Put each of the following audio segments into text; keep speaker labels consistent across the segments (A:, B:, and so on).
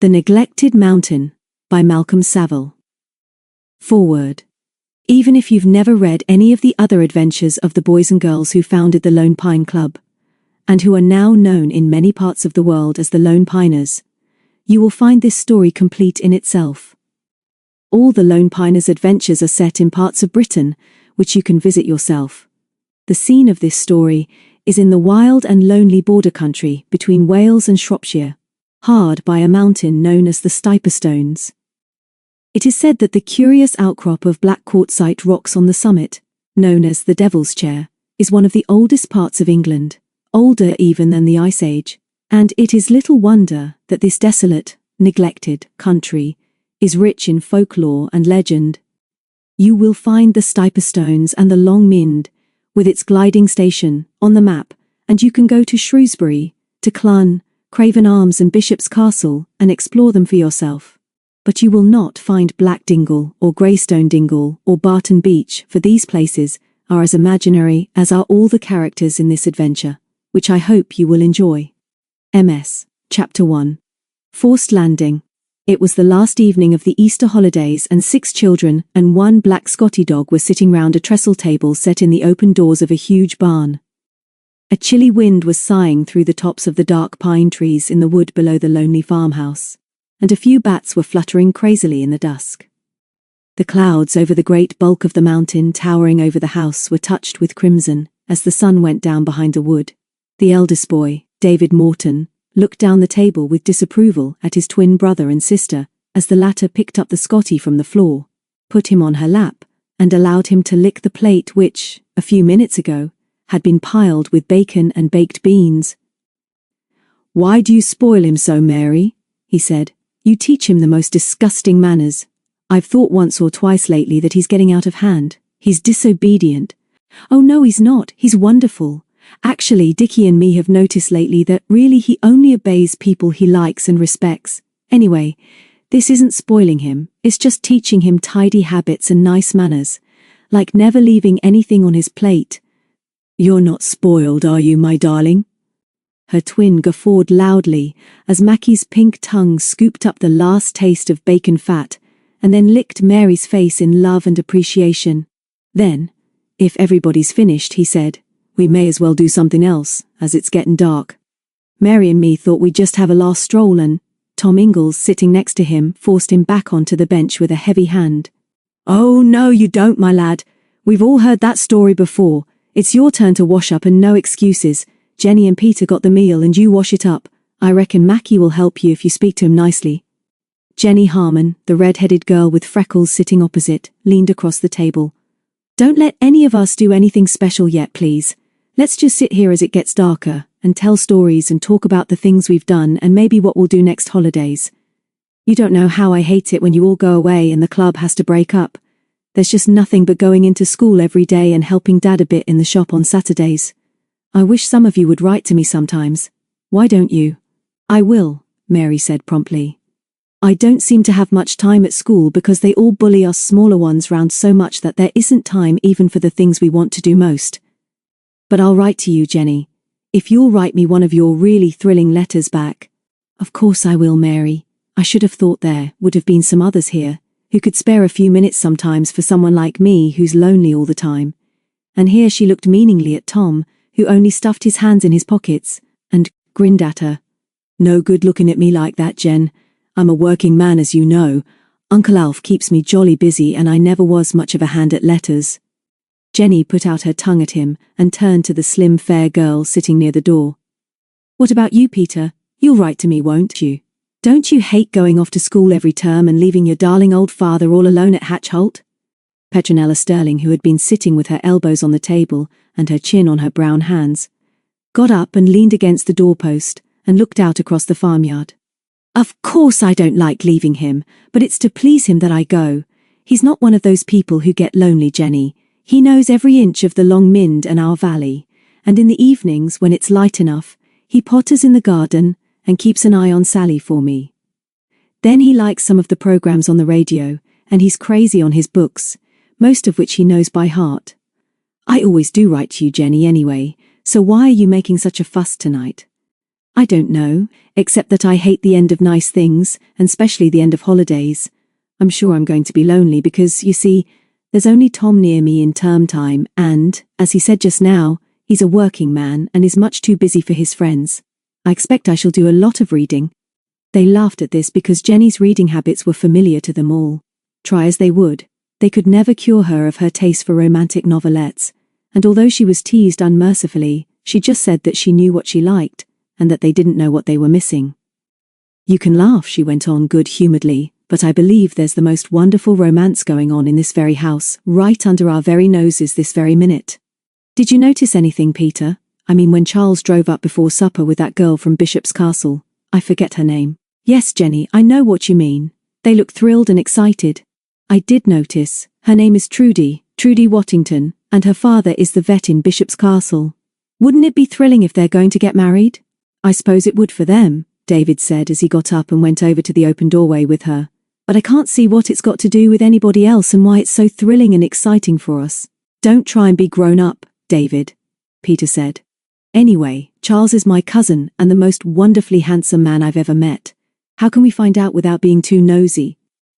A: The Neglected Mountain by Malcolm Saville. Foreword. Even if you've never read any of the other adventures of the boys and girls who founded the Lone Pine Club, and who are now known in many parts of the world as the Lone Piners, you will find this story complete in itself. All the Lone Piners' adventures are set in parts of Britain, which you can visit yourself. The scene of this story is in the wild and lonely border country between Wales and Shropshire, hard by a mountain known as the Stiperstones. It is said that the curious outcrop of black quartzite rocks on the summit, known as the Devil's Chair, is one of the oldest parts of England, older even than the Ice Age, and it is little wonder that this desolate, neglected country is rich in folklore and legend. You will find the Stiperstones and the Long Mynd, with its gliding station, on the map, and you can go to Shrewsbury, to Clun, Craven Arms and Bishop's Castle and explore them for yourself. But you will not find Black Dingle or Greystone Dingle or Barton Beach, for these places are as imaginary as are all the characters in this adventure, which I hope you will enjoy. MS. Chapter 1. Forced Landing. It was the last evening of the Easter holidays, and 6 children and 1 black Scotty dog were sitting round a trestle table set in the open doors of a huge barn. A chilly wind was sighing through the tops of the dark pine trees in the wood below the lonely farmhouse, and a few bats were fluttering crazily in the dusk. The clouds over the great bulk of the mountain towering over the house were touched with crimson as the sun went down behind the wood. The eldest boy, David Morton, looked down the table with disapproval at his twin brother and sister as the latter picked up the Scotty from the floor, put him on her lap, and allowed him to lick the plate which, a few minutes ago, had been piled with bacon and baked beans. "Why do you spoil him so, Mary?" he said. "You teach him the most disgusting manners. I've thought once or twice lately that he's getting out of hand. He's disobedient." "Oh no, he's not. He's wonderful. Actually, Dickie and me have noticed lately that really he only obeys people he likes and respects. Anyway, this isn't spoiling him, it's just teaching him tidy habits and nice manners, like never leaving anything on his plate." "You're not spoiled, are you, my darling?" Her twin guffawed loudly as Mackie's pink tongue scooped up the last taste of bacon fat and then licked Mary's face in love and appreciation. Then, "If everybody's finished," he said, "we may as well do something else, as it's getting dark. Mary and me thought we'd just have a last stroll," and Tom Ingalls, sitting next to him, forced him back onto the bench with a heavy hand. "Oh no, you don't, my lad. We've all heard that story before. It's your turn to wash up and no excuses. Jenny and Peter got the meal and you wash it up. I reckon Mackie will help you if you speak to him nicely." Jenny Harmon, the red-headed girl with freckles sitting opposite, leaned across the table. "Don't let any of us do anything special yet, please. Let's just sit here as it gets darker, and tell stories and talk about the things we've done and maybe what we'll do next holidays. You don't know how I hate it when you all go away and the club has to break up. There's just nothing but going into school every day and helping Dad a bit in the shop on Saturdays. I wish some of you would write to me sometimes. Why don't you?" "I will," Mary said promptly. "I don't seem to have much time at school because they all bully us smaller ones round so much that there isn't time even for the things we want to do most. But I'll write to you, Jenny, if you'll write me one of your really thrilling letters back." "Of course I will, Mary. I should have thought there would have been some others here who could spare a few minutes sometimes for someone like me who's lonely all the time." And here she looked meaningly at Tom, who only stuffed his hands in his pockets, and grinned at her. "No good looking at me like that, Jen. I'm a working man, as you know. Uncle Alf keeps me jolly busy and I never was much of a hand at letters." Jenny put out her tongue at him and turned to the slim, fair girl sitting near the door. "What about you, Peter? You'll write to me, won't you? Don't you hate going off to school every term and leaving your darling old father all alone at Hatch Holt?" Petronella Sterling, who had been sitting with her elbows on the table and her chin on her brown hands, got up and leaned against the doorpost and looked out across the farmyard. "Of course I don't like leaving him, but it's to please him that I go. He's not one of those people who get lonely, Jenny. He knows every inch of the Long Mynd and our valley, and in the evenings, when it's light enough, he potters in the garden and keeps an eye on Sally for me. Then he likes some of the programs on the radio, and he's crazy on his books, most of which he knows by heart. I always do write to you, Jenny, anyway, so why are you making such a fuss tonight? I don't know, except that I hate the end of nice things, and especially the end of holidays. I'm sure I'm going to be lonely because, you see, there's only Tom near me in term time and, as he said just now, he's a working man and is much too busy for his friends. I expect I shall do a lot of reading. They laughed at this because Jenny's reading habits were familiar to them all. Try as they would, they could never cure her of her taste for romantic novelettes, and although she was teased unmercifully, she just said that she knew what she liked, and that they didn't know what they were missing. You can laugh, she went on good-humouredly, but I believe there's the most wonderful romance going on in this very house, right under our very noses this very minute. Did you notice anything, Peter? I mean, when Charles drove up before supper with that girl from Bishop's Castle. I forget her name. Yes, Jenny, I know what you mean. They look thrilled and excited. I did notice. Her name is Trudy Wattington, and her father is the vet in Bishop's Castle. Wouldn't it be thrilling if they're going to get married? I suppose it would for them, David said as he got up and went over to the open doorway with her. But I can't see what it's got to do with anybody else and why it's so thrilling and exciting for us. Don't try and be grown up, David, Peter said. Anyway, Charles is my cousin and the most wonderfully handsome man I've ever met. How can we find out without being too nosy?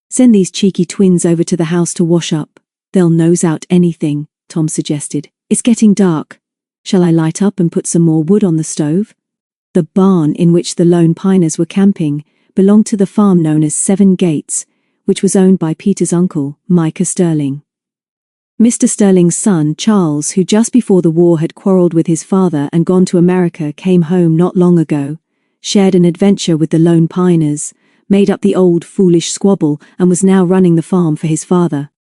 A: Send these cheeky twins over to the house to wash up. They'll nose out anything, Tom suggested. It's getting dark. Shall I light up and put some more wood on the stove? The barn in which the Lone Piners were camping belonged to the farm known as 7 Gates, which was owned by Peter's uncle, Micah Sterling. Mr. Sterling's son, Charles, who just before the war had quarrelled with his father and gone to America, came home not long ago, shared an adventure with the Lone Piners, made up the old foolish squabble and was now running the farm for his father.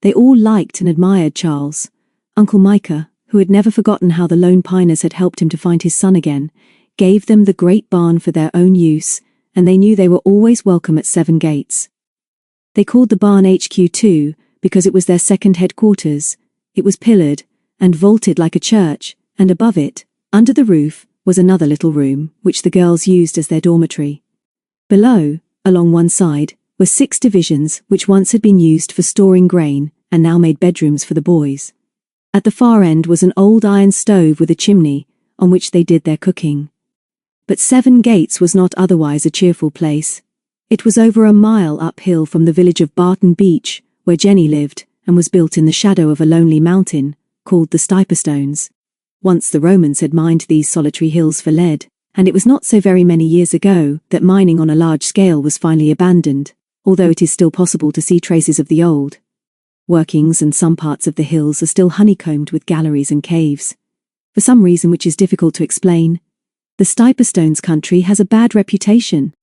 A: They all liked and admired Charles. Uncle Micah, who had never forgotten how the Lone Piners had helped him to find his son again, gave them the great barn for their own use, and they knew they were always welcome at 7 Gates. They called the barn HQ2 because it was their second headquarters. It was pillared and vaulted like a church, and above it, under the roof, was another little room, which the girls used as their dormitory. Below, along one side, were 6 divisions which once had been used for storing grain and now made bedrooms for the boys. At the far end was an old iron stove with a chimney, on which they did their cooking. But 7 Gates was not otherwise a cheerful place. It was over a mile uphill from the village of Barton Beach, where Jenny lived, and was built in the shadow of a lonely mountain, called the Stiperstones. Once the Romans had mined these solitary hills for lead, and it was not so very many years ago that mining on a large scale was finally abandoned, although it is still possible to see traces of the old workings, and some parts of the hills are still honeycombed with galleries and caves. For some reason which is difficult to explain, the Stiperstones country has a bad reputation.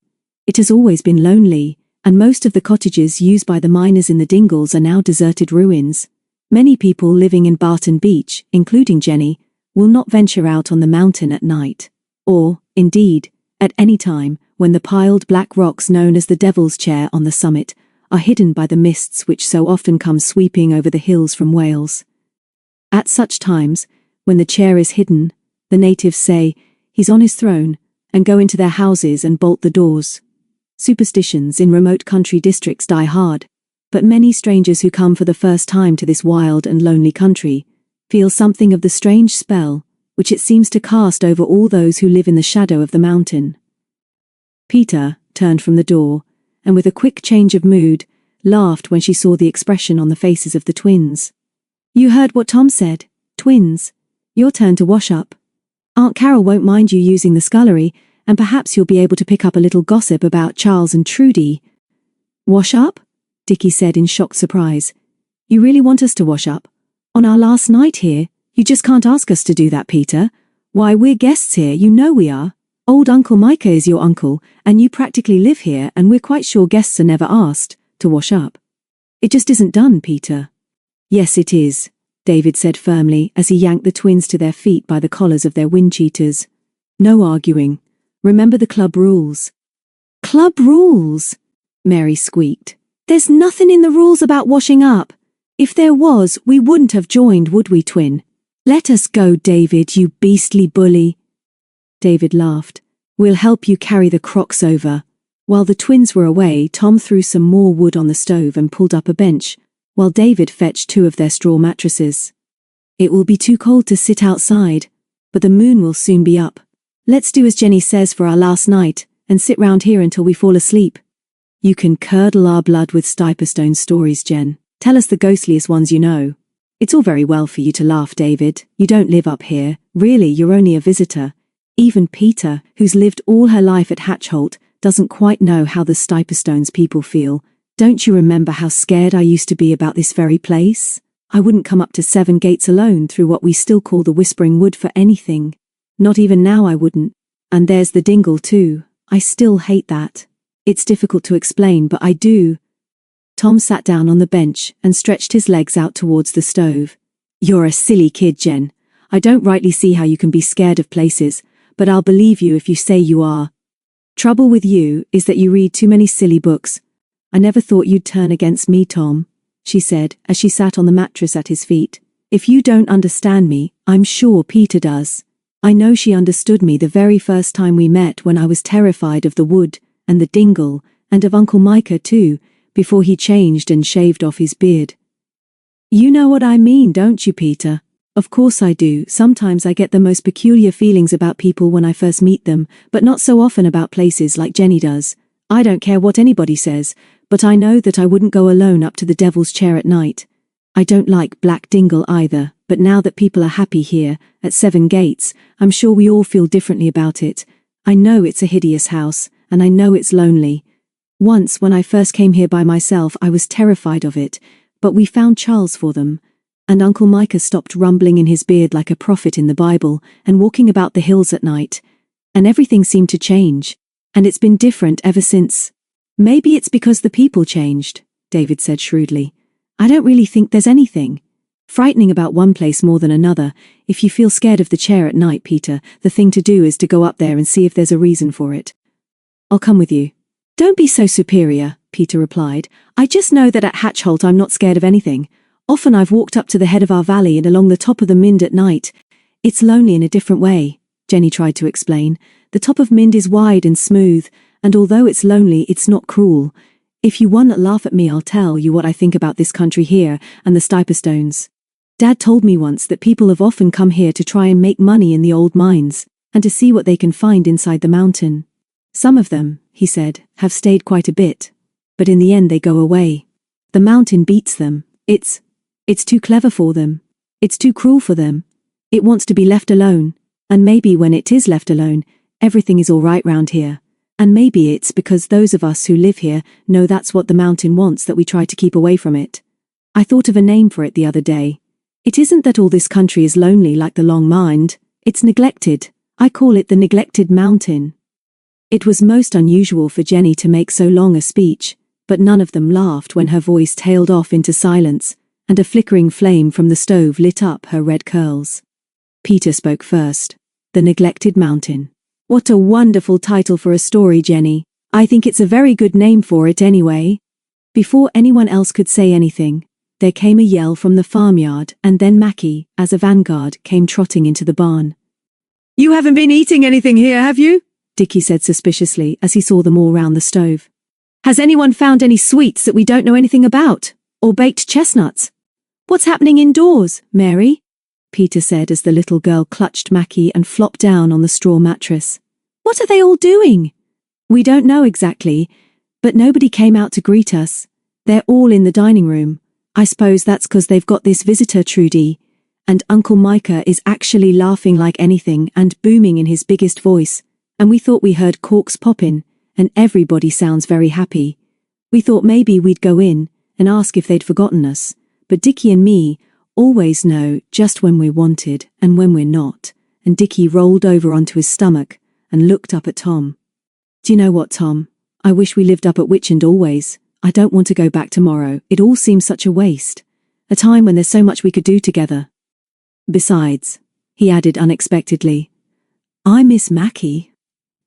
A: It has always been lonely, and most of the cottages used by the miners in the Dingles are now deserted ruins. Many people living in Barton Beach, including Jenny, will not venture out on the mountain at night, or, indeed, at any time, when the piled black rocks known as the Devil's Chair on the summit are hidden by the mists which so often come sweeping over the hills from Wales. At such times, when the chair is hidden, the natives say, "He's on his throne," and go into their houses and bolt the doors. Superstitions in remote country districts die hard, but many strangers who come for the first time to this wild and lonely country feel something of the strange spell which it seems to cast over all those who live in the shadow of the mountain. Peter turned from the door, and with a quick change of mood, laughed when she saw the expression on the faces of the twins. "You heard what Tom said, twins. Your turn to wash up. Aunt Carol won't mind you using the scullery, and perhaps you'll be able to pick up a little gossip about Charles and Trudy." "Wash up?" Dickie said in shocked surprise. "You really want us to wash up? On our last night here? You just can't ask us to do that, Peter. Why, we're guests here, you know we are. Old Uncle Micah is your uncle, and you practically live here, and we're quite sure guests are never asked to wash up. It just isn't done, Peter." "Yes, it is," David said firmly as he yanked the twins to their feet by the collars of their wind cheaters. "No arguing. Remember the club rules." "Club rules?" Mary squeaked. "There's nothing in the rules about washing up. If there was, we wouldn't have joined, would we, twin? Let us go, David, you beastly bully." David laughed. "We'll help you carry the crocks over." While the twins were away, Tom threw some more wood on the stove and pulled up a bench, while David fetched 2 of their straw mattresses. "It will be too cold to sit outside, but the moon will soon be up. Let's do as Jenny says for our last night, and sit round here until we fall asleep. You can curdle our blood with Stiperstone stories, Jen. Tell us the ghostliest ones you know. It's all very well for you to laugh, David. You don't live up here. Really, you're only a visitor. Even Peter, who's lived all her life at Hatchholt, doesn't quite know how the Stiperstones people feel. Don't you remember how scared I used to be about this very place? I wouldn't come up to Seven Gates alone through what we still call the Whispering Wood for anything. Not even now I wouldn't. And there's the dingle too. I still hate that. It's difficult to explain, but I do. Tom sat down on the bench and stretched his legs out towards the stove. You're a silly kid, Jen. I don't rightly see how you can be scared of places, but I'll believe you if you say you are. Trouble with you is that you read too many silly books. I never thought you'd turn against me, Tom, she said as she sat on the mattress at his feet. If you don't understand me, I'm sure Peter does. I know she understood me the very first time we met when I was terrified of the wood and the dingle and of Uncle Micah too, before he changed and shaved off his beard. You know what I mean, don't you, Peter? Of course I do. Sometimes I get the most peculiar feelings about people when I first meet them, but not so often about places like Jenny does. I don't care what anybody says, but I know that I wouldn't go alone up to the Devil's Chair at night. I don't like Black Dingle either, but now that people are happy here, at Seven Gates, I'm sure we all feel differently about it. I know it's a hideous house, and I know it's lonely. Once, when I first came here by myself, I was terrified of it, but we found Charles for them, and Uncle Micah stopped rumbling in his beard like a prophet in the Bible and walking about the hills at night, and everything seemed to change, and it's been different ever since. Maybe it's because the people changed, David said shrewdly. I don't really think there's anything frightening about one place more than another. If you feel scared of the chair at night, Peter, the thing to do is to go up there and see if there's a reason for it. I'll come with you. Don't be so superior, Peter replied. I just know that at Hatchholt I'm not scared of anything. Often I've walked up to the head of our valley and along the top of the Mynd at night. It's lonely in a different way, Jenny tried to explain. The top of Mynd is wide and smooth, and although it's lonely, it's not cruel. If you want to laugh at me, I'll tell you what I think about this country here and the Stiperstones. Dad told me once that people have often come here to try and make money in the old mines, and to see what they can find inside the mountain. Some of them, he said, have stayed quite a bit. But in the end they go away. The mountain beats them. It's too clever for them. It's too cruel for them. It wants to be left alone. And maybe when it is left alone, everything is all right round here. And maybe it's because those of us who live here know that's what the mountain wants that we try to keep away from it. I thought of a name for it the other day. It isn't that all this country is lonely like the Long Mynd. It's neglected. I call it the neglected mountain. It was most unusual for Jenny to make so long a speech, but none of them laughed when her voice tailed off into silence, and a flickering flame from the stove lit up her red curls. Peter spoke first. The Neglected Mountain. What a wonderful title for a story, Jenny. I think it's a very good name for it anyway. Before anyone else could say anything, there came a yell from the farmyard, and then Mackie, as a vanguard, came trotting into the barn. You haven't been eating anything here, have you? Dickie said suspiciously as he saw them all round the stove. Has anyone found any sweets that we don't know anything about? Or baked chestnuts? What's happening indoors, Mary? Peter said as the little girl clutched Mackie and flopped down on the straw mattress. What are they all doing? We don't know exactly, but nobody came out to greet us. They're all in the dining room. I suppose that's 'cause they've got this visitor, Trudy. And Uncle Micah is actually laughing like anything and booming in his biggest voice. And we thought we heard corks poppin', and everybody sounds very happy. We thought maybe we'd go in and ask if they'd forgotten us, but Dickie and me always know just when we're wanted and when we're not, and Dickie rolled over onto his stomach and looked up at Tom. Do you know what, Tom? I wish we lived up at Witchend always. I don't want to go back tomorrow. It all seems such a waste. A time when there's so much we could do together. Besides, he added unexpectedly, I miss Mackie.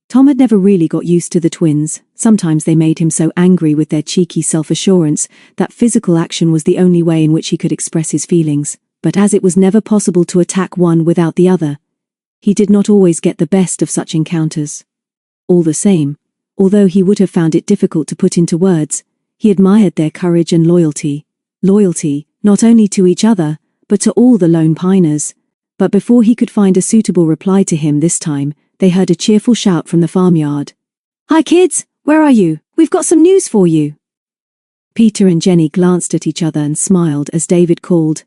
A: Tom had never really got used to the twins. Sometimes they made him so angry with their cheeky self-assurance that physical action was the only way in which he could express his feelings. But as it was never possible to attack one without the other, he did not always get the best of such encounters. All the same, although he would have found it difficult to put into words, he admired their courage and loyalty. Loyalty, not only to each other, but to all the Lone Piners. But before he could find a suitable reply to him this time, they heard a cheerful shout from the farmyard. "Hi kids, where are you? We've got some news for you." Peter and Jenny glanced at each other and smiled as David called,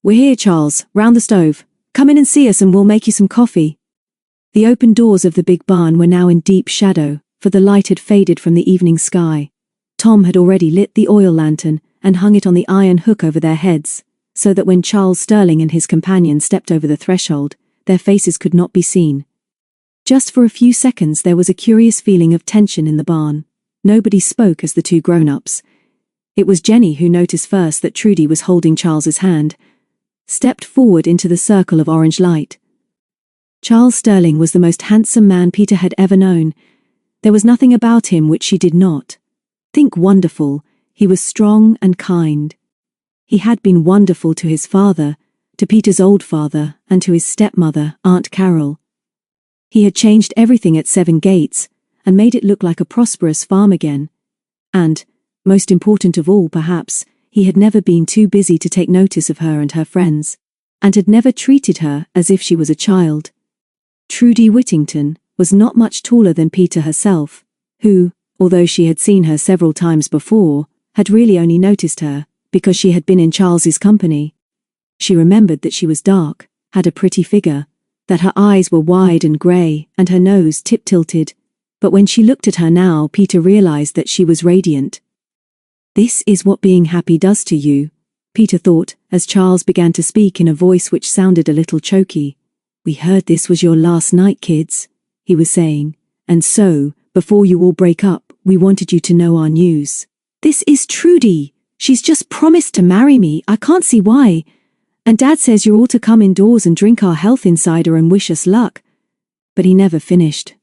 A: "We're here, Charles, round the stove. Come in and see us and we'll make you some coffee." The open doors of the big barn were now in deep shadow, for the light had faded from the evening sky. Tom had already lit the oil lantern and hung it on the iron hook over their heads, so that when Charles Sterling and his companion stepped over the threshold, their faces could not be seen. Just for a few seconds there was a curious feeling of tension in the barn. Nobody spoke as the two grown-ups. It was Jenny who noticed first that Trudy was holding Charles's hand, stepped forward into the circle of orange light. Charles Sterling was the most handsome man Peter had ever known. There was nothing about him which she did not think wonderful. He was strong and kind. He had been wonderful to his father, to Peter's old father, and to his stepmother, Aunt Carol. He had changed everything at Seven Gates, and made it look like a prosperous farm again. And, most important of all perhaps, he had never been too busy to take notice of her and her friends, and had never treated her as if she was a child. Trudy Whittington was not much taller than Peter herself, who, although she had seen her several times before, had really only noticed her because she had been in Charles's company. She remembered that she was dark, had a pretty figure, that her eyes were wide and grey and her nose tip-tilted, but when she looked at her now Peter realised that she was radiant. "This is what being happy does to you," Peter thought, as Charles began to speak in a voice which sounded a little choky. "We heard this was your last night, kids," he was saying, "and so, before you all break up, we wanted you to know our news. This is Trudy. She's just promised to marry me. I can't see why. And Dad says you're all to come indoors and drink our health insider and wish us luck." But he never finished.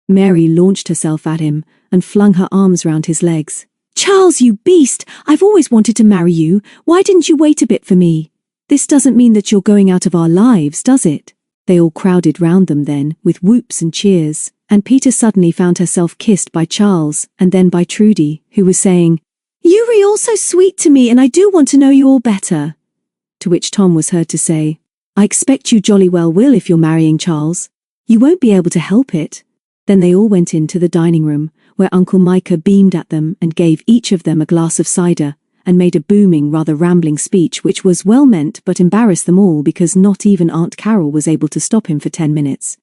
A: Mary launched herself at him and flung her arms round his legs. "Charles, you beast! I've always wanted to marry you. Why didn't you wait a bit for me? This doesn't mean that you're going out of our lives, does it?" They all crowded round them then, with whoops and cheers, and Peter suddenly found herself kissed by Charles and then by Trudy, who was saying, "You're all so sweet to me and I do want to know you all better." To which Tom was heard to say, "I expect you jolly well will if you're marrying Charles. You won't be able to help it." Then they all went into the dining room, where Uncle Micah beamed at them and gave each of them a glass of cider, and made a booming, rather rambling speech which was well meant but embarrassed them all because not even Aunt Carol was able to stop him for 10 minutes.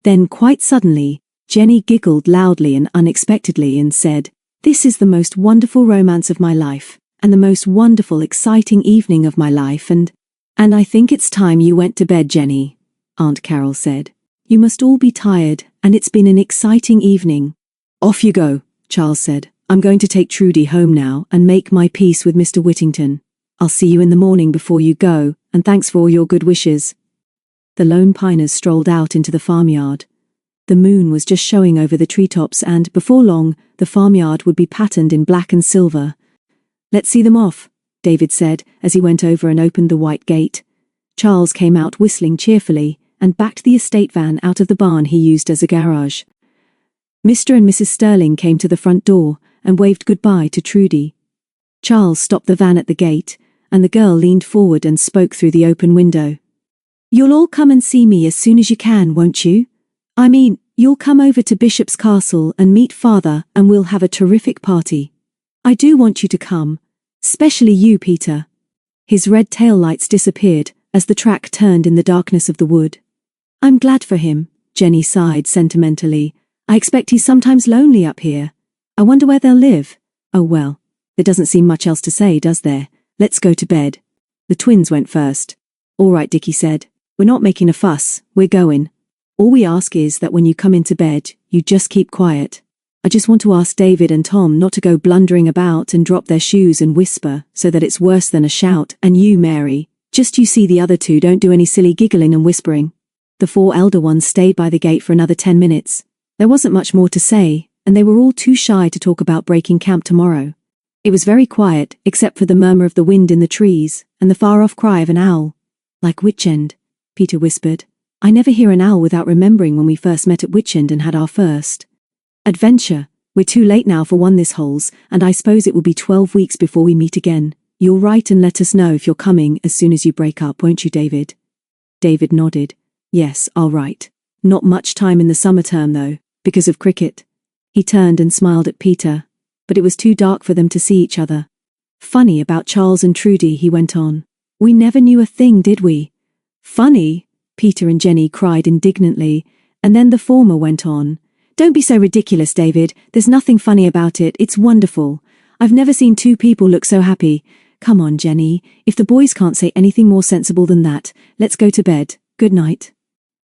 A: Then quite suddenly, Jenny giggled loudly and unexpectedly and said, "This is the most wonderful romance of my life, and the most wonderful exciting evening of my life, and I think it's time you went to bed, Jenny," Aunt Carol said. "You must all be tired, and it's been an exciting evening." "Off you go," Charles said. "I'm going to take Trudy home now and make my peace with Mr. Whittington. I'll see you in the morning before you go, and thanks for all your good wishes." The Lone Piners strolled out into the farmyard. The moon was just showing over the treetops and, before long, the farmyard would be patterned in black and silver. "Let's see them off," David said as he went over and opened the white gate. Charles came out whistling cheerfully and backed the estate van out of the barn he used as a garage. Mr. and Mrs. Sterling came to the front door and waved goodbye to Trudy. Charles stopped the van at the gate, and the girl leaned forward and spoke through the open window. "You'll all come and see me as soon as you can, won't you? I mean, you'll come over to Bishop's Castle and meet Father and we'll have a terrific party. I do want you to come, especially you, Peter." His red tail lights disappeared as the track turned in the darkness of the wood. "I'm glad for him," Jenny sighed sentimentally. "I expect he's sometimes lonely up here. I wonder where they'll live. Oh well, there doesn't seem much else to say, does there? Let's go to bed." The twins went first. "All right," Dickie said. "We're not making a fuss, we're going. All we ask is that when you come into bed, you just keep quiet. I just want to ask David and Tom not to go blundering about and drop their shoes and whisper so that it's worse than a shout, and you, Mary, just you see the other two don't do any silly giggling and whispering." The 4 elder ones stayed by the gate for another 10 minutes. There wasn't much more to say, and they were all too shy to talk about breaking camp tomorrow. It was very quiet, except for the murmur of the wind in the trees, and the far-off cry of an owl. "Like Witchend," Peter whispered. "I never hear an owl without remembering when we first met at Witchend and had our first adventure. We're too late now for one this holes, and I suppose it will be 12 weeks before we meet again. You'll write and let us know if you're coming as soon as you break up, won't you, David?" David nodded. "Yes, I'll write. Not much time in the summer term though, because of cricket. He turned and smiled at Peter, but it was too dark for them to see each other. Funny about Charles and Trudy, he went on. We never knew a thing, did we? Funny, Peter and Jenny cried indignantly, and then the former went on. Don't be so ridiculous, David. There's nothing funny about it. It's wonderful. I've never seen two people look so happy. Come on, Jenny. If the boys can't say anything more sensible than that, let's go to bed. Good night.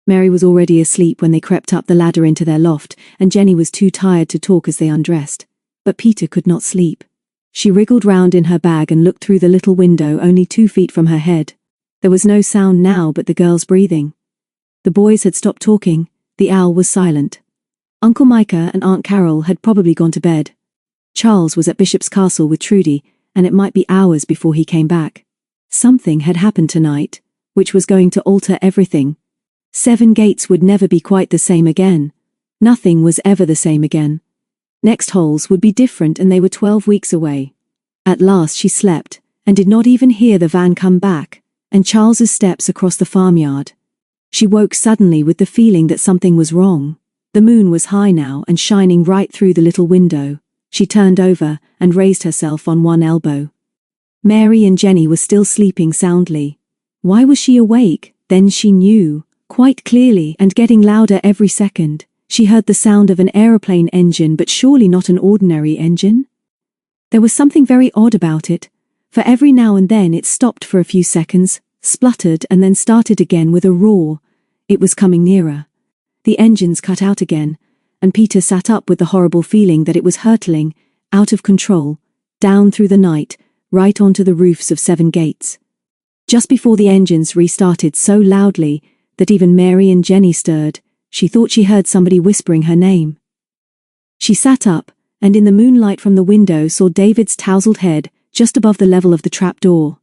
A: Mary was already asleep when they crept up the ladder into their loft, and Jenny was too tired to talk as they undressed. But Peter could not sleep. She wriggled round in her bag and looked through the little window only 2 feet from her head. There was no sound now but the girls' breathing. The boys had stopped talking. The owl was silent. Uncle Micah and Aunt Carol had probably gone to bed. Charles was at Bishop's Castle with Trudy, and it might be hours before he came back. Something had happened tonight, which was going to alter everything. Seven Gates would never be quite the same again. Nothing was ever the same again. Next holes would be different, and they were 12 weeks away. At last she slept, and did not even hear the van come back, and Charles's steps across the farmyard. She woke suddenly with the feeling that something was wrong. The moon was high now and shining right through the little window. She turned over and raised herself on one elbow. Mary and Jenny were still sleeping soundly. Why was she awake? Then she knew, quite clearly and getting louder every second. She heard the sound of an aeroplane engine, but surely not an ordinary engine. There was something very odd about it, for every now and then it stopped for a few seconds, spluttered and then started again with a roar. It was coming nearer. The engines cut out again, and Peter sat up with the horrible feeling that it was hurtling, out of control, down through the night, right onto the roofs of Seven Gates. Just before the engines restarted so loudly that even Mary and Jenny stirred, she thought she heard somebody whispering her name. She sat up, and in the moonlight from the window saw David's tousled head just above the level of the trapdoor.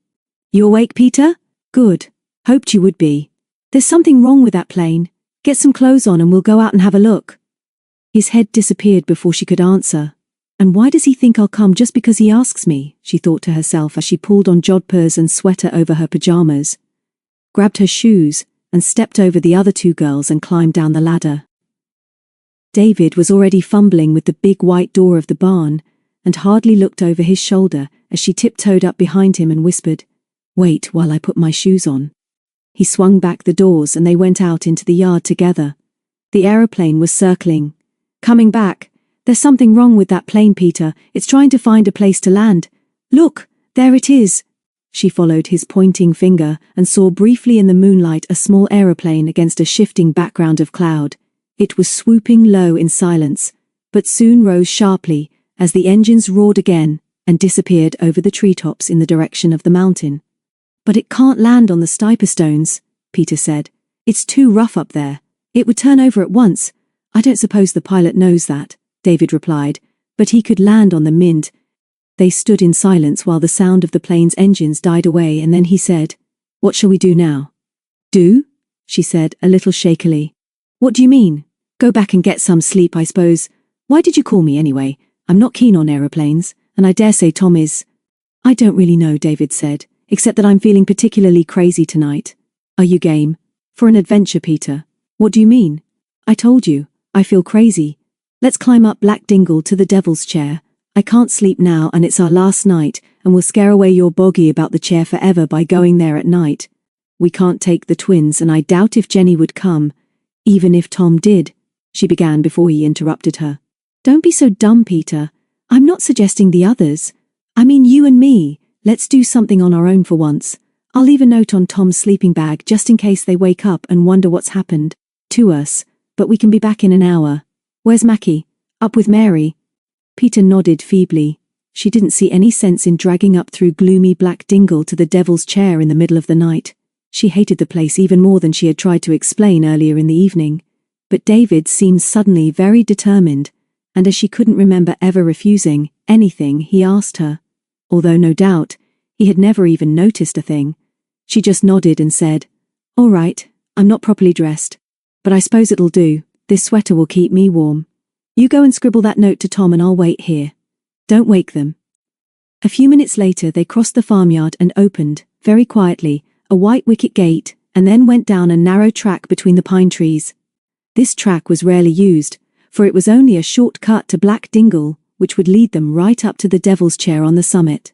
A: You awake, Peter? Good. Hoped you would be. There's something wrong with that plane. Get some clothes on and we'll go out and have a look. His head disappeared before she could answer. And why does he think I'll come just because he asks me? She thought to herself as she pulled on jodhpurs and sweater over her pajamas, grabbed her shoes, and stepped over the other two girls and climbed down the ladder. David was already fumbling with the big white door of the barn, and hardly looked over his shoulder as she tiptoed up behind him and whispered, "Wait while I put my shoes on." He swung back the doors and they went out into the yard together. The aeroplane was circling. Coming back. There's something wrong with that plane, Peter. It's trying to find a place to land. Look, there it is. She followed his pointing finger and saw briefly in the moonlight a small aeroplane against a shifting background of cloud. It was swooping low in silence, but soon rose sharply as the engines roared again and disappeared over the treetops in the direction of the mountain. But it can't land on the Stiperstones, Peter said. It's too rough up there. It would turn over at once. I don't suppose the pilot knows that, David replied, but he could land on the Mynd. They stood in silence while the sound of the plane's engines died away, and then he said, "What shall we do now?" "Do?" she said, a little shakily. "What do you mean? Go back and get some sleep, I suppose. Why did you call me anyway? I'm not keen on aeroplanes, and I dare say Tom is." "I don't really know," David said, "except that I'm feeling particularly crazy tonight." "Are you game? For an adventure, Peter?" "What do you mean?" "I told you, I feel crazy. Let's climb up Black Dingle to the Devil's Chair. I can't sleep now, and it's our last night, and we'll scare away your bogey about the chair forever by going there at night. We can't take the twins, and I doubt if Jenny would come. Even if Tom did," she began before he interrupted her. "Don't be so dumb, Peter. I'm not suggesting the others. I mean you and me. Let's do something on our own for once. I'll leave a note on Tom's sleeping bag just in case they wake up and wonder what's happened to us, but we can be back in an hour. Where's Mackie? Up with Mary?" Peter nodded feebly. She didn't see any sense in dragging up through gloomy Black Dingle to the Devil's Chair in the middle of the night. She hated the place even more than she had tried to explain earlier in the evening. But David seemed suddenly very determined, and as she couldn't remember ever refusing anything he asked her, although no doubt he had never even noticed a thing, she just nodded and said, "All right, I'm not properly dressed, but I suppose it'll do. This sweater will keep me warm. You go and scribble that note to Tom and I'll wait here. Don't wake them." A few minutes later they crossed the farmyard and opened, very quietly, a white wicket gate, and then went down a narrow track between the pine trees. This track was rarely used, for it was only a short cut to Black Dingle, which would lead them right up to the Devil's Chair on the summit.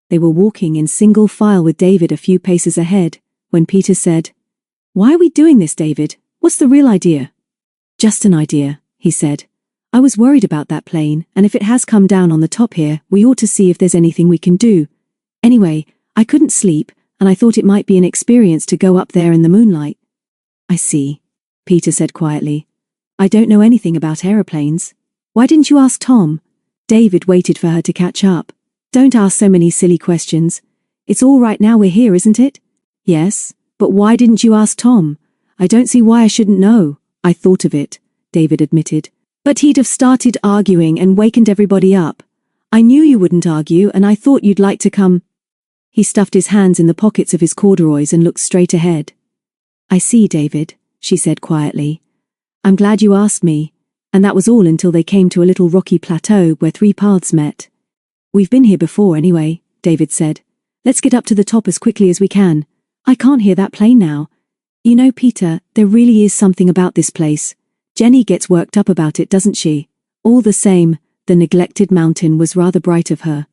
A: They were walking in single file with David a few paces ahead, when Peter said, "Why are we doing this, David? What's the real idea?" "Just an idea," he said. "I was worried about that plane, and if it has come down on the top here, we ought to see if there's anything we can do. Anyway, I couldn't sleep, and I thought it might be an experience to go up there in the moonlight." "I see," Peter said quietly. "I don't know anything about aeroplanes. Why didn't you ask Tom?" David waited for her to catch up. "Don't ask so many silly questions. It's all right now we're here, isn't it?" "Yes, but why didn't you ask Tom?" "I don't see why I shouldn't know." "I thought of it," David admitted. "But he'd have started arguing and wakened everybody up. I knew you wouldn't argue, and I thought you'd like to come." He stuffed his hands in the pockets of his corduroys and looked straight ahead. "I see, David," she said quietly. "I'm glad you asked me." And that was all until they came to a little rocky plateau where three paths met. "We've been here before anyway," David said. "Let's get up to the top as quickly as we can. I can't hear that plane now. You know, Peter, there really is something about this place. Jenny gets worked up about it, doesn't she? All the same, the neglected mountain was rather bright of her."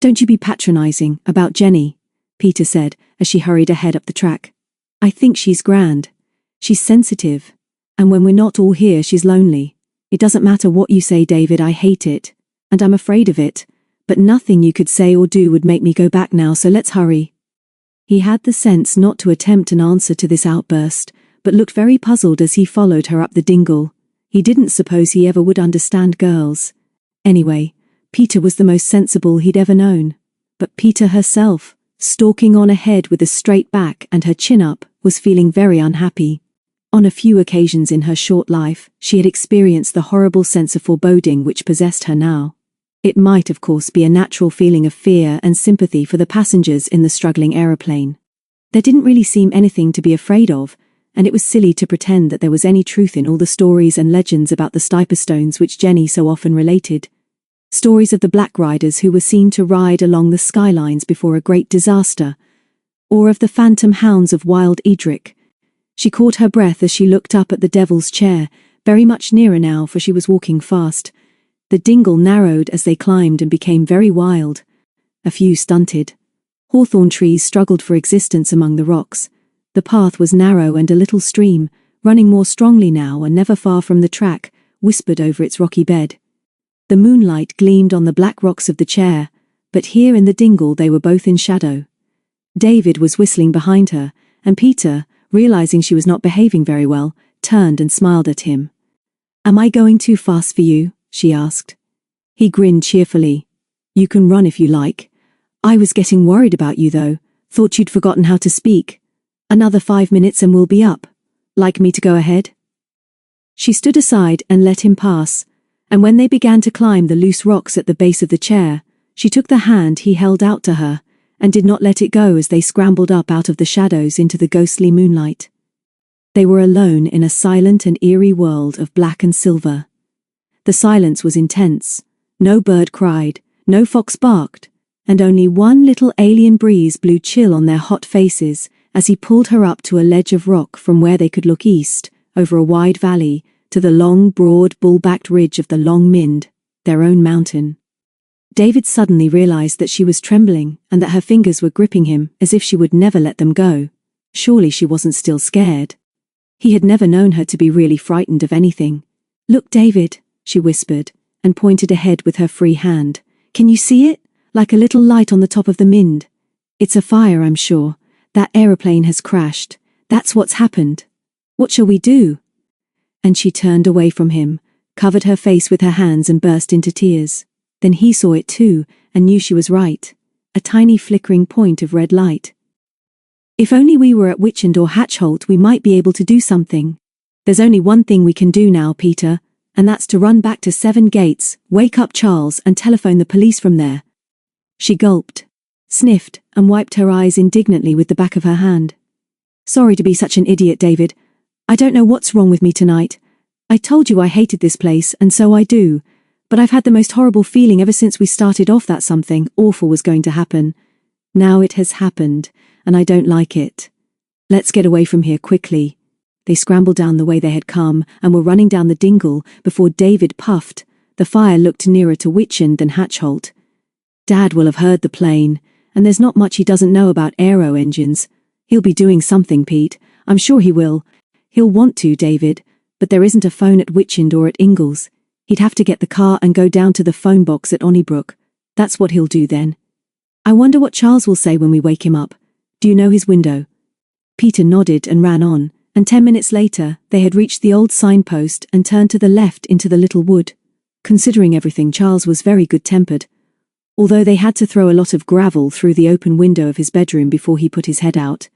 A: "Don't you be patronizing about Jenny," Peter said as she hurried ahead up the track. "I think she's grand. She's sensitive. And when we're not all here, she's lonely. It doesn't matter what you say, David, I hate it. And I'm afraid of it. But nothing you could say or do would make me go back now, so let's hurry." He had the sense not to attempt an answer to this outburst, but looked very puzzled as he followed her up the dingle. He didn't suppose he ever would understand girls. Anyway, Peter was the most sensible he'd ever known. But Peter herself, stalking on ahead with a straight back and her chin up, was feeling very unhappy. On a few occasions in her short life, she had experienced the horrible sense of foreboding which possessed her now. It might, of course, be a natural feeling of fear and sympathy for the passengers in the struggling aeroplane. There didn't really seem anything to be afraid of, and it was silly to pretend that there was any truth in all the stories and legends about the Stiperstones which Jenny so often related. Stories of the black riders who were seen to ride along the skylines before a great disaster, or of the phantom hounds of Wild Edric. She caught her breath as she looked up at the Devil's Chair, very much nearer now, for she was walking fast. The dingle narrowed as they climbed and became very wild. A few stunted. Hawthorn trees struggled for existence among the rocks. The path was narrow, and a little stream, running more strongly now and never far from the track, whispered over its rocky bed. The moonlight gleamed on the black rocks of the chair, but here in the dingle they were both in shadow. David was whistling behind her, and Peter, realizing she was not behaving very well, turned and smiled at him. "Am I going too fast for you?" she asked. He grinned cheerfully. "You can run if you like. I was getting worried about you though, thought you'd forgotten how to speak. Another 5 minutes and we'll be up. Like me to go ahead?" She stood aside and let him pass, and when they began to climb the loose rocks at the base of the chair, she took the hand he held out to her, and did not let it go as they scrambled up out of the shadows into the ghostly moonlight. They were alone in a silent and eerie world of black and silver. The silence was intense. No bird cried, no fox barked, and only one little alien breeze blew chill on their hot faces as he pulled her up to a ledge of rock from where they could look east, over a wide valley, to the long, broad, bull-backed ridge of the Long Mynd, their own mountain. David suddenly realized that she was trembling and that her fingers were gripping him as if she would never let them go. Surely she wasn't still scared. He had never known her to be really frightened of anything. "Look, David," she whispered, and pointed ahead with her free hand. "Can you see it? Like a little light on the top of the Mynd. It's a fire, I'm sure. That aeroplane has crashed. That's what's happened. What shall we do?" And she turned away from him, covered her face with her hands and burst into tears. Then he saw it too, and knew she was right. A tiny flickering point of red light. "If only we were at Witchend or Hatchholt, we might be able to do something. There's only one thing we can do now, Peter, and that's to run back to Seven Gates, wake up Charles, and telephone the police from there." She gulped, sniffed, and wiped her eyes indignantly with the back of her hand. "Sorry to be such an idiot, David. I don't know what's wrong with me tonight. I told you I hated this place, and so I do. But I've had the most horrible feeling ever since we started off that something awful was going to happen. Now it has happened, and I don't like it. Let's get away from here quickly. They scrambled down the way they had come and were running down the dingle before David puffed. The fire looked nearer to Witchend than Hatchholt. Dad will have heard the plane, and there's not much he doesn't know about aero engines. He'll be doing something, Pete. I'm sure he will. He'll want to, David, but there isn't a phone at Witchend or at Ingalls. He'd have to get the car and go down to the phone box at Onnybrook. That's what he'll do then. I wonder what Charles will say when we wake him up. Do you know his window? Peter nodded and ran on, and 10 minutes later they had reached the old signpost and turned to the left into the little wood. Considering everything, Charles was very good-tempered, although they had to throw a lot of gravel through the open window of his bedroom before he put his head out.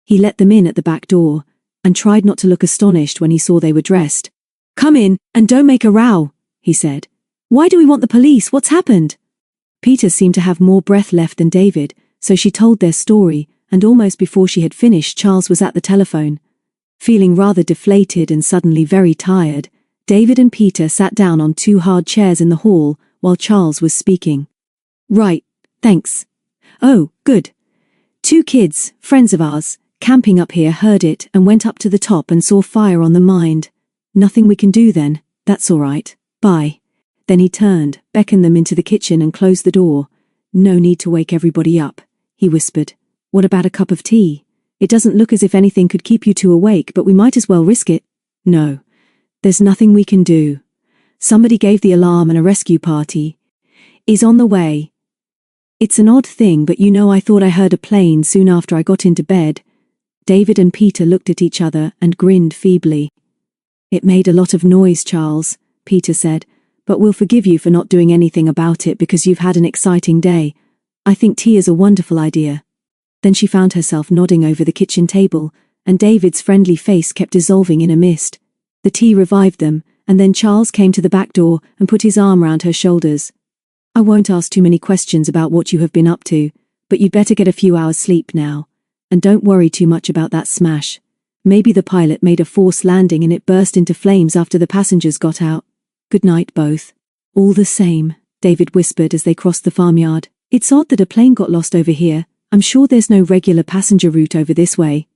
A: He let them in at the back door, and tried not to look astonished when he saw they were dressed. "Come in, and don't make a row," he said. "Why do we want the police? What's happened?" Peter seemed to have more breath left than David, so she told their story, and almost before she had finished Charles was at the telephone. Feeling rather deflated and suddenly very tired, David and Peter sat down on 2 hard chairs in the hall while Charles was speaking. "Right, thanks. Oh, good. 2 kids, friends of ours, camping up here heard it and went up to the top and saw fire on the Mynd. Nothing we can do then, that's all right, bye." Then he turned, beckoned them into the kitchen and closed the door. "No need to wake everybody up," he whispered. "What about a cup of tea? It doesn't look as if anything could keep you 2 awake, but we might as well risk it." "No. There's nothing we can do. Somebody gave the alarm and a rescue party is on the way. It's an odd thing, but you know I thought I heard a plane soon after I got into bed." David and Peter looked at each other and grinned feebly. "It made a lot of noise, Charles," Peter said, "but we'll forgive you for not doing anything about it because you've had an exciting day. I think tea is a wonderful idea." Then she found herself nodding over the kitchen table, and David's friendly face kept dissolving in a mist. The tea revived them, and then Charles came to the back door and put his arm round her shoulders. "I won't ask too many questions about what you have been up to, but you'd better get a few hours sleep now. And don't worry too much about that smash. Maybe the pilot made a forced landing and it burst into flames after the passengers got out. Good night, both." "All the same," David whispered as they crossed the farmyard. "It's odd that a plane got lost over here. I'm sure there's no regular passenger route over this way."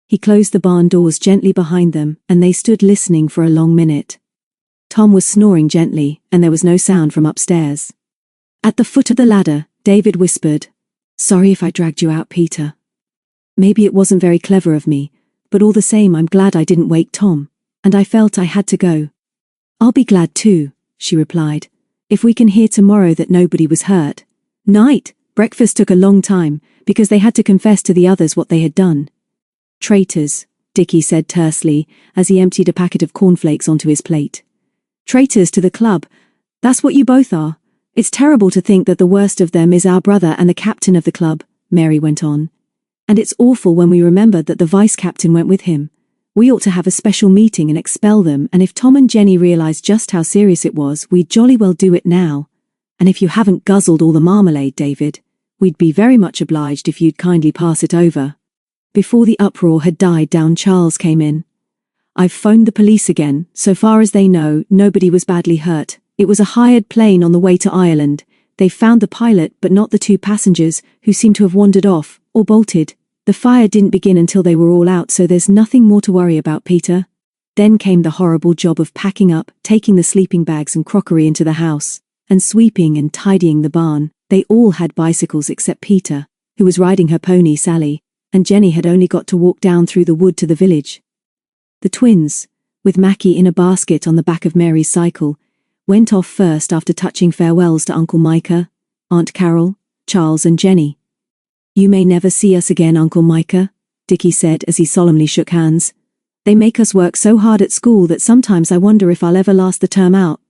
A: He closed the barn doors gently behind them, and they stood listening for a long minute. Tom was snoring gently, and there was no sound from upstairs. At the foot of the ladder, David whispered, "Sorry if I dragged you out, Peter. Maybe it wasn't very clever of me, but all the same I'm glad I didn't wake Tom, and I felt I had to go." "I'll be glad too," she replied, "if we can hear tomorrow that nobody was hurt." Night. Breakfast took a long time, because they had to confess to the others what they had done. "Traitors," Dickie said tersely, as he emptied a packet of cornflakes onto his plate. "Traitors to the club. That's what you both are. It's terrible to think that the worst of them is our brother and the captain of the club," Mary went on. "And it's awful when we remember that the vice-captain went with him. We ought to have a special meeting and expel them, and if Tom and Jenny realised just how serious it was, we'd jolly well do it now. And if you haven't guzzled all the marmalade, David, we'd be very much obliged if you'd kindly pass it over." Before the uproar had died down, Charles came in. "I've phoned the police again. So far as they know, nobody was badly hurt. It was a hired plane on the way to Ireland. They found the pilot but not the 2 passengers, who seem to have wandered off, or bolted. The fire didn't begin until they were all out, so there's nothing more to worry about, Peter." Then came the horrible job of packing up, taking the sleeping bags and crockery into the house, and sweeping and tidying the barn. They all had bicycles except Peter, who was riding her pony Sally, and Jenny had only got to walk down through the wood to the village. The twins, with Mackie in a basket on the back of Mary's cycle, went off first after touching farewells to Uncle Micah, Aunt Carol, Charles and Jenny. "You may never see us again, Uncle Micah," Dickie said as he solemnly shook hands. "They make us work so hard at school that sometimes I wonder if I'll ever last the term out."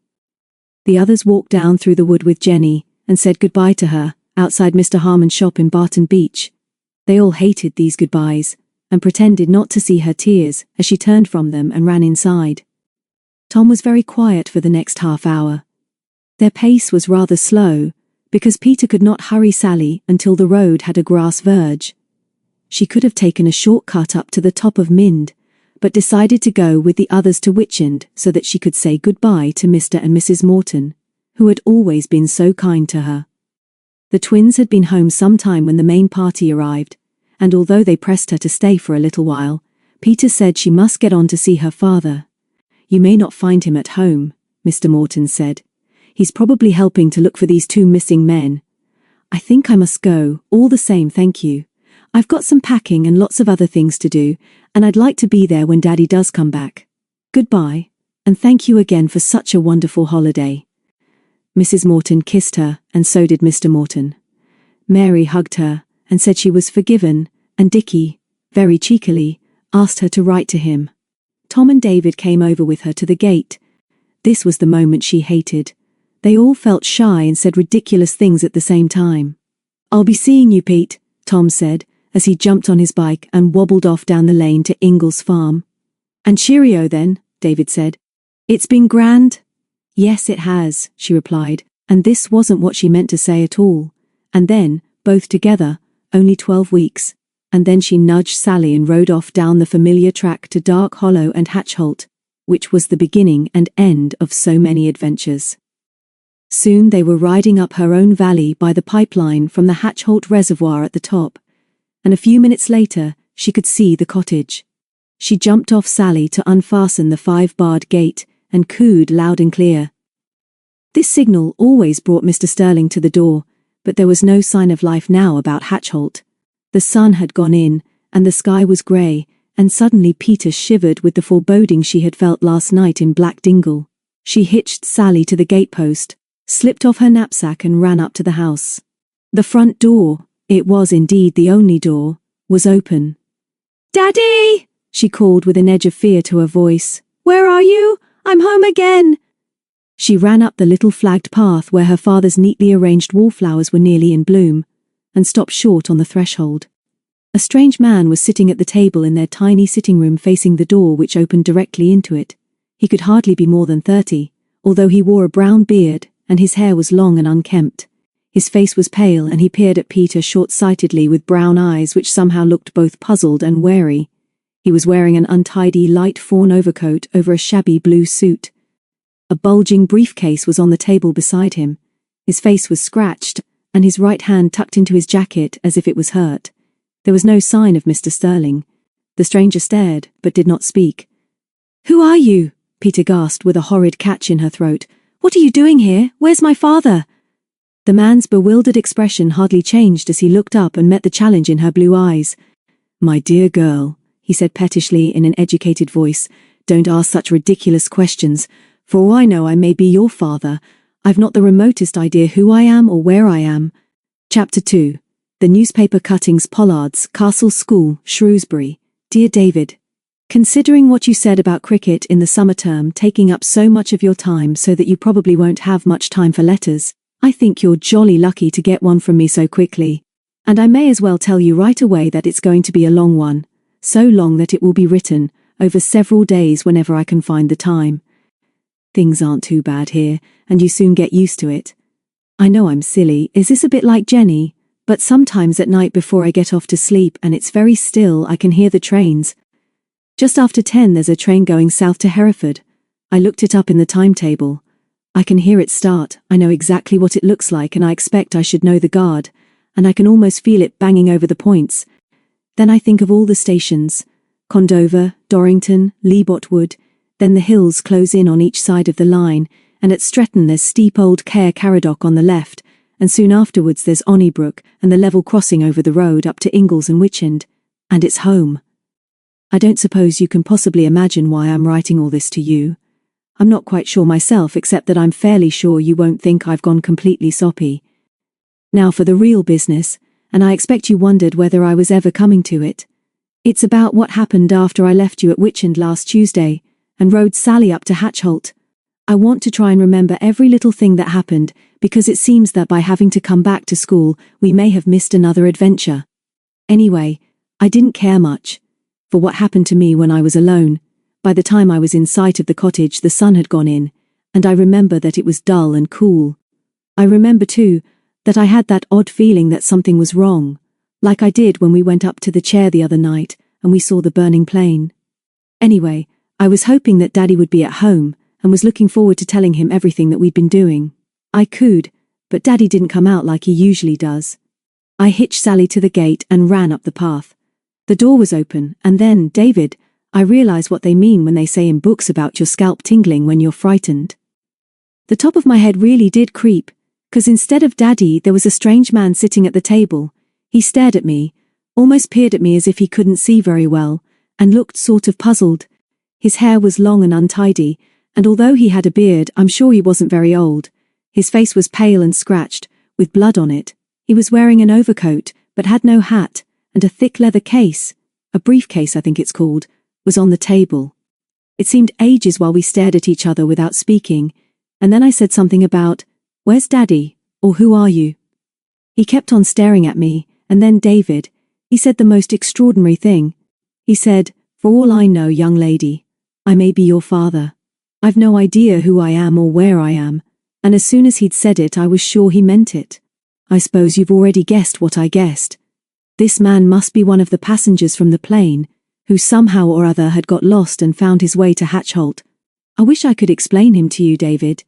A: The others walked down through the wood with Jenny and said goodbye to her outside Mr. Harmon's shop in Barton Beach. They all hated these goodbyes and pretended not to see her tears as she turned from them and ran inside. Tom was very quiet for the next half hour. Their pace was rather slow, because Peter could not hurry Sally until the road had a grass verge. She could have taken a shortcut up to the top of Mynd, but decided to go with the others to Witchend so that she could say goodbye to Mr. and Mrs. Morton, who had always been so kind to her. The twins had been home some time when the main party arrived, and although they pressed her to stay for a little while, Peter said she must get on to see her father. You may not find him at home, Mr. Morton said. He's probably helping to look for these two missing men. I think I must go, all the same, thank you. I've got some packing and lots of other things to do, and I'd like to be there when Daddy does come back. Goodbye, and thank you again for such a wonderful holiday. Mrs. Morton kissed her, and so did Mr. Morton. Mary hugged her, and said she was forgiven, and Dickie, very cheekily, asked her to write to him. Tom and David came over with her to the gate. This was the moment she hated. They all felt shy and said ridiculous things at the same time. I'll be seeing you, Pete, Tom said, as he jumped on his bike and wobbled off down the lane to Ingle's farm. And cheerio then, David said. It's been grand? Yes, it has, she replied, and this wasn't what she meant to say at all. And then, both together, only 12 weeks. And then she nudged Sally and rode off down the familiar track to Dark Hollow and Hatchholt, which was the beginning and end of so many adventures. Soon they were riding up her own valley by the pipeline from the Hatchholt Reservoir at the top, and a few minutes later she could see the cottage. She jumped off Sally to unfasten the 5-barred gate and cooed loud and clear. This signal always brought Mr. Sterling to the door, but there was no sign of life now about Hatchholt. The sun had gone in, and the sky was grey, and suddenly Peter shivered with the foreboding she had felt last night in Black Dingle. She hitched Sally to the gatepost, slipped off her knapsack and ran up to the house. The front door, it was indeed the only door, was open. "Daddy!" she called with an edge of fear to her voice. "Where are you? I'm home again!" She ran up the little flagged path where her father's neatly arranged wallflowers were nearly in bloom, and stopped short on the threshold. A strange man was sitting at the table in their tiny sitting room facing the door which opened directly into it. He could hardly be more than 30, although he wore a brown beard, and his hair was long and unkempt. His face was pale, and he peered at Peter short-sightedly with brown eyes which somehow looked both puzzled and wary. He was wearing an untidy light fawn overcoat over a shabby blue suit. A bulging briefcase was on the table beside him. His face was scratched, and his right hand tucked into his jacket as if it was hurt. There was no sign of Mr. Sterling. The stranger stared, but did not speak. "Who are you?" Peter gasped with a horrid catch in her throat. "What are you doing here? Where's my father?" The man's bewildered expression hardly changed as he looked up and met the challenge in her blue eyes. "My dear girl," he said pettishly in an educated voice, "don't ask such ridiculous questions. For all I know, I may be your father. I've not the remotest idea who I am or where I am." Chapter 2. The Newspaper Cuttings, Pollard's, Castle School, Shrewsbury. Dear David, considering what you said about cricket in the summer term taking up so much of your time so that you probably won't have much time for letters, I think you're jolly lucky to get one from me so quickly. And I may as well tell you right away that it's going to be a long one, so long that it will be written over several days whenever I can find the time. Things aren't too bad here, and you soon get used to it. I know I'm silly, is this a bit like Jenny? But sometimes at night before I get off to sleep and it's very still, I can hear the trains. Just after 10 there's a train going south to Hereford. I looked it up in the timetable. I can hear it start, I know exactly what it looks like, and I expect I should know the guard, and I can almost feel it banging over the points. Then I think of all the stations, Condover, Dorrington, Leabotwood, then the hills close in on each side of the line, and at Stretton there's steep old Caer Caradoc on the left, and soon afterwards there's Onnybrook and the level crossing over the road up to Ingles and Witchend, and it's home. I don't suppose you can possibly imagine why I'm writing all this to you. I'm not quite sure myself, except that I'm fairly sure you won't think I've gone completely soppy. Now for the real business, and I expect you wondered whether I was ever coming to it. It's about what happened after I left you at Witchend last Tuesday, and rode Sally up to Hatchholt. I want to try and remember every little thing that happened, because it seems that by having to come back to school, we may have missed another adventure. Anyway, I didn't care much, for what happened to me when I was alone. By the time I was in sight of the cottage, the sun had gone in, and I remember that it was dull and cool. I remember, too, that I had that odd feeling that something was wrong, like I did when we went up to the chair the other night and we saw the burning plane. Anyway, I was hoping that Daddy would be at home, and was looking forward to telling him everything that we'd been doing. I cooed, but Daddy didn't come out like he usually does. I hitched Sally to the gate and ran up the path. The door was open, and then, David, I realize what they mean when they say in books about your scalp tingling when you're frightened. The top of my head really did creep, 'cause instead of Daddy there was a strange man sitting at the table. He stared at me, almost peered at me as if he couldn't see very well, and looked sort of puzzled. His hair was long and untidy, and although he had a beard, I'm sure he wasn't very old. His face was pale and scratched, with blood on it. He was wearing an overcoat, but had no hat, and a thick leather case, a briefcase I think it's called, was on the table. It seemed ages while we stared at each other without speaking, and then I said something about, "Where's Daddy?" or "Who are you?" He kept on staring at me, and then David, he said the most extraordinary thing. He said, "For all I know, young lady, I may be your father. I've no idea who I am or where I am," and as soon as he'd said it I was sure he meant it. I suppose you've already guessed what I guessed. This man must be one of the passengers from the plane, who somehow or other had got lost and found his way to Hatchholt. I wish I could explain him to you, David.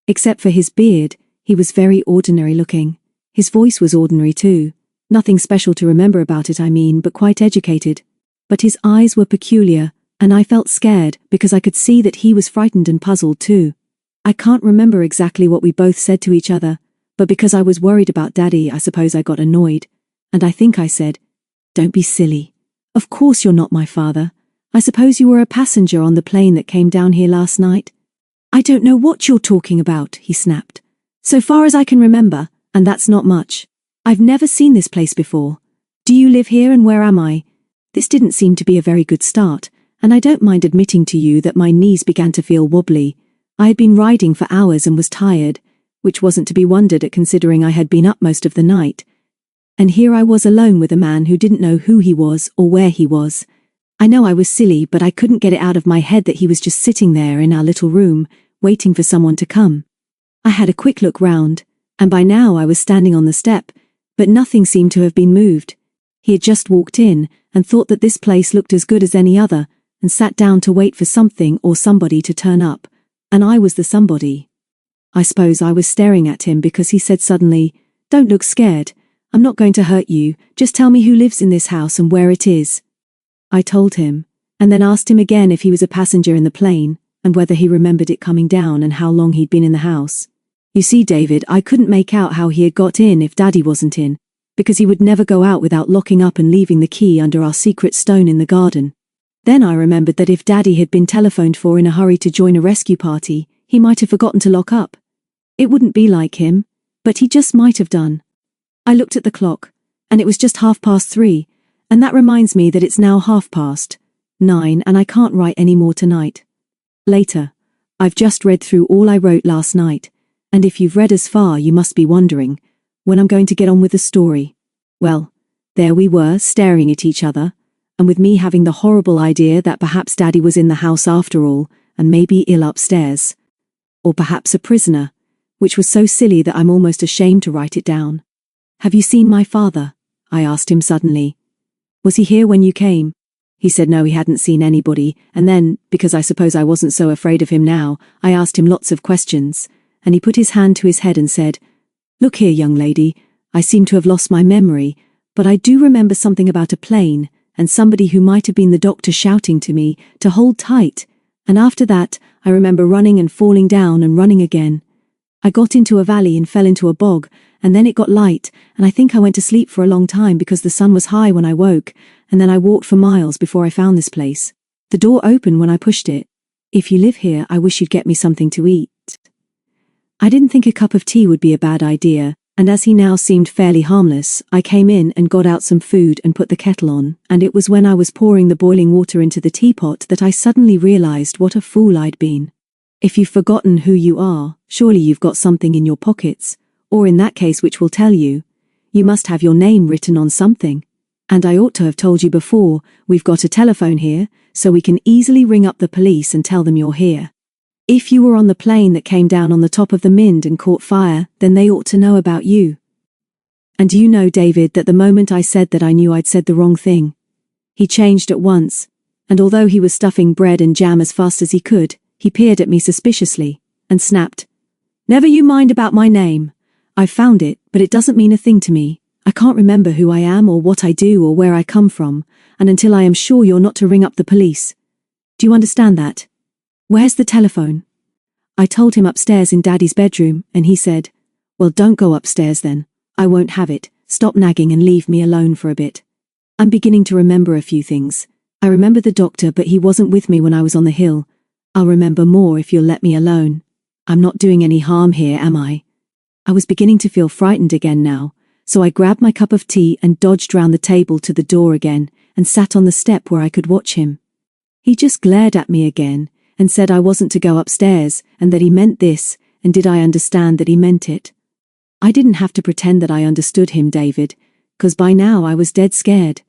A: Except for his beard, he was very ordinary looking. His voice was ordinary too. Nothing special to remember about it, I mean, but quite educated. But his eyes were peculiar, and I felt scared because I could see that he was frightened and puzzled too. I can't remember exactly what we both said to each other, but because I was worried about Daddy, I suppose I got annoyed. And I think I said, "Don't be silly. Of course you're not my father. I suppose you were a passenger on the plane that came down here last night." "I don't know what you're talking about," he snapped. "So far as I can remember, and that's not much. I've never seen this place before. Do you live here and where am I?" This didn't seem to be a very good start, and I don't mind admitting to you that my knees began to feel wobbly. I had been riding for hours and was tired, which wasn't to be wondered at considering I had been up most of the night. And here I was alone with a man who didn't know who he was or where he was. I know I was silly, but I couldn't get it out of my head that he was just sitting there in our little room, waiting for someone to come. I had a quick look round, and by now I was standing on the step, but nothing seemed to have been moved. He had just walked in and thought that this place looked as good as any other, and sat down to wait for something or somebody to turn up, and I was the somebody. I suppose I was staring at him because he said suddenly, "Don't look scared. I'm not going to hurt you, just tell me who lives in this house and where it is." I told him, and then asked him again if he was a passenger in the plane, and whether he remembered it coming down and how long he'd been in the house. You see, David, I couldn't make out how he had got in if Daddy wasn't in, because he would never go out without locking up and leaving the key under our secret stone in the garden. Then I remembered that if Daddy had been telephoned for in a hurry to join a rescue party, he might have forgotten to lock up. It wouldn't be like him, but he just might have done. I looked at the clock, and it was just 3:30, and that reminds me that it's now 9:30, and I can't write any more tonight. Later. I've just read through all I wrote last night, and if you've read as far you must be wondering when I'm going to get on with the story. Well, there we were, staring at each other, and with me having the horrible idea that perhaps Daddy was in the house after all, and maybe ill upstairs. Or perhaps a prisoner, which was so silly that I'm almost ashamed to write it down. "Have you seen my father?" I asked him suddenly. "Was he here when you came?" He said no, he hadn't seen anybody, and then, because I suppose I wasn't so afraid of him now, I asked him lots of questions, and he put his hand to his head and said, "Look here, young lady, I seem to have lost my memory, but I do remember something about a plane, and somebody who might have been the doctor shouting to me to hold tight, and after that I remember running and falling down and running again. I got into a valley and fell into a bog, and then it got light, and I think I went to sleep for a long time because the sun was high when I woke, and then I walked for miles before I found this place. The door opened when I pushed it. If you live here, I wish you'd get me something to eat." I didn't think a cup of tea would be a bad idea, and as he now seemed fairly harmless, I came in and got out some food and put the kettle on, and it was when I was pouring the boiling water into the teapot that I suddenly realized what a fool I'd been. If you've forgotten who you are, surely you've got something in your pockets, or in that case which will tell you. You must have your name written on something. And I ought to have told you before, we've got a telephone here, so we can easily ring up the police and tell them you're here. If you were on the plane that came down on the top of the Mynd and caught fire, then they ought to know about you. And do you know, David, that the moment I said that I knew I'd said the wrong thing? He changed at once, and although he was stuffing bread and jam as fast as he could, he peered at me suspiciously, and snapped, "Never you mind about my name. I've found it, but it doesn't mean a thing to me. I can't remember who I am or what I do or where I come from, and until I am sure you're not to ring up the police. Do you understand that? Where's the telephone? I told him upstairs in Daddy's bedroom, and he said, well, don't go upstairs then. I won't have it. Stop nagging and leave me alone for a bit. I'm beginning to remember a few things. I remember the doctor, but he wasn't with me when I was on the hill. I'll remember more if you'll let me alone. I'm not doing any harm here, am I? I was beginning to feel frightened again now, so I grabbed my cup of tea and dodged round the table to the door again and sat on the step where I could watch him. He just glared at me again and said I wasn't to go upstairs and that he meant this, and did I understand that he meant it? I didn't have to pretend that I understood him, David, 'cause by now I was dead scared.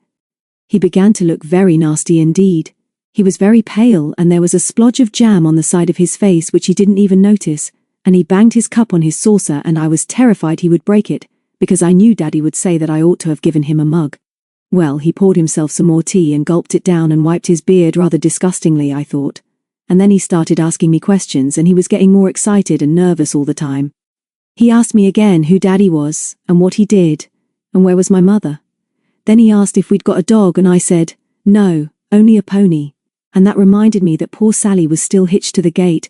A: He began to look very nasty indeed. He was very pale and there was a splodge of jam on the side of his face which he didn't even notice, and he banged his cup on his saucer and I was terrified he would break it, because I knew Daddy would say that I ought to have given him a mug. Well, he poured himself some more tea and gulped it down and wiped his beard rather disgustingly, I thought. And then he started asking me questions and he was getting more excited and nervous all the time. He asked me again who Daddy was, and what he did, and where was my mother. Then he asked if we'd got a dog and I said, no, only a pony. And that reminded me that poor Sally was still hitched to the gate,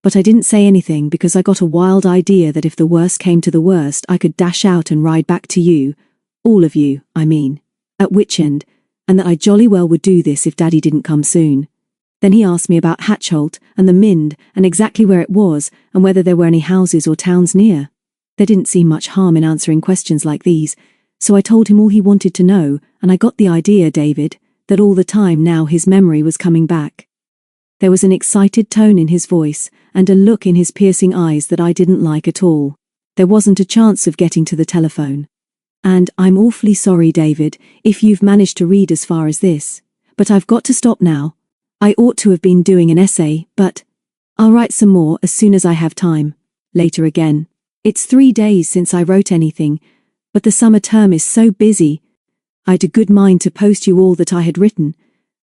A: but I didn't say anything because I got a wild idea that if the worst came to the worst I could dash out and ride back to you, all of you, I mean, at Witchend, and that I jolly well would do this if Daddy didn't come soon. Then he asked me about Hatchholt and the Mynd and exactly where it was and whether there were any houses or towns near. There didn't seem much harm in answering questions like these, so I told him all he wanted to know, and I got the idea, David, that all the time now his memory was coming back. There was an excited tone in his voice and a look in his piercing eyes that I didn't like at all. There wasn't a chance of getting to the telephone. And I'm awfully sorry, David, if you've managed to read as far as this, but I've got to stop now. I ought to have been doing an essay, but I'll write some more as soon as I have time. Later again. It's 3 days since I wrote anything, but the summer term is so busy. I'd a good mind to post you all that I had written,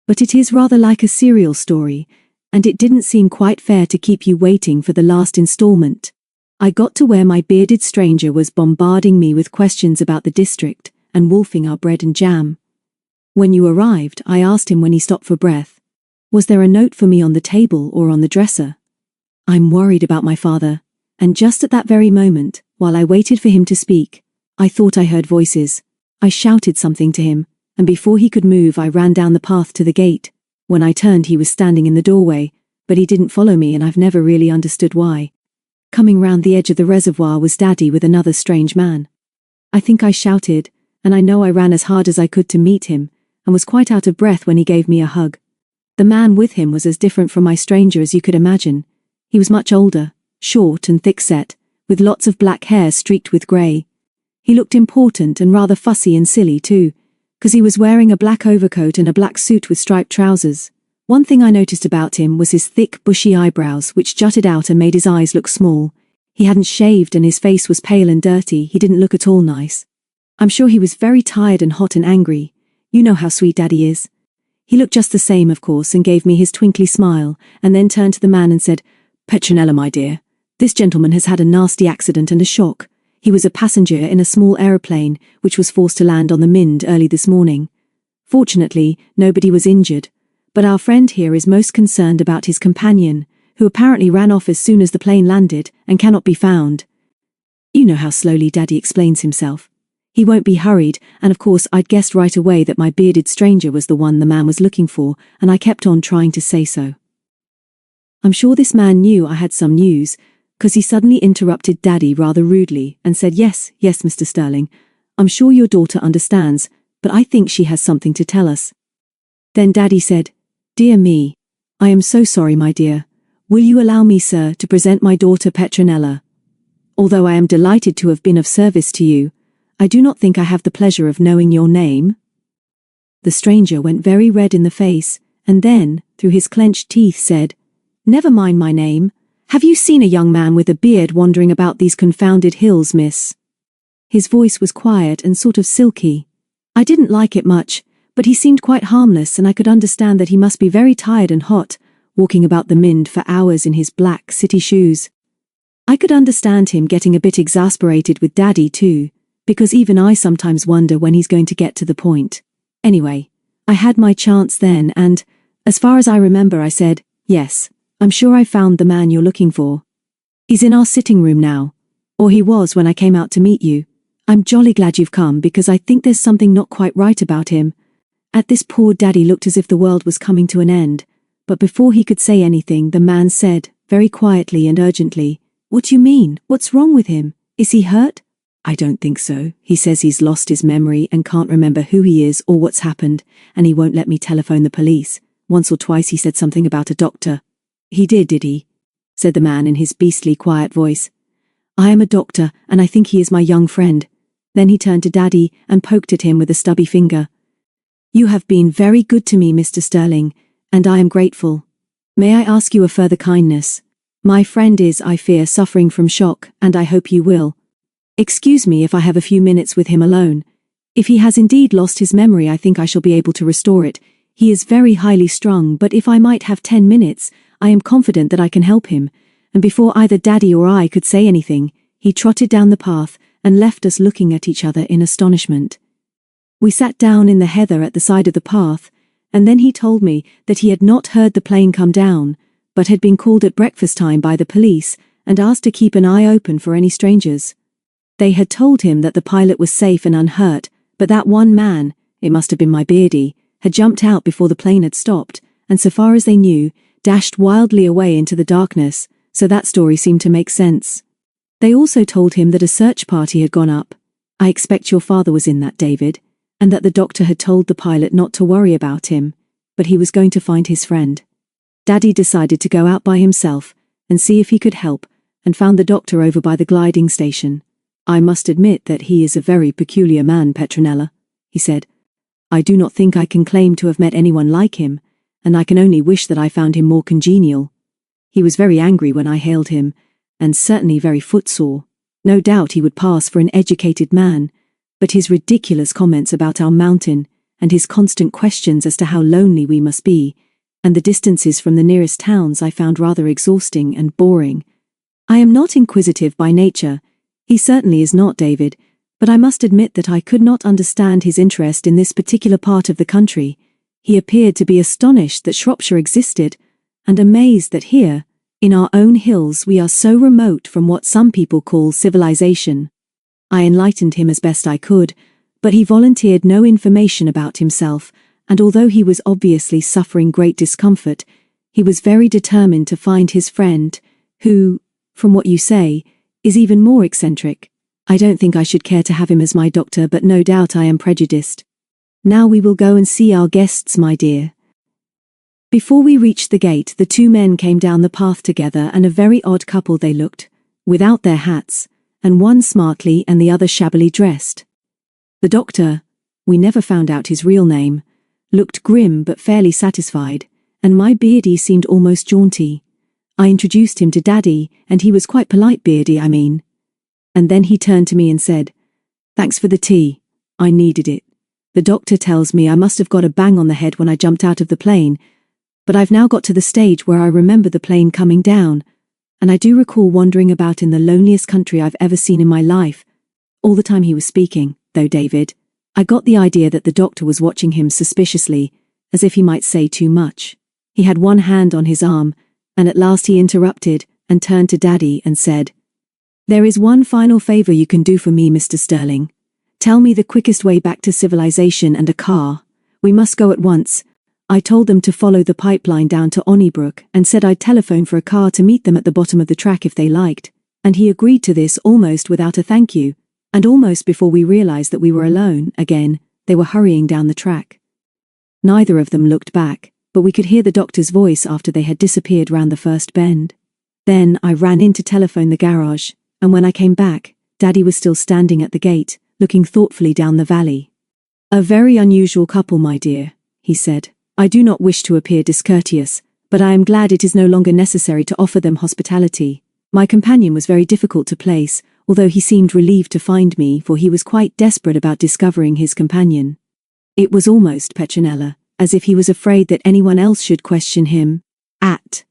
A: but it is rather like a serial story, and it didn't seem quite fair to keep you waiting for the last installment. I got to where my bearded stranger was bombarding me with questions about the district and wolfing our bread and jam. When you arrived, I asked him when he stopped for breath, was there a note for me on the table or on the dresser? I'm worried about my father, and just at that very moment, while I waited for him to speak, I thought I heard voices. I shouted something to him, and before he could move I ran down the path to the gate. When I turned he was standing in the doorway, but he didn't follow me and I've never really understood why. Coming round the edge of the reservoir was Daddy with another strange man. I think I shouted, and I know I ran as hard as I could to meet him, and was quite out of breath when he gave me a hug. The man with him was as different from my stranger as you could imagine. He was much older, short and thick-set, with lots of black hair streaked with grey. He looked important and rather fussy and silly too, 'cause he was wearing a black overcoat and a black suit with striped trousers. One thing I noticed about him was his thick, bushy eyebrows which jutted out and made his eyes look small. He hadn't shaved and his face was pale and dirty. He didn't look at all nice. I'm sure he was very tired and hot and angry. You know how sweet Daddy is. He looked just the same, of course, and gave me his twinkly smile, and then turned to the man and said, Petronella, my dear, this gentleman has had a nasty accident and a shock. He was a passenger in a small aeroplane which was forced to land on the Mynd early this morning. Fortunately, nobody was injured, but our friend here is most concerned about his companion, who apparently ran off as soon as the plane landed and cannot be found. You know how slowly Daddy explains himself. He won't be hurried, and of course I'd guessed right away that my bearded stranger was the one the man was looking for, and I kept on trying to say so. I'm sure this man knew I had some news, 'cause he suddenly interrupted Daddy rather rudely and said, yes, Mr. Sterling, I'm sure your daughter understands, but I think she has something to tell us. Then Daddy said, Dear me, I am so sorry, my dear. Will you allow me, sir, to present my daughter Petronella? Although I am delighted to have been of service to you, I do not think I have the pleasure of knowing your name. The stranger went very red in the face, and then, through his clenched teeth, said, Never mind my name. Have you seen a young man with a beard wandering about these confounded hills, miss? His voice was quiet and sort of silky. I didn't like it much, but he seemed quite harmless, and I could understand that he must be very tired and hot, walking about the Mynd for hours in his black city shoes. I could understand him getting a bit exasperated with Daddy too, because even I sometimes wonder when he's going to get to the point. Anyway, I had my chance then, and, As far as I remember, I said, yes, I'm sure I found the man you're looking for. He's in our sitting room now. Or he was when I came out to meet you. I'm jolly glad you've come because I think there's something not quite right about him. At this, poor Daddy looked as if the world was coming to an end. But before he could say anything, the man said, very quietly and urgently, "What do you mean? What's wrong with him? Is he hurt?" "I don't think so. He says he's lost his memory and can't remember who he is or what's happened, and he won't let me telephone the police. Once or twice he said something about a doctor." "He did he?" said the man in his beastly quiet voice. "I am a doctor, and I think he is my young friend." Then he turned to Daddy and poked at him with a stubby finger. "You have been very good to me, Mr. Sterling, and I am grateful. May I ask you a further kindness? My friend is, I fear, suffering from shock, and I hope you will excuse me if I have a few minutes with him alone. If he has indeed lost his memory, I think I shall be able to restore it. He is very highly strung, but if I might have 10 minutes, I am confident that I can help him." And before either Daddy or I could say anything, he trotted down the path and left us looking at each other in astonishment. We sat down in the heather at the side of the path, and then he told me that he had not heard the plane come down, but had been called at breakfast time by the police and asked to keep an eye open for any strangers. They had told him that the pilot was safe and unhurt, but that one man, it must have been my Beardy, had jumped out before the plane had stopped, and so far as they knew, dashed wildly away into the darkness, so that story seemed to make sense. They also told him that a search party had gone up. I expect your father was in that, David, and that the doctor had told the pilot not to worry about him, but he was going to find his friend. Daddy decided to go out by himself and see if he could help, and found the doctor over by the gliding station. "I must admit that he is a very peculiar man, Petronella," he said. "I do not think I can claim to have met anyone like him, and I can only wish that I found him more congenial. He was very angry when I hailed him, and certainly very footsore. No doubt he would pass for an educated man, but his ridiculous comments about our mountain, and his constant questions as to how lonely we must be, and the distances from the nearest towns, I found rather exhausting and boring. I am not inquisitive by nature. He certainly is not, David, but I must admit that I could not understand his interest in this particular part of the country. He appeared to be astonished that Shropshire existed, and amazed that here, in our own hills, we are so remote from what some people call civilization. I enlightened him as best I could, but he volunteered no information about himself, and although he was obviously suffering great discomfort, he was very determined to find his friend, who, from what you say, is even more eccentric. I don't think I should care to have him as my doctor, but no doubt I am prejudiced. Now we will go and see our guests, my dear." Before we reached the gate, the two men came down the path together, and a very odd couple they looked, without their hats, and one smartly and the other shabbily dressed. The doctor, we never found out his real name, looked grim but fairly satisfied, and my Beardy seemed almost jaunty. I introduced him to Daddy, and he was quite polite, Beardy, I mean. And then he turned to me and said, "Thanks for the tea. I needed it. The doctor tells me I must have got a bang on the head when I jumped out of the plane, but I've now got to the stage where I remember the plane coming down, and I do recall wandering about in the loneliest country I've ever seen in my life." All the time he was speaking, though, David, I got the idea that the doctor was watching him suspiciously, as if he might say too much. He had one hand on his arm, and at last he interrupted and turned to Daddy and said, "There is one final favour you can do for me, Mr. Sterling. Tell me the quickest way back to civilization and a car. We must go at once. I told them to follow the pipeline down to Onnybrook and said I'd telephone for a car to meet them at the bottom of the track if they liked, and he agreed to this almost without a thank you, and almost before we realized that we were alone again, they were hurrying down the track." Neither of them looked back, but we could hear the doctor's voice after they had disappeared round the first bend. Then I ran in to telephone the garage, and when I came back, Daddy was still standing at the gate, looking thoughtfully down the valley. "A very unusual couple, my dear," he said. "I do not wish to appear discourteous, but I am glad it is no longer necessary to offer them hospitality. My companion was very difficult to place, although he seemed relieved to find me, for he was quite desperate about discovering his companion. It was almost, Petronella, as if he was afraid that anyone else should question him. At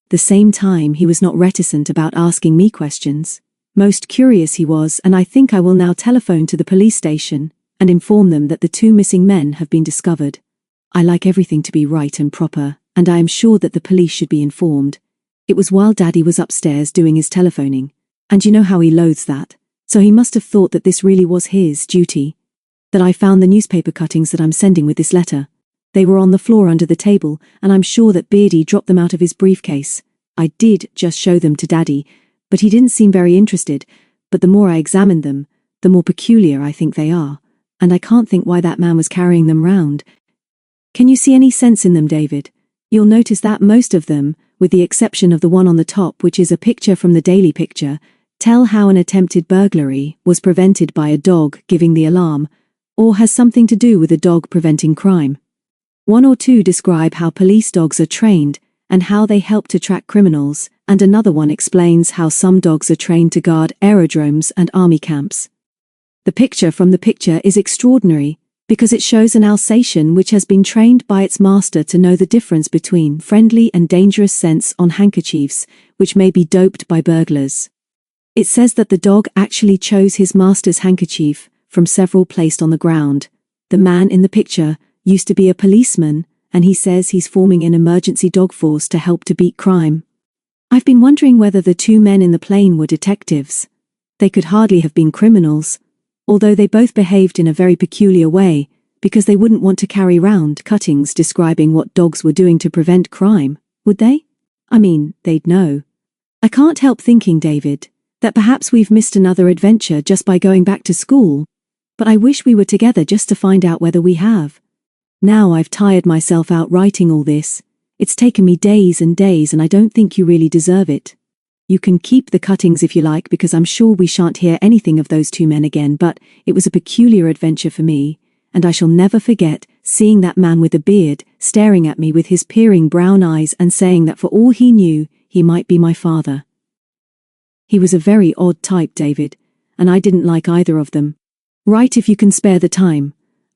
A: the same time, he was not reticent about asking me questions. Most curious he was, and I think I will now telephone to the police station and inform them that the two missing men have been discovered. I like everything to be right and proper, and I am sure that the police should be informed. It was while Daddy was upstairs doing his telephoning, and you know how he loathes that, so he must have thought that this really was his duty. That I found the newspaper cuttings that I'm sending with this letter. They were on the floor under the table, and I'm sure that Beardy dropped them out of his briefcase. I did just show them to Daddy, but he didn't seem very interested, but the more I examined them, the more peculiar I think they are, and I can't think why that man was carrying them round. Can you see any sense in them, David? You'll notice that most of them, with the exception of the one on the top, which is a picture from the Daily Picture, tell how an attempted burglary was prevented by a dog giving the alarm, or has something to do with a dog preventing crime. One or two describe how police dogs are trained and how they help to track criminals, and another one explains how some dogs are trained to guard aerodromes and army camps. The picture from the picture is extraordinary because it shows an Alsatian which has been trained by its master to know the difference between friendly and dangerous scents on handkerchiefs, which may be doped by burglars. It says that the dog actually chose his master's handkerchief from several placed on the ground. The man in the picture used to be a policeman, and he says he's forming an emergency dog force to help to beat crime. I've been wondering whether the two men in the plane were detectives. They could hardly have been criminals, although they both behaved in a very peculiar way, because they wouldn't want to carry round cuttings describing what dogs were doing to prevent crime, would they? I mean, they'd know. I can't help thinking, David, that perhaps we've missed another adventure just by going back to school, but I wish we were together just to find out whether we have. Now I've tired myself out writing all this. It's taken me days and days, and I don't think you really deserve it. You can keep the cuttings if you like, because I'm sure we shan't hear anything of those two men again, but it was a peculiar adventure for me, and I shall never forget seeing that man with a beard staring at me with his peering brown eyes and saying that for all he knew, he might be my father. He was a very odd type, David, and I didn't like either of them. Write if you can spare the time.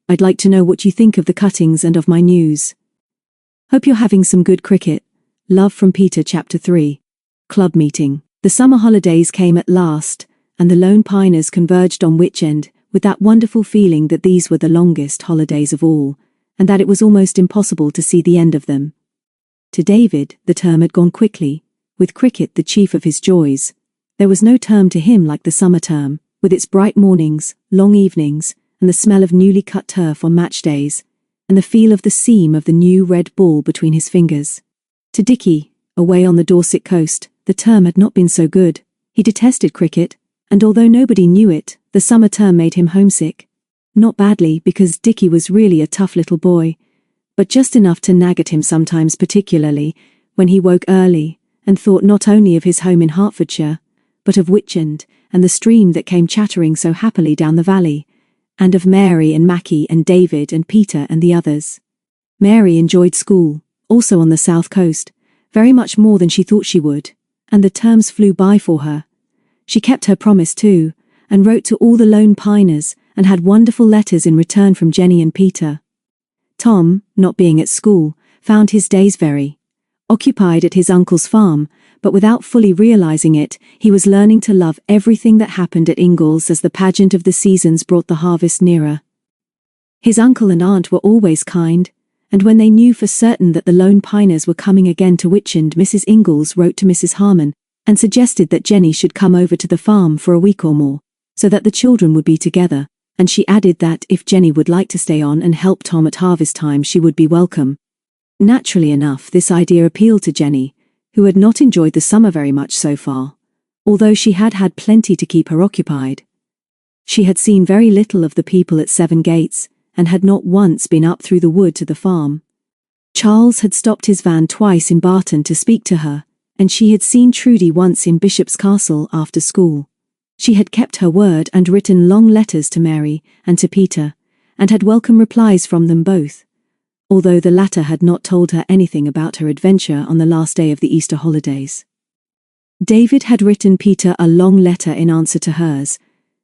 A: I'd like to know what you think of the cuttings and of my news. Hope you're having some good cricket. Love from Peter. Chapter 3. Club meeting. The summer holidays came at last, and the Lone Piners converged on Wych End with that wonderful feeling that these were the longest holidays of all, and that it was almost impossible to see the end of them. To David, the term had gone quickly, with cricket the chief of his joys. There was no term to him like the summer term, with its bright mornings, long evenings, and the smell of newly cut turf on match days, and the feel of the seam of the new red ball between his fingers. To Dickie, away on the Dorset coast, the term had not been so good. He detested cricket, and although nobody knew it, the summer term made him homesick. Not badly, because Dickie was really a tough little boy, but just enough to nag at him sometimes, particularly when he woke early and thought not only of his home in Hertfordshire, but of Wych End and the stream that came chattering so happily down the valley, and of Mary and Mackie and David and Peter and the others. Mary enjoyed school, also on the south coast, very much more than she thought she would, and the terms flew by for her. She kept her promise too, and wrote to all the Lone Piners, and had wonderful letters in return from Jenny and Peter. Tom, not being at school, found his days very occupied at his uncle's farm, but without fully realizing it, he was learning to love everything that happened at Ingalls as the pageant of the seasons brought the harvest nearer. His uncle and aunt were always kind, and when they knew for certain that the Lone Piners were coming again to Wych End, Mrs. Ingalls wrote to Mrs. Harmon and suggested that Jenny should come over to the farm for a week or more, so that the children would be together, and she added that if Jenny would like to stay on and help Tom at harvest time, she would be welcome. Naturally enough, this idea appealed to Jenny, who had not enjoyed the summer very much so far, although she had had plenty to keep her occupied. She had seen very little of the people at Seven Gates, and had not once been up through the wood to the farm. Charles had stopped his van twice in Barton to speak to her, and she had seen Trudy once in Bishop's Castle after school. She had kept her word and written long letters to Mary and to Peter, and had welcome replies from them both, although the latter had not told her anything about her adventure on the last day of the Easter holidays. David had written Peter a long letter in answer to hers,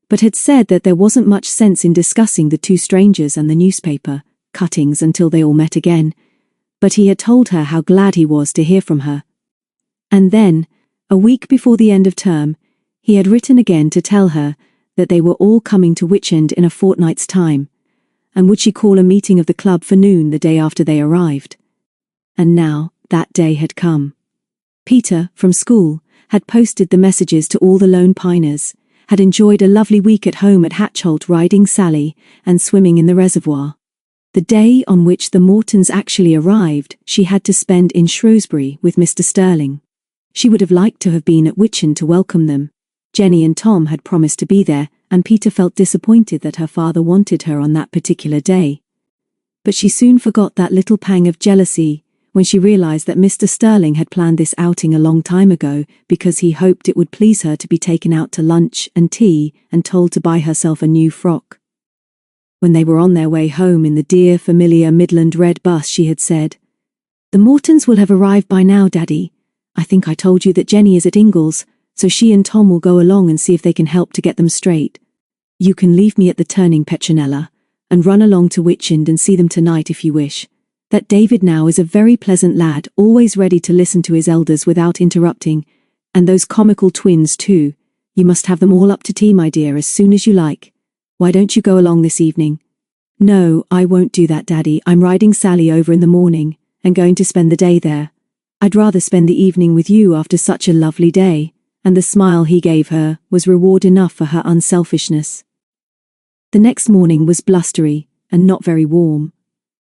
A: but had said that there wasn't much sense in discussing the two strangers and the newspaper cuttings until they all met again, but he had told her how glad he was to hear from her. And then, a week before the end of term, he had written again to tell her that they were all coming to Wych End in a fortnight's time, and would she call a meeting of the club for noon the day after they arrived. And now, that day had come. Peter, from school, had posted the messages to all the Lone Piners, had enjoyed a lovely week at home at Hatchholt riding Sally and swimming in the reservoir. The day on which the Mortons actually arrived, she had to spend in Shrewsbury with Mr. Sterling. She would have liked to have been at Witchen to welcome them. Jenny and Tom had promised to be there, and Peter felt disappointed that her father wanted her on that particular day. But she soon forgot that little pang of jealousy when she realized that Mr. Sterling had planned this outing a long time ago because he hoped it would please her to be taken out to lunch and tea and told to buy herself a new frock. When they were on their way home in the dear, familiar Midland red bus, she had said, "The Mortons will have arrived by now, Daddy. I think I told you that Jenny is at Ingles, so she and Tom will go along and see if they can help to get them straight. You can leave me at the turning, Petronella, and run along to Witchend and see them tonight if you wish. That David now is a very pleasant lad, always ready to listen to his elders without interrupting, and those comical twins too. You must have them all up to tea, my dear, as soon as you like. Why don't you go along this evening?" "No, I won't do that, Daddy. I'm riding Sally over in the morning, and going to spend the day there. I'd rather spend the evening with you after such a lovely day," and the smile he gave her was reward enough for her unselfishness. The next morning was blustery, and not very warm.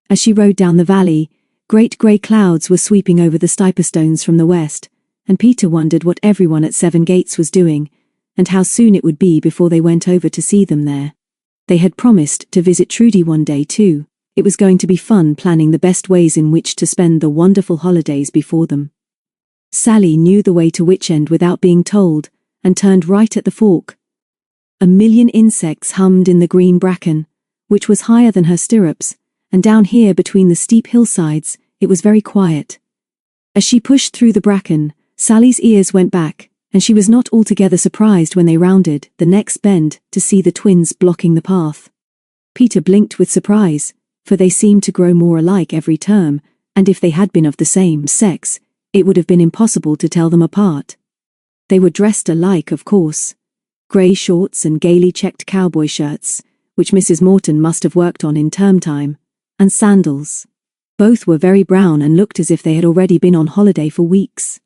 A: As she rode down the valley, great grey clouds were sweeping over the Stiperstones from the west, and Peter wondered what everyone at Seven Gates was doing, and how soon it would be before they went over to see them there. They had promised to visit Trudy one day too. It was going to be fun planning the best ways in which to spend the wonderful holidays before them. Sally knew the way to Witchend without being told, and turned right at the fork. A million insects hummed in the green bracken, which was higher than her stirrups, and down here between the steep hillsides, it was very quiet. As she pushed through the bracken, Sally's ears went back, and she was not altogether surprised when they rounded the next bend to see the twins blocking the path. Peter blinked with surprise, for they seemed to grow more alike every term, and if they had been of the same sex, it would have been impossible to tell them apart. They were dressed alike, of course. Grey shorts and gaily checked cowboy shirts, which Mrs. Morton must have worked on in term time, and sandals. Both were very brown and looked as if they had already been on holiday for weeks.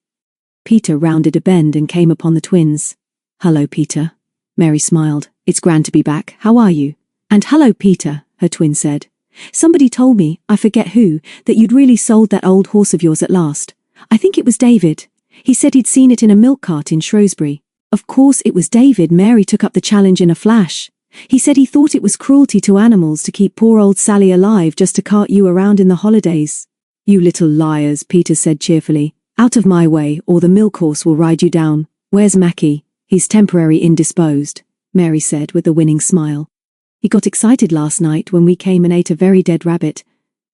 A: Peter rounded a bend and came upon the twins. "Hello, Peter." Mary smiled. "It's grand to be back. How are you?" "And hello, Peter," her twin said. "Somebody told me, I forget who, that you'd really sold that old horse of yours at last. I think it was David. He said he'd seen it in a milk cart in Shrewsbury." Of course it was David. Mary took up the challenge in a flash. "He said he thought it was cruelty to animals to keep poor old Sally alive just to cart you around in the holidays." "You little liars," Peter said cheerfully. "Out of my way, or the milk horse will ride you down. Where's Mackie?" "He's temporary indisposed," Mary said with a winning smile. "He got excited last night when we came and ate a very dead rabbit.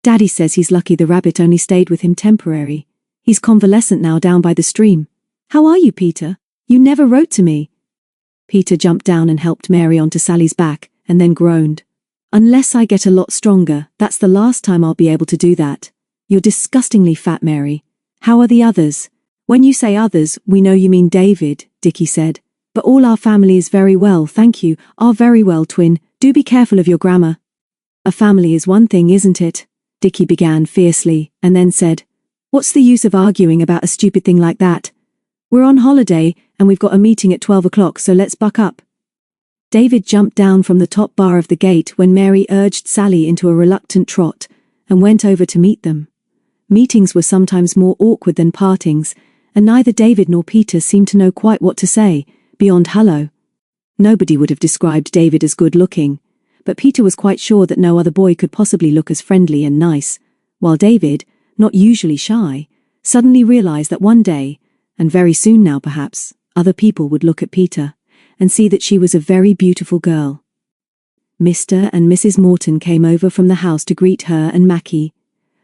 A: Daddy says he's lucky the rabbit only stayed with him temporary. He's convalescent now down by the stream. How are you, Peter? You never wrote to me." Peter jumped down and helped Mary onto Sally's back, and then groaned. "Unless I get a lot stronger, that's the last time I'll be able to do that. You're disgustingly fat, Mary. How are the others?" "When you say others, we know you mean David," Dickie said. "But all our family is very well, thank you." "Are very well, twin. Do be careful of your grammar." "A family is one thing, isn't it?" Dickie began fiercely, and then said, "What's the use of arguing about a stupid thing like that? We're on holiday, and we've got a meeting at 12 o'clock, so let's buck up." David jumped down from the top bar of the gate when Mary urged Sally into a reluctant trot, and went over to meet them. Meetings were sometimes more awkward than partings, and neither David nor Peter seemed to know quite what to say, beyond hello. Nobody would have described David as good-looking, but Peter was quite sure that no other boy could possibly look as friendly and nice, while David, not usually shy, suddenly realized that one day, and very soon now perhaps, other people would look at Peter and see that she was a very beautiful girl. Mr. and Mrs. Morton came over from the house to greet her, and Mackie,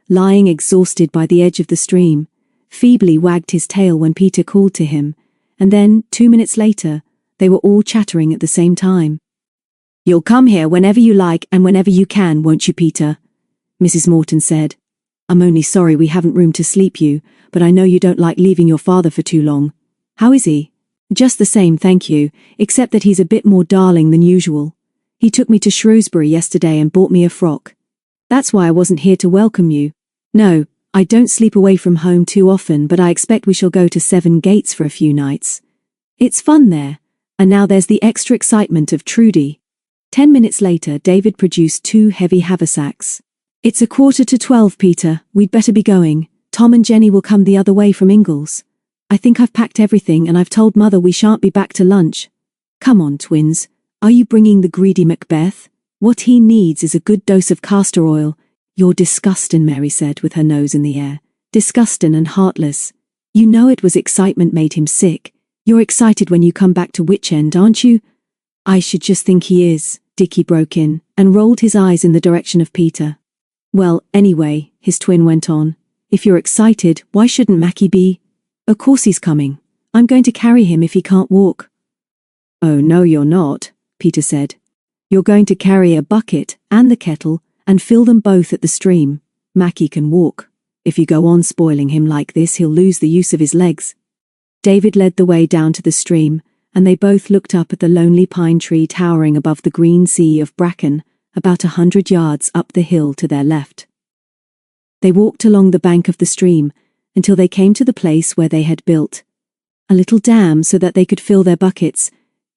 A: lying exhausted by the edge of the stream, feebly wagged his tail when Peter called to him, and then, 2 minutes later, they were all chattering at the same time. "You'll come here whenever you like and whenever you can, won't you, Peter?" Mrs. Morton said. "I'm only sorry we haven't room to sleep you, but I know you don't like leaving your father for too long. How is he?" "Just the same, thank you, except that he's a bit more darling than usual. He took me to Shrewsbury yesterday and bought me a frock. That's why I wasn't here to welcome you." "No, I don't sleep away from home too often, but I expect we shall go to Seven Gates for a few nights. It's fun there, and now there's the extra excitement of Trudy. 10 minutes later, David produced 2 heavy haversacks. It's 11:45, Peter, we'd better be going. Tom and Jenny will come the other way from Ingalls. I think I've packed everything and I've told Mother we shan't be back to lunch. Come on, twins. Are you bringing the greedy Macbeth? What he needs is a good dose of castor oil. You're disgusting, Mary said with her nose in the air. Disgusting and heartless. You know it was excitement made him sick. You're excited when you come back to Witch End, aren't you? I should just think he is, Dickie broke in, and rolled his eyes in the direction of Peter. Well, anyway, his twin went on, if you're excited, why shouldn't Mackie be? Of course he's coming. I'm going to carry him if he can't walk. Oh no, you're not, Peter said. You're going to carry a bucket and the kettle and fill them both at the stream. Mackie can walk. If you go on spoiling him like this, he'll lose the use of his legs. David led the way down to the stream, and they both looked up at the lonely pine tree towering above the green sea of bracken, about 100 yards up the hill to their left. They walked along the bank of the stream until they came to the place where they had built a little dam so that they could fill their buckets,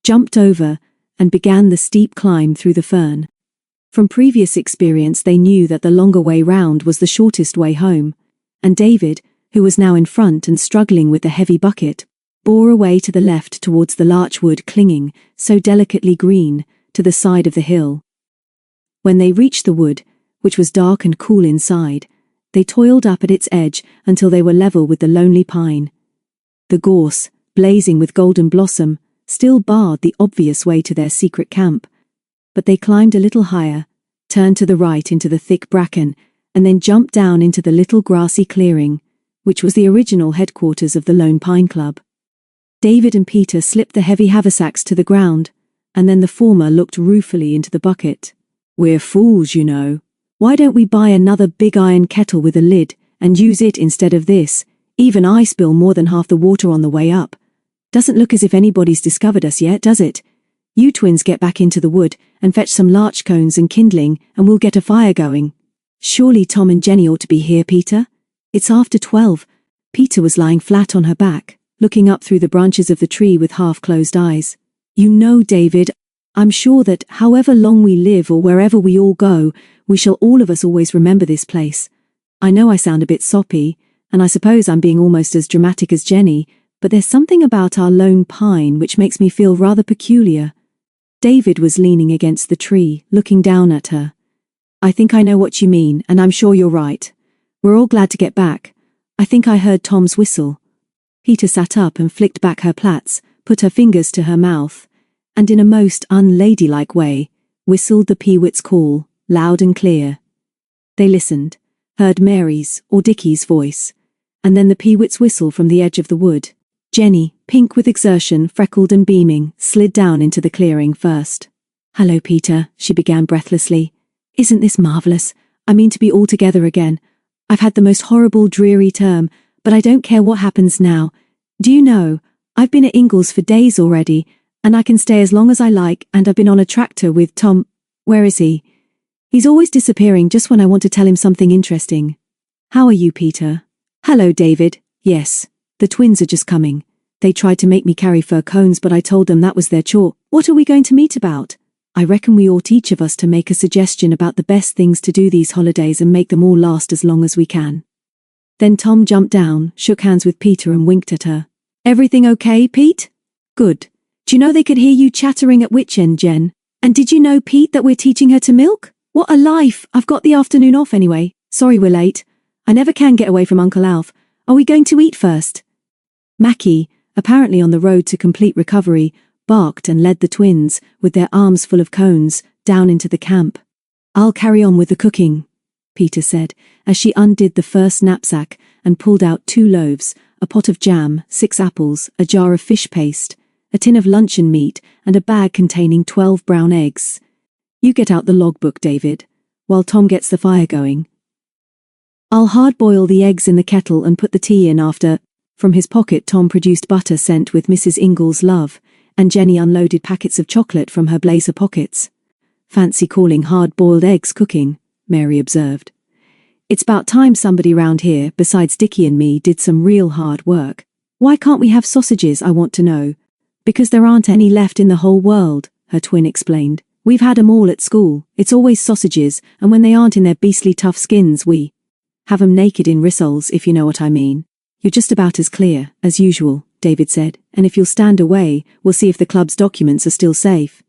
A: jumped over, and began the steep climb through the fern. From previous experience they knew that the longer way round was the shortest way home, and David, who was now in front and struggling with the heavy bucket, bore away to the left towards the larchwood clinging, so delicately green, to the side of the hill. When they reached the wood, which was dark and cool inside, they toiled up at its edge until they were level with the lonely pine. The gorse, blazing with golden blossom, still barred the obvious way to their secret camp, but they climbed a little higher, turned to the right into the thick bracken, and then jumped down into the little grassy clearing, which was the original headquarters of the Lone Pine Club. David and Peter slipped the heavy haversacks to the ground, and then the former looked ruefully into the bucket. We're fools, you know. Why don't we buy another big iron kettle with a lid and use it instead of this? Even I spill more than half the water on the way up. Doesn't look as if anybody's discovered us yet, does it? You twins get back into the wood and fetch some larch cones and kindling, and we'll get a fire going. Surely Tom and Jenny ought to be here, Peter. It's after 12. Peter was lying flat on her back, looking up through the branches of the tree with half-closed eyes. You know, David, I'm sure that however long we live or wherever we all go, we shall all of us always remember this place. I know I sound a bit soppy, and I suppose I'm being almost as dramatic as Jenny, but there's something about our lone pine which makes me feel rather peculiar. David was leaning against the tree, looking down at her. I think I know what you mean, and I'm sure you're right. We're all glad to get back. I think I heard Tom's whistle. Peter sat up and flicked back her plaits, put her fingers to her mouth, and in a most unladylike way, whistled the peewit's call, loud and clear. They listened, heard Mary's or Dickie's voice, and then the peewit's whistle from the edge of the wood. Jenny, pink with exertion, freckled and beaming, slid down into the clearing first. Hello, Peter, she began breathlessly. Isn't this marvellous? I mean to be all together again. I've had the most horrible, dreary term, but I don't care what happens now. Do you know, I've been at Ingalls for days already, and I can stay as long as I like, and I've been on a tractor with Tom. Where is he? He's always disappearing just when I want to tell him something interesting. How are you, Peter? Hello, David. Yes, the twins are just coming. They tried to make me carry fir cones, but I told them that was their chore. What are we going to meet about? I reckon we ought each of us to make a suggestion about the best things to do these holidays and make them all last as long as we can. Then Tom jumped down, shook hands with Peter and winked at her. Everything okay, Pete? Good. Do you know they could hear you chattering at Witch End, Jen? And did you know, Pete, that we're teaching her to milk? What a life! I've got the afternoon off anyway. Sorry we're late. I never can get away from Uncle Alf. Are we going to eat first? Mackie, apparently on the road to complete recovery, barked and led the twins, with their arms full of cones, down into the camp. I'll carry on with the cooking, Peter said, as she undid the first knapsack and pulled out 2 loaves, a pot of jam, 6 apples, a jar of fish paste, a tin of luncheon meat, and a bag containing 12 brown eggs. You get out the logbook, David, while Tom gets the fire going. I'll hard-boil the eggs in the kettle and put the tea in after. From his pocket Tom produced butter sent with Mrs. Ingalls' love, and Jenny unloaded packets of chocolate from her blazer pockets. Fancy calling hard-boiled eggs cooking, Mary observed. It's about time somebody round here, besides Dickie and me, did some real hard work. Why can't we have sausages, I want to know? Because there aren't any left in the whole world, her twin explained. We've had 'em all at school. It's always sausages, and when they aren't in their beastly tough skins, we have 'em naked in rissoles, if you know what I mean. You're just about as clear, as usual, David said, and if you'll stand away, we'll see if the club's documents are still safe.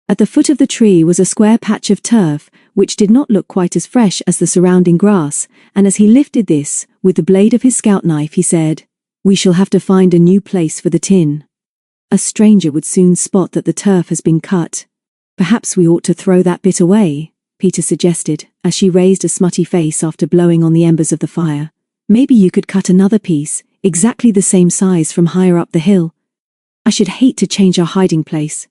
A: At the foot of the tree was a square patch of turf, which did not look quite as fresh as the surrounding grass, and as he lifted this, with the blade of his scout knife, he said, "We shall have to find a new place for the tin. A stranger would soon spot that the turf has been cut. Perhaps we ought to throw that bit away," Peter suggested, as she raised a smutty face after blowing on the embers of the fire. "Maybe you could cut another piece, exactly the same size from higher up the hill. I should hate to change our hiding place."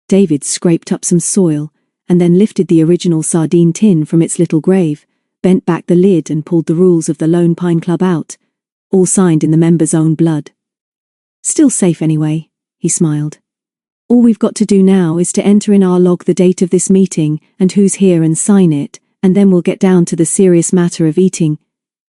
A: David scraped up some soil, and then lifted the original sardine tin from its little grave, bent back the lid and pulled the rules of the Lone Pine Club out, all signed in the members' own blood. "Still safe anyway," he smiled. "All we've got to do now is to enter in our log the date of this meeting and who's here and sign it, and then we'll get down to the serious matter of eating.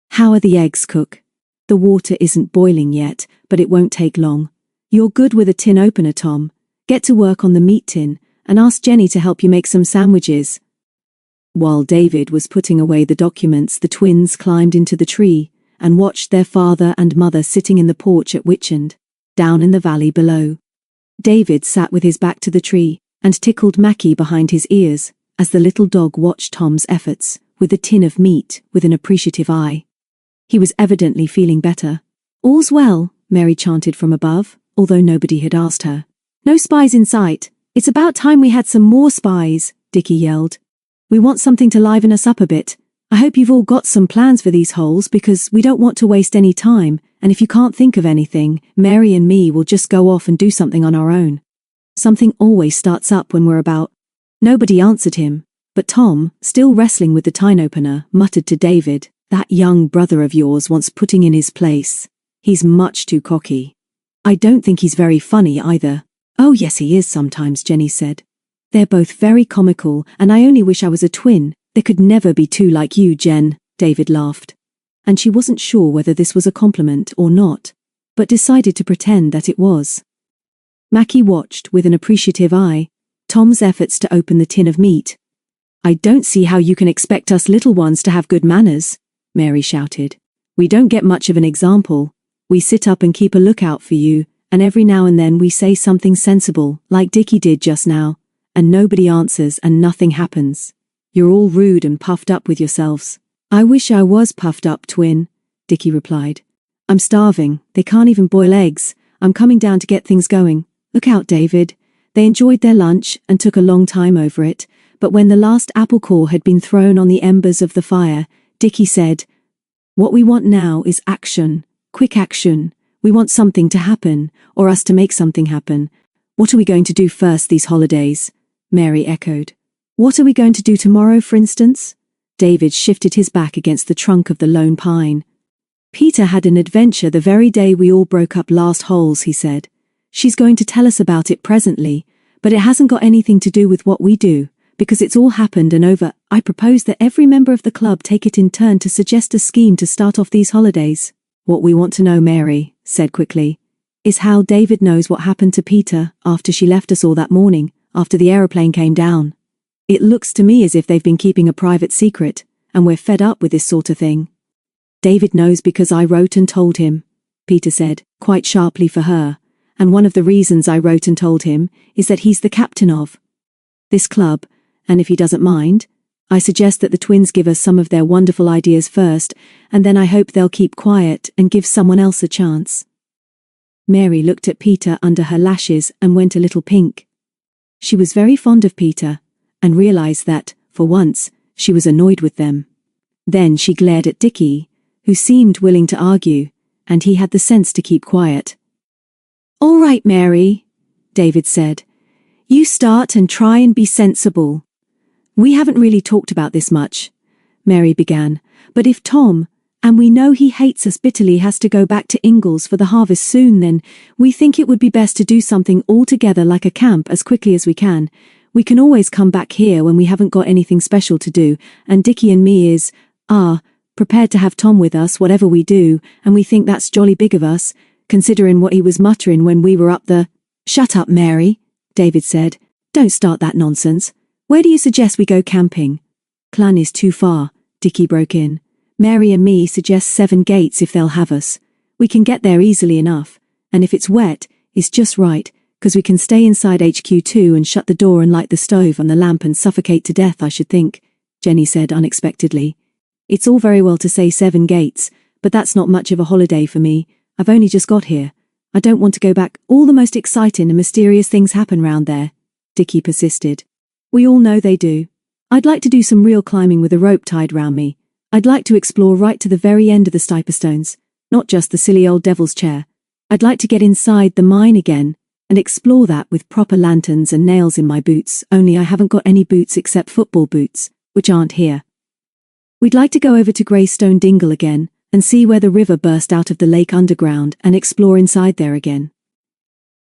A: How are the eggs, cook? The water isn't boiling yet, but it won't take long. You're good with a tin opener, Tom. Get to work on the meat tin, and ask Jenny to help you make some sandwiches." While David was putting away the documents, the twins climbed into the tree and watched their father and mother sitting in the porch at Witchend, down in the valley below. David sat with his back to the tree and tickled Mackie behind his ears as the little dog watched Tom's efforts with the tin of meat with an appreciative eye. He was evidently feeling better. "All's well," Mary chanted from above, although nobody had asked her. "No spies in sight. It's about time we had some more spies," Dickie yelled. "We want something to liven us up a bit. I hope you've all got some plans for these holes because we don't want to waste any time, and if you can't think of anything, Mary and me will just go off and do something on our own. Something always starts up when we're about." Nobody answered him, but Tom, still wrestling with the tin opener, muttered to David, "That young brother of yours wants putting in his place. He's much too cocky. I don't think he's very funny either." "Oh yes he is sometimes," Jenny said. "They're both very comical, and I only wish I was a twin. There could never be two like you, Jen," David laughed. And she wasn't sure whether this was a compliment or not, but decided to pretend that it was. Mackie watched with an appreciative eye Tom's efforts to open the tin of meat. "I don't see how you can expect us little ones to have good manners," Mary shouted. "We don't get much of an example. We sit up and keep a lookout for you, and every now and then we say something sensible, like Dickie did just now, and nobody answers and nothing happens. You're all rude and puffed up with yourselves." "I wish I was puffed up, twin," Dickie replied. "I'm starving. They can't even boil eggs. I'm coming down to get things going. Look out, David." They enjoyed their lunch and took a long time over it, but when the last apple core had been thrown on the embers of the fire, Dickie said, "What we want now is action. Quick action. We want something to happen, or us to make something happen. What are we going to do first these holidays?" Mary echoed. "What are we going to do tomorrow, for instance?" David shifted his back against the trunk of the lone pine. "Peter had an adventure the very day we all broke up last holes," he said. "She's going to tell us about it presently, but it hasn't got anything to do with what we do, because it's all happened and over. I propose that every member of the club take it in turn to suggest a scheme to start off these holidays." "What we want to know," Mary said quickly, "is how David knows what happened to Peter after she left us all that morning, after the aeroplane came down. It looks to me as if they've been keeping a private secret, and we're fed up with this sort of thing." "David knows because I wrote and told him," Peter said, quite sharply for her, "and one of the reasons I wrote and told him is that he's the captain of this club, and if he doesn't mind, I suggest that the twins give us some of their wonderful ideas first, and then I hope they'll keep quiet and give someone else a chance." Mary looked at Peter under her lashes and went a little pink. She was very fond of Peter, and realized that, for once, she was annoyed with them. Then she glared at Dickie, who seemed willing to argue, and he had the sense to keep quiet. "All right, Mary," David said. "You start and try and be sensible." "We haven't really talked about this much," Mary began, "but if Tom, and we know he hates us bitterly, has to go back to Ingalls for the harvest soon, then we think it would be best to do something all together like a camp as quickly as we can. We can always come back here when we haven't got anything special to do, and Dickie and me is, Prepared to have Tom with us whatever we do, and we think that's jolly big of us, considering what he was muttering when we were up the— Shut up, Mary, David said. Don't start that nonsense. Where do you suggest we go camping? Clun is too far, Dickie broke in. Mary and me suggest 7 Gates if they'll have us. We can get there easily enough, and if it's wet, it's just right, 'cause we can stay inside HQ2 and shut the door and light the stove and the lamp and suffocate to death, I should think, Jenny said unexpectedly. It's all very well to say 7 Gates, but that's not much of a holiday for me. I've only just got here. I don't want to go back. All the most exciting and mysterious things happen round there, Dickie persisted. We all know they do. I'd like to do some real climbing with a rope tied round me. I'd like to explore right to the very end of the Stiperstones, not just the silly old devil's chair. I'd like to get inside the mine again and explore that with proper lanterns and nails in my boots, only I haven't got any boots except football boots, which aren't here. We'd like to go over to Greystone Dingle again and see where the river burst out of the lake underground and explore inside there again.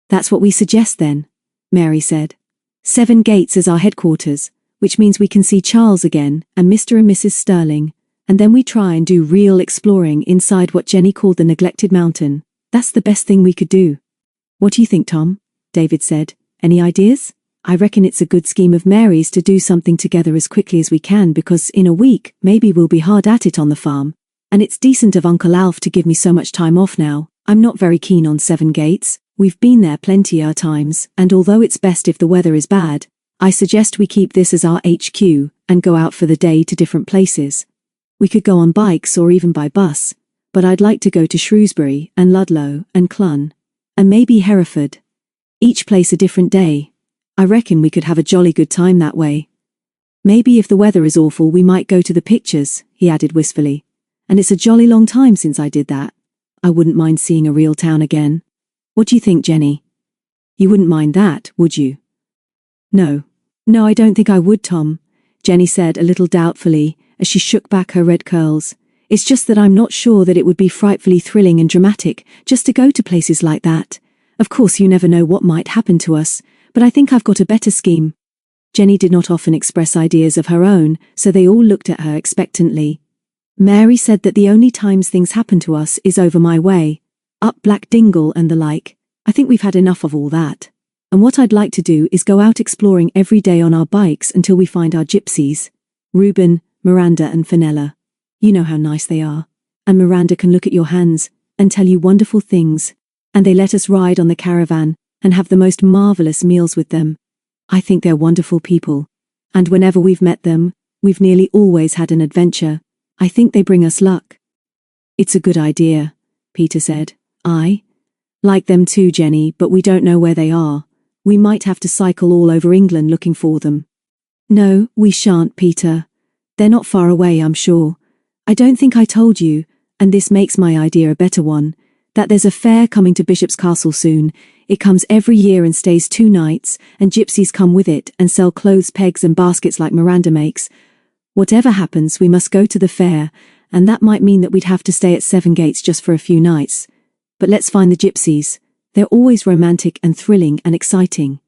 A: That's what we suggest then, Mary said. 7 Gates is our headquarters, which means we can see Charles again and Mr. and Mrs. Sterling, and then we try and do real exploring inside what Jenny called the neglected mountain. That's the best thing we could do. What do you think, Tom? David said. Any ideas? I reckon it's a good scheme of Mary's to do something together as quickly as we can, because in a week, maybe we'll be hard at it on the farm. And it's decent of Uncle Alf to give me so much time off now. I'm not very keen on 7 Gates. We've been there plenty of times, and although it's best if the weather is bad, I suggest we keep this as our HQ and go out for the day to different places. We could go on bikes or even by bus, but I'd like to go to Shrewsbury and Ludlow and Clun, and maybe Hereford. Each place a different day. I reckon we could have a jolly good time that way. Maybe if the weather is awful we might go to the pictures, he added wistfully. And it's a jolly long time since I did that. I wouldn't mind seeing a real town again. What do you think, Jenny? You wouldn't mind that, would you? No, I don't think I would, Tom, Jenny said a little doubtfully as she shook back her red curls. It's just that I'm not sure that it would be frightfully thrilling and dramatic just to go to places like that. Of course you never know what might happen to us, but I think I've got a better scheme. Jenny did not often express ideas of her own, so they all looked at her expectantly. Mary said that the only times things happen to us is over my way, up Black Dingle and the like. I think we've had enough of all that. And what I'd like to do is go out exploring every day on our bikes until we find our gypsies. Reuben, Miranda and Fenella. You know how nice they are. And Miranda can look at your hands and tell you wonderful things. And they let us ride on the caravan and have the most marvelous meals with them. I think they're wonderful people. And whenever we've met them, we've nearly always had an adventure. I think they bring us luck. It's a good idea, Peter said. I like them too, Jenny, but we don't know where they are. We might have to cycle all over England looking for them. No, we shan't, Peter. They're not far away, I'm sure. I don't think I told you, and this makes my idea a better one, that there's a fair coming to Bishop's Castle soon. It comes every year and stays 2 nights, and gypsies come with it and sell clothes pegs and baskets like Miranda makes. Whatever happens, we must go to the fair, and that might mean that we'd have to stay at 7 Gates just for a few nights. But let's find the gypsies. They're always romantic and thrilling and exciting.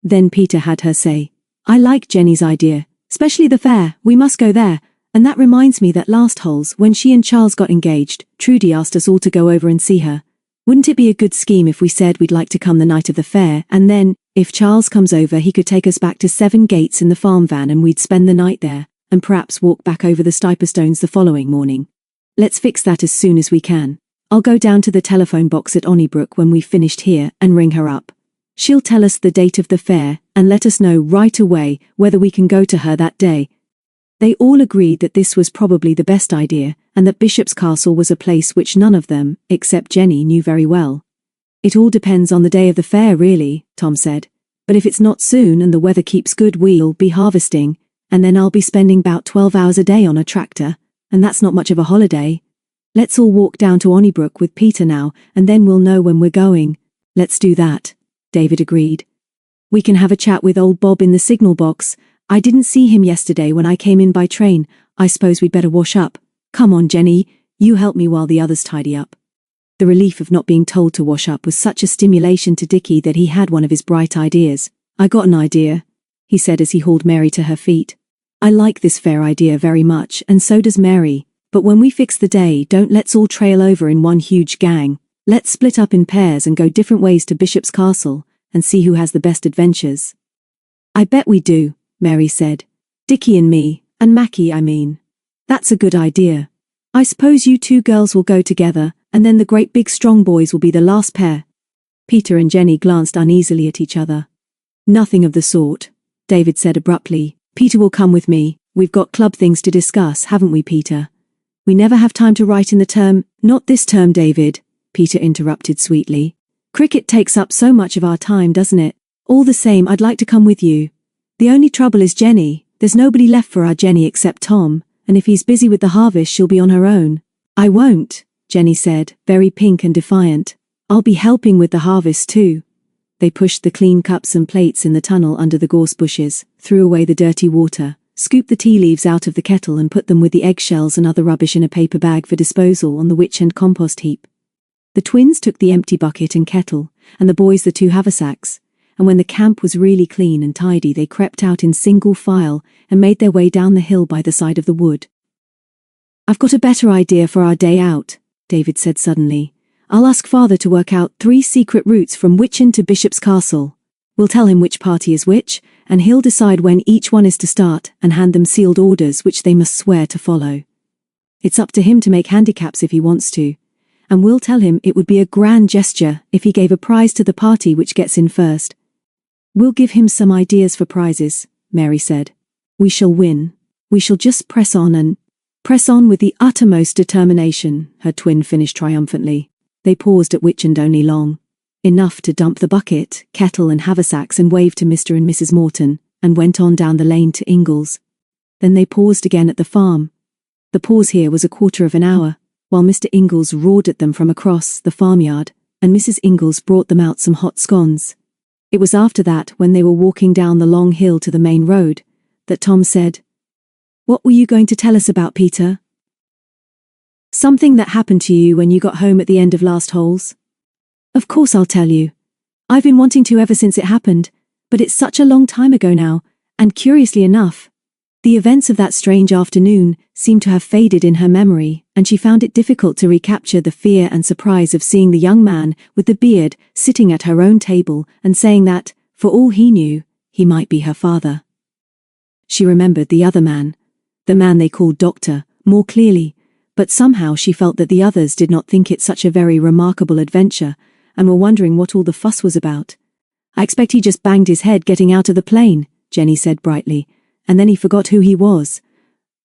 A: Then Peter had her say, I like Jenny's idea, especially the fair. We must go there. And that reminds me that last holes, when she and Charles got engaged, Trudy asked us all to go over and see her. Wouldn't it be a good scheme if we said we'd like to come the night of the fair, and then, if Charles comes over, he could take us back to 7 Gates in the farm van and we'd spend the night there, and perhaps walk back over the Stiperstones the following morning. Let's fix that as soon as we can. I'll go down to the telephone box at Onnybrook when we've finished here and ring her up. She'll tell us the date of the fair and let us know right away whether we can go to her that day. They all agreed that this was probably the best idea, and that Bishop's Castle was a place which none of them, except Jenny, knew very well. It all depends on the day of the fair, really, Tom said. But if it's not soon and the weather keeps good, we'll be harvesting, and then I'll be spending about 12 hours a day on a tractor, and that's not much of a holiday. Let's all walk down to Onnybrook with Peter now, and then we'll know when we're going. Let's do that, David agreed. We can have a chat with old Bob in the signal box. I didn't see him yesterday when I came in by train. I suppose we'd better wash up. Come on, Jenny, you help me while the others tidy up. The relief of not being told to wash up was such a stimulation to Dickie that he had one of his bright ideas. I got an idea, he said as he hauled Mary to her feet. I like this fair idea very much, and so does Mary, but when we fix the day, don't let's all trail over in one huge gang. Let's split up in pairs and go different ways to Bishop's Castle, and see who has the best adventures. I bet we do, Mary said. Dickie and me, and Mackie I mean. That's a good idea. I suppose you two girls will go together, and then the great big strong boys will be the last pair. Peter and Jenny glanced uneasily at each other. Nothing of the sort, David said abruptly. Peter will come with me. We've got club things to discuss, haven't we, Peter? We never have time to write in the term. Not this term, David, Peter interrupted sweetly. Cricket takes up so much of our time, doesn't it? All the same, I'd like to come with you. The only trouble is Jenny. There's nobody left for our Jenny except Tom, and if he's busy with the harvest, she'll be on her own. I won't, Jenny said, very pink and defiant. I'll be helping with the harvest too. They pushed the clean cups and plates in the tunnel under the gorse bushes, threw away the dirty water, scooped the tea leaves out of the kettle and put them with the eggshells and other rubbish in a paper bag for disposal on the witch end compost heap. The twins took the empty bucket and kettle, and the boys the 2 haversacks, and when the camp was really clean and tidy they crept out in single file and made their way down the hill by the side of the wood. I've got a better idea for our day out, David said suddenly. I'll ask Father to work out 3 secret routes from Witchen to Bishop's Castle. We'll tell him which party is which, and he'll decide when each one is to start and hand them sealed orders which they must swear to follow. It's up to him to make handicaps if he wants to, and we'll tell him it would be a grand gesture if he gave a prize to the party which gets in first. We'll give him some ideas for prizes, Mary said. We shall win. We shall just press on with the uttermost determination, her twin finished triumphantly. They paused at Witch and only long. Enough to dump the bucket, kettle and haversacks and wave to Mr. and Mrs. Morton, and went on down the lane to Ingles. Then they paused again at the farm. The pause here was a quarter of an hour, while Mr. Ingles roared at them from across the farmyard, and Mrs. Ingles brought them out some hot scones. It was after that, when they were walking down the long hill to the main road, that Tom said, "What were you going to tell us about, Peter?" "Something that happened to you when you got home at the end of last holes." "Of course I'll tell you. I've been wanting to ever since it happened, but it's such a long time ago now, and curiously enough, the events of that strange afternoon seemed to have faded in her memory, and she found it difficult to recapture the fear and surprise of seeing the young man with the beard sitting at her own table and saying that, for all he knew, he might be her father. She remembered the other man, the man they called Doctor, more clearly, but somehow she felt that the others did not think it such a very remarkable adventure, and were wondering what all the fuss was about. "I expect he just banged his head getting out of the plane," Jenny said brightly, "and then he forgot who he was.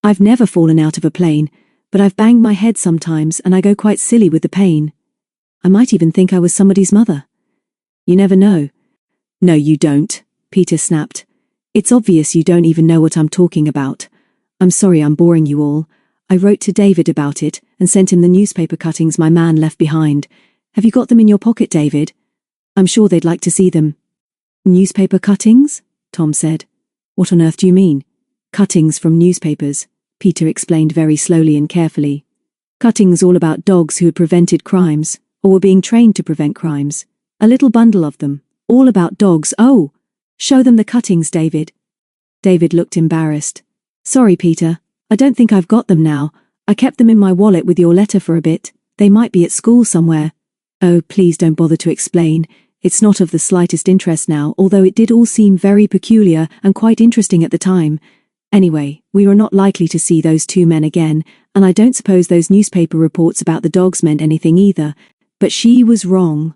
A: I've never fallen out of a plane, but I've banged my head sometimes and I go quite silly with the pain. I might even think I was somebody's mother. You never know." "No, you don't," Peter snapped. "It's obvious you don't even know what I'm talking about. I'm sorry I'm boring you all. I wrote to David about it and sent him the newspaper cuttings my man left behind. Have you got them in your pocket, David? I'm sure they'd like to see them." "Newspaper cuttings?" Tom said. "What on earth do you mean?" "Cuttings from newspapers," Peter explained very slowly and carefully. "Cuttings all about dogs who had prevented crimes, or were being trained to prevent crimes. A little bundle of them, all about dogs." "Oh, show them the cuttings, David." David looked embarrassed. "Sorry, Peter, I don't think I've got them now. I kept them in my wallet with your letter for a bit. They might be at school somewhere." "Oh, please don't bother to explain. It's not of the slightest interest now, although it did all seem very peculiar and quite interesting at the time. Anyway, we were not likely to see those 2 men again, and I don't suppose those newspaper reports about the dogs meant anything either, but she was wrong."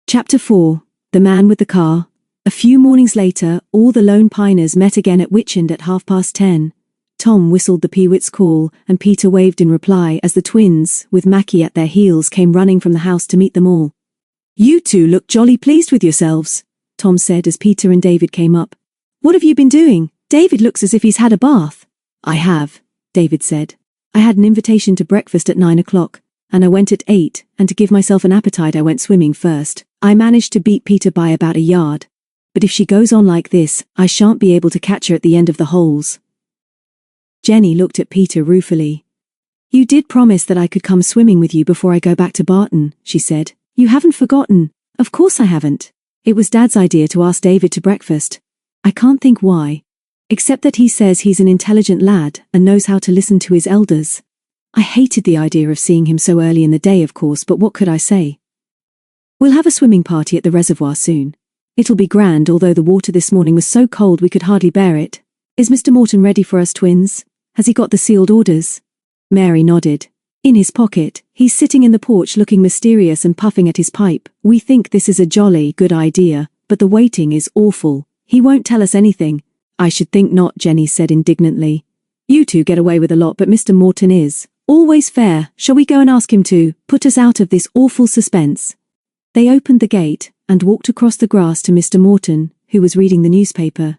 A: Chapter 4. The Man with the Car. A few mornings later, all the Lone Piners met again at Witchend at 10:30. Tom whistled the Peewits' call, and Peter waved in reply as the twins, with Mackie at their heels, came running from the house to meet them all. "You two look jolly pleased with yourselves," Tom said as Peter and David came up. "What have you been doing? David looks as if he's had a bath." "I have," David said. "I had an invitation to breakfast at 9 o'clock, and I went at 8, and to give myself an appetite I went swimming first. I managed to beat Peter by about a yard. But if she goes on like this, I shan't be able to catch her at the end of the holes." Jenny looked at Peter ruefully. "You did promise that I could come swimming with you before I go back to Barton," she said. "You haven't forgotten." "Of course I haven't. It was Dad's idea to ask David to breakfast. I can't think why. Except that he says he's an intelligent lad and knows how to listen to his elders. I hated the idea of seeing him so early in the day, of course, but what could I say? We'll have a swimming party at the reservoir soon. It'll be grand, although the water this morning was so cold we could hardly bear it. Is Mr. Morton ready for us twins? Has he got the sealed orders? Mary nodded. In his pocket, he's sitting in the porch looking mysterious and puffing at his pipe. We think this is a jolly good idea, but the waiting is awful. He won't tell us anything. I should think not, Jenny said indignantly. You two get away with a lot, but Mr. Morton is always fair. Shall we go and ask him to put us out of this awful suspense? They opened the gate and walked across the grass to Mr. Morton, who was reading the newspaper.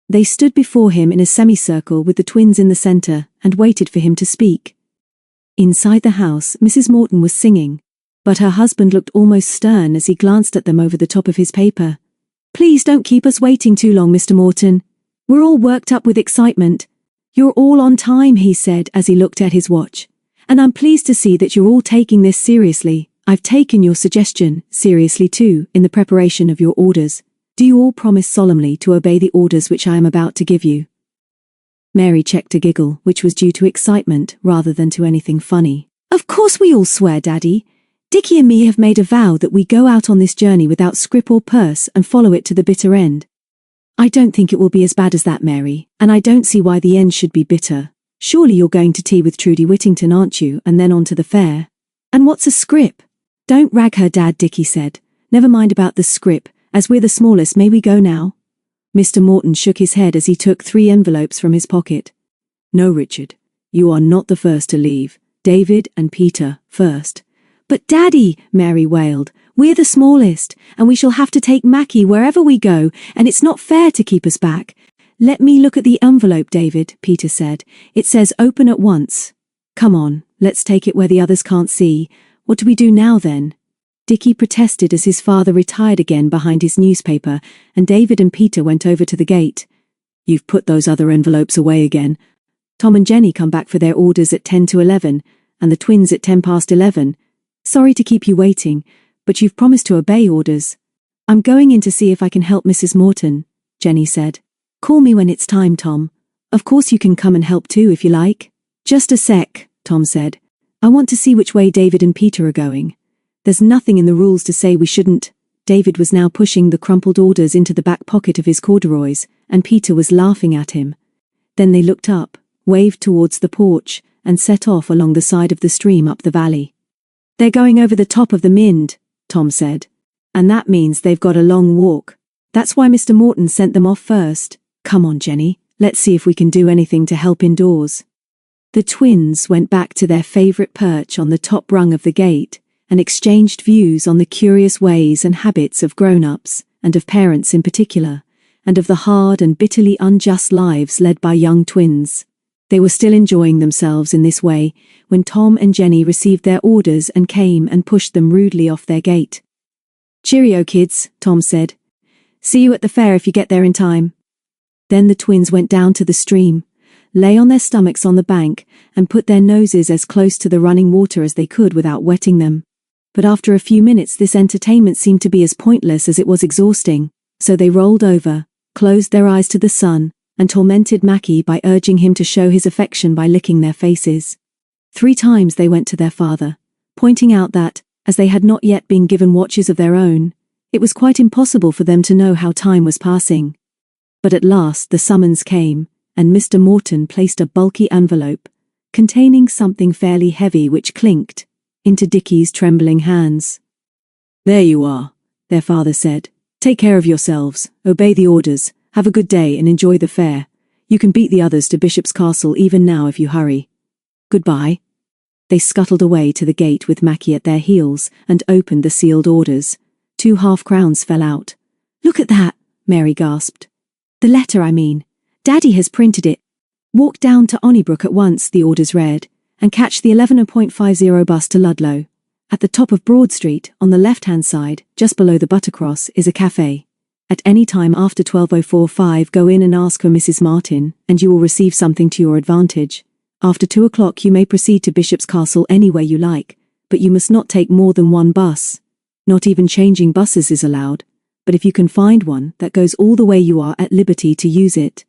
A: They stood before him in a semicircle with the twins in the centre and waited for him to speak. Inside the house, Mrs. Morton was singing, but her husband looked almost stern as he glanced at them over the top of his paper. Please don't keep us waiting too long, Mr. Morton. We're all worked up with excitement. You're all on time, he said as he looked at his watch. And I'm pleased to see that you're all taking this seriously. I've taken your suggestion seriously too in the preparation of your orders. Do you all promise solemnly to obey the orders which I am about to give you? Mary checked a giggle, which was due to excitement rather than to anything funny. Of course we all swear, Daddy. Dickie and me have made a vow that we go out on this journey without scrip or purse and follow it to the bitter end. I don't think it will be as bad as that, Mary, and I don't see why the end should be bitter. Surely you're going to tea with Trudy Whittington, aren't you, and then on to the fair? And what's a scrip? Don't rag her, Dad, Dickie said. Never mind about the scrip, as we're the smallest, may we go now? Mr. Morton shook his head as he took 3 envelopes from his pocket. No, Richard, you are not the first to leave. David and Peter first. But Daddy, Mary wailed, we're the smallest, and we shall have to take Mackie wherever we go, and it's not fair to keep us back. Let me look at the envelope, David, Peter said. It says open at once. Come on, let's take it where the others can't see. What do we do now then? Dickie protested as his father retired again behind his newspaper, and David and Peter went over to the gate. You've put those other envelopes away again. Tom and Jenny come back for their orders at 10 to 11, and the twins at 10 past 11. Sorry to keep you waiting, but you've promised to obey orders. I'm going in to see if I can help Mrs. Morton, Jenny said. Call me when it's time, Tom. Of course you can come and help too if you like. Just a sec, Tom said. I want to see which way David and Peter are going. There's nothing in the rules to say we shouldn't. David was now pushing the crumpled orders into the back pocket of his corduroys, and Peter was laughing at him. Then they looked up, waved towards the porch, and set off along the side of the stream up the valley. They're going over the top of the Mynd, Tom said. And that means they've got a long walk. That's why Mr. Morton sent them off first. Come on, Jenny, let's see if we can do anything to help indoors. The twins went back to their favourite perch on the top rung of the gate, and exchanged views on the curious ways and habits of grown-ups, and of parents in particular, and of the hard and bitterly unjust lives led by young twins. They were still enjoying themselves in this way when Tom and Jenny received their orders and came and pushed them rudely off their gate. Cheerio, kids, Tom said. See you at the fair if you get there in time. Then the twins went down to the stream, lay on their stomachs on the bank, and put their noses as close to the running water as they could without wetting them. But after a few minutes this entertainment seemed to be as pointless as it was exhausting, so they rolled over, closed their eyes to the sun, and tormented Mackie by urging him to show his affection by licking their faces. 3 times they went to their father, pointing out that, as they had not yet been given watches of their own, it was quite impossible for them to know how time was passing. But at last the summons came, and Mr. Morton placed a bulky envelope, containing something fairly heavy which clinked into Dickie's trembling hands. There you are, their father said. Take care of yourselves, obey the orders, have a good day and enjoy the fair. You can beat the others to Bishop's Castle even now if you hurry. Goodbye. They scuttled away to the gate with Mackie at their heels and opened the sealed orders. 2 half-crowns fell out. Look at that, Mary gasped. The letter, I mean. Daddy has printed it. Walk down to Onnybrook at once, the orders read, and catch the 11:50 bus to Ludlow. At the top of Broad Street, on the left-hand side, just below the Buttercross, is a cafe. At any time after 12:45 go in and ask for Mrs. Martin, and you will receive something to your advantage. After 2 o'clock you may proceed to Bishop's Castle anywhere you like, but you must not take more than 1 bus. Not even changing buses is allowed, but if you can find one that goes all the way you are at liberty to use it.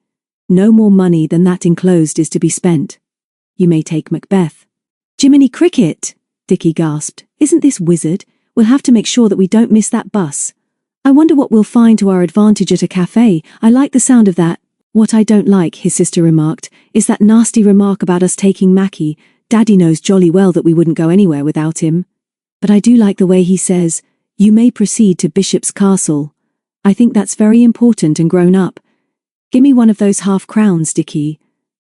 A: No more money than that enclosed is to be spent. You may take Macbeth. Jiminy Cricket! Dickie gasped. Isn't this wizard? We'll have to make sure that we don't miss that bus. I wonder what we'll find to our advantage at a cafe. I like the sound of that. What I don't like, his sister remarked, is that nasty remark about us taking Mackie. Daddy knows jolly well that we wouldn't go anywhere without him. But I do like the way he says, you may proceed to Bishop's Castle. I think that's very important and grown up. Give me one of those half-crowns, Dickie.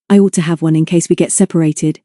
A: I ought to have one in case we get separated.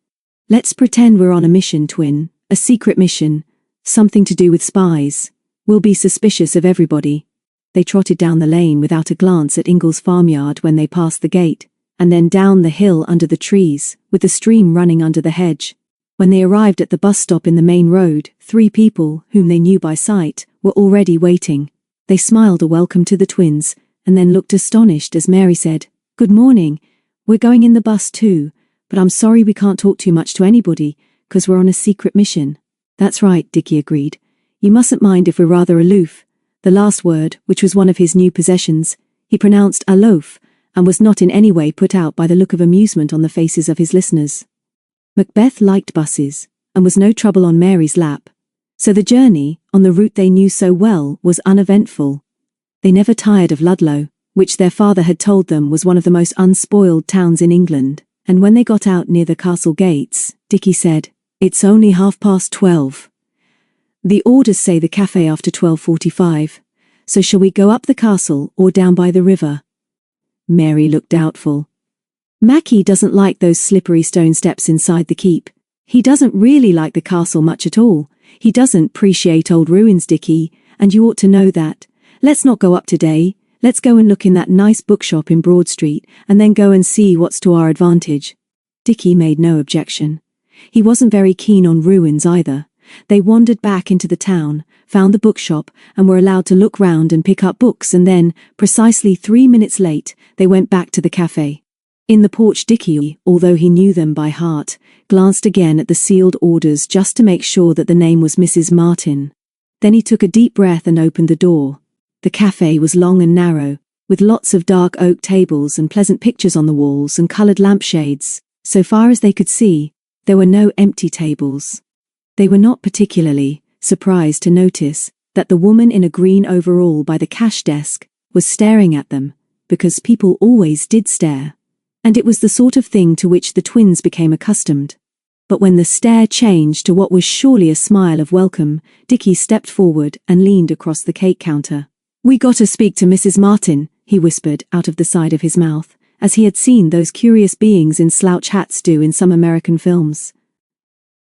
A: Let's pretend we're on a mission, twin. A secret mission. Something to do with spies. We'll be suspicious of everybody. They trotted down the lane without a glance at Ingle's farmyard when they passed the gate, and then down the hill under the trees, with the stream running under the hedge. When they arrived at the bus stop in the main road, 3 people, whom they knew by sight, were already waiting. They smiled a welcome to the twins, and then looked astonished as Mary said, "Good morning. We're going in the bus too, but I'm sorry we can't talk too much to anybody, 'cause we're on a secret mission." "That's right," Dickie agreed. "You mustn't mind if we're rather aloof." The last word, which was one of his new possessions, he pronounced aloof, and was not in any way put out by the look of amusement on the faces of his listeners. Macbeth liked buses, and was no trouble on Mary's lap. So the journey, on the route they knew so well, was uneventful. They never tired of Ludlow, which their father had told them was one of the most unspoiled towns in England, and when they got out near the castle gates, Dickie said, "It's only 12:30. The orders say the cafe after 12:45, so shall we go up the castle or down by the river?" Mary looked doubtful. "Mackie doesn't like those slippery stone steps inside the keep. He doesn't really like the castle much at all. He doesn't appreciate old ruins, Dickie, and you ought to know that. Let's not go up today. Let's go and look in that nice bookshop in Broad Street, and then go and see what's to our advantage." Dickie made no objection. He wasn't very keen on ruins either. They wandered back into the town, found the bookshop, and were allowed to look round and pick up books, and then, precisely 3 minutes late, they went back to the cafe. In the porch, Dickie, although he knew them by heart, glanced again at the sealed orders just to make sure that the name was Mrs. Martin. Then he took a deep breath and opened the door. The cafe was long and narrow, with lots of dark oak tables and pleasant pictures on the walls and coloured lampshades. So far as they could see, there were no empty tables. They were not particularly surprised to notice that the woman in a green overall by the cash desk was staring at them, because people always did stare, and it was the sort of thing to which the twins became accustomed. But when the stare changed to what was surely a smile of welcome, Dickie stepped forward and leaned across the cake counter. "We got to speak to Mrs. Martin," he whispered out of the side of his mouth, as he had seen those curious beings in slouch hats do in some American films.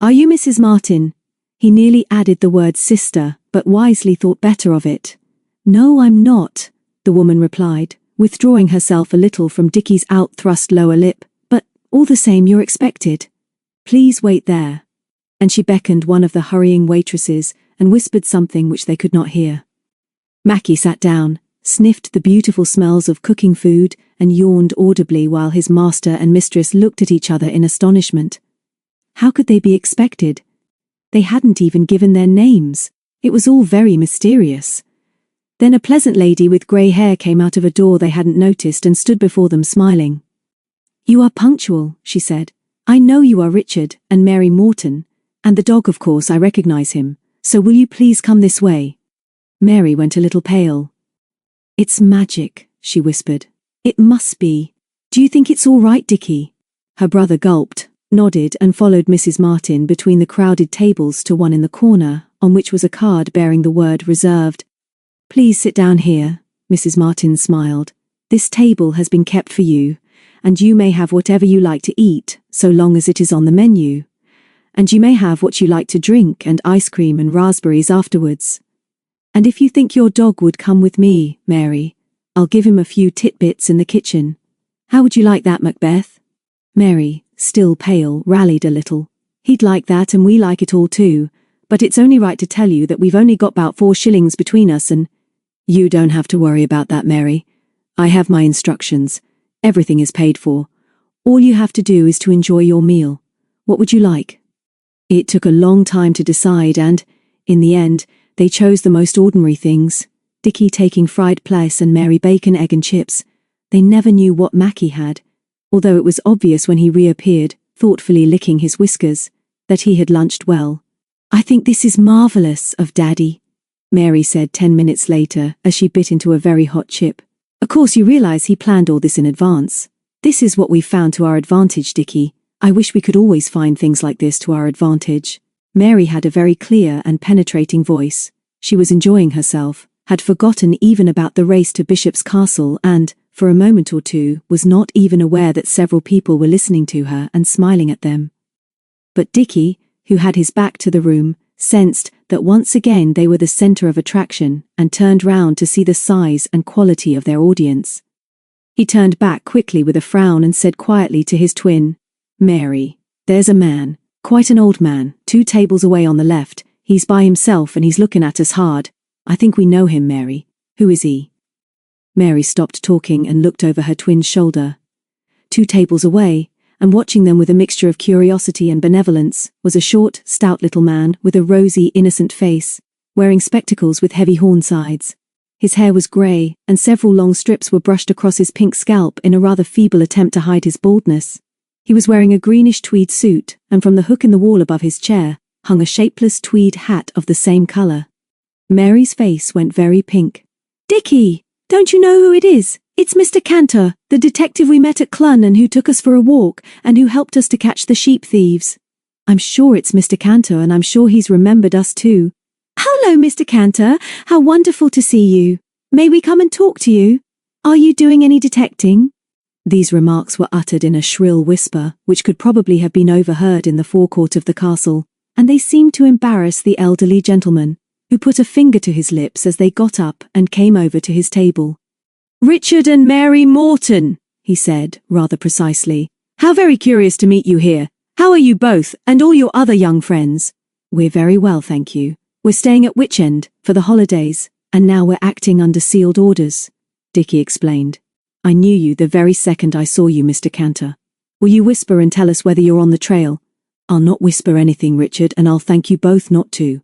A: "Are you Mrs. Martin?" He nearly added the word sister, but wisely thought better of it. "No, I'm not," the woman replied, withdrawing herself a little from Dickie's out-thrust lower lip, "but, all the same, you're expected. Please wait there." And she beckoned one of the hurrying waitresses and whispered something which they could not hear. Mackie sat down, sniffed the beautiful smells of cooking food, and yawned audibly while his master and mistress looked at each other in astonishment. How could they be expected? They hadn't even given their names. It was all very mysterious. Then a pleasant lady with grey hair came out of a door they hadn't noticed and stood before them smiling. "You are punctual," she said. "I know you are Richard and Mary Morton, and the dog, of course, I recognise him, so will you please come this way?" Mary went a little pale. "It's magic," she whispered. "It must be. Do you think it's all right, Dickie?" Her brother gulped, nodded and followed Mrs. Martin between the crowded tables to one in the corner, on which was a card bearing the word reserved. "Please sit down here," Mrs. Martin smiled. "This table has been kept for you, and you may have whatever you like to eat, so long as it is on the menu. And you may have what you like to drink and ice cream and raspberries afterwards. And if you think your dog would come with me, Mary, I'll give him a few titbits in the kitchen. How would you like that, Macbeth?" Mary, still pale, rallied a little. "He'd like that, and we like it all too, but it's only right to tell you that we've only got about 4 shillings between us, and—" "You don't have to worry about that, Mary. I have my instructions. Everything is paid for. All you have to do is to enjoy your meal. What would you like?" It took a long time to decide and, in the end, they chose the most ordinary things, Dickie taking fried plaice and Mary bacon, egg and chips. They never knew what Mackie had, although it was obvious when he reappeared, thoughtfully licking his whiskers, that he had lunched well. "I think this is marvellous of Daddy," Mary said 10 minutes later as she bit into a very hot chip. "Of course you realize he planned all this in advance. This is what we've found to our advantage, Dickie. I wish we could always find things like this to our advantage." Mary had a very clear and penetrating voice. She was enjoying herself, had forgotten even about the race to Bishop's Castle and, for a moment or two, was not even aware that several people were listening to her and smiling at them. But Dickie, who had his back to the room, sensed that once again they were the center of attraction and turned round to see the size and quality of their audience. He turned back quickly with a frown and said quietly to his twin, "Mary, there's a man, quite an old man, 2 tables away on the left. He's by himself and he's looking at us hard. I think we know him, Mary. Who is he?" Mary stopped talking and looked over her twin's shoulder. 2 tables away, and watching them with a mixture of curiosity and benevolence, was a short, stout little man with a rosy, innocent face, wearing spectacles with heavy horn sides. His hair was grey, and several long strips were brushed across his pink scalp in a rather feeble attempt to hide his baldness. He was wearing a greenish tweed suit, and from the hook in the wall above his chair hung a shapeless tweed hat of the same colour. Mary's face went very pink. "Dickie, don't you know who it is? It's Mr. Cantor, the detective we met at Clun and who took us for a walk and who helped us to catch the sheep thieves." "I'm sure it's Mr. Cantor, and I'm sure he's remembered us too." "Hello, Mr. Cantor. How wonderful to see you. May we come and talk to you? Are you doing any detecting?" These remarks were uttered in a shrill whisper, which could probably have been overheard in the forecourt of the castle, and they seemed to embarrass the elderly gentleman, who put a finger to his lips as they got up and came over to his table. "Richard and Mary Morton," he said, rather precisely. "How very curious to meet you here. How are you both, and all your other young friends?" "We're very well, thank you. We're staying at Witchend for the holidays, and now we're acting under sealed orders," Dickie explained. "I knew you the very second I saw you, Mr. Cantor. Will you whisper and tell us whether you're on the trail?" "I'll not whisper anything, Richard, and I'll thank you both not to.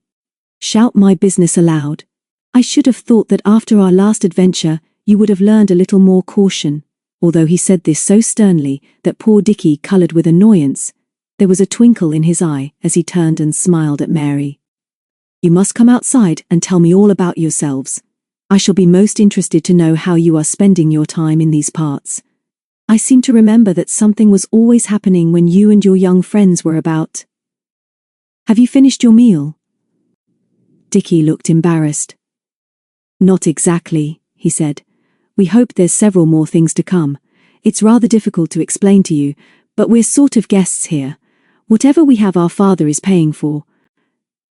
A: Shout my business aloud. I should have thought that after our last adventure, you would have learned a little more caution." Although he said this so sternly that poor Dickie coloured with annoyance, there was a twinkle in his eye as he turned and smiled at Mary. "You must come outside and tell me all about yourselves. I shall be most interested to know how you are spending your time in these parts. I seem to remember that something was always happening when you and your young friends were about. Have you finished your meal?" Dickie looked embarrassed. "Not exactly," he said. "We hope there's several more things to come. It's rather difficult to explain to you, but we're sort of guests here. Whatever we have our father is paying for."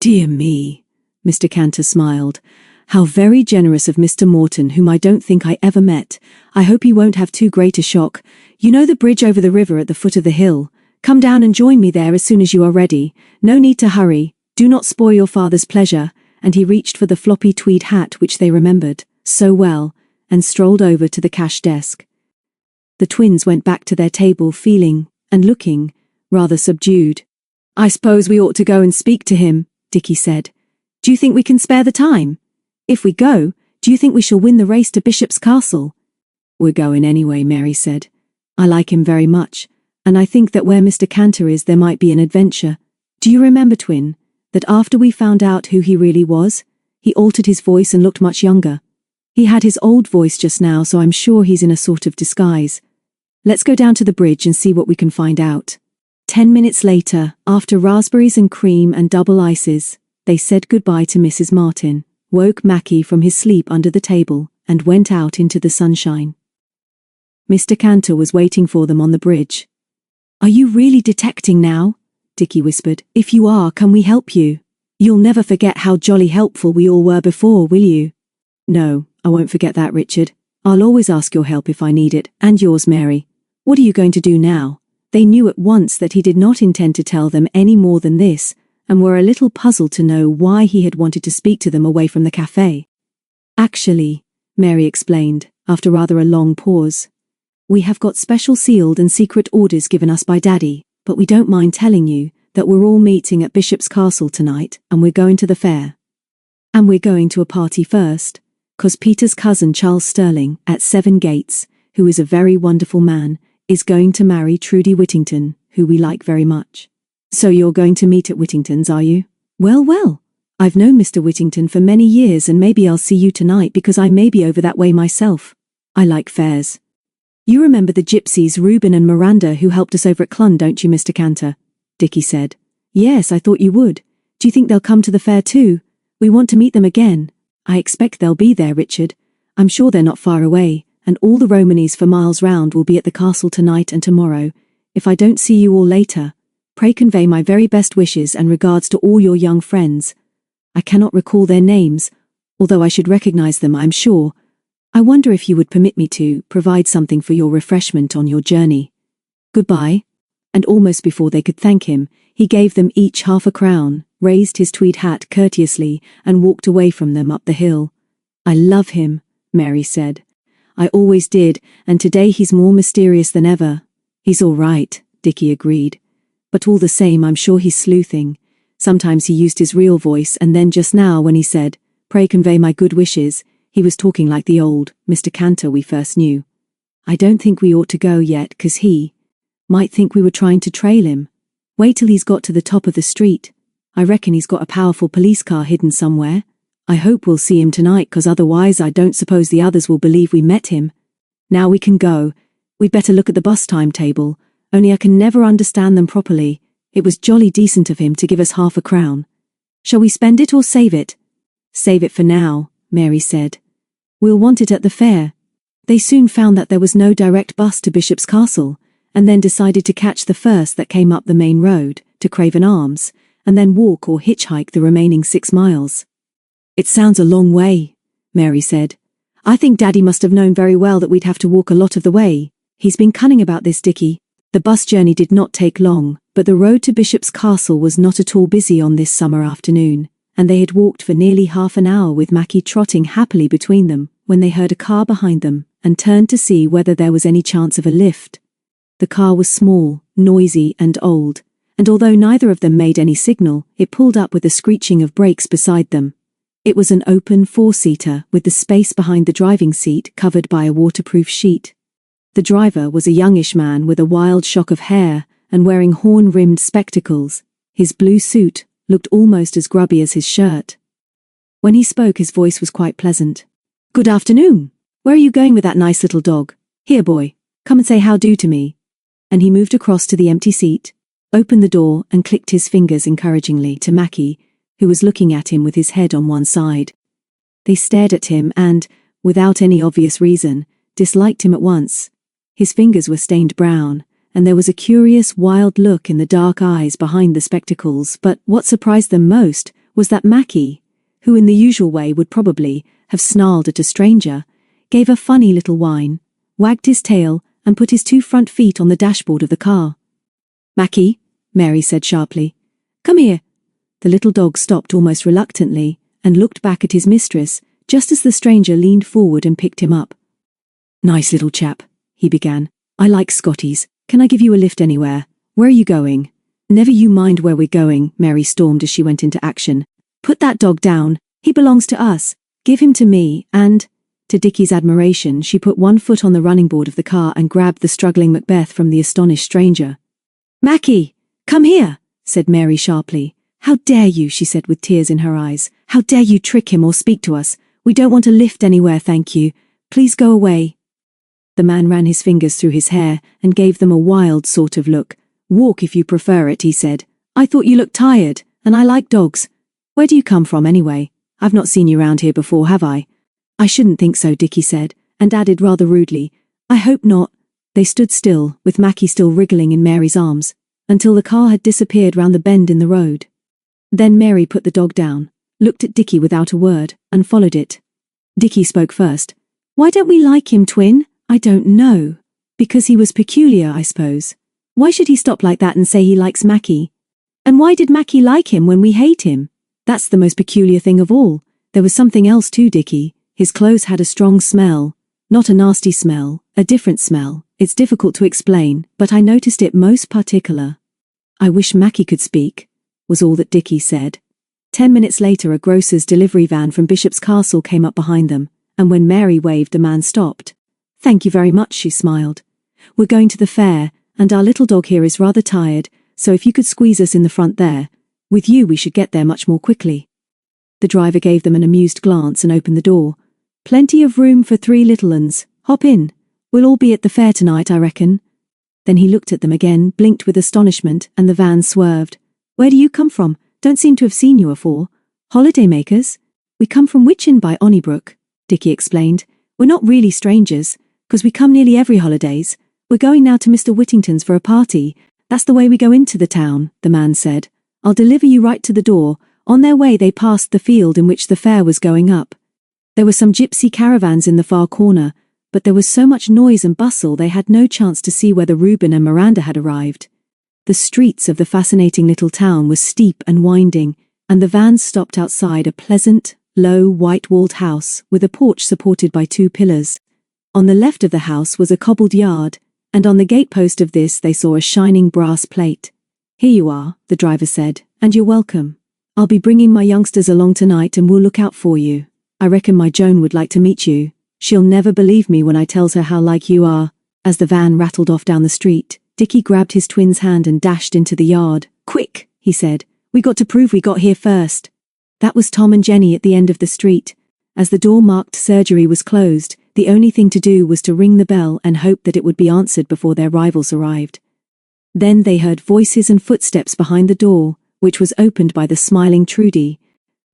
A: "Dear me," Mr. Cantor smiled. "How very generous of Mr. Morton, whom I don't think I ever met. I hope he won't have too great a shock. You know the bridge over the river at the foot of the hill? Come down and join me there as soon as you are ready. No need to hurry. Do not spoil your father's pleasure." And he reached for the floppy tweed hat which they remembered so well, and strolled over to the cash desk. The twins went back to their table feeling, and looking, rather subdued. "I suppose we ought to go and speak to him," Dickie said. "Do you think we can spare the time? If we go, do you think we shall win the race to Bishop's Castle?" "We're going anyway," Mary said. "I like him very much, and I think that where Mr. Cantor is there might be an adventure. Do you remember, twin, that after we found out who he really was, he altered his voice and looked much younger? He had his old voice just now, so I'm sure he's in a sort of disguise. Let's go down to the bridge and see what we can find out." 10 minutes later, after raspberries and cream and double ices, they said goodbye to Mrs. Martin, woke Mackie from his sleep under the table, and went out into the sunshine. Mr. Cantor was waiting for them on the bridge. "Are you really detecting now?" Dickie whispered. "If you are, can we help you? You'll never forget how jolly helpful we all were before, will you?" "No, I won't forget that, Richard. I'll always ask your help if I need it, and yours, Mary. What are you going to do now?" They knew at once that he did not intend to tell them any more than this, and were a little puzzled to know why he had wanted to speak to them away from the cafe. "Actually," Mary explained, after rather a long pause, "we have got special sealed and secret orders given us by Daddy, but we don't mind telling you that we're all meeting at Bishop's Castle tonight, and we're going to the fair. And we're going to a party first, 'cause Peter's cousin Charles Sterling, at 7 Gates, who is a very wonderful man, is going to marry Trudy Whittington, who we like very much. So you're going to meet at Whittington's, are you? Well, well. I've known Mr. Whittington for many years and maybe I'll see you tonight because I may be over that way myself. I like fairs. You remember the gypsies Reuben and Miranda who helped us over at Clun, don't you, Mr. Cantor? Dickie said. Yes, I thought you would. Do you think they'll come to the fair too? We want to meet them again. I expect they'll be there, Richard. I'm sure they're not far away, and all the Romanies for miles round will be at the castle tonight and tomorrow. If I don't see you all later, pray convey my very best wishes and regards to all your young friends. I cannot recall their names, although I should recognize them, I'm sure. I wonder if you would permit me to provide something for your refreshment on your journey. Goodbye. And almost before they could thank him, he gave them each half a crown, raised his tweed hat courteously, and walked away from them up the hill. I love him, Mary said. I always did, and today he's more mysterious than ever. He's all right, Dickie agreed. But all the same, I'm sure he's sleuthing. Sometimes he used his real voice, and then just now when he said, "Pray convey my good wishes," he was talking like the old Mr. Cantor we first knew. I don't think we ought to go yet, 'cause he might think we were trying to trail him. Wait till he's got to the top of the street. I reckon he's got a powerful police car hidden somewhere. I hope we'll see him tonight, 'cause otherwise I don't suppose the others will believe we met him. Now we can go. We'd better look at the bus timetable, only I can never understand them properly. It was jolly decent of him to give us half a crown. Shall we spend it or save it? Save it for now, Mary said. We'll want it at the fair. They soon found that there was no direct bus to Bishop's Castle, and then decided to catch the first that came up the main road, to Craven Arms, and then walk or hitchhike the remaining 6 miles. It sounds a long way, Mary said. I think Daddy must have known very well that we'd have to walk a lot of the way. He's been cunning about this, Dickie. The bus journey did not take long, but the road to Bishop's Castle was not at all busy on this summer afternoon, and they had walked for nearly half an hour with Mackie trotting happily between them, when they heard a car behind them, and turned to see whether there was any chance of a lift. The car was small, noisy, and old, and although neither of them made any signal, it pulled up with a screeching of brakes beside them. It was an open 4-seater, with the space behind the driving seat covered by a waterproof sheet. The driver was a youngish man with a wild shock of hair and wearing horn-rimmed spectacles. His blue suit looked almost as grubby as his shirt. When he spoke, his voice was quite pleasant. Good afternoon. Where are you going with that nice little dog? Here, boy, come and say how-do to me. And he moved across to the empty seat, opened the door and clicked his fingers encouragingly to Mackie, who was looking at him with his head on one side. They stared at him and, without any obvious reason, disliked him at once. His fingers were stained brown, and there was a curious, wild look in the dark eyes behind the spectacles, but what surprised them most was that Mackie, who in the usual way would probably have snarled at a stranger, gave a funny little whine, wagged his tail, and put his 2 front feet on the dashboard of the car. Mackie, Mary said sharply. Come here. The little dog stopped almost reluctantly and looked back at his mistress just as the stranger leaned forward and picked him up. Nice little chap, he began. I like Scotties. Can I give you a lift anywhere? Where are you going? Never you mind where we're going, Mary stormed as she went into action. Put that dog down. He belongs to us. Give him to me, and... To Dickie's admiration, she put one foot on the running board of the car and grabbed the struggling Macbeth from the astonished stranger. Mackie, come here, said Mary sharply. How dare you, she said with tears in her eyes. How dare you trick him or speak to us? We don't want a lift anywhere, thank you. Please go away. The man ran his fingers through his hair and gave them a wild sort of look. Walk if you prefer it, he said. I thought you looked tired, and I like dogs. Where do you come from anyway? I've not seen you round here before, have I? I shouldn't think so, Dickie said, and added rather rudely, I hope not. They stood still, with Mackie still wriggling in Mary's arms, until the car had disappeared round the bend in the road. Then Mary put the dog down, looked at Dickie without a word, and followed it. Dickie spoke first. Why don't we like him, Twin? I don't know. Because he was peculiar, I suppose. Why should he stop like that and say he likes Mackie? And why did Mackie like him when we hate him? That's the most peculiar thing of all. There was something else too, Dickie. His clothes had a strong smell. Not a nasty smell, a different smell. It's difficult to explain, but I noticed it most particular. I wish Mackie could speak, was all that Dickie said. 10 minutes later a grocer's delivery van from Bishop's Castle came up behind them, and when Mary waved the man stopped. Thank you very much, she smiled. We're going to the fair, and our little dog here is rather tired, so if you could squeeze us in the front there. With you we should get there much more quickly." The driver gave them an amused glance and opened the door. "Plenty of room for 3 little uns. Hop in. We'll all be at the fair tonight, I reckon." Then he looked at them again, blinked with astonishment, and the van swerved. "Where do you come from? Don't seem to have seen you afore. Holiday makers?" "We come from Witchin by Onnybrook," Dickie explained. "We're not really strangers, 'cause we come nearly every holidays. We're going now to Mr Whittington's for a party. That's the way we go into the town," the man said. "I'll deliver you right to the door." On their way they passed the field in which the fair was going up. There were some gypsy caravans in the far corner, but there was so much noise and bustle they had no chance to see whether Reuben and Miranda had arrived. The streets of the fascinating little town were steep and winding, and the van stopped outside a pleasant, low, white-walled house with a porch supported by 2 pillars. On the left of the house was a cobbled yard, and on the gatepost of this they saw a shining brass plate. "Here you are," the driver said, "and you're welcome. I'll be bringing my youngsters along tonight and we'll look out for you. I reckon my Joan would like to meet you. She'll never believe me when I tells her how like you are." As the van rattled off down the street, Dickie grabbed his twin's hand and dashed into the yard. "Quick," he said. "We got to prove we got here first." That was Tom and Jenny at the end of the street. As the door marked surgery was closed, the only thing to do was to ring the bell and hope that it would be answered before their rivals arrived. Then they heard voices and footsteps behind the door, which was opened by the smiling Trudy.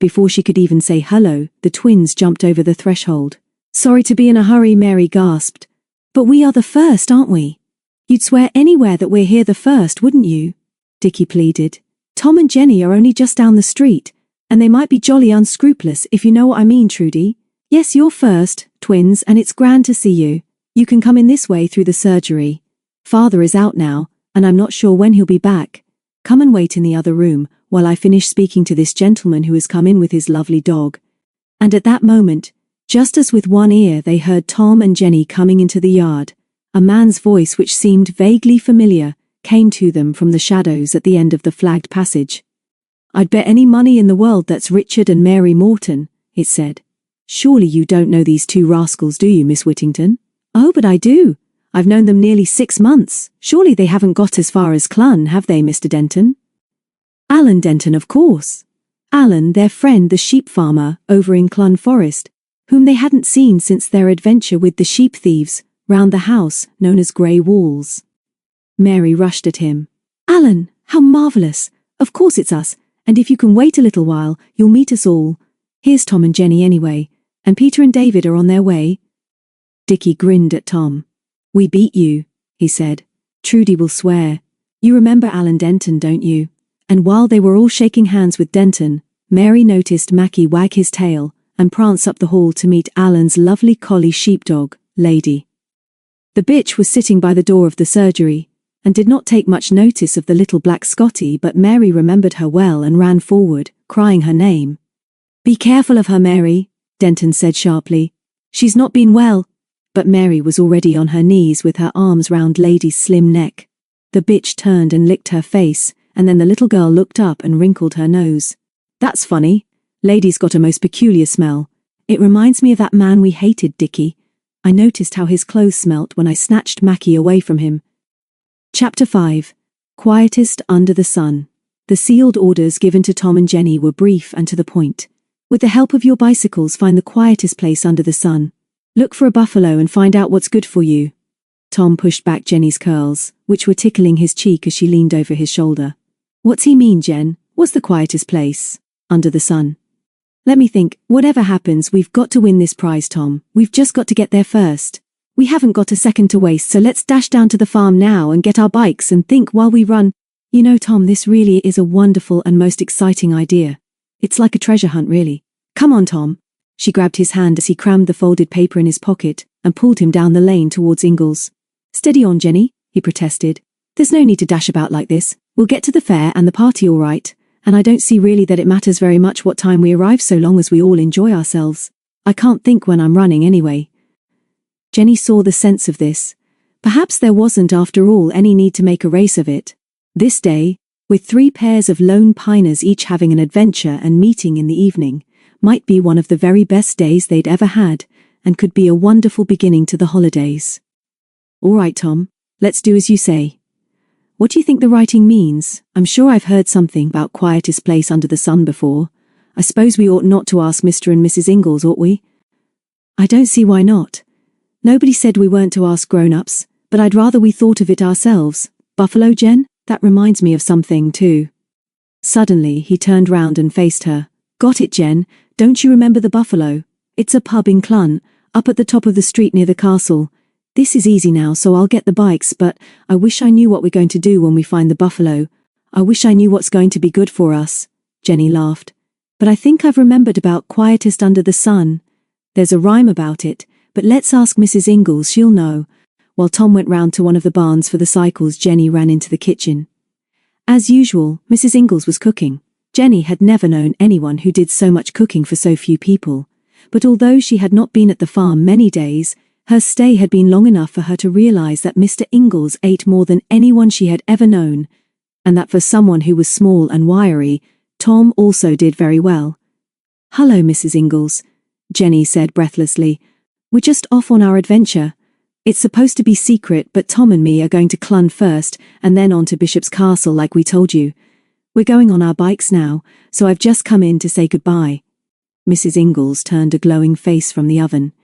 A: Before she could even say hello, the twins jumped over the threshold. "Sorry to be in a hurry," Mary gasped. "But we are the first, aren't we? You'd swear anywhere that we're here the first, wouldn't you?" Dickie pleaded. "Tom and Jenny are only just down the street, and they might be jolly unscrupulous if you know what I mean, Trudy. Yes, you're first, twins, and it's grand to see you. You can come in this way through the surgery. Father is out now, and I'm not sure when he'll be back. Come and wait in the other room while I finish speaking to this gentleman who has come in with his lovely dog." And at that moment, just as with one ear they heard Tom and Jenny coming into the yard, a man's voice which seemed vaguely familiar came to them from the shadows at the end of the flagged passage. "I'd bet any money in the world that's Richard and Mary Morton," it said. "Surely you don't know these 2 rascals, do you, Miss Whittington?" "Oh, but I do. I've known them nearly 6 months. Surely they haven't got as far as Clun, have they, Mr Denton?" "Alan Denton, of course. Alan, their friend the sheep farmer over in Clun Forest, whom they hadn't seen since their adventure with the sheep thieves round the house known as Grey Walls." Mary rushed at him. "Alan, how marvellous! Of course it's us, and if you can wait a little while, you'll meet us all. Here's Tom and Jenny anyway, and Peter and David are on their way." Dickie grinned at Tom. "We beat you," he said. "Trudy will swear. You remember Alan Denton, don't you?" And while they were all shaking hands with Denton, Mary noticed Mackie wag his tail and prance up the hall to meet Alan's lovely collie sheepdog, Lady. The bitch was sitting by the door of the surgery, and did not take much notice of the little black Scotty, but Mary remembered her well and ran forward, crying her name. "Be careful of her, Mary," Denton said sharply. "She's not been well." But Mary was already on her knees with her arms round Lady's slim neck. The bitch turned and licked her face, and then the little girl looked up and wrinkled her nose. "That's funny. Lady's got a most peculiar smell. It reminds me of that man we hated, Dickie. I noticed how his clothes smelt when I snatched Mackie away from him." Chapter 5. Quietest under the sun. The sealed orders given to Tom and Jenny were brief and to the point. "With the help of your bicycles, find the quietest place under the sun. Look for a buffalo and find out what's good for you." Tom pushed back Jenny's curls, which were tickling his cheek as she leaned over his shoulder. "What's he mean, Jen? What's the quietest place? Under the sun?" "Let me think. Whatever happens, we've got to win this prize, Tom. We've just got to get there first. We haven't got a second to waste, so let's dash down to the farm now and get our bikes and think while we run. You know, Tom, this really is a wonderful and most exciting idea. It's like a treasure hunt, really. Come on, Tom." She grabbed his hand as he crammed the folded paper in his pocket and pulled him down the lane towards Ingalls. "Steady on, Jenny," he protested. "There's no need to dash about like this. We'll get to the fair and the party all right, and I don't see really that it matters very much what time we arrive so long as we all enjoy ourselves. I can't think when I'm running anyway." Jenny saw the sense of this. Perhaps there wasn't after all any need to make a race of it. This day, with 3 pairs of lone piners each having an adventure and meeting in the evening, might be one of the very best days they'd ever had, and could be a wonderful beginning to the holidays. "All right, Tom, Let's do as you say. What do you think the writing means? I'm sure I've heard something about quietest place under the sun before. I suppose we ought not to ask Mr. and Mrs. Ingalls, ought we? I don't see why not. Nobody said we weren't to ask grown-ups, but I'd rather we thought of it ourselves. Buffalo, Jen? That reminds me of something, too. Suddenly, he turned round and faced her. Got it, Jen. Don't you remember the Buffalo? It's a pub in Clun, up at the top of the street near the castle. This is easy now, so I'll get the bikes, but I wish I knew what we're going to do when we find the Buffalo. I wish I knew what's going to be good for us. Jenny laughed. But I think I've remembered about quietest under the sun. There's a rhyme about it, but let's ask Mrs. Ingalls, she'll know. While Tom went round to one of the barns for the cycles, Jenny ran into the kitchen. As usual, Mrs. Ingalls was cooking. Jenny had never known anyone who did so much cooking for so few people. But although she had not been at the farm many days, her stay had been long enough for her to realize that Mr. Ingalls ate more than anyone she had ever known, and that for someone who was small and wiry, Tom also did very well. Hello, Mrs. Ingalls, Jenny said breathlessly. We're just off on our adventure. It's supposed to be secret, but Tom and me are going to Clun first, and then on to Bishop's Castle like we told you. We're going on our bikes now, so I've just come in to say goodbye. Mrs. Ingalls turned a glowing face from the oven.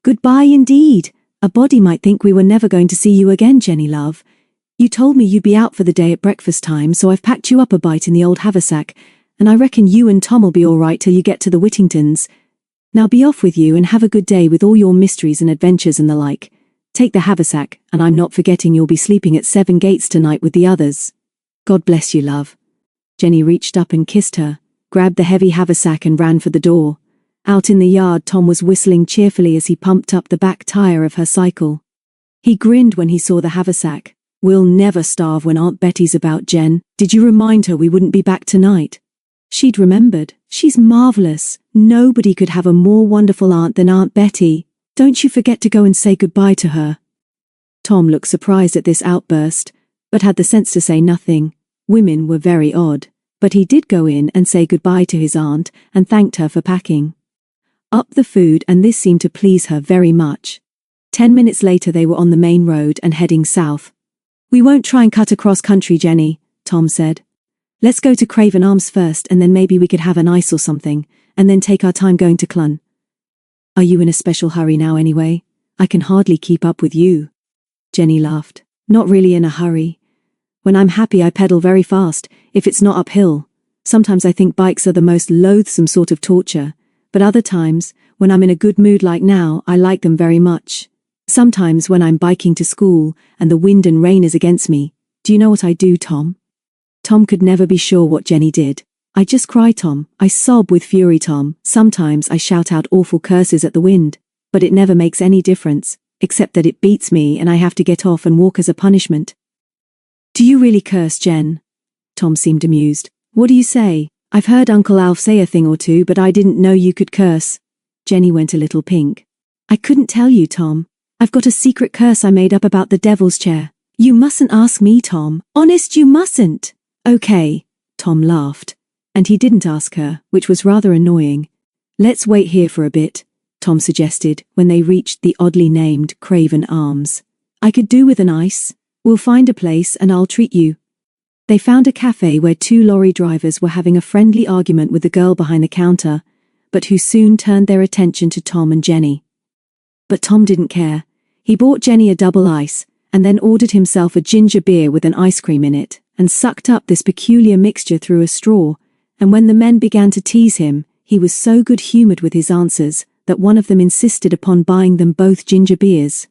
A: Goodbye indeed. A body might think we were never going to see you again, Jenny love. You told me you'd be out for the day at breakfast time, so I've packed you up a bite in the old haversack, and I reckon you and Tom'll be all right till you get to the Whittingtons. Now be off with you and have a good day with all your mysteries and adventures and the like. Take the haversack, and I'm not forgetting you'll be sleeping at 7 Gates tonight with the others. God bless you, love. Jenny reached up and kissed her, grabbed the heavy haversack and ran for the door. Out in the yard, Tom was whistling cheerfully as he pumped up the back tire of her cycle. He grinned when he saw the haversack. We'll never starve when Aunt Betty's about, Jen. Did you remind her we wouldn't be back tonight? She'd remembered. She's marvellous. Nobody could have a more wonderful aunt than Aunt Betty. Don't you forget to go and say goodbye to her. Tom looked surprised at this outburst, but had the sense to say nothing. Women were very odd, but he did go in and say goodbye to his aunt and thanked her for packing up the food, and this seemed to please her very much. 10 minutes later they were on the main road and heading south. We won't try and cut across country, Jenny, Tom said. Let's go to Craven Arms first, and then maybe we could have an ice or something, and then take our time going to Clun. Are you in a special hurry now anyway? I can hardly keep up with you. Jenny laughed. Not really in a hurry. When I'm happy I pedal very fast, if it's not uphill. Sometimes I think bikes are the most loathsome sort of torture, but other times, when I'm in a good mood like now, I like them very much. Sometimes when I'm biking to school, and the wind and rain is against me, do you know what I do, Tom? Tom could never be sure what Jenny did. I just cry, Tom. I sob with fury, Tom. Sometimes I shout out awful curses at the wind, but it never makes any difference, except that it beats me and I have to get off and walk as a punishment. Do you really curse, Jen? Tom seemed amused. What do you say? I've heard Uncle Alf say a thing or two, but I didn't know you could curse. Jenny went a little pink. I couldn't tell you, Tom. I've got a secret curse I made up about the devil's chair. You mustn't ask me, Tom. Honest, you mustn't. Okay. Tom laughed. And he didn't ask her, which was rather annoying. Let's wait here for a bit, Tom suggested, when they reached the oddly named Craven Arms. I could do with an ice. We'll find a place and I'll treat you. They found a cafe where 2 lorry drivers were having a friendly argument with the girl behind the counter, but who soon turned their attention to Tom and Jenny. But Tom didn't care. He bought Jenny a double ice, and then ordered himself a ginger beer with an ice cream in it, and sucked up this peculiar mixture through a straw, and when the men began to tease him, he was so good-humoured with his answers that one of them insisted upon buying them both ginger beers.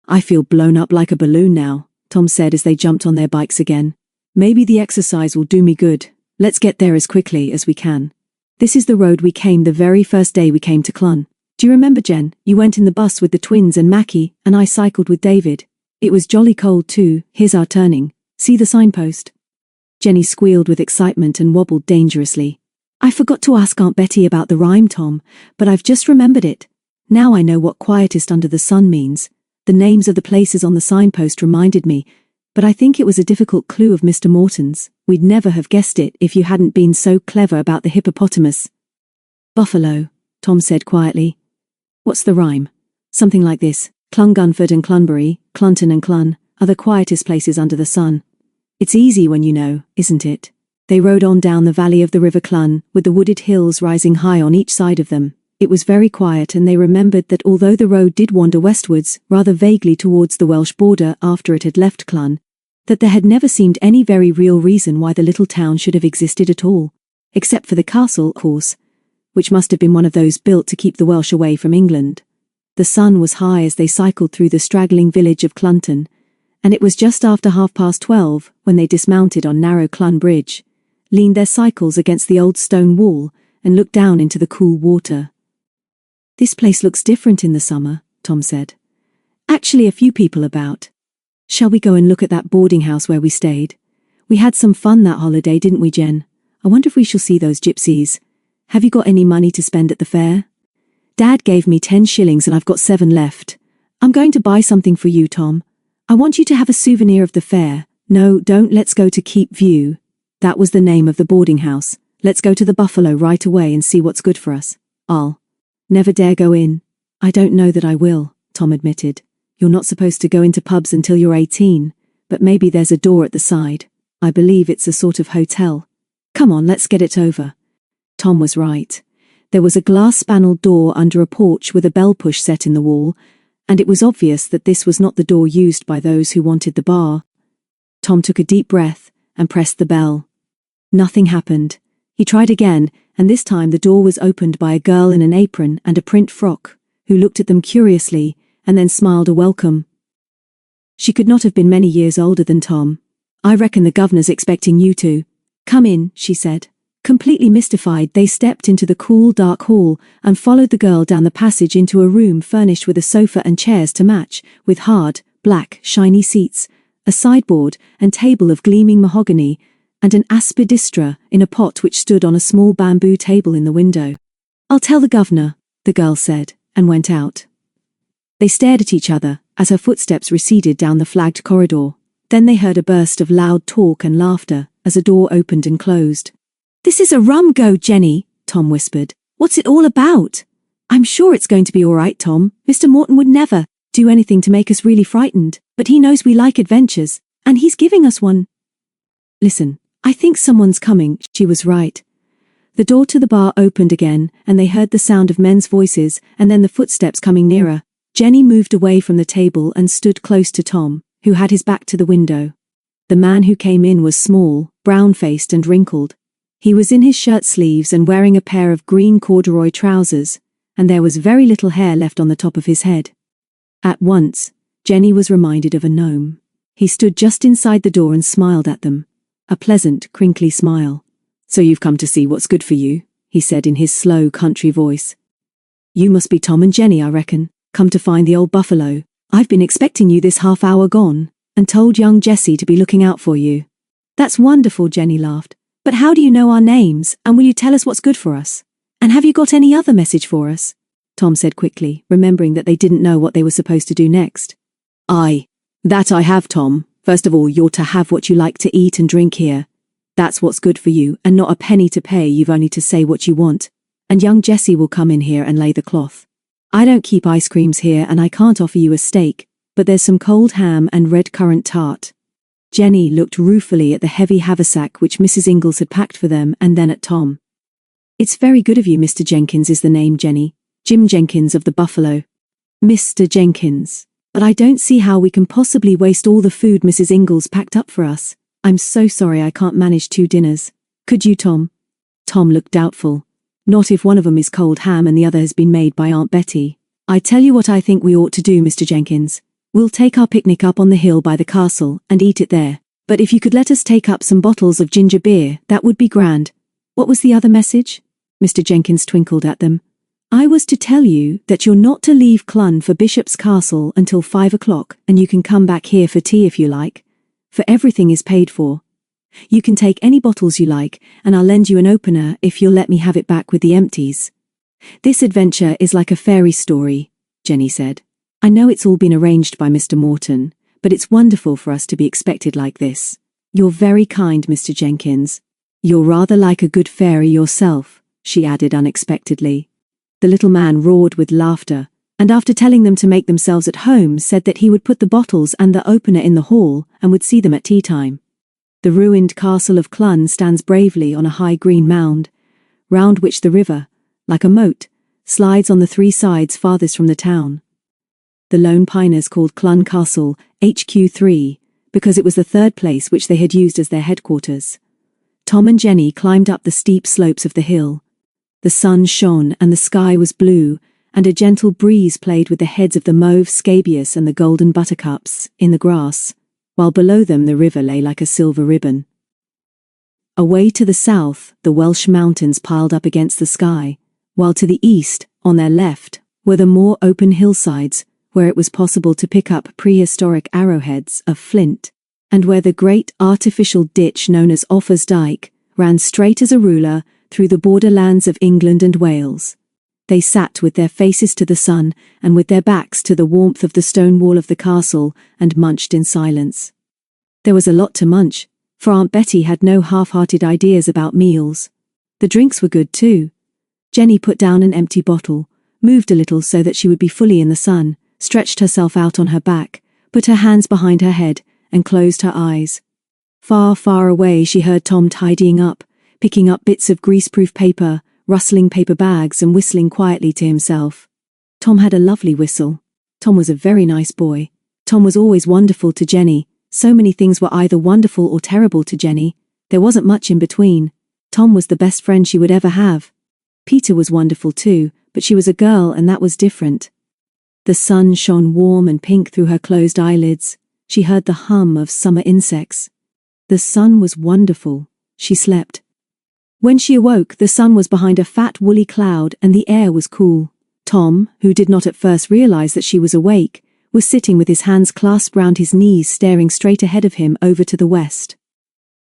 A: I feel blown up like a balloon now, Tom said as they jumped on their bikes again. Maybe the exercise will do me good. Let's get there as quickly as we can. This is the road we came the very first day we came to Clun. Do you remember, Jen? You went in the bus with the twins and Mackie, and I cycled with David. It was jolly cold too. Here's our turning. See the signpost? Jenny squealed with excitement and wobbled dangerously. I forgot to ask Aunt Betty about the rhyme, Tom, but I've just remembered it. Now I know what quietest under the sun means. The names of the places on the signpost reminded me, but I think it was a difficult clue of Mr. Morton's. We'd never have guessed it if you hadn't been so clever about the hippopotamus. Buffalo, Tom said quietly. What's the rhyme? Something like this. Clungunford and Clunbury, Clunton and Clun. are the quietest places under the sun. It's easy when you know, isn't it? They rode on down the valley of the River Clun, with the wooded hills rising high on each side of them. It was very quiet, and they remembered that although the road did wander westwards, rather vaguely towards the Welsh border after it had left Clun, that there had never seemed any very real reason why the little town should have existed at all, except for the castle, of course, which must have been one of those built to keep the Welsh away from England. The sun was high as they cycled through the straggling village of Clunton, and it was just after 12:30 when they dismounted on narrow Clun Bridge, leaned their cycles against the old stone wall, and looked down into the cool water. "This place looks different in the summer," Tom said. "Actually, a few people about. Shall we go and look at that boarding house where we stayed? We had some fun that holiday, didn't we, Jen? I wonder if we shall see those gypsies. Have you got any money to spend at the fair? Dad gave me 10 shillings and I've got 7 left. I'm going to buy something for you, Tom. I want you to have a souvenir of the fair. No, don't. Let's go to Keep View." That was the name of the boarding house. "Let's go to the Buffalo right away and see what's good for us. I'll never dare go in." "I don't know that I will," Tom admitted. "You're not supposed to go into pubs until you're 18, but maybe there's a door at the side. I believe it's a sort of hotel. Come on, let's get it over." Tom was right. There was a glass-panelled door under a porch with a bell push set in the wall, and it was obvious that this was not the door used by those who wanted the bar. Tom took a deep breath and pressed the bell. Nothing happened. He tried again, and this time the door was opened by a girl in an apron and a print frock, who looked at them curiously and then smiled a welcome. She could not have been many years older than Tom. "I reckon the governor's expecting you to come in," she said. Completely mystified, they stepped into the cool, dark hall and followed the girl down the passage into a room furnished with a sofa and chairs to match, with hard, black, shiny seats, a sideboard and table of gleaming mahogany, and an aspidistra in a pot which stood on a small bamboo table in the window. "I'll tell the governor," the girl said, and went out. They stared at each other as her footsteps receded down the flagged corridor. Then they heard a burst of loud talk and laughter as a door opened and closed. "This is a rum go, Jenny," Tom whispered. "What's it all about?" "I'm sure it's going to be all right, Tom. Mr. Morton would never do anything to make us really frightened, but he knows we like adventures, and he's giving us one." "Listen, I think someone's coming." She was right. The door to the bar opened again, and they heard the sound of men's voices and then the footsteps coming nearer. Jenny moved away from the table and stood close to Tom, who had his back to the window. The man who came in was small, brown-faced and wrinkled. He was in his shirt sleeves and wearing a pair of green corduroy trousers, and there was very little hair left on the top of his head. At once, Jenny was reminded of a gnome. He stood just inside the door and smiled at them. A pleasant, crinkly smile. "So you've come to see what's good for you," he said in his slow country voice. "You must be Tom and Jenny, I reckon. Come to find the old buffalo. I've been expecting you this half hour gone, and told young Jessie to be looking out for you." "That's wonderful," Jenny laughed. "But how do you know our names, and will you tell us what's good for us? And have you got any other message for us?" Tom said quickly, remembering that they didn't know what they were supposed to do next. That I have, Tom. First of all, you're to have what you like to eat and drink here. That's what's good for you, and not a penny to pay. You've only to say what you want. And young Jessie will come in here and lay the cloth. I don't keep ice creams here, and I can't offer you a steak, but there's some cold ham and red currant tart." Jenny looked ruefully at the heavy haversack which Mrs. Ingalls had packed for them, and then at Tom. "It's very good of you. Mr. Jenkins is the name, Jenny. Jim Jenkins of the Buffalo." "Mr. Jenkins. But I don't see how we can possibly waste all the food Mrs. Ingalls packed up for us. I'm so sorry I can't manage 2 dinners. Could you, Tom?" Tom looked doubtful. "Not if one of 'em is cold ham and the other has been made by Aunt Betty. I tell you what I think we ought to do, Mr. Jenkins. We'll take our picnic up on the hill by the castle and eat it there. But if you could let us take up some bottles of ginger beer, that would be grand." "What was the other message?" Mr. Jenkins twinkled at them. "I was to tell you that you're not to leave Clun for Bishop's Castle until 5 o'clock, and you can come back here for tea if you like. For everything is paid for. You can take any bottles you like, and I'll lend you an opener if you'll let me have it back with the empties." "This adventure is like a fairy story," Jenny said. "I know it's all been arranged by Mr. Morton, but it's wonderful for us to be expected like this. You're very kind, Mr. Jenkins. You're rather like a good fairy yourself," she added unexpectedly. The little man roared with laughter, and after telling them to make themselves at home said that he would put the bottles and the opener in the hall and would see them at tea time. The ruined castle of Clun stands bravely on a high green mound, round which the river, like a moat, slides on the 3 sides farthest from the town. The Lone Piners called Clun Castle HQ3 because it was the 3rd place which they had used as their headquarters. Tom and Jenny climbed up the steep slopes of the hill. The sun shone and the sky was blue, and a gentle breeze played with the heads of the mauve scabious and the golden buttercups in the grass, while below them the river lay like a silver ribbon. Away to the south, the Welsh mountains piled up against the sky, while to the east, on their left, were the more open hillsides, where it was possible to pick up prehistoric arrowheads of flint, and where the great artificial ditch known as Offa's Dyke ran straight as a ruler through the borderlands of England and Wales. They sat with their faces to the sun and with their backs to the warmth of the stone wall of the castle and munched in silence. There was a lot to munch, for Aunt Betty had no half-hearted ideas about meals. The drinks were good too. Jenny put down an empty bottle, moved a little so that she would be fully in the sun, stretched herself out on her back, put her hands behind her head, and closed her eyes. Far, far away she heard Tom tidying up, picking up bits of greaseproof paper, rustling paper bags and whistling quietly to himself. Tom had a lovely whistle. Tom was a very nice boy. Tom was always wonderful to Jenny. So many things were either wonderful or terrible to Jenny. There wasn't much in between. Tom was the best friend she would ever have. Peter was wonderful too, but she was a girl and that was different. The sun shone warm and pink through her closed eyelids. She heard the hum of summer insects. The sun was wonderful. She slept. When she awoke, the sun was behind a fat woolly cloud and the air was cool. Tom, who did not at first realize that she was awake, was sitting with his hands clasped round his knees staring straight ahead of him over to the west.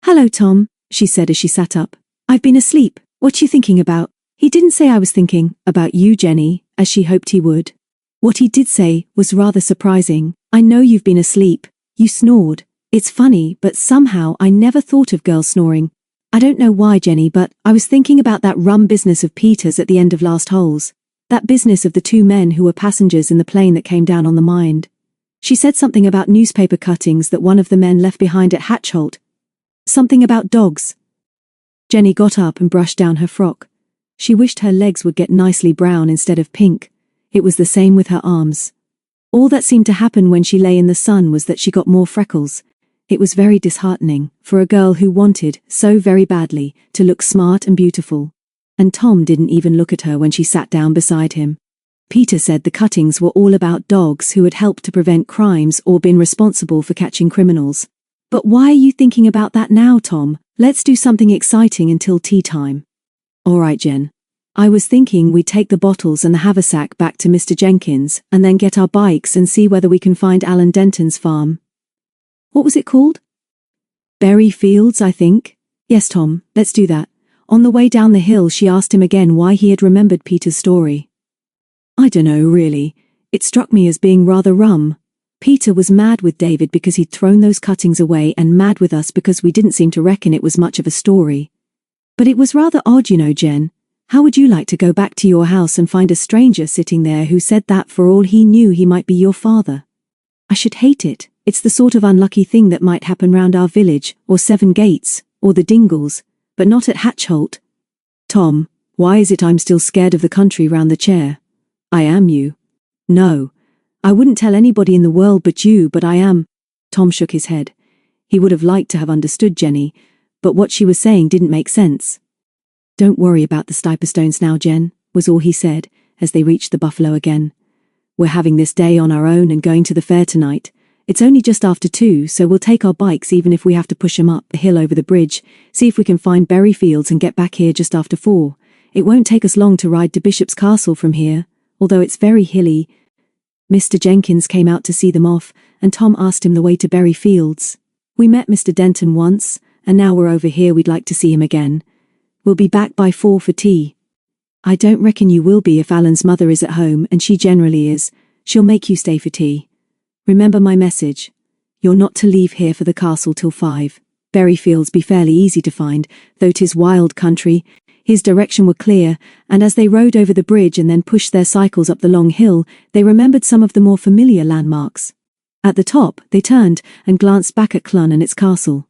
A: "Hello, Tom," she said as she sat up. "I've been asleep. What you thinking about?" He didn't say I was thinking about you, Jenny, as she hoped he would. What he did say was rather surprising. "I know you've been asleep. You snored. It's funny, but somehow I never thought of girls snoring. I don't know why, Jenny, but I was thinking about that rum business of Peter's at the end of last holes. That business of the 2 men who were passengers in the plane that came down on the Mynd. She said something about newspaper cuttings that one of the men left behind at Hatchholt. Something about dogs." Jenny got up and brushed down her frock. She wished her legs would get nicely brown instead of pink. It was the same with her arms. All that seemed to happen when she lay in the sun was that she got more freckles. It was very disheartening for a girl who wanted, so very badly, to look smart and beautiful. And Tom didn't even look at her when she sat down beside him. Peter said the cuttings were all about dogs who had helped to prevent crimes or been responsible for catching criminals. "But why are you thinking about that now, Tom? Let's do something exciting until tea time." "All right, Jen. I was thinking we'd take the bottles and the haversack back to Mr. Jenkins and then get our bikes and see whether we can find Alan Denton's farm." "What was it called?" "Berry Fields, I think." "Yes, Tom, let's do that." On the way down the hill she asked him again why he had remembered Peter's story. "I dunno, really. It struck me as being rather rum. Peter was mad with David because he'd thrown those cuttings away and mad with us because we didn't seem to reckon it was much of a story. But it was rather odd, you know, Jen. How would you like to go back to your house and find a stranger sitting there who said that for all he knew he might be your father?" "I should hate it. It's the sort of unlucky thing that might happen round our village, or Seven Gates, or the Dingles, but not at Hatchholt." "Tom, why is it I'm still scared of the country round the chair?" "I am you." "No. I wouldn't tell anybody in the world but you, but I am." Tom shook his head. He would have liked to have understood Jenny, but what she was saying didn't make sense. "Don't worry about the Stiperstones now, Jen," was all he said, as they reached the Buffalo again. "We're having this day on our own and going to the fair tonight. It's only just after 2, so we'll take our bikes even if we have to push 'em up the hill over the bridge, see if we can find Berry Fields and get back here just after 4. It won't take us long to ride to Bishop's Castle from here, although it's very hilly." Mr. Jenkins came out to see them off, and Tom asked him the way to Berry Fields. "We met Mr. Denton once, and now we're over here we'd like to see him again. We'll be back by 4 for tea." "I don't reckon you will be if Alan's mother is at home, and she generally is. She'll make you stay for tea. Remember my message. You're not to leave here for the castle till 5. berry fields be fairly easy to find, though 'tis wild country. His direction were clear, and as they rode over the bridge and then pushed their cycles up the long hill, they remembered some of the more familiar landmarks. At the top, they turned and glanced back at Clun and its castle.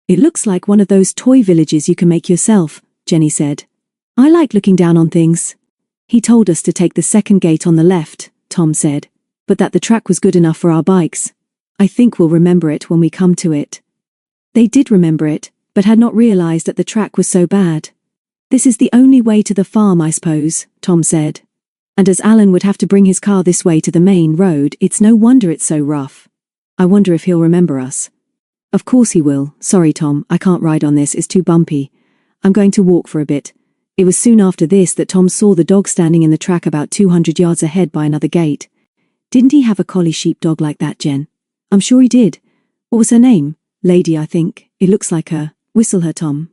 A: "It looks like one of those toy villages you can make yourself," Jenny said. "I like looking down on things." "He told us to take the second gate on the left," Tom said, "but that the track was good enough for our bikes. I think we'll remember it when we come to it." They did remember it, but had not realized that the track was so bad. "This is the only way to the farm, I suppose," Tom said. "And as Alan would have to bring his car this way to the main road, it's no wonder it's so rough. I wonder if he'll remember us." "Of course he will. Sorry, Tom, I can't ride on this, it's too bumpy. I'm going to walk for a bit." It was soon after this that Tom saw the dog standing in the track about 200 yards ahead by another gate. "Didn't he have a collie sheepdog like that, Jen?" "I'm sure he did. What was her name?" "Lady, I think. It looks like her. Whistle her, Tom."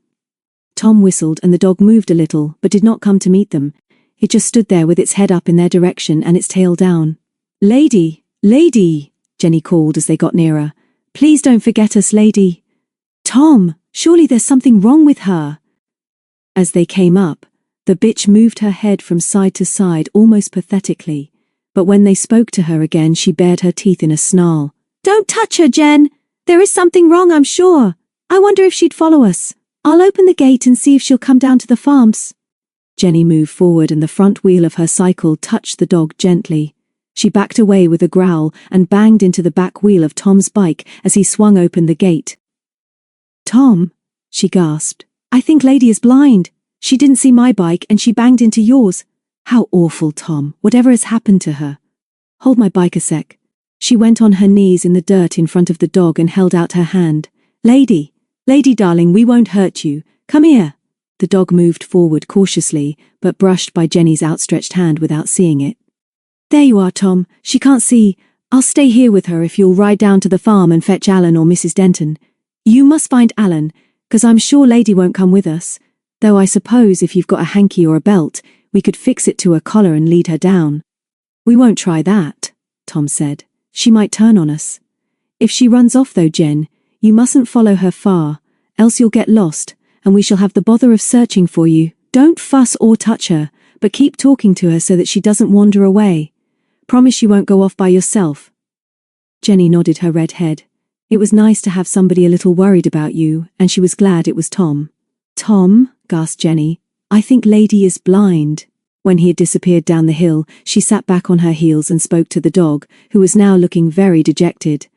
A: Tom whistled and the dog moved a little, but did not come to meet them. It just stood there with its head up in their direction and its tail down. "Lady! Lady!" Jenny called as they got nearer. "Please don't forget us, Lady." "Tom, surely there's something wrong with her." As they came up, the bitch moved her head from side to side almost pathetically, but when they spoke to her again she bared her teeth in a snarl. "Don't touch her, Jen! There is something wrong, I'm sure. I wonder if she'd follow us. I'll open the gate and see if she'll come down to the farms." Jenny moved forward and the front wheel of her cycle touched the dog gently. She backed away with a growl and banged into the back wheel of Tom's bike as he swung open the gate. "Tom," she gasped, "I think Lady is blind. She didn't see my bike and she banged into yours. How awful, Tom. Whatever has happened to her?" "Hold my bike a sec." She went on her knees in the dirt in front of the dog and held out her hand. "Lady, Lady darling, we won't hurt you. Come here." The dog moved forward cautiously, but brushed by Jenny's outstretched hand without seeing it. "There you are, Tom. She can't see. I'll stay here with her if you'll ride down to the farm and fetch Alan or Mrs. Denton. You must find Alan, 'cause I'm sure Lady won't come with us. Though I suppose if you've got a hanky or a belt, we could fix it to her collar and lead her down." "We won't try that," Tom said. "She might turn on us. If she runs off though, Jen, you mustn't follow her far, else you'll get lost, and we shall have the bother of searching for you. Don't fuss or touch her, but keep talking to her so that she doesn't wander away. Promise you won't go off by yourself." Jenny nodded her red head. It was nice to have somebody a little worried about you, and she was glad it was Tom. "Tom," gasped Jenny, "I think Lady is blind." When he had disappeared down the hill, she sat back on her heels and spoke to the dog, who was now looking very dejected.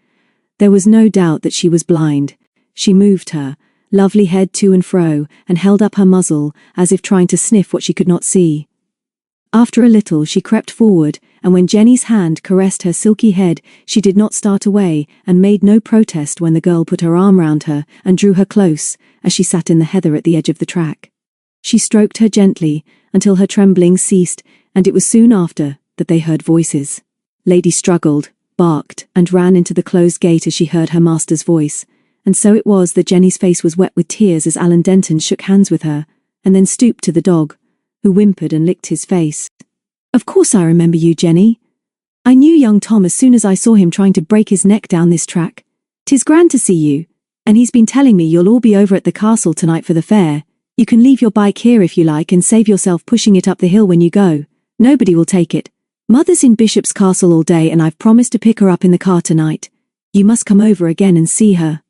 A: There was no doubt that she was blind. She moved her lovely head to and fro and held up her muzzle as if trying to sniff what she could not see. After a little she crept forward, and when Jenny's hand caressed her silky head, she did not start away and made no protest when the girl put her arm round her and drew her close as she sat in the heather at the edge of the track. She stroked her gently until her trembling ceased, and it was soon after that they heard voices. Lady struggled, barked, and ran into the closed gate as she heard her master's voice, and so it was that Jenny's face was wet with tears as Alan Denton shook hands with her, and then stooped to the dog, who whimpered and licked his face. "Of course I remember you, Jenny. I knew young Tom as soon as I saw him trying to break his neck down this track. 'Tis grand to see you, and he's been telling me you'll all be over at the castle tonight for the fair. You can leave your bike here if you like and save yourself pushing it up the hill when you go. Nobody will take it. Mother's in Bishop's Castle all day and I've promised to pick her up in the car tonight. You must come over again and see her."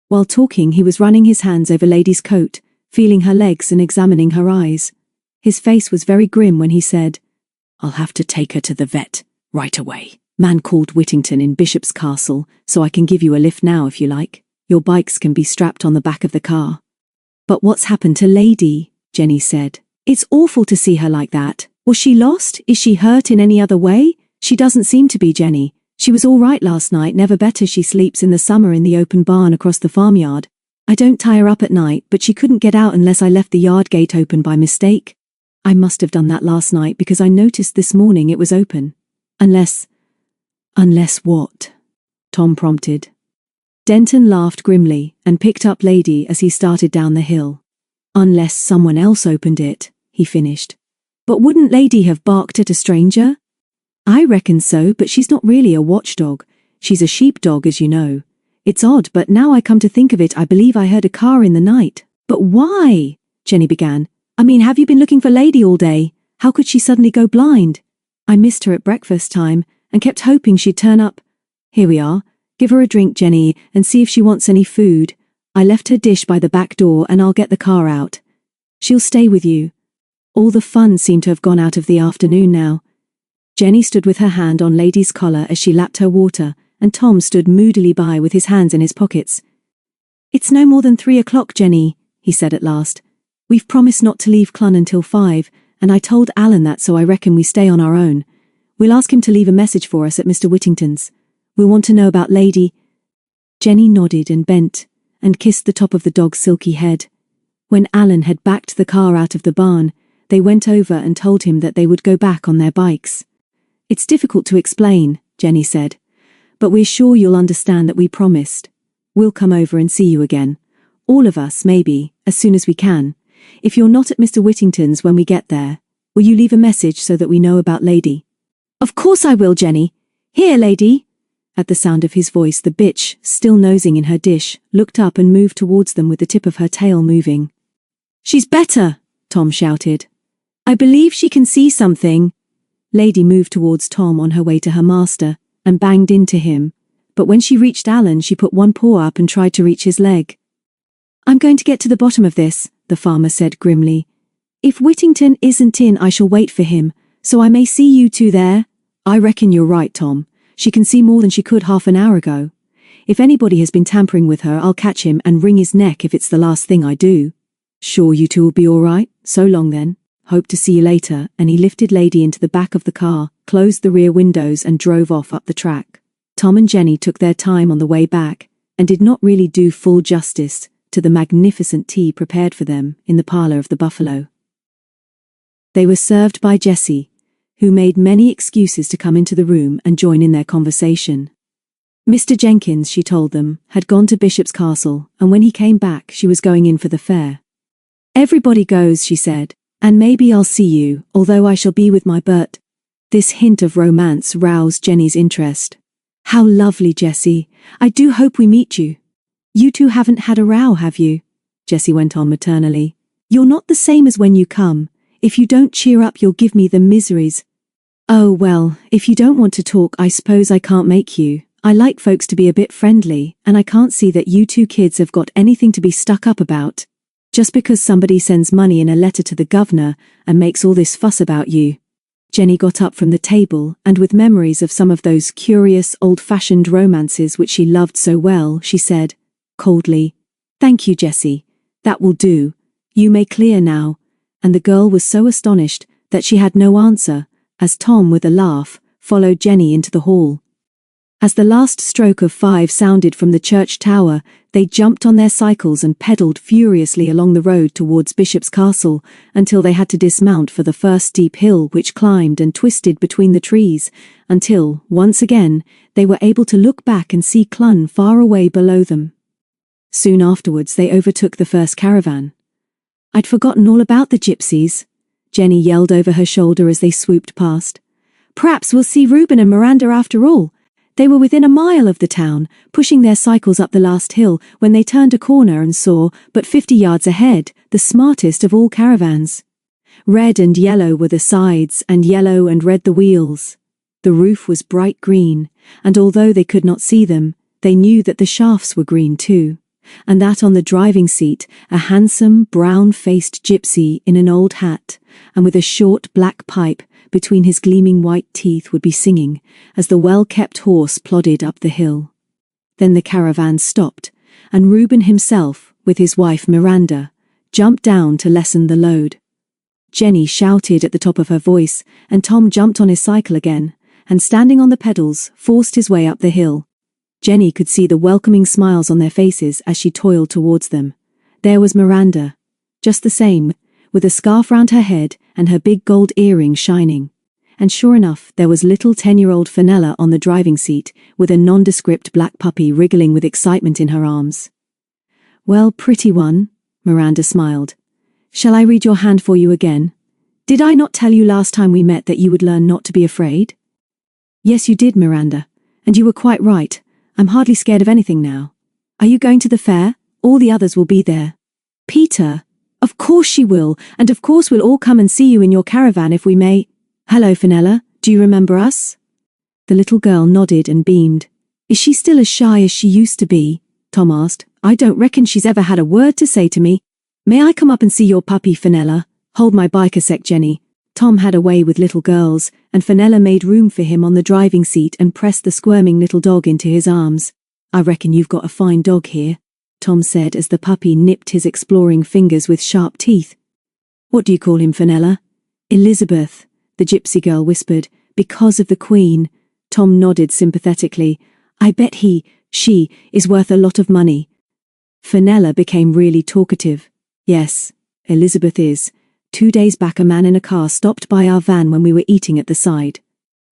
A: While talking, he was running his hands over Lady's coat, feeling her legs and examining her eyes. His face was very grim when he said, "I'll have to take her to the vet, right away. Man called Whittington in Bishop's Castle, so I can give you a lift now if you like. Your bikes can be strapped on the back of the car." "But what's happened to Lady?" Jenny said. "It's awful to see her like that. Was she lost? Is she hurt in any other way?" "She doesn't seem to be, Jenny. She was all right last night, never better. She sleeps in the summer in the open barn across the farmyard. I don't tie her up at night, but she couldn't get out unless I left the yard gate open by mistake. I must have done that last night because I noticed this morning it was open. Unless what?" Tom prompted. Denton laughed grimly and picked up Lady as he started down the hill. "Unless someone else opened it," he finished. "But wouldn't Lady have barked at a stranger?" "I reckon so, but she's not really a watchdog. She's a sheepdog, as you know. It's odd, but now I come to think of it, I believe I heard a car in the night. But why? Jenny began. I mean, have you been looking for Lady all day? How could she suddenly go blind? I missed her at breakfast time and kept hoping she'd turn up. Here we are. Give her a drink, Jenny, and see if she wants any food. I left her dish by the back door and I'll get the car out. She'll stay with you. All the fun seemed to have gone out of the afternoon now. Jenny stood with her hand on Lady's collar as she lapped her water, and Tom stood moodily by with his hands in his pockets. It's no more than 3 o'clock, Jenny, he said at last. We've promised not to leave Clun until 5, and I told Alan that, so I reckon we stay on our own. We'll ask him to leave a message for us at Mr Whittington's. We'll want to know about Lady. Jenny nodded and bent, and kissed the top of the dog's silky head. When Alan had backed the car out of the barn, they went over and told him that they would go back on their bikes. It's difficult to explain, Jenny said, but we're sure you'll understand that we promised. We'll come over and see you again. All of us, maybe, as soon as we can. If you're not at Mr Whittington's when we get there, will you leave a message so that we know about Lady? Of course I will, Jenny. Here, Lady. At the sound of his voice, the bitch, still nosing in her dish, looked up and moved towards them with the tip of her tail moving. She's better, Tom shouted. I believe she can see something. Lady moved towards Tom on her way to her master, and banged into him, but when she reached Alan she put one paw up and tried to reach his leg. I'm going to get to the bottom of this, the farmer said grimly. If Whittington isn't in, I shall wait for him, so I may see you two there. I reckon you're right, Tom. She can see more than she could half an hour ago. If anybody has been tampering with her, I'll catch him and wring his neck if it's the last thing I do. Sure you two will be all right? So long then. Hope to see you later, and he lifted Lady into the back of the car, closed the rear windows and drove off up the track. Tom and Jenny took their time on the way back, and did not really do full justice to the magnificent tea prepared for them in the parlour of the Buffalo. They were served by Jessie, who made many excuses to come into the room and join in their conversation. Mr Jenkins, she told them, had gone to Bishop's Castle, and when he came back she was going in for the fair. Everybody goes, she said, and maybe I'll see you, although I shall be with my Bert. This hint of romance roused Jenny's interest. How lovely, Jessie. I do hope we meet you. You two haven't had a row, have you? Jessie went on maternally. You're not the same as when you come. If you don't cheer up, you'll give me the miseries. Oh, well, if you don't want to talk, I suppose I can't make you. I like folks to be a bit friendly, and I can't see that you two kids have got anything to be stuck up about. Just because somebody sends money in a letter to the governor and makes all this fuss about you. Jenny got up from the table, and with memories of some of those curious, old-fashioned romances which she loved so well, she said, coldly, Thank you, Jessie. That will do. You may clear now. And the girl was so astonished that she had no answer, as Tom, with a laugh, followed Jenny into the hall. As the last stroke of 5 sounded from the church tower, they jumped on their cycles and pedalled furiously along the road towards Bishop's Castle until they had to dismount for the first steep hill which climbed and twisted between the trees, until, once again, they were able to look back and see Clun far away below them. Soon afterwards they overtook the first caravan. I'd forgotten all about the gypsies, Jenny yelled over her shoulder as they swooped past. Perhaps we'll see Reuben and Miranda after all. They were within a mile of the town, pushing their cycles up the last hill when they turned a corner and saw, but 50 yards ahead, the smartest of all caravans. Red and yellow were the sides, and yellow and red the wheels. The roof was bright green, and although they could not see them, they knew that the shafts were green too, and that on the driving seat a handsome, brown-faced gypsy in an old hat, and with a short black pipe between his gleaming white teeth would be singing as the well-kept horse plodded up the hill. Then the caravan stopped, and Reuben himself, with his wife Miranda, jumped down to lessen the load. Jenny shouted at the top of her voice, and Tom jumped on his cycle again, and standing on the pedals, forced his way up the hill. Jenny could see the welcoming smiles on their faces as she toiled towards them. There was Miranda, just the same, with a scarf round her head and her big gold earring shining. And sure enough, there was little 10-year-old Fenella on the driving seat, with a nondescript black puppy wriggling with excitement in her arms. Well, pretty one, Miranda smiled. Shall I read your hand for you again? Did I not tell you last time we met that you would learn not to be afraid? Yes, you did, Miranda, and you were quite right. I'm hardly scared of anything now. Are you going to the fair? All the others will be there. Peter, of course she will, and of course we'll all come and see you in your caravan if we may. Hello, Fenella, do you remember us? The little girl nodded and beamed. Is she still as shy as she used to be? Tom asked. I don't reckon she's ever had a word to say to me. May I come up and see your puppy, Fenella? Hold my bike a sec, Jenny. Tom had a way with little girls, and Fenella made room for him on the driving seat and pressed the squirming little dog into his arms. I reckon you've got a fine dog here, Tom said as the puppy nipped his exploring fingers with sharp teeth. What do you call him, Fenella? Elizabeth, the gypsy girl whispered. Because of the Queen. Tom nodded sympathetically. I bet she is worth a lot of money. Fenella became really talkative. Yes, Elizabeth is. 2 days back a man in a car stopped by our van when we were eating at the side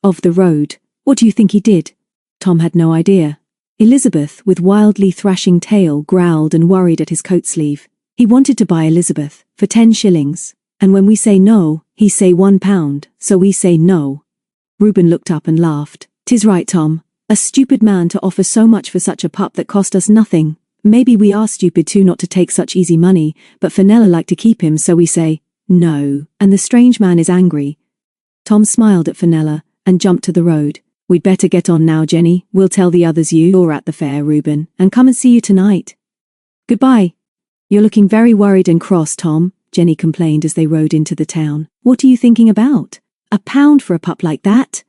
A: of the road. What do you think he did? Tom had no idea. Elizabeth, with wildly thrashing tail, growled and worried at his coat sleeve. He wanted to buy Elizabeth for 10 shillings, and when we say no, he say £1, so we say no. Reuben looked up and laughed. 'Tis right, Tom. A stupid man to offer so much for such a pup that cost us nothing. Maybe we are stupid too not to take such easy money, but Fenella liked to keep him, so we say no, and the strange man is angry. Tom smiled at Fenella and jumped to the road. We'd better get on now, Jenny. We'll tell the others you're at the fair, Reuben, and come and see you tonight. Goodbye. You're looking very worried and cross, Tom, Jenny complained as they rode into the town. What are you thinking about? £1 for a pup like that?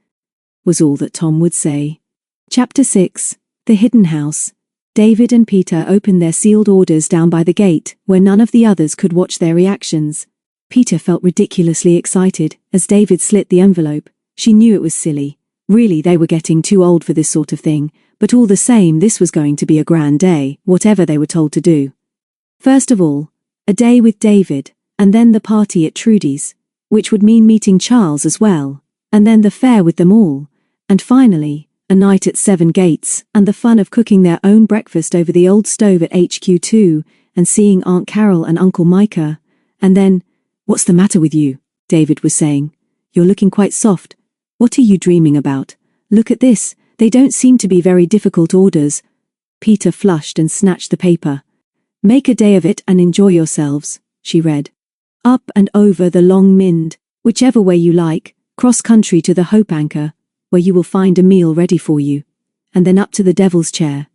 A: Was all that Tom would say. Chapter 6. The Hidden House. David and Peter opened their sealed orders down by the gate, where none of the others could watch their reactions. Peter felt ridiculously excited as David slit the envelope. She knew it was silly. Really, they were getting too old for this sort of thing, but all the same this was going to be a grand day, whatever they were told to do. First of all, a day with David, and then the party at Trudy's, which would mean meeting Charles as well, and then the fair with them all, and finally, a night at Seven Gates, and the fun of cooking their own breakfast over the old stove at HQ2, and seeing Aunt Carol and Uncle Micah, and then, "What's the matter with you?" David was saying. "You're looking quite soft. What are you dreaming about? Look at this, they don't seem to be very difficult orders." Peter flushed and snatched the paper. "Make a day of it and enjoy yourselves," she read. "Up and over the Long Mynd, whichever way you like, cross-country to the Hope Anchor, where you will find a meal ready for you, and then up to the Devil's Chair.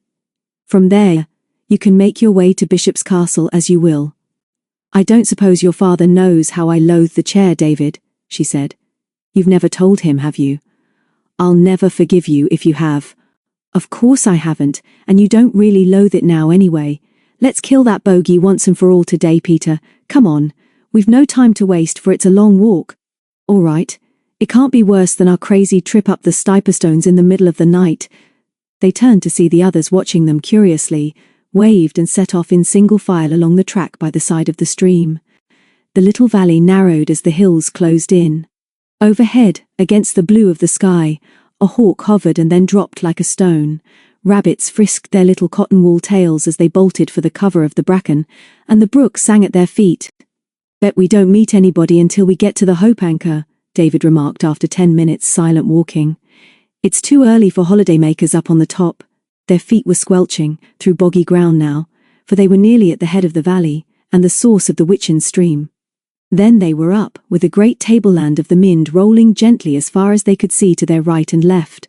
A: From there, you can make your way to Bishop's Castle as you will." "I don't suppose your father knows how I loathe the chair, David," she said. "You've never told him, have you?" "I'll never forgive you if you have." "Of course I haven't, and you don't really loathe it now anyway. Let's kill that bogey once and for all today, Peter. Come on, we've no time to waste for it's a long walk." "All right, it can't be worse than our crazy trip up the Stiperstones in the middle of the night." They turned to see the others watching them curiously, waved and set off in single file along the track by the side of the stream. The little valley narrowed as the hills closed in. Overhead, against the blue of the sky, a hawk hovered and then dropped like a stone. Rabbits frisked their little cotton wool tails as they bolted for the cover of the bracken, and the brook sang at their feet. "Bet we don't meet anybody until we get to the Hope Anchor," David remarked after 10 minutes silent walking. "It's too early for holidaymakers up on the top." Their feet were squelching through boggy ground now, for they were nearly at the head of the valley, and the source of the Witchen stream. Then they were up, with the great tableland of the Mynd rolling gently as far as they could see to their right and left.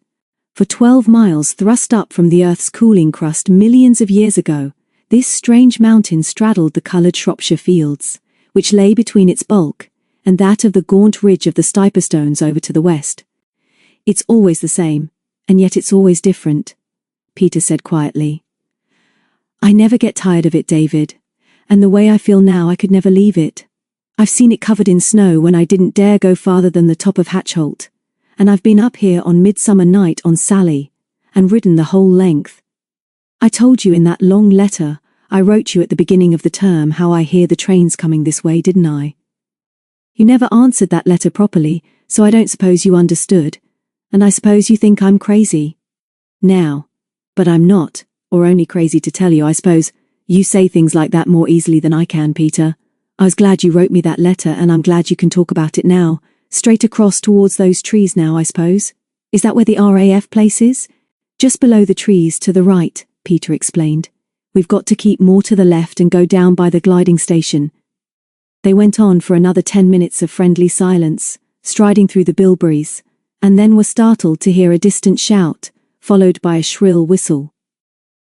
A: For 12 miles thrust up from the Earth's cooling crust millions of years ago, this strange mountain straddled the coloured Shropshire fields, which lay between its bulk and that of the gaunt ridge of the Stiperstones over to the west. "It's always the same, and yet it's always different," Peter said quietly. "I never get tired of it, David, and the way I feel now I could never leave it. I've seen it covered in snow when I didn't dare go farther than the top of Hatchholt, and I've been up here on Midsummer Night on Sally, and ridden the whole length. I told you in that long letter I wrote you at the beginning of the term how I hear the trains coming this way, didn't I? You never answered that letter properly, so I don't suppose you understood, and I suppose you think I'm crazy. Now, but I'm not, or only crazy to tell you, I suppose. You say things like that more easily than I can, Peter. I was glad you wrote me that letter, and I'm glad you can talk about it now. Straight across towards those trees now, I suppose. Is that where the RAF place is?" "Just below the trees to the right," Peter explained. We've got to keep more to the left and go down by the gliding station." They went on for another 10 minutes of friendly silence, striding through the bilberries, and then were startled to hear a distant shout, followed by a shrill whistle.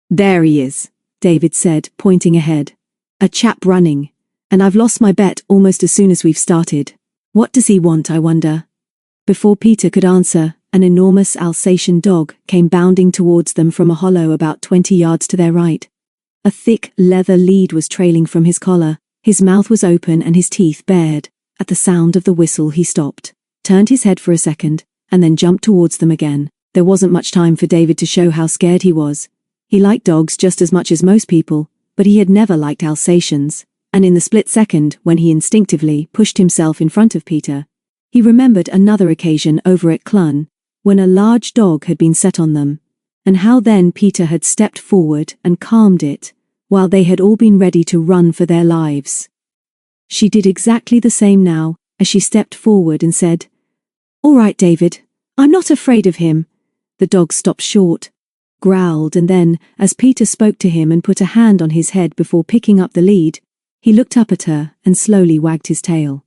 A: "There he is," David said, pointing ahead. "A chap running. And I've lost my bet almost as soon as we've started. What does he want, I wonder?" Before Peter could answer, an enormous Alsatian dog came bounding towards them from a hollow about 20 yards to their right. A thick leather lead was trailing from his collar, his mouth was open and his teeth bared. At the sound of the whistle he stopped, turned his head for a second, and then jumped towards them again. There wasn't much time for David to show how scared he was. He liked dogs just as much as most people, but he had never liked Alsatians, and in the split second when he instinctively pushed himself in front of Peter, he remembered another occasion over at Clun, when a large dog had been set on them, and how then Peter had stepped forward and calmed it, while they had all been ready to run for their lives. She did exactly the same now, as she stepped forward and said, "All right, David, I'm not afraid of him." The dog stopped short, growled, and then, as Peter spoke to him and put a hand on his head before picking up the lead, he looked up at her and slowly wagged his tail.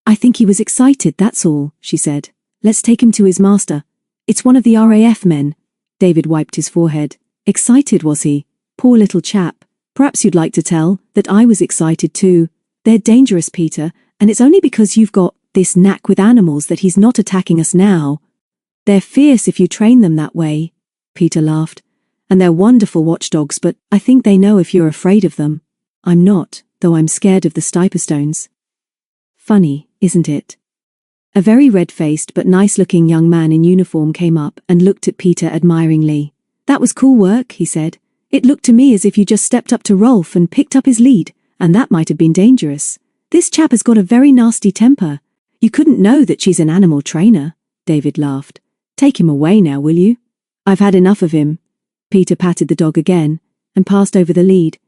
A: "I think he was excited, that's all," she said. "Let's take him to his master. It's one of the RAF men." David wiped his forehead. "Excited, was he? Poor little chap. Perhaps you'd like to tell that I was excited too. They're dangerous, Peter, and it's only because you've got this knack with animals that he's not attacking us now. They're fierce if you train them that way." Peter laughed. "And they're wonderful watchdogs, but I think they know if you're afraid of them. I'm not, though I'm scared of the Stiperstones." Funny, isn't it? A very red-faced but nice-looking young man in uniform came up and looked at Peter admiringly. "That was cool work," he said. "It looked to me as if you just stepped up to Rolf and picked up his lead, and that might have been dangerous. This chap has got a very nasty temper. You couldn't know that she's an animal trainer." David laughed. "Take him away now, will you? I've had enough of him." Peter patted the dog again and passed over the lead.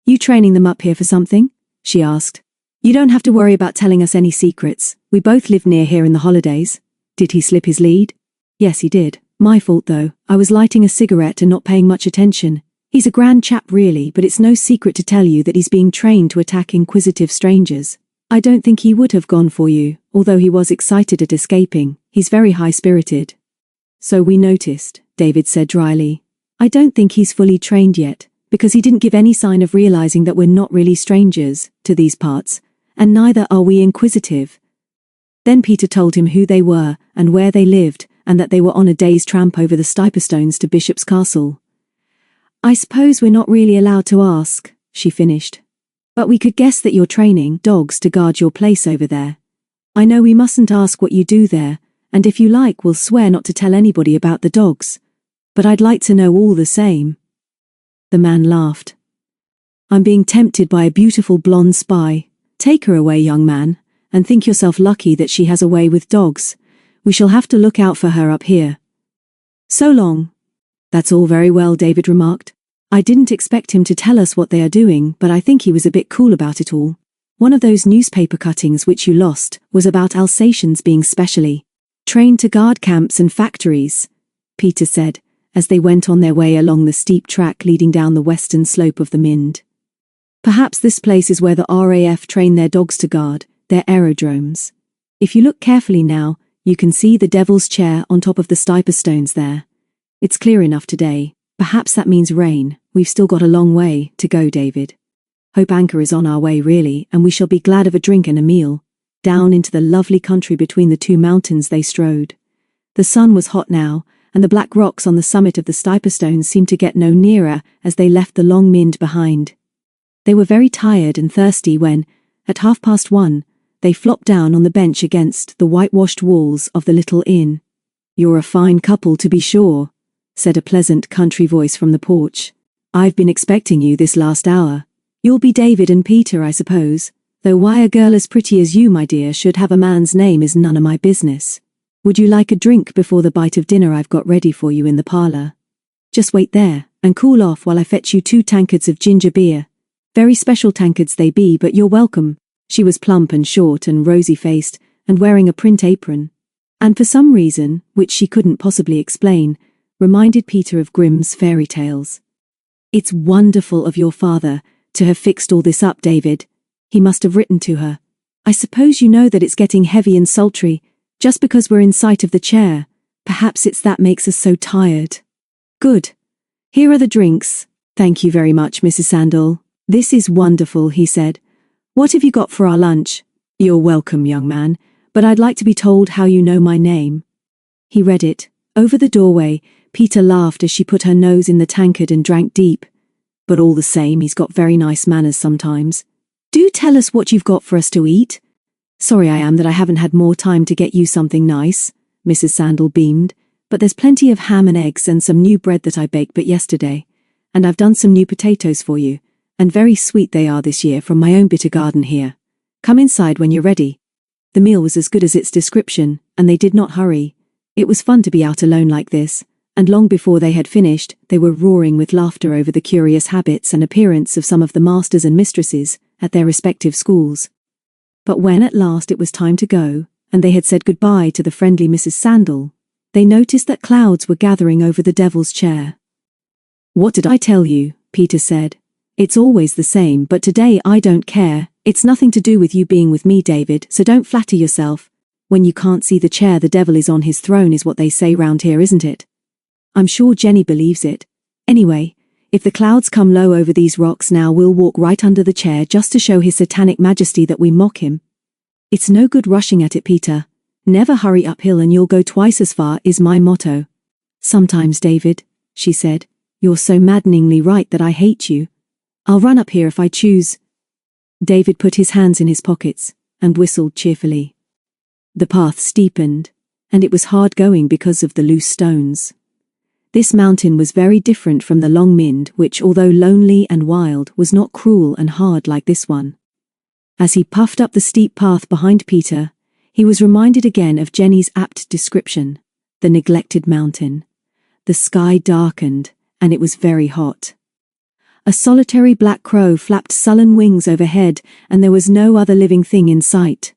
A: "You training them up here for something?" she asked. "You don't have to worry about telling us any secrets. We both live near here in the holidays." "Did he slip his lead?" "Yes, he did. My fault though. I was lighting a cigarette and not paying much attention. He's a grand chap really, but it's no secret to tell you that he's being trained to attack inquisitive strangers. I don't think he would have gone for you, although he was excited at escaping. He's very high-spirited." "So we noticed," David said dryly. "I don't think he's fully trained yet, because he didn't give any sign of realizing that we're not really strangers to these parts, and neither are we inquisitive." Then Peter told him who they were and where they lived, and that they were on a day's tramp over the Stiperstones to Bishop's Castle. "I suppose we're not really allowed to ask," she finished. "But we could guess that you're training dogs to guard your place over there. I know we mustn't ask what you do there, and if you like we'll swear not to tell anybody about the dogs. But I'd like to know all the same." The man laughed. "I'm being tempted by a beautiful blonde spy. Take her away, young man, and think yourself lucky that she has a way with dogs. We shall have to look out for her up here. So long." "That's all very well," David remarked. "I didn't expect him to tell us what they are doing, but I think he was a bit cool about it all. One of those newspaper cuttings which you lost was about Alsatians being specially trained to guard camps and factories," Peter said, as they went on their way along the steep track leading down the western slope of the Mynd. "Perhaps this place is where the RAF train their dogs to guard, their aerodromes. If you look carefully now, you can see the Devil's Chair on top of the Stiperstones there. It's clear enough today. Perhaps that means rain. We've still got a long way to go, David. Hope anchor is on our way really, and we shall be glad of a drink and a meal." Down into the lovely country between the two mountains they strode. The sun was hot now, and the black rocks on the summit of the Stiperstones seemed to get no nearer as they left the Long Mynd behind. They were very tired and thirsty when, at 1:30, they flopped down on the bench against the whitewashed walls of the little inn. "You're a fine couple to be sure," said a pleasant country voice from the porch. "I've been expecting you this last hour. You'll be David and Peter, I suppose, though why a girl as pretty as you, my dear, should have a man's name is none of my business. Would you like a drink before the bite of dinner I've got ready for you in the parlour? Just wait there, and cool off while I fetch you 2 tankards of ginger beer. Very special tankards they be, but you're welcome." She was plump and short and rosy-faced, and wearing a print apron, and for some reason, which she couldn't possibly explain, reminded Peter of Grimm's fairy tales. "It's wonderful of your father to have fixed all this up, David," he must have written to her. "I suppose you know that it's getting heavy and sultry, just because we're in sight of the chair. Perhaps it's that makes us so tired." "Good. Here are the drinks. Thank you very much, Mrs. Sandal. This is wonderful," he said. "What have you got for our lunch?" "You're welcome, young man, but I'd like to be told how you know my name." He read it. Over the doorway, Peter laughed as she put her nose in the tankard and drank deep. "But all the same, he's got very nice manners sometimes. Do tell us what you've got for us to eat." "Sorry I am that I haven't had more time to get you something nice," Mrs. Sandal beamed, "but there's plenty of ham and eggs and some new bread that I baked but yesterday. And I've done some new potatoes for you, and very sweet they are this year from my own bit of garden here. Come inside when you're ready." The meal was as good as its description, and they did not hurry. It was fun to be out alone like this, and long before they had finished, they were roaring with laughter over the curious habits and appearance of some of the masters and mistresses at their respective schools. But when at last it was time to go, and they had said goodbye to the friendly Mrs. Sandal, they noticed that clouds were gathering over the Devil's Chair. "What did I tell you?" Peter said. "It's always the same, but today I don't care. It's nothing to do with you being with me, David, so don't flatter yourself. When you can't see the chair, the devil is on his throne is what they say round here, isn't it? I'm sure Jenny believes it. Anyway, if the clouds come low over these rocks now, we'll walk right under the chair just to show his satanic majesty that we mock him. It's no good rushing at it, Peter. Never hurry uphill and you'll go twice as far is my motto." "Sometimes, David," she said, "you're so maddeningly right that I hate you. I'll run up here if I choose." David put his hands in his pockets and whistled cheerfully. The path steepened, and it was hard going because of the loose stones. This mountain was very different from the Long Mynd, which, although lonely and wild, was not cruel and hard like this one. As he puffed up the steep path behind Peter, he was reminded again of Jenny's apt description: the neglected mountain. The sky darkened, and it was very hot. A solitary black crow flapped sullen wings overhead, and there was no other living thing in sight.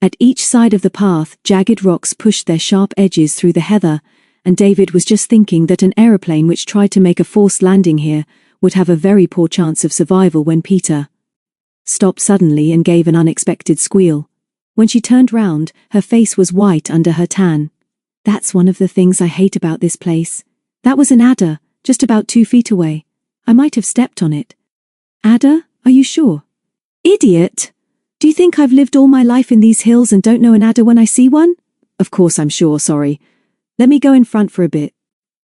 A: At each side of the path, jagged rocks pushed their sharp edges through the heather, and David was just thinking that an aeroplane which tried to make a forced landing here would have a very poor chance of survival when Peter stopped suddenly and gave an unexpected squeal. When she turned round, her face was white under her tan. "That's one of the things I hate about this place. That was an adder, just about 2 feet away. I might have stepped on it." "Adder? Are you sure?" "Idiot! Do you think I've lived all my life in these hills and don't know an adder when I see one? Of course I'm sure, sorry. Let me go in front for a bit."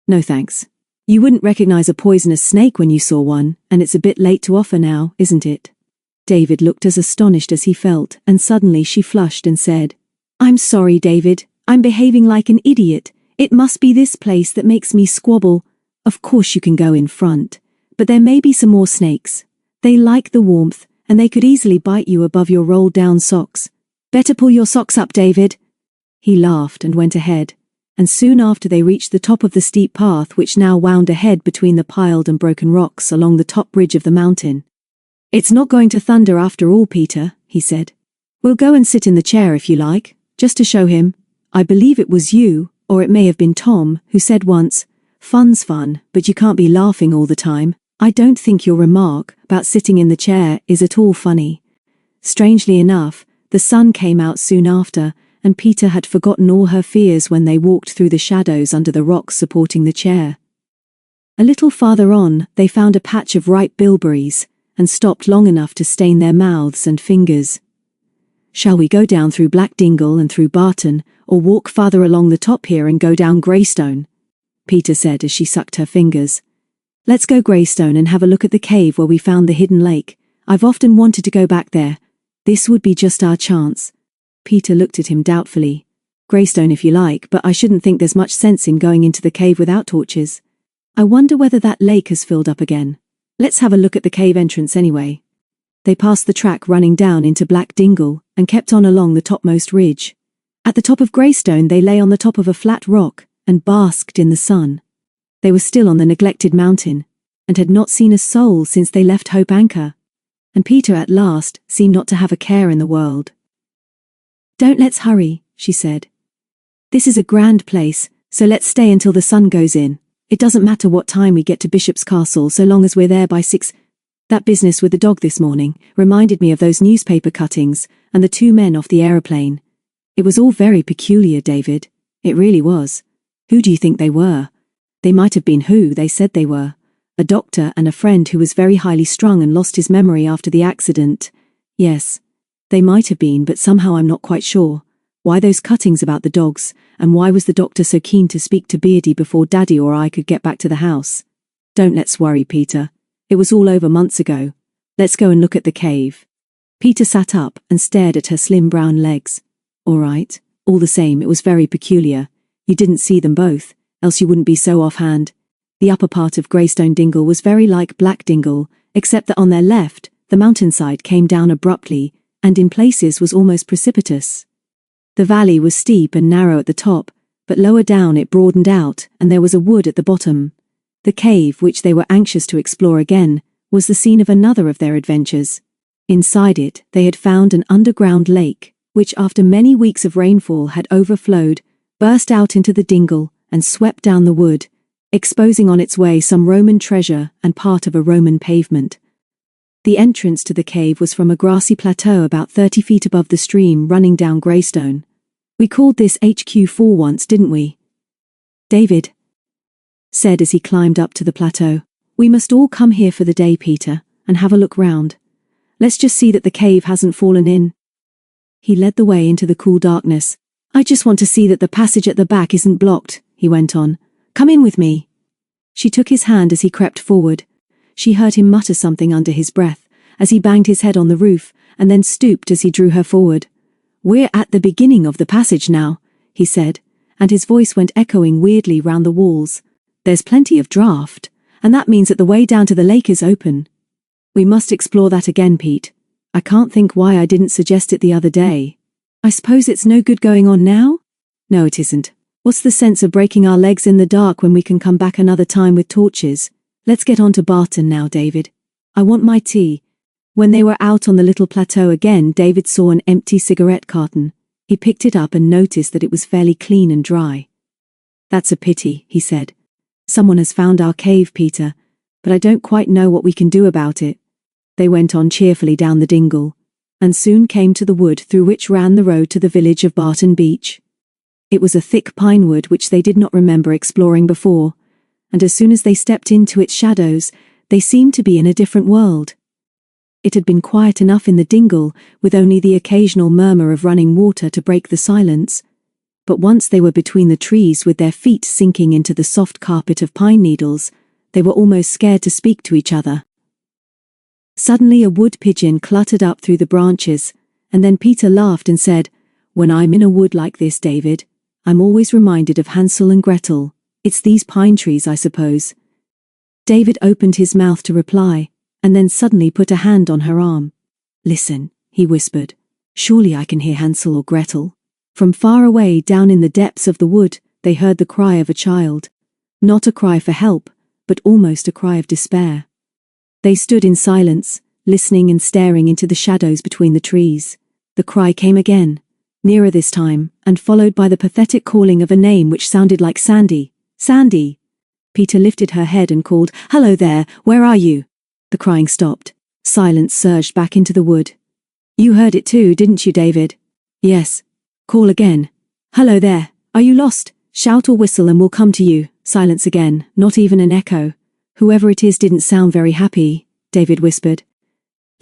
A: "No thanks. You wouldn't recognize a poisonous snake when you saw one, and it's a bit late to offer now, isn't it?" David looked as astonished as he felt, and suddenly she flushed and said, "I'm sorry, David. I'm behaving like an idiot. It must be this place that makes me squabble. Of course you can go in front, but there may be some more snakes. They like the warmth, and they could easily bite you above your rolled-down socks. Better pull your socks up, David." He laughed and went ahead, and soon after they reached the top of the steep path which now wound ahead between the piled and broken rocks along the top ridge of the mountain. "It's not going to thunder after all, Peter," he said. "We'll go and sit in the chair if you like, just to show him. I believe it was you, or it may have been Tom, who said once, 'Fun's fun, but you can't be laughing all the time.' I don't think your remark about sitting in the chair is at all funny." Strangely enough, the sun came out soon after, and Peter had forgotten all her fears when they walked through the shadows under the rocks supporting the chair. A little farther on, they found a patch of ripe bilberries, and stopped long enough to stain their mouths and fingers. "Shall we go down through Black Dingle and through Barton, or walk farther along the top here and go down Greystone?" Peter said as she sucked her fingers. "Let's go Greystone and have a look at the cave where we found the hidden lake. I've often wanted to go back there. This would be just our chance." Peter looked at him doubtfully. "Greystone if you like, but I shouldn't think there's much sense in going into the cave without torches. I wonder whether that lake has filled up again. Let's have a look at the cave entrance anyway." They passed the track running down into Black Dingle and kept on along the topmost ridge. At the top of Greystone they lay on the top of a flat rock and basked in the sun. They were still on the neglected mountain, and had not seen a soul since they left Hope Anchor, and Peter at last seemed not to have a care in the world. "Don't let's hurry," she said. "This is a grand place, so let's stay until the sun goes in. It doesn't matter what time we get to Bishop's Castle so long as we're there by 6. That business with the dog this morning reminded me of those newspaper cuttings and the two men off the aeroplane. It was all very peculiar, David. It really was. Who do you think they were? They might have been who they said they were. A doctor and a friend who was very highly strung and lost his memory after the accident. Yes, they might have been, but somehow I'm not quite sure. Why those cuttings about the dogs, and why was the doctor so keen to speak to Beardy before Daddy or I could get back to the house? Don't let's worry, Peter. It was all over months ago. Let's go and look at the cave. Peter sat up and stared at her slim brown legs. All right, all the same, it was very peculiar. You didn't see them both, else you wouldn't be so offhand. The upper part of Greystone Dingle was very like Black Dingle, except that on their left, the mountainside came down abruptly, and in places was almost precipitous. The valley was steep and narrow at the top, but lower down it broadened out, and there was a wood at the bottom. The cave, which they were anxious to explore again, was the scene of another of their adventures. Inside it, they had found an underground lake, which after many weeks of rainfall had overflowed, burst out into the dingle, and swept down the wood, exposing on its way some Roman treasure and part of a Roman pavement. The entrance to the cave was from a grassy plateau about 30 feet above the stream running down Greystone. We called this HQ4 once, didn't we? David said as he climbed up to the plateau. We must all come here for the day, Peter, and have a look round. Let's just see that the cave hasn't fallen in. He led the way into the cool darkness. I just want to see that the passage at the back isn't blocked, he went on. Come in with me. She took his hand as he crept forward. She heard him mutter something under his breath, as he banged his head on the roof, and then stooped as he drew her forward. We're at the beginning of the passage now, he said, and his voice went echoing weirdly round the walls. There's plenty of draught, and that means that the way down to the lake is open. We must explore that again, Pete. I can't think why I didn't suggest it the other day. I suppose it's no good going on now? No, it isn't. What's the sense of breaking our legs in the dark when we can come back another time with torches? Let's get on to Barton now, David. I want my tea. When they were out on the little plateau again, David saw an empty cigarette carton. He picked it up and noticed that it was fairly clean and dry. That's a pity, he said. Someone has found our cave, Peter, but I don't quite know what we can do about it. They went on cheerfully down the dingle, and soon came to the wood through which ran the road to the village of Barton Beach. It was a thick pine wood which they did not remember exploring before, and as soon as they stepped into its shadows, they seemed to be in a different world. It had been quiet enough in the dingle, with only the occasional murmur of running water to break the silence, but once they were between the trees with their feet sinking into the soft carpet of pine needles, they were almost scared to speak to each other. Suddenly a wood pigeon cluttered up through the branches, and then Peter laughed and said, When I'm in a wood like this, David, I'm always reminded of Hansel and Gretel. It's these pine trees, I suppose. David opened his mouth to reply, and then suddenly put a hand on her arm. Listen, he whispered. Surely I can hear Hansel or Gretel. From far away down in the depths of the wood, they heard the cry of a child. Not a cry for help, but almost a cry of despair. They stood in silence, listening and staring into the shadows between the trees. The cry came again, nearer this time, and followed by the pathetic calling of a name which sounded like Sandy. Sandy! Peter lifted her head and called, Hello there, where are you? The crying stopped. Silence surged back into the wood. You heard it too, didn't you, David? Yes. Call again. Hello there, are you lost? Shout or whistle and we'll come to you. Silence again, not even an echo. Whoever it is didn't sound very happy, David whispered.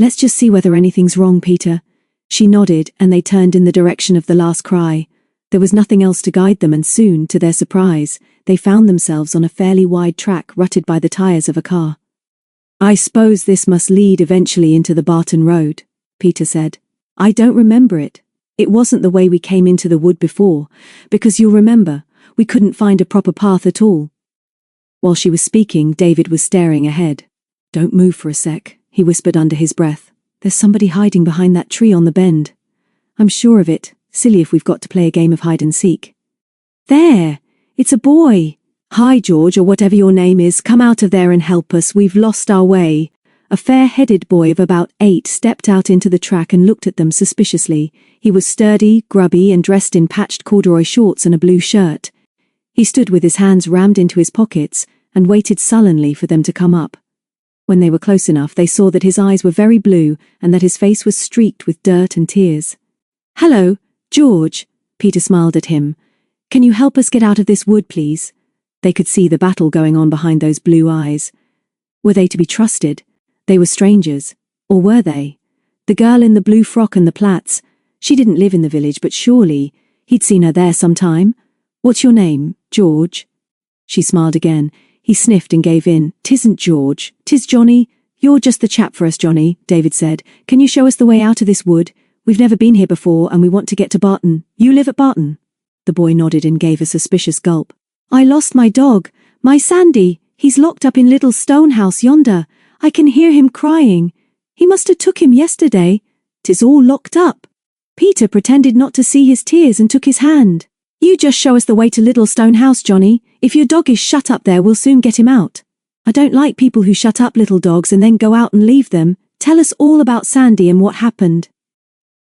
A: Let's just see whether anything's wrong, Peter. She nodded, and they turned in the direction of the last cry. There was nothing else to guide them, and soon, to their surprise, they found themselves on a fairly wide track rutted by the tires of a car. I suppose this must lead eventually into the Barton Road, Peter said. I don't remember it. It wasn't the way we came into the wood before, because you'll remember, we couldn't find a proper path at all. While she was speaking, David was staring ahead. Don't move for a sec, he whispered under his breath. There's somebody hiding behind that tree on the bend. I'm sure of it. Silly if we've got to play a game of hide and seek. There! It's a boy! Hi, George, or whatever your name is, come out of there and help us, we've lost our way. A fair-headed boy of about 8 stepped out into the track and looked at them suspiciously. He was sturdy, grubby, and dressed in patched corduroy shorts and a blue shirt. He stood with his hands rammed into his pockets and waited sullenly for them to come up. When they were close enough, they saw that his eyes were very blue and that his face was streaked with dirt and tears. "Hello, George," Peter smiled at him. "Can you help us get out of this wood, please?" They could see the battle going on behind those blue eyes. Were they to be trusted? They were strangers. Or were they? The girl in the blue frock and the plaits. She didn't live in the village, but surely he'd seen her there some time. "What's your name, George?" She smiled again. He sniffed and gave in. "'Tisn't George, 'tis Johnny." "You're just the chap for us, Johnny," David said. "Can you show us the way out of this wood? We've never been here before and we want to get to Barton. You live at Barton?" The boy nodded and gave a suspicious gulp. "I lost my dog, my Sandy. He's locked up in little stone house yonder. I can hear him crying. He must have took him yesterday. 'Tis all locked up." Peter pretended not to see his tears and took his hand. "You just show us the way to Little Stone House, Johnny. If your dog is shut up there, we'll soon get him out. I don't like people who shut up little dogs and then go out and leave them. Tell us all about Sandy and what happened."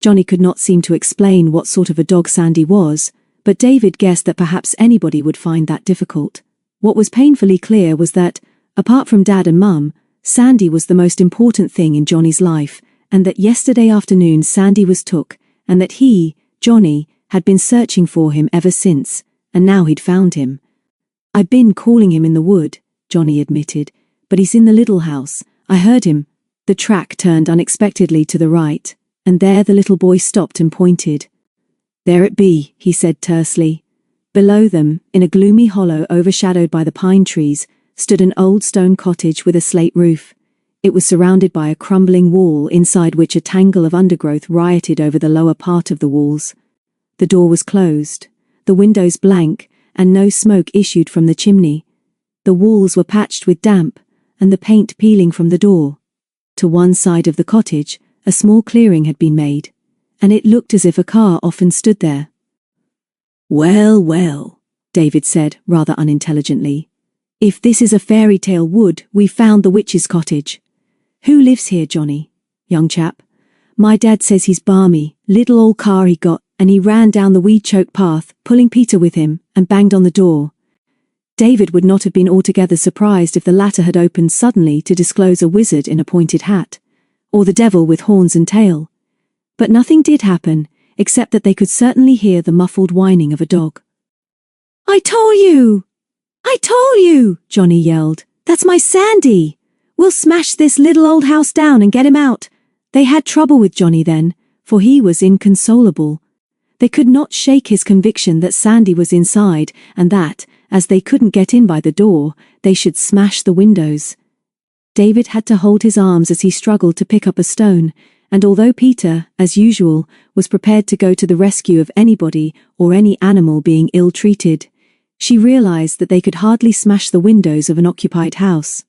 A: Johnny could not seem to explain what sort of a dog Sandy was, but David guessed that perhaps anybody would find that difficult. What was painfully clear was that, apart from Dad and Mum, Sandy was the most important thing in Johnny's life, and that yesterday afternoon Sandy was took, and that he, Johnny, had been searching for him ever since, and now he'd found him. "I've been calling him in the wood," Johnny admitted, "but he's in the little house. I heard him." The track turned unexpectedly to the right, and there the little boy stopped and pointed. "There it be," he said tersely. Below them, in a gloomy hollow overshadowed by the pine trees, stood an old stone cottage with a slate roof. It was surrounded by a crumbling wall inside which a tangle of undergrowth rioted over the lower part of the walls. The door was closed, the windows blank, and no smoke issued from the chimney. The walls were patched with damp, and the paint peeling from the door. To one side of the cottage, a small clearing had been made, and it looked as if a car often stood there. "Well, well," David said, rather unintelligently. "If this is a fairy tale wood, we've found the witch's cottage. Who lives here, Johnny, young chap?" "My dad says he's balmy, little old car he got," and he ran down the weed-choked path, pulling Peter with him, and banged on the door. David would not have been altogether surprised if the latter had opened suddenly to disclose a wizard in a pointed hat, or the devil with horns and tail. But nothing did happen, except that they could certainly hear the muffled whining of a dog. "I told you! I told you!" Johnny yelled. "That's my Sandy! We'll smash this little old house down and get him out." They had trouble with Johnny then, for he was inconsolable. They could not shake his conviction that Sandy was inside, and that, as they couldn't get in by the door, they should smash the windows. David had to hold his arms as he struggled to pick up a stone, and although Peter, as usual, was prepared to go to the rescue of anybody or any animal being ill-treated, she realized that they could hardly smash the windows of an occupied house.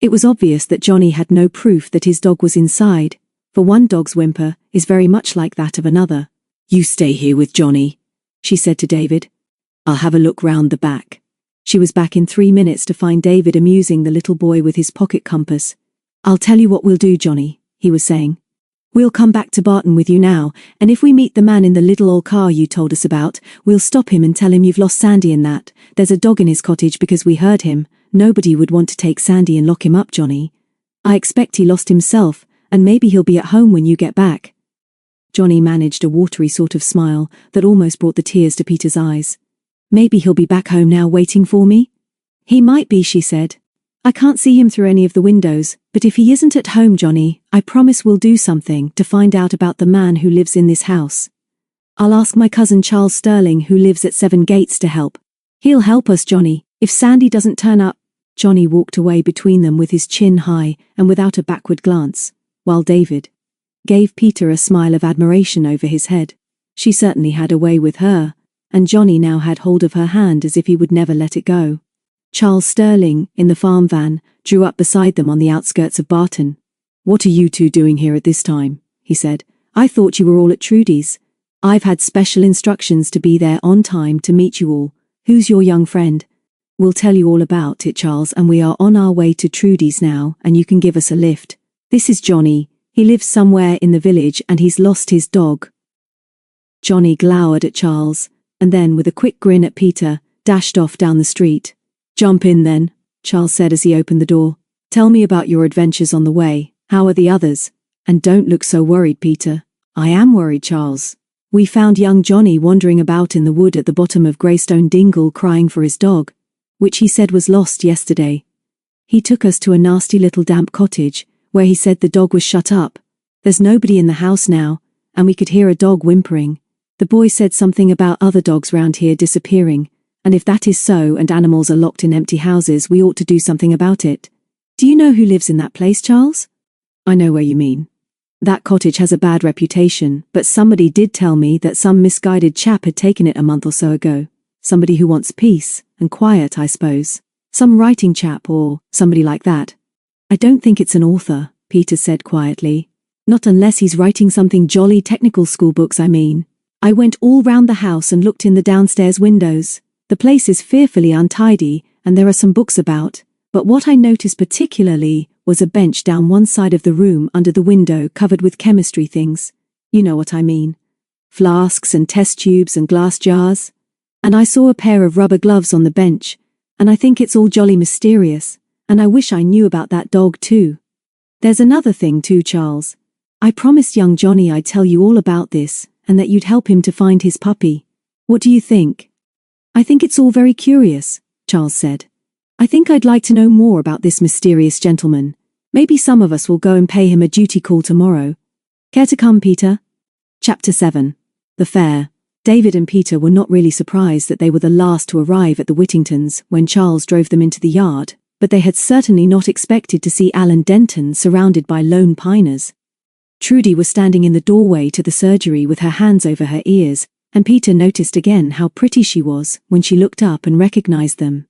A: It was obvious that Johnny had no proof that his dog was inside, for one dog's whimper is very much like that of another. "You stay here with Johnny," she said to David. "I'll have a look round the back." She was back in 3 minutes to find David amusing the little boy with his pocket compass. "I'll tell you what we'll do, Johnny," he was saying. "We'll come back to Barton with you now, and if we meet the man in the little old car you told us about, we'll stop him and tell him you've lost Sandy and that. There's a dog in his cottage because we heard him. Nobody would want to take Sandy and lock him up, Johnny. I expect he lost himself, and maybe he'll be at home when you get back." Johnny managed a watery sort of smile that almost brought the tears to Peter's eyes. "Maybe he'll be back home now waiting for me?" "He might be," she said. "I can't see him through any of the windows, but if he isn't at home, Johnny, I promise we'll do something to find out about the man who lives in this house. I'll ask my cousin Charles Sterling, who lives at 7 Gates, to help. He'll help us, Johnny, if Sandy doesn't turn up." Johnny walked away between them with his chin high and without a backward glance, while David gave Peter a smile of admiration over his head. She certainly had a way with her, and Johnny now had hold of her hand as if he would never let it go. Charles Sterling, in the farm van, drew up beside them on the outskirts of Barton. "What are you two doing here at this time?" he said. "I thought you were all at Trudy's. I've had special instructions to be there on time to meet you all. Who's your young friend?" "We'll tell you all about it, Charles, and we are on our way to Trudy's now, and you can give us a lift. This is Johnny. He lives somewhere in the village and he's lost his dog." Johnny glowered at Charles, and then with a quick grin at Peter, dashed off down the street. "Jump in then," Charles said as he opened the door. "Tell me about your adventures on the way. How are the others? And don't look so worried, Peter." "I am worried, Charles. We found young Johnny wandering about in the wood at the bottom of Greystone Dingle crying for his dog, which he said was lost yesterday. He took us to a nasty little damp cottage, where he said the dog was shut up. There's nobody in the house now, and we could hear a dog whimpering. The boy said something about other dogs round here disappearing, and if that is so and animals are locked in empty houses, we ought to do something about it. Do you know who lives in that place, Charles?" "I know where you mean. That cottage has a bad reputation, but somebody did tell me that some misguided chap had taken it a month or so ago. Somebody who wants peace and quiet, I suppose. Some writing chap or somebody like that." "I don't think it's an author," Peter said quietly. "Not unless he's writing something jolly technical school books, I mean. I went all round the house and looked in the downstairs windows. The place is fearfully untidy and there are some books about, but what I noticed particularly was a bench down one side of the room under the window covered with chemistry things. You know what I mean. Flasks and test tubes and glass jars. And I saw a pair of rubber gloves on the bench, and I think it's all jolly mysterious, and I wish I knew about that dog too. There's another thing too, Charles. I promised young Johnny I'd tell you all about this, and that you'd help him to find his puppy. What do you think?" "I think it's all very curious," Charles said. "I think I'd like to know more about this mysterious gentleman. Maybe some of us will go and pay him a duty call tomorrow. Care to come, Peter?" Chapter 7. The Fair. David and Peter were not really surprised that they were the last to arrive at the Whittingtons when Charles drove them into the yard, but they had certainly not expected to see Alan Denton surrounded by lone piners. Trudy was standing in the doorway to the surgery with her hands over her ears, and Peter noticed again how pretty she was when she looked up and recognized them.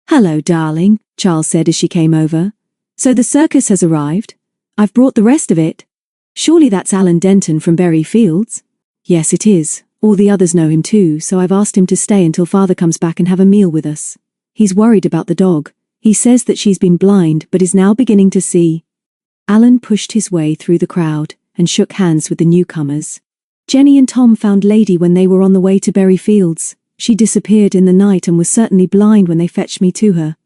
A: "Hello, darling," Charles said as she came over. "So the circus has arrived? I've brought the rest of it. Surely that's Alan Denton from Berry Fields?" "Yes, it is. All the others know him too, so I've asked him to stay until Father comes back and have a meal with us. He's worried about the dog. He says that she's been blind but is now beginning to see." Alan pushed his way through the crowd and shook hands with the newcomers. "Jenny and Tom found Lady when they were on the way to Berry Fields. She disappeared in the night and was certainly blind when they fetched me to her.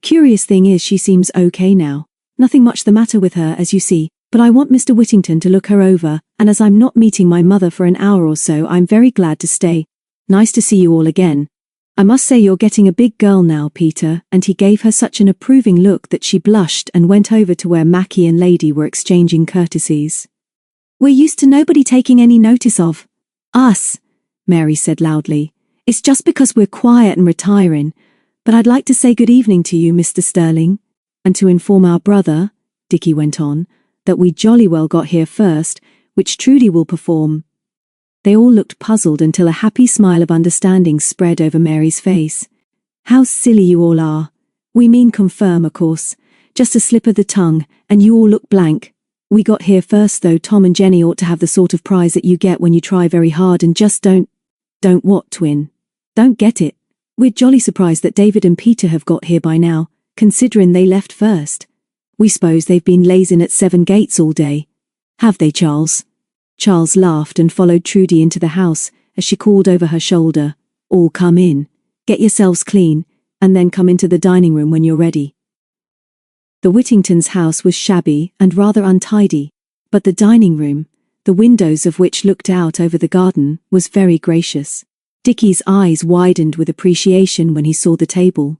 A: Curious thing is she seems okay now. Nothing much the matter with her, as you see, but I want Mr. Whittington to look her over, and as I'm not meeting my mother for an hour or so, I'm very glad to stay. Nice to see you all again. I must say you're getting a big girl now, Peter," and he gave her such an approving look that she blushed and went over to where Mackie and Lady were exchanging courtesies. "We're used to nobody taking any notice of us," Mary said loudly. "It's just because we're quiet and retiring, but I'd like to say good evening to you, Mr. Sterling, and to inform our brother," Dickie went on, "that we jolly well got here first, which Trudy will perform." They all looked puzzled until a happy smile of understanding spread over Mary's face. "How silly you all are. We mean confirm, of course. Just a slip of the tongue, and you all look blank. We got here first though. Tom and Jenny ought to have the sort of prize that you get when you try very hard and just don't what, twin? Don't get it. We're jolly surprised that David and Peter have got here by now, considering they left first. We suppose they've been lazing at Seven Gates all day. Have they, Charles?" Charles laughed and followed Trudy into the house as she called over her shoulder, "All come in, get yourselves clean, and then come into the dining room when you're ready." The Whittingtons' house was shabby and rather untidy, but the dining room, the windows of which looked out over the garden, was very gracious. Dickie's eyes widened with appreciation when he saw the table.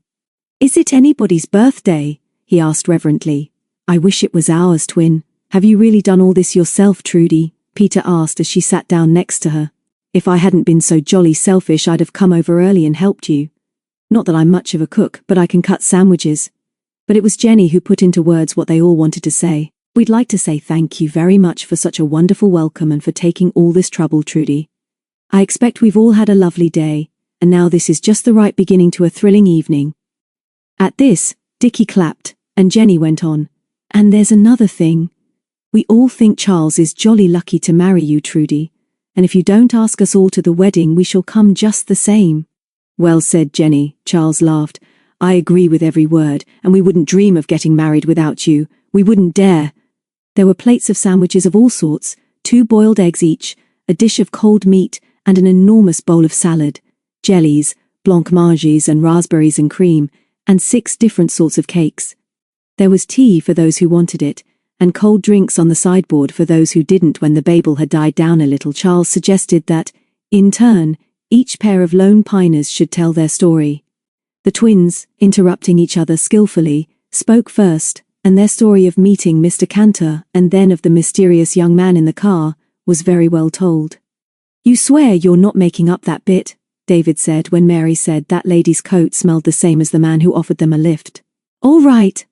A: "Is it anybody's birthday?" he asked reverently. "I wish it was ours, twin. Have you really done all this yourself, Trudy?" Peter asked as she sat down next to her. "If I hadn't been so jolly selfish, I'd have come over early and helped you. Not that I'm much of a cook, but I can cut sandwiches." But it was Jenny who put into words what they all wanted to say. "We'd like to say thank you very much for such a wonderful welcome and for taking all this trouble, Trudy. I expect we've all had a lovely day, and now this is just the right beginning to a thrilling evening." At this, Dickie clapped, and Jenny went on, "And there's another thing. We all think Charles is jolly lucky to marry you, Trudy, and if you don't ask us all to the wedding we shall come just the same." "Well said, Jenny," Charles laughed. "I agree with every word, and we wouldn't dream of getting married without you. We wouldn't dare." There were plates of sandwiches of all sorts, 2 boiled eggs each, a dish of cold meat, and an enormous bowl of salad, jellies, blancmanges and raspberries and cream, and 6 different sorts of cakes. There was tea for those who wanted it, and cold drinks on the sideboard for those who didn't. When the babel had died down a little, Charles suggested that, in turn, each pair of lone piners should tell their story. The twins, interrupting each other skillfully, spoke first, and their story of meeting Mr. Cantor and then of the mysterious young man in the car was very well told. "You swear you're not making up that bit," David said when Mary said that lady's coat smelled the same as the man who offered them a lift. All right.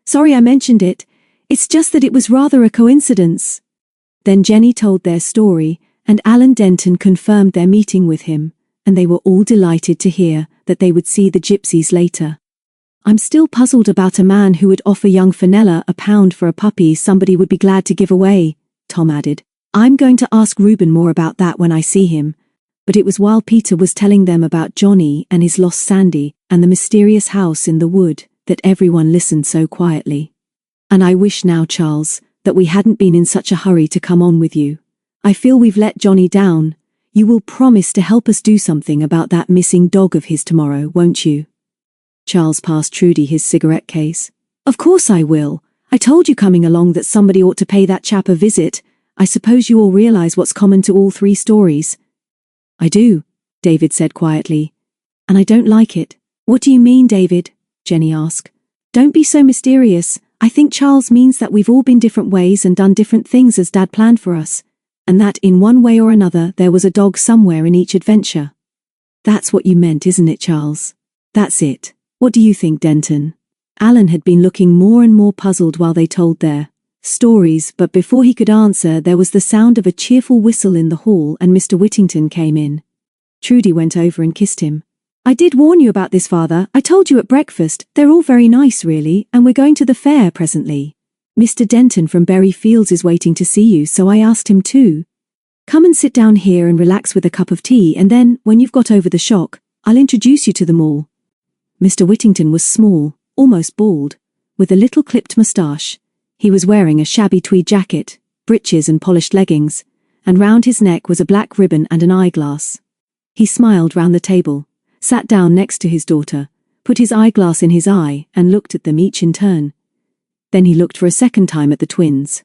A: Sorry I mentioned it. It's just that it was rather a coincidence." Then Jenny told their story, and Alan Denton confirmed their meeting with him, and they were all delighted to hear that they would see the gypsies later. "I'm still puzzled about a man who would offer young Fenella £1 for a puppy somebody would be glad to give away," Tom added. "I'm going to ask Reuben more about that when I see him." But it was while Peter was telling them about Johnny and his lost Sandy and the mysterious house in the wood that everyone listened so quietly. "And I wish now, Charles, that we hadn't been in such a hurry to come on with you. I feel we've let Johnny down. You will promise to help us do something about that missing dog of his tomorrow, won't you?" Charles passed Trudy his cigarette case. "Of course I will. I told you coming along that somebody ought to pay that chap a visit. I suppose you all realize what's common to all 3 stories." "I do," David said quietly. "And I don't like it." "What do you mean, David?" Jenny asked. "Don't be so mysterious. I think Charles means that we've all been different ways and done different things as Dad planned for us, and that in one way or another there was a dog somewhere in each adventure." "That's what you meant, isn't it, Charles?" "That's it. What do you think, Denton?" Alan had been looking more and more puzzled while they told their stories, but before he could answer there was the sound of a cheerful whistle in the hall and Mr. Whittington came in. Trudy went over and kissed him. "I did warn you about this, Father. I told you at breakfast. They're all very nice, really, and we're going to the fair presently. Mr. Denton from Berry Fields is waiting to see you, so I asked him too. Come and sit down here and relax with a cup of tea, and then, when you've got over the shock, I'll introduce you to them all." Mr. Whittington was small, almost bald, with a little clipped moustache. He was wearing a shabby tweed jacket, breeches and polished leggings, and round his neck was a black ribbon and an eyeglass. He smiled round the table, sat down next to his daughter, put his eyeglass in his eye and looked at them each in turn. Then he looked for a second time at the twins.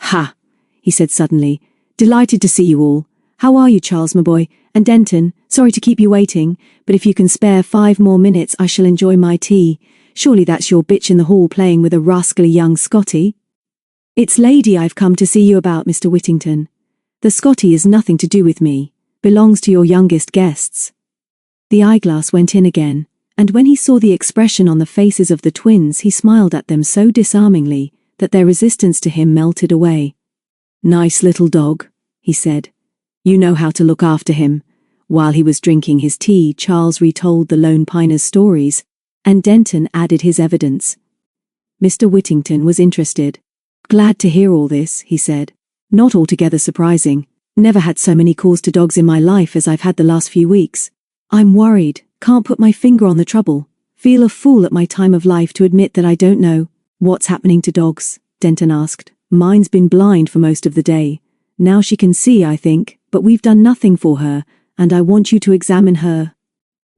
A: "Ha!" he said suddenly. "Delighted to see you all. How are you, Charles, my boy? And Denton, sorry to keep you waiting, but if you can spare 5 more minutes I shall enjoy my tea. Surely that's your bitch in the hall playing with a rascally young Scotty?" "It's Lady I've come to see you about, Mr. Whittington. The Scotty is nothing to do with me. Belongs to your youngest guests." The eyeglass went in again, and when he saw the expression on the faces of the twins he smiled at them so disarmingly that their resistance to him melted away. "Nice little dog," he said. "You know how to look after him." While he was drinking his tea, Charles retold the Lone Piners' stories, and Denton added his evidence. Mr. Whittington was interested. "Glad to hear all this," he said. "Not altogether surprising. Never had so many calls to dogs in my life as I've had the last few weeks. I'm worried, can't put my finger on the trouble. Feel a fool at my time of life to admit that I don't know." "What's happening to dogs?" Denton asked. "Mine's been blind for most of the day. Now she can see, I think, but we've done nothing for her, and I want you to examine her."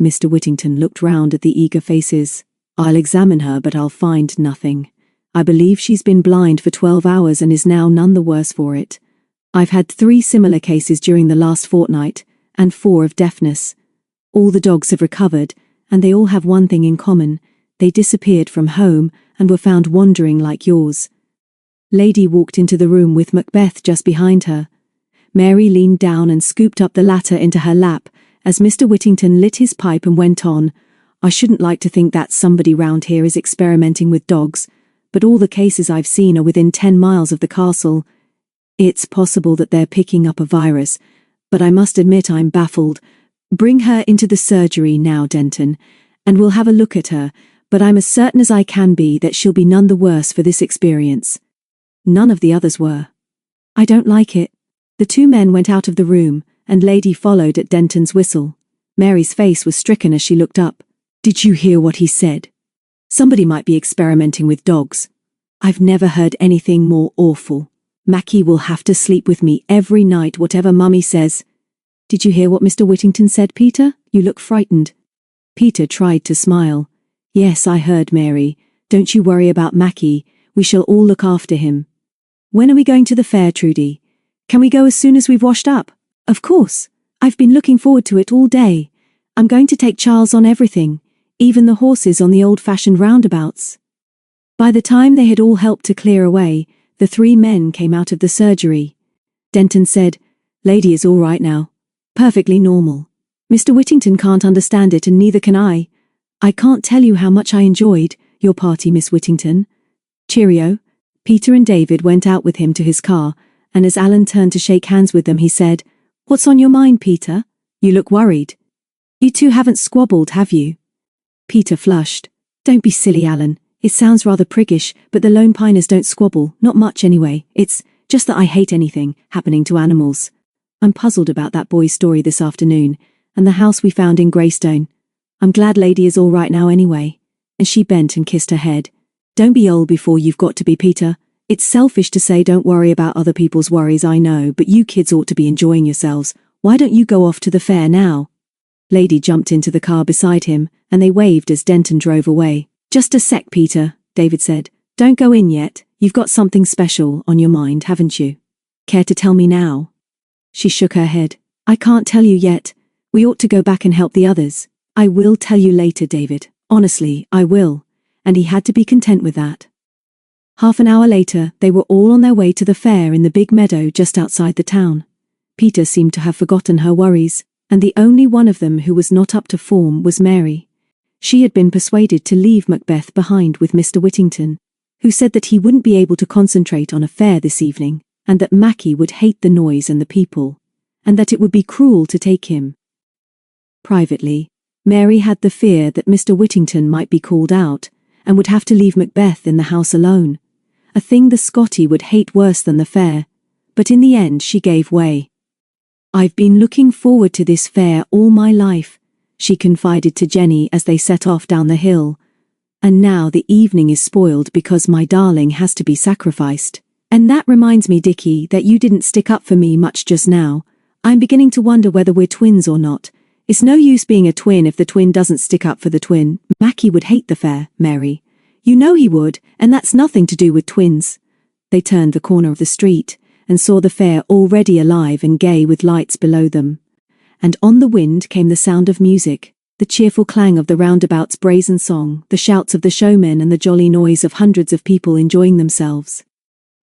A: Mr. Whittington looked round at the eager faces. "I'll examine her, but I'll find nothing. I believe she's been blind for 12 hours and is now none the worse for it. I've had 3 similar cases during the last fortnight, and 4 of deafness. All the dogs have recovered, and they all have one thing in common. They disappeared from home and were found wandering like yours." Lady walked into the room with Macbeth just behind her. Mary leaned down and scooped up the latter into her lap as Mr. Whittington lit his pipe and went on. "I shouldn't like to think that somebody round here is experimenting with dogs, but all the cases I've seen are within 10 miles of the castle. It's possible that they're picking up a virus, but I must admit I'm baffled. Bring her into the surgery now, Denton, and we'll have a look at her, but I'm as certain as I can be that she'll be none the worse for this experience." None of the others were. "I don't like it." The 2 men went out of the room, and Lady followed at Denton's whistle. Mary's face was stricken as she looked up. "Did you hear what he said? Somebody might be experimenting with dogs. I've never heard anything more awful. Mackie will have to sleep with me every night, whatever Mummy says." Did you hear what Mr. Whittington said, Peter? You look frightened. Peter tried to smile. Yes, I heard, Mary. Don't you worry about Mackie. We shall all look after him. When are we going to the fair, Trudy? Can we go as soon as we've washed up? Of course. I've been looking forward to it all day. I'm going to take Charles on everything, even the horses on the old-fashioned roundabouts. By the time they had all helped to clear away, the three men came out of the surgery. Denton said, Lady is all right now. Perfectly normal. Mr. Whittington can't understand it and neither can I. I can't tell you how much I enjoyed your party, Miss Whittington. Cheerio. Peter and David went out with him to his car, and as Alan turned to shake hands with them he said, What's on your mind, Peter? You look worried. You two haven't squabbled, have you? Peter flushed. Don't be silly, Alan. It sounds rather priggish, but the Lone Piners don't squabble, not much anyway. It's just that I hate anything happening to animals. I'm puzzled about that boy's story this afternoon, and the house we found in Greystone. I'm glad Lady is all right now anyway. And she bent and kissed her head. Don't be old before you've got to be, Peter. It's selfish to say don't worry about other people's worries, I know, but you kids ought to be enjoying yourselves. Why don't you go off to the fair now? Lady jumped into the car beside him, and they waved as Denton drove away. Just a sec, Peter, David said. Don't go in yet. You've got something special on your mind, haven't you? Care to tell me now? She shook her head. I can't tell you yet. We ought to go back and help the others. I will tell you later, David. Honestly, I will. And he had to be content with that. Half an hour later, they were all on their way to the fair in the big meadow just outside the town. Peter seemed to have forgotten her worries, and the only one of them who was not up to form was Mary. She had been persuaded to leave Macbeth behind with Mr. Whittington, who said that he wouldn't be able to concentrate on a fair this evening, and that Mackie would hate the noise and the people, and that it would be cruel to take him. Privately, Mary had the fear that Mr. Whittington might be called out, and would have to leave Macbeth in the house alone, a thing the Scottie would hate worse than the fair, but in the end she gave way. I've been looking forward to this fair all my life, she confided to Jenny as they set off down the hill, and now the evening is spoiled because my darling has to be sacrificed. And that reminds me, Dickie, that you didn't stick up for me much just now. I'm beginning to wonder whether we're twins or not. It's no use being a twin if the twin doesn't stick up for the twin. Mackie would hate the fair, Mary. You know he would, and that's nothing to do with twins. They turned the corner of the street and saw the fair already alive and gay with lights below them. And on the wind came the sound of music, the cheerful clang of the roundabout's brazen song, the shouts of the showmen and the jolly noise of hundreds of people enjoying themselves.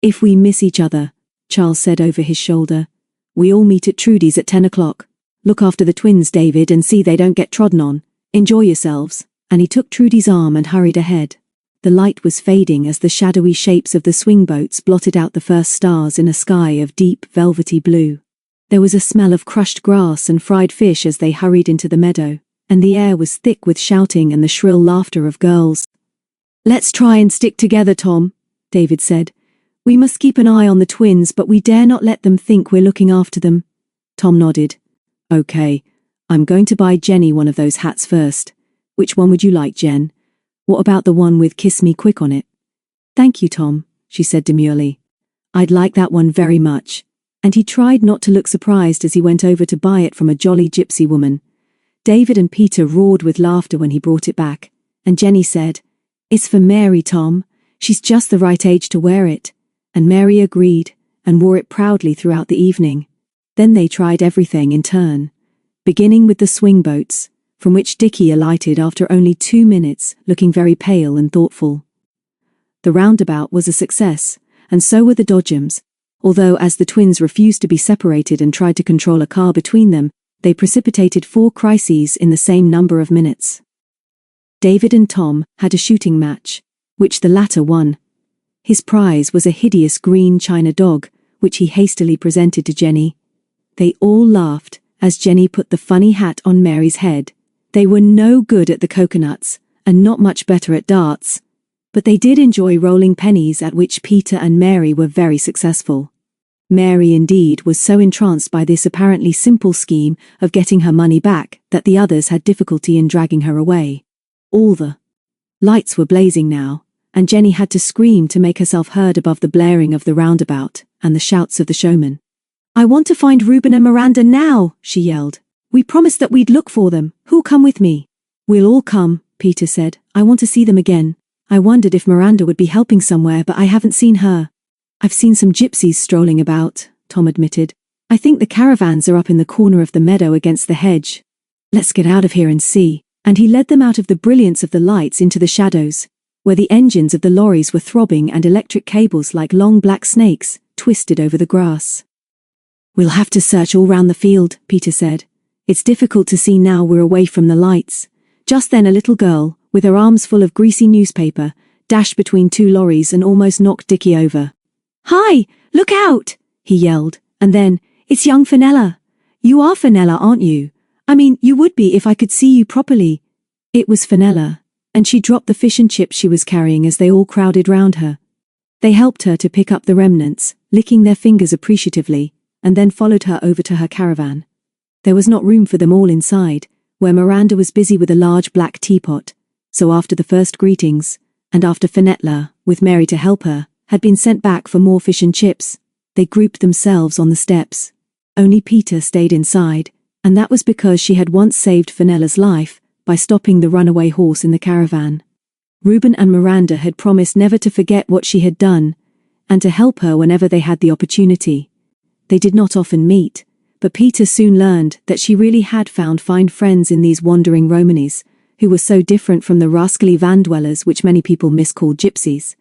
A: If we miss each other, Charles said over his shoulder, we all meet at Trudy's at 10 o'clock. Look after the twins, David, and see they don't get trodden on. Enjoy yourselves. And he took Trudy's arm and hurried ahead. The light was fading as the shadowy shapes of the swing boats blotted out the first stars in a sky of deep, velvety blue. There was a smell of crushed grass and fried fish as they hurried into the meadow, and the air was thick with shouting and the shrill laughter of girls. Let's try and stick together, Tom, David said. We must keep an eye on the twins, but we dare not let them think we're looking after them. Tom nodded. Okay, I'm going to buy Jenny one of those hats first. Which one would you like, Jen? What about the one with Kiss Me Quick on it? Thank you, Tom, she said demurely. I'd like that one very much. And he tried not to look surprised as he went over to buy it from a jolly gypsy woman. David and Peter roared with laughter when he brought it back, and Jenny said, It's for Mary, Tom. She's just the right age to wear it. And Mary agreed, and wore it proudly throughout the evening. Then they tried everything in turn, beginning with the swing boats, from which Dickie alighted after only 2 minutes, looking very pale and thoughtful. The roundabout was a success, and so were the dodgems, although as the twins refused to be separated and tried to control a car between them, they precipitated 4 crises in the same number of minutes. David and Tom had a shooting match, which the latter won. His prize was a hideous green china dog, which he hastily presented to Jenny. They all laughed as Jenny put the funny hat on Mary's head. They were no good at the coconuts, and not much better at darts, but they did enjoy rolling pennies, at which Peter and Mary were very successful. Mary indeed was so entranced by this apparently simple scheme of getting her money back that the others had difficulty in dragging her away. All the lights were blazing now, and Jenny had to scream to make herself heard above the blaring of the roundabout and the shouts of the showmen. "I want to find Reuben and Miranda now," she yelled. "We promised that we'd look for them. Who'll come with me?" "We'll all come," Peter said. "I want to see them again. I wondered if Miranda would be helping somewhere, but I haven't seen her." "I've seen some gypsies strolling about," Tom admitted. "I think the caravans are up in the corner of the meadow against the hedge. Let's get out of here and see." And he led them out of the brilliance of the lights into the shadows, where the engines of the lorries were throbbing and electric cables like long black snakes twisted over the grass. "We'll have to search all round the field," Peter said. "It's difficult to see now we're away from the lights." Just then a little girl, with her arms full of greasy newspaper, dashed between two lorries and almost knocked Dickie over. "Hi! Look out!" he yelled, and then, "It's young Fenella. You are Fenella, aren't you? I mean, you would be if I could see you properly." It was Fenella, and she dropped the fish and chips she was carrying as they all crowded round her. They helped her to pick up the remnants, licking their fingers appreciatively, and then followed her over to her caravan. There was not room for them all inside, where Miranda was busy with a large black teapot, so after the first greetings, and after Fenella, with Mary to help her, had been sent back for more fish and chips, they grouped themselves on the steps. Only Peter stayed inside, and that was because she had once saved Fenella's life by stopping the runaway horse in the caravan. Reuben and Miranda had promised never to forget what she had done, and to help her whenever they had the opportunity. They did not often meet, but Peter soon learned that she really had found fine friends in these wandering Romanis, who were so different from the rascally van dwellers which many people miscalled gypsies.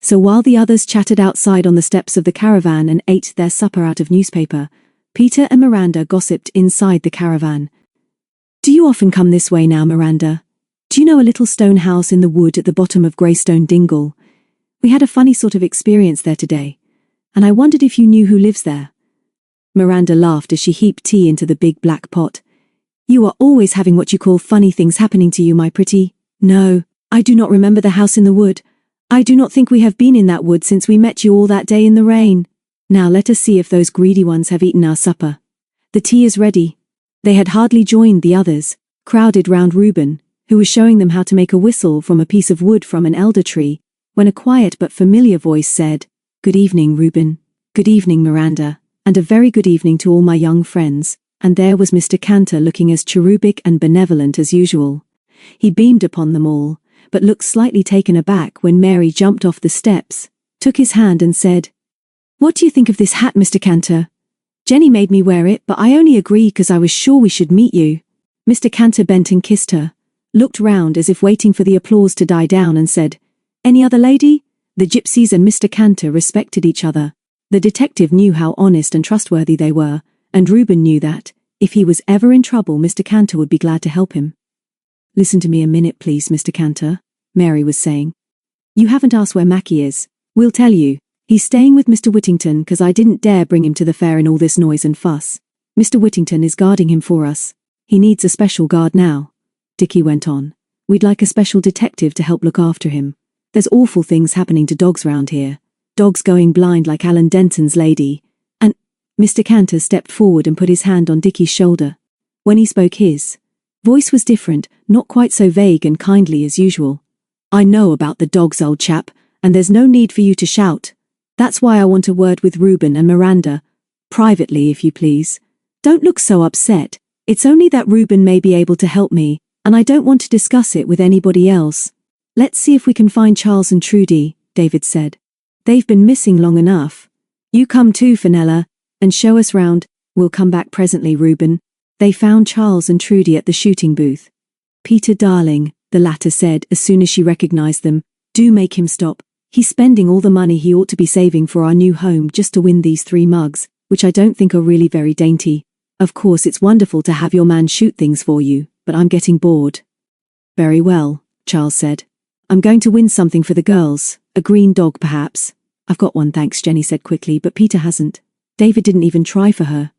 A: So while the others chatted outside on the steps of the caravan and ate their supper out of newspaper, Peter and Miranda gossiped inside the caravan. "Do you often come this way now, Miranda? Do you know a little stone house in the wood at the bottom of Greystone Dingle? We had a funny sort of experience there today, and I wondered if you knew who lives there." Miranda laughed as she heaped tea into the big black pot. "You are always having what you call funny things happening to you, my pretty. No, I do not remember the house in the wood. I do not think we have been in that wood since we met you all that day in the rain. Now let us see if those greedy ones have eaten our supper. The tea is ready." They had hardly joined the others, crowded round Reuben, who was showing them how to make a whistle from a piece of wood from an elder tree, when a quiet but familiar voice said, "Good evening, Reuben. Good evening, Miranda, and a very good evening to all my young friends." And there was Mr. Cantor looking as cherubic and benevolent as usual. He beamed upon them all, but looked slightly taken aback when Mary jumped off the steps, took his hand and said, "What do you think of this hat, Mr. Cantor? Jenny made me wear it, but I only agreed because I was sure we should meet you." Mr. Cantor bent and kissed her, looked round as if waiting for the applause to die down and said, "Any other lady?" The gypsies and Mr. Cantor respected each other. The detective knew how honest and trustworthy they were, and Reuben knew that, if he was ever in trouble, Mr. Cantor would be glad to help him. "Listen to me a minute, please, Mr. Cantor," Mary was saying. "You haven't asked where Mackie is. We'll tell you. He's staying with Mr. Whittington because I didn't dare bring him to the fair in all this noise and fuss. Mr. Whittington is guarding him for us. He needs a special guard now," Dickie went on. "We'd like a special detective to help look after him. There's awful things happening to dogs round here. Dogs going blind like Alan Denton's lady." And Mr. Cantor stepped forward and put his hand on Dickie's shoulder. When he spoke, his voice was different, not quite so vague and kindly as usual. "I know about the dogs, old chap, and there's no need for you to shout. That's why I want a word with Reuben and Miranda. Privately, if you please. Don't look so upset. It's only that Reuben may be able to help me, and I don't want to discuss it with anybody else. Let's see if we can find Charles and Trudy," David said. "They've been missing long enough. You come too, Fenella, and show us round." "We'll come back presently, Reuben." They found Charles and Trudy at the shooting booth. "Peter, darling," the latter said as soon as she recognized them, "do make him stop. He's spending all the money he ought to be saving for our new home just to win these 3 mugs, which I don't think are really very dainty. Of course it's wonderful to have your man shoot things for you, but I'm getting bored." "Very well," Charles said. "I'm going to win something for the girls, a green dog perhaps." "I've got one, thanks," Jenny said quickly, "but Peter hasn't. David didn't even try for her."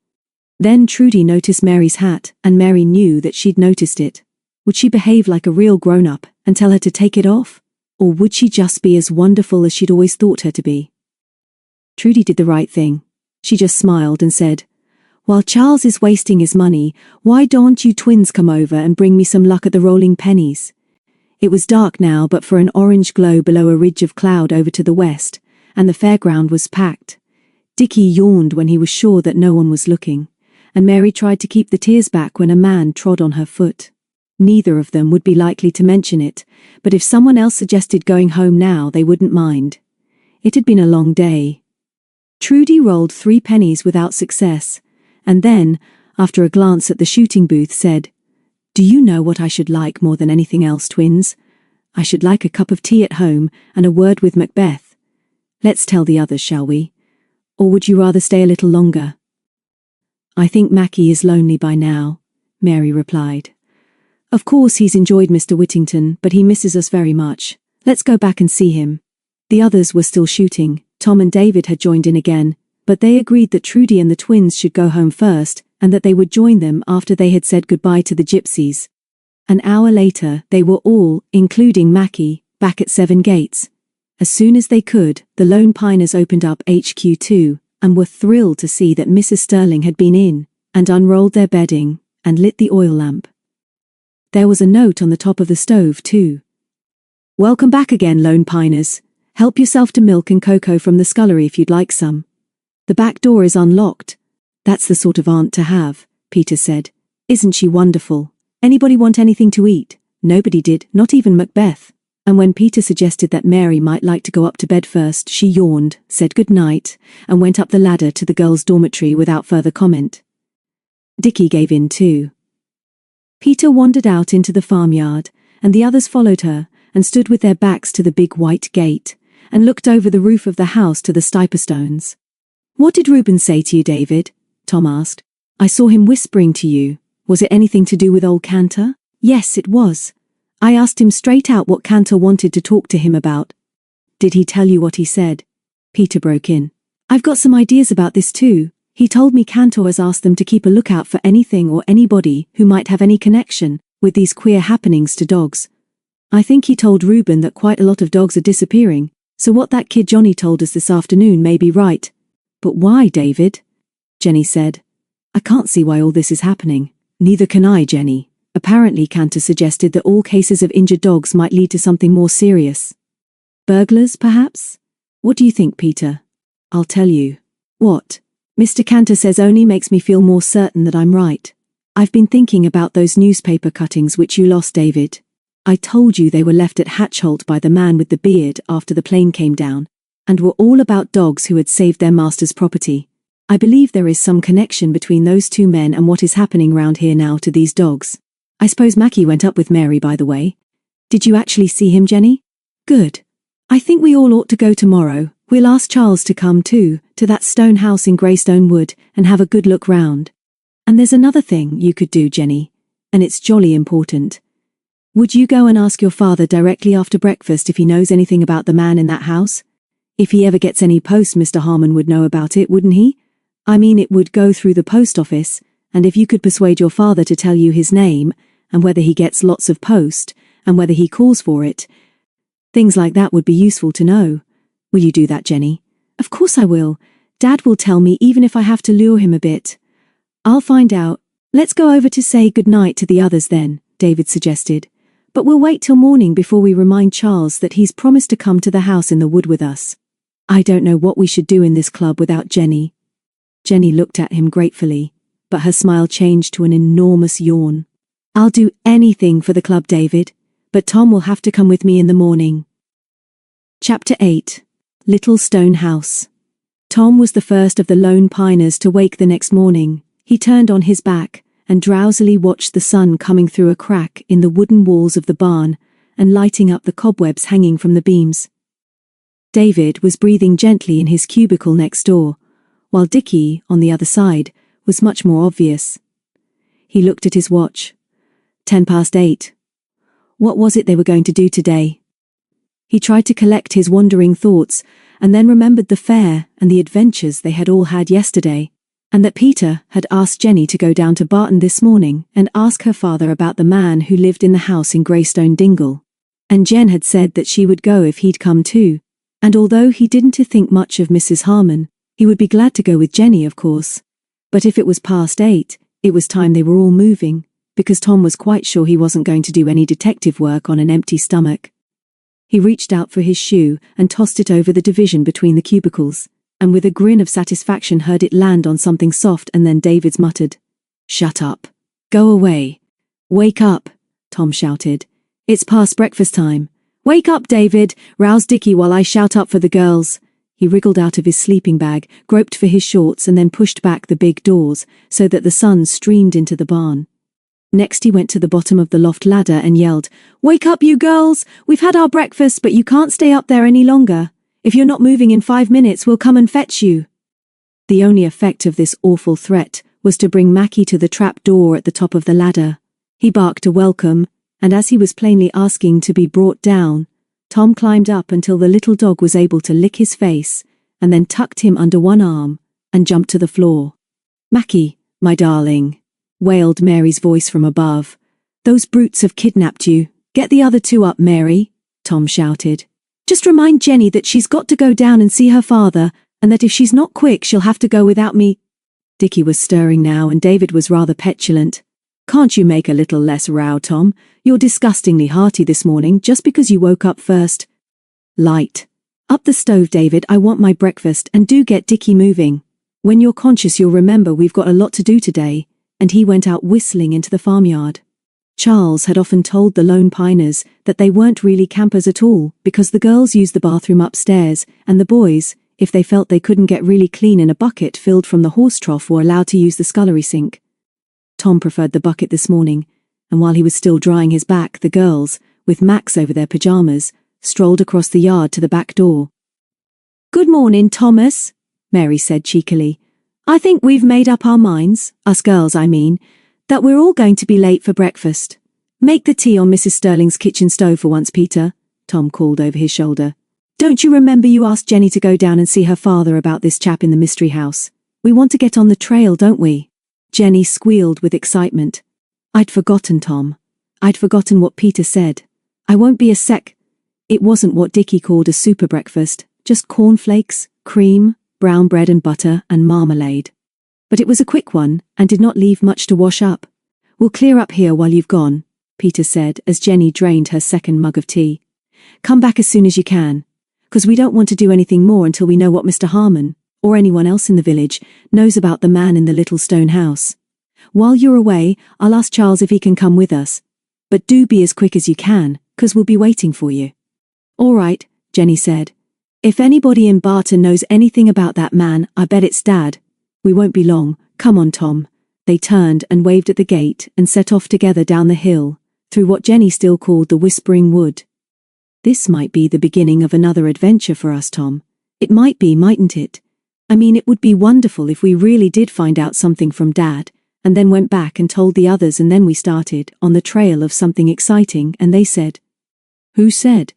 A: Then Trudy noticed Mary's hat, and Mary knew that she'd noticed it. Would she behave like a real grown-up and tell her to take it off? Or would she just be as wonderful as she'd always thought her to be? Trudy did the right thing. She just smiled and said, "While Charles is wasting his money, why don't you twins come over and bring me some luck at the rolling pennies?" It was dark now but for an orange glow below a ridge of cloud over to the west, and the fairground was packed. Dickie yawned when he was sure that no one was looking, and Mary tried to keep the tears back when a man trod on her foot. Neither of them would be likely to mention it, but if someone else suggested going home now, they wouldn't mind. It had been a long day. Trudy rolled 3 pennies without success, and then, after a glance at the shooting booth, said, "Do you know what I should like more than anything else, twins? I should like a cup of tea at home and a word with Macbeth. Let's tell the others, shall we? Or would you rather stay a little longer?" "I think Mackie is lonely by now," Mary replied. "Of course he's enjoyed Mr. Whittington, but he misses us very much. Let's go back and see him." The others were still shooting. Tom and David had joined in again, but they agreed that Trudy and the twins should go home first, and that they would join them after they had said goodbye to the gypsies. An hour later, they were all, including Mackie, back at Seven Gates. As soon as they could, the Lone Piners opened up HQ2, and were thrilled to see that Mrs. Sterling had been in, and unrolled their bedding, and lit the oil lamp. There was a note on the top of the stove, too. "Welcome back again, Lone Piners. Help yourself to milk and cocoa from the scullery if you'd like some. The back door is unlocked." "That's the sort of aunt to have," Peter said. "Isn't she wonderful? Anybody want anything to eat?" Nobody did, not even Macbeth. And when Peter suggested that Mary might like to go up to bed first, she yawned, said good night, and went up the ladder to the girls' dormitory without further comment. Dickie gave in too. Peter wandered out into the farmyard, and the others followed her, and stood with their backs to the big white gate, and looked over the roof of the house to the Stiperstones. "What did Reuben say to you, David?" Tom asked. "I saw him whispering to you. Was it anything to do with old Cantor?" "Yes, it was. I asked him straight out what Cantor wanted to talk to him about." "Did he tell you what he said?" Peter broke in. "I've got some ideas about this too. He told me Cantor has asked them to keep a lookout for anything or anybody who might have any connection with these queer happenings to dogs. I think he told Reuben that quite a lot of dogs are disappearing, so what that kid Johnny told us this afternoon may be right." "But why, David?" Jenny said. "I can't see why all this is happening." "Neither can I, Jenny. Apparently Cantor suggested that all cases of injured dogs might lead to something more serious. Burglars, perhaps? What do you think, Peter?" "I'll tell you." "What?" "Mr. Cantor says only makes me feel more certain that I'm right. I've been thinking about those newspaper cuttings which you lost, David. I told you they were left at Hatchholt by the man with the beard after the plane came down, and were all about dogs who had saved their master's property. I believe there is some connection between those 2 men and what is happening round here now to these dogs. I suppose Mackie went up with Mary, by the way. Did you actually see him, Jenny?" "Good. I think we all ought to go tomorrow. We'll ask Charles to come too, to that stone house in Greystone Wood, and have a good look round. And there's another thing you could do, Jenny, and it's jolly important. Would you go and ask your father directly after breakfast if he knows anything about the man in that house? If he ever gets any post, Mr. Harmon would know about it, wouldn't he? I mean, it would go through the post office, and if you could persuade your father to tell you his name, and whether he gets lots of post, and whether he calls for it, things like that would be useful to know. Will you do that, Jenny?" "Of course I will. Dad will tell me even if I have to lure him a bit." "I'll find out. Let's go over to say good night to the others then," David suggested. "But we'll wait till morning before we remind Charles that he's promised to come to the house in the wood with us. I don't know what we should do in this club without Jenny." Jenny looked at him gratefully, but her smile changed to an enormous yawn. "I'll do anything for the club, David, but Tom will have to come with me in the morning." Chapter 8. Little Stone House. Tom was the first of the Lone Piners to wake the next morning. He turned on his back and drowsily watched the sun coming through a crack in the wooden walls of the barn and lighting up the cobwebs hanging from the beams. David was breathing gently in his cubicle next door, while Dickie, on the other side, was much more obvious. He looked at his watch. 8:10. What was it they were going to do today? He tried to collect his wandering thoughts, and then remembered the fair and the adventures they had all had yesterday, and that Peter had asked Jenny to go down to Barton this morning and ask her father about the man who lived in the house in Greystone Dingle. And Jen had said that she would go if he'd come too, and although he didn't think much of Mrs. Harmon, he would be glad to go with Jenny, of course. But if it was past 8, it was time they were all moving, because Tom was quite sure he wasn't going to do any detective work on an empty stomach. He reached out for his shoe and tossed it over the division between the cubicles. and with a grin of satisfaction heard it land on something soft, and then David's muttered, "Shut up. Go away. Wake up," Tom shouted. "It's past breakfast time. Wake up, David. Rouse Dickie while I shout up for the girls." He wriggled out of his sleeping bag, groped for his shorts, and then pushed back the big doors so that the sun streamed into the barn. Next he went to the bottom of the loft ladder and yelled, "Wake up, you girls! We've had our breakfast, but you can't stay up there any longer. If you're not moving in 5 minutes, we'll come and fetch you." The only effect of this awful threat was to bring Mackie to the trap door at the top of the ladder. He barked a welcome, and as he was plainly asking to be brought down, Tom climbed up until the little dog was able to lick his face, and then tucked him under one arm and jumped to the floor. "Mackie, my darling," wailed Mary's voice from above. "Those brutes have kidnapped you. Get the other two up, Mary," Tom shouted. "Just remind Jenny that she's got to go down and see her father, and that if she's not quick she'll have to go without me." Dickie was stirring now, and David was rather petulant. "Can't you make a little less row, Tom? You're disgustingly hearty this morning just because you woke up first." "Light. Up the stove, David, I want my breakfast, and do get Dickie moving. When you're conscious you'll remember we've got a lot to do today," and he went out whistling into the farmyard. Charles had often told the Lone Piners that they weren't really campers at all because the girls used the bathroom upstairs, and the boys, if they felt they couldn't get really clean in a bucket filled from the horse trough, were allowed to use the scullery sink. Tom preferred the bucket this morning, and while he was still drying his back, the girls, with Max over their pajamas, strolled across the yard to the back door. "Good morning, Thomas," Mary said cheekily. "I think we've made up our minds, us girls I mean, that we're all going to be late for breakfast. Make the tea on Mrs. Sterling's kitchen stove for once, Peter," Tom called over his shoulder. "Don't you remember you asked Jenny to go down and see her father about this chap in the mystery house? We want to get on the trail, don't we?" Jenny squealed with excitement. "I'd forgotten, Tom. I'd forgotten what Peter said. I won't be a sec." It wasn't what Dickie called a super breakfast, just cornflakes, cream, brown bread and butter, and marmalade. But it was a quick one, and did not leave much to wash up. "We'll clear up here while you've gone," Peter said as Jenny drained her second mug of tea. "Come back as soon as you can, 'cause we don't want to do anything more until we know what Mr. Harmon, or anyone else in the village, knows about the man in the little stone house. While you're away, I'll ask Charles if he can come with us. But do be as quick as you can, 'cause we'll be waiting for you." "All right," Jenny said. "If anybody in Barton knows anything about that man, I bet it's Dad. We won't be long. Come on, Tom." They turned and waved at the gate and set off together down the hill, through what Jenny still called the Whispering Wood. "This might be the beginning of another adventure for us, Tom. It might be, mightn't it? I mean, it would be wonderful if we really did find out something from Dad, and then went back and told the others, and then we started on the trail of something exciting, and they said." "Who said?"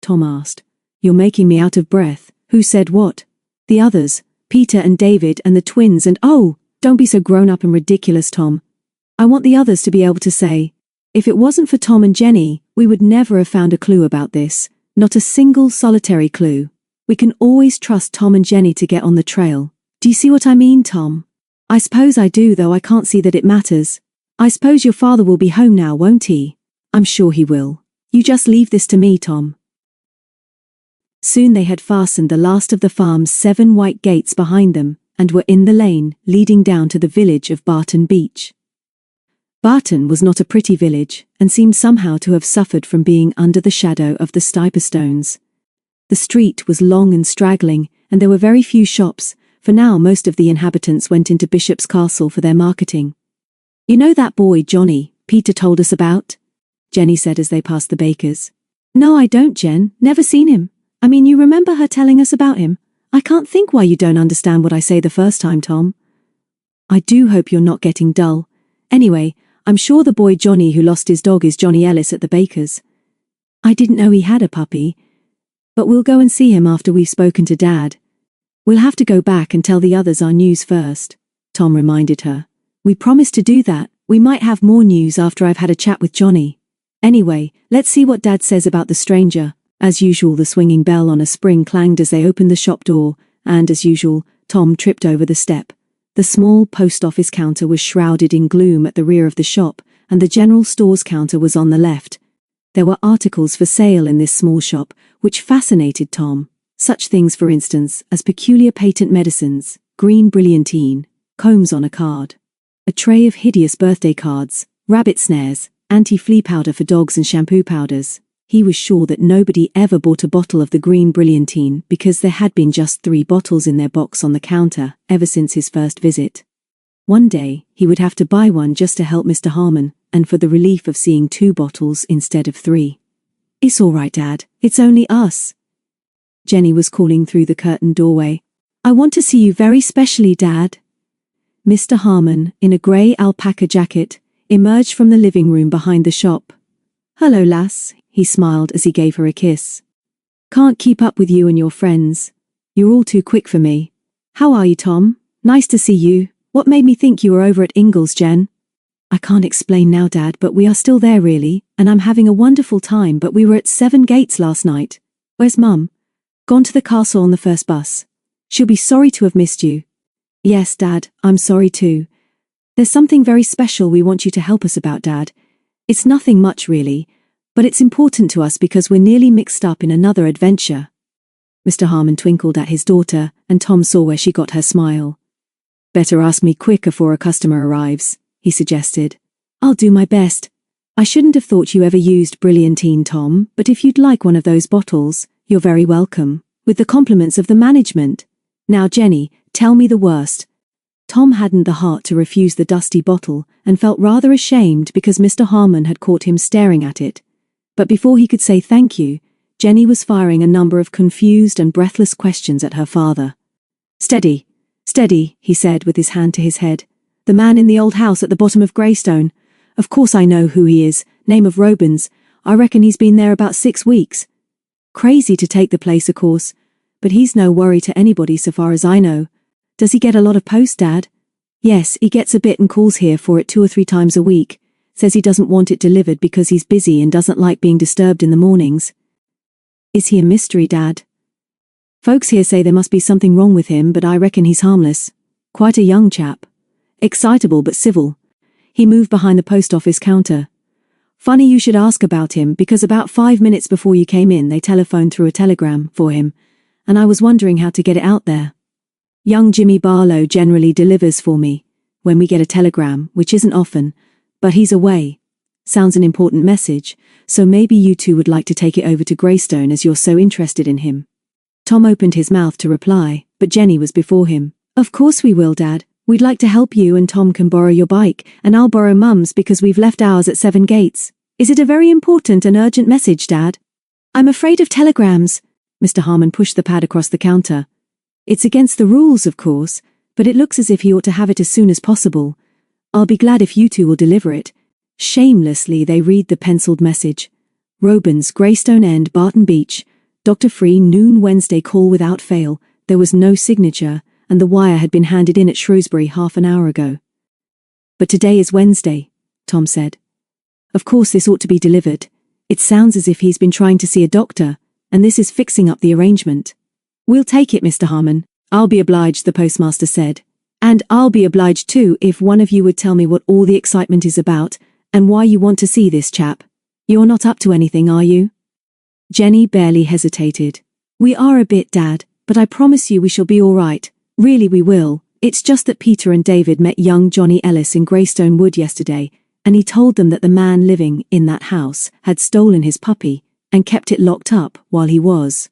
A: Tom asked. "You're making me out of breath. Who said what?" "The others, Peter and David and the twins and—" "Oh, don't be so grown up and ridiculous, Tom. I want the others to be able to say, if it wasn't for Tom and Jenny, we would never have found a clue about this, not a single solitary clue. We can always trust Tom and Jenny to get on the trail. Do you see what I mean, Tom?" "I suppose I do, though I can't see that it matters. I suppose your father will be home now, won't he?" "I'm sure he will. You just leave this to me, Tom." Soon they had fastened the last of the farm's 7 white gates behind them, and were in the lane leading down to the village of Barton Beach. Barton was not a pretty village, and seemed somehow to have suffered from being under the shadow of the Stiperstones. The street was long and straggling, and there were very few shops, for now most of the inhabitants went into Bishop's Castle for their marketing. "You know that boy, Johnny, Peter told us about?" Jenny said as they passed the baker's. "No, I don't, Jen. Never seen him. I mean, you remember her telling us about him? I can't think why you don't understand what I say the first time, Tom." "I do hope you're not getting dull. Anyway, I'm sure the boy Johnny who lost his dog is Johnny Ellis at the baker's. I didn't know he had a puppy. But we'll go and see him after we've spoken to Dad. We'll have to go back and tell the others our news first," Tom reminded her. "We promised to do that. We might have more news after I've had a chat with Johnny. Anyway, let's see what Dad says about the stranger." As usual, the swinging bell on a spring clanged as they opened the shop door, and as usual, Tom tripped over the step. The small post office counter was shrouded in gloom at the rear of the shop, and the general stores counter was on the left. There were articles for sale in this small shop, which fascinated Tom. Such things, for instance, as peculiar patent medicines, green brilliantine, combs on a card, a tray of hideous birthday cards, rabbit snares, anti-flea powder for dogs and shampoo powders. He was sure that nobody ever bought a bottle of the green brilliantine because there had been just 3 bottles in their box on the counter ever since his first visit. One day, he would have to buy one just to help Mr. Harmon, and for the relief of seeing 2 bottles instead of 3. "It's all right, Dad. It's only us." Jenny was calling through the curtained doorway. "I want to see you very specially, Dad." Mr. Harmon, in a grey alpaca jacket, emerged from the living room behind the shop. "Hello, lass," he smiled as he gave her a kiss. "Can't keep up with you and your friends. You're all too quick for me. How are you, Tom? Nice to see you. What made me think you were over at Ingles, Jen?" "I can't explain now, Dad, but we are still there really, and I'm having a wonderful time, but we were at 7 Gates last night." "Where's Mum?" "Gone to the castle on the first bus. She'll be sorry to have missed you." "Yes, Dad, I'm sorry too. There's something very special we want you to help us about, Dad. It's nothing much really, but it's important to us because we're nearly mixed up in another adventure." Mr. Harmon twinkled at his daughter, and Tom saw where she got her smile. "Better ask me quick afore a customer arrives," he suggested. "I'll do my best. I shouldn't have thought you ever used brilliantine, Tom, but if you'd like one of those bottles, you're very welcome, with the compliments of the management. Now, Jenny, tell me the worst." Tom hadn't the heart to refuse the dusty bottle and felt rather ashamed because Mr. Harmon had caught him staring at it. But before he could say thank you, Jenny was firing a number of confused and breathless questions at her father. "Steady, steady," he said with his hand to his head. "The man in the old house at the bottom of Greystone. Of course I know who he is, name of Robins. I reckon he's been there about 6 weeks. Crazy to take the place, of course, but he's no worry to anybody so far as I know. Does he get a lot of post, Dad?" "Yes, he gets a bit and calls here for it 2 or 3 times a week. Says he doesn't want it delivered because he's busy and doesn't like being disturbed in the mornings." "Is he a mystery, Dad?" "Folks here say there must be something wrong with him, but I reckon he's harmless. Quite a young chap. Excitable but civil. He moved behind the post office counter. Funny you should ask about him because about 5 minutes before you came in they telephoned through a telegram for him, and I was wondering how to get it out there. Young Jimmy Barlow generally delivers for me when we get a telegram, which isn't often, but he's away. Sounds an important message, so maybe you two would like to take it over to Greystone as you're so interested in him." Tom opened his mouth to reply, but Jenny was before him. "Of course we will, Dad. We'd like to help you, and Tom can borrow your bike, and I'll borrow Mum's because we've left ours at 7 Gates. Is it a very important and urgent message, Dad?" "I'm afraid of telegrams." Mr. Harmon pushed the pad across the counter. "It's against the rules, of course, but it looks as if he ought to have it as soon as possible. I'll be glad if you two will deliver it." Shamelessly they read the penciled message. "Robins, Greystone End, Barton Beach. Dr. Free, noon Wednesday, call without fail." There was no signature, and the wire had been handed in at Shrewsbury half an hour ago. "But today is Wednesday," Tom said. "Of course this ought to be delivered. It sounds as if he's been trying to see a doctor, and this is fixing up the arrangement." "We'll take it, Mr. Harmon. I'll be obliged," the postmaster said. "And I'll be obliged too if one of you would tell me what all the excitement is about, and why you want to see this chap. You're not up to anything, are you?" Jenny barely hesitated. "We are a bit, Dad, but I promise you we shall be all right. Really we will. It's just that Peter and David met young Johnny Ellis in Greystone Wood yesterday, and he told them that the man living in that house had stolen his puppy and kept it locked up while he was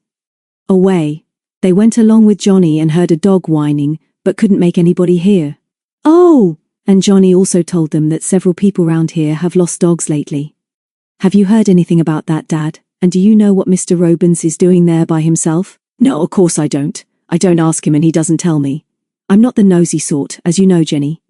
A: away. They went along with Johnny and heard a dog whining, but couldn't make anybody hear. Oh! And Johnny also told them that several people round here have lost dogs lately. Have you heard anything about that, Dad? And do you know what Mr. Robins is doing there by himself?" "No, of course I don't. I don't ask him and he doesn't tell me. I'm not the nosy sort, as you know, Jenny.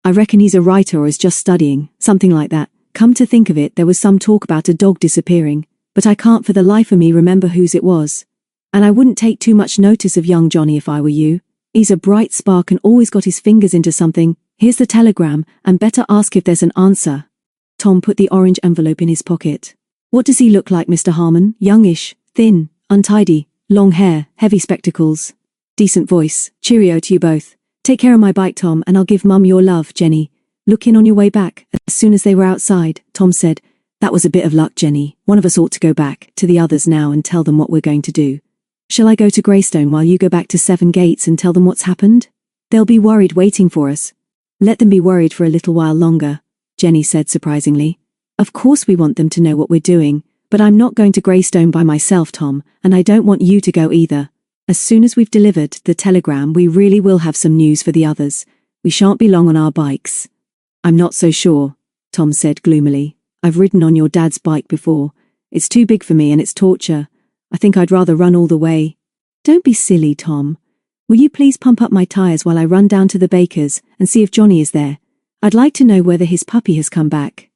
A: I reckon he's a writer or is just studying, something like that. Come to think of it, there was some talk about a dog disappearing, but I can't for the life of me remember whose it was. And I wouldn't take too much notice of young Johnny if I were you. He's a bright spark and always got his fingers into something. Here's the telegram, and better ask if there's an answer." Tom put the orange envelope in his pocket. "What does he look like, Mr. Harmon? Youngish, thin, untidy, long hair, heavy spectacles. Decent voice. Cheerio to you both. Take care of my bike, Tom, and I'll give Mum your love, Jenny. Look in on your way back." As soon as they were outside, Tom said, "That was a bit of luck, Jenny. One of us ought to go back to the others now and tell them what we're going to do. Shall I go to Greystone while you go back to Seven Gates and tell them what's happened? They'll be worried waiting for us. Let them be worried for a little while longer, Jenny said surprisingly. Of course we want them to know what we're doing, but I'm not going to Greystone by myself, Tom, and I don't want you to go either. As soon as we've delivered the telegram, we really will have some news for the others. We shan't be long on our bikes. I'm not so sure, Tom said gloomily. I've ridden on your dad's bike before. It's too big for me and it's torture. I think I'd rather run all the way. Don't be silly, Tom. Will you please pump up my tyres while I run down to the baker's and see if Johnny is there? I'd like to know whether his puppy has come back.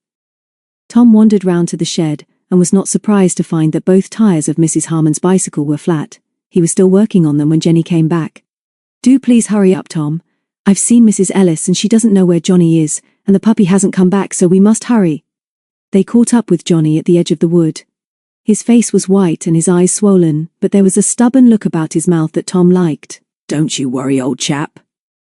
A: Tom wandered round to the shed and was not surprised to find that both tyres of Mrs. Harmon's bicycle were flat. He was still working on them when Jenny came back. Do please hurry up, Tom. I've seen Mrs. Ellis and she doesn't know where Johnny is, and the puppy hasn't come back, so we must hurry. They caught up with Johnny at the edge of the wood. His face was white and his eyes swollen, but there was a stubborn look about his mouth that Tom liked. Don't you worry, old chap,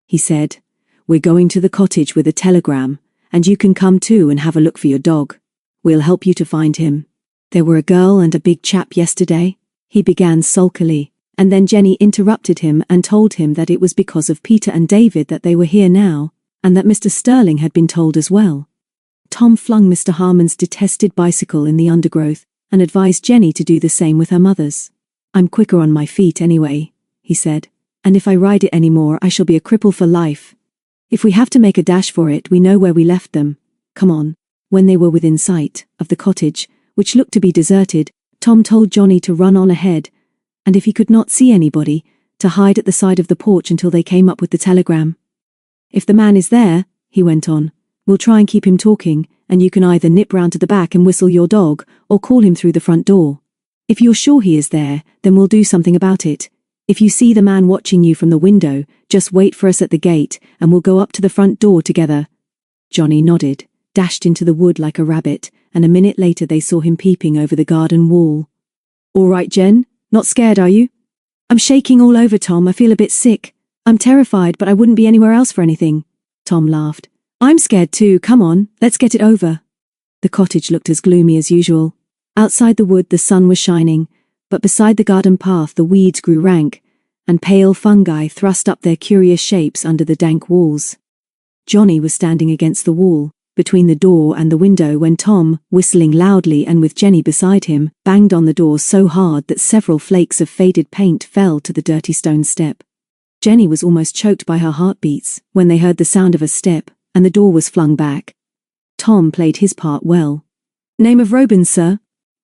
A: he said. We're going to the cottage with a telegram, and you can come too and have a look for your dog. We'll help you to find him. There were a girl and a big chap yesterday, he began sulkily, and then Jenny interrupted him and told him that it was because of Peter and David that they were here now, and that Mr. Sterling had been told as well. Tom flung Mr. Harmon's detested bicycle in the undergrowth and advised Jenny to do the same with her mother's. I'm quicker on my feet anyway, he said, and if I ride it any more I shall be a cripple for life. If we have to make a dash for it, we know where we left them. Come on. When they were within sight of the cottage, which looked to be deserted, Tom told Johnny to run on ahead, and if he could not see anybody, to hide at the side of the porch until they came up with the telegram. If the man is there, he went on, we'll try and keep him talking, and you can either nip round to the back and whistle your dog, or call him through the front door. If you're sure he is there, then we'll do something about it. If you see the man watching you from the window, just wait for us at the gate, and we'll go up to the front door together. Johnny nodded, dashed into the wood like a rabbit, and a minute later they saw him peeping over the garden wall. All right, Jen? Not scared, are you? I'm shaking all over, Tom. I feel a bit sick. I'm terrified, but I wouldn't be anywhere else for anything. Tom laughed. I'm scared too. Come on, let's get it over. The cottage looked as gloomy as usual. Outside the wood the sun was shining, but beside the garden path the weeds grew rank, and pale fungi thrust up their curious shapes under the dank walls. Johnny was standing against the wall, between the door and the window, when Tom, whistling loudly and with Jenny beside him, banged on the door so hard that several flakes of faded paint fell to the dirty stone step. Jenny was almost choked by her heartbeats when they heard the sound of a step, and the door was flung back. Tom played his part well. Name of Robins, sir?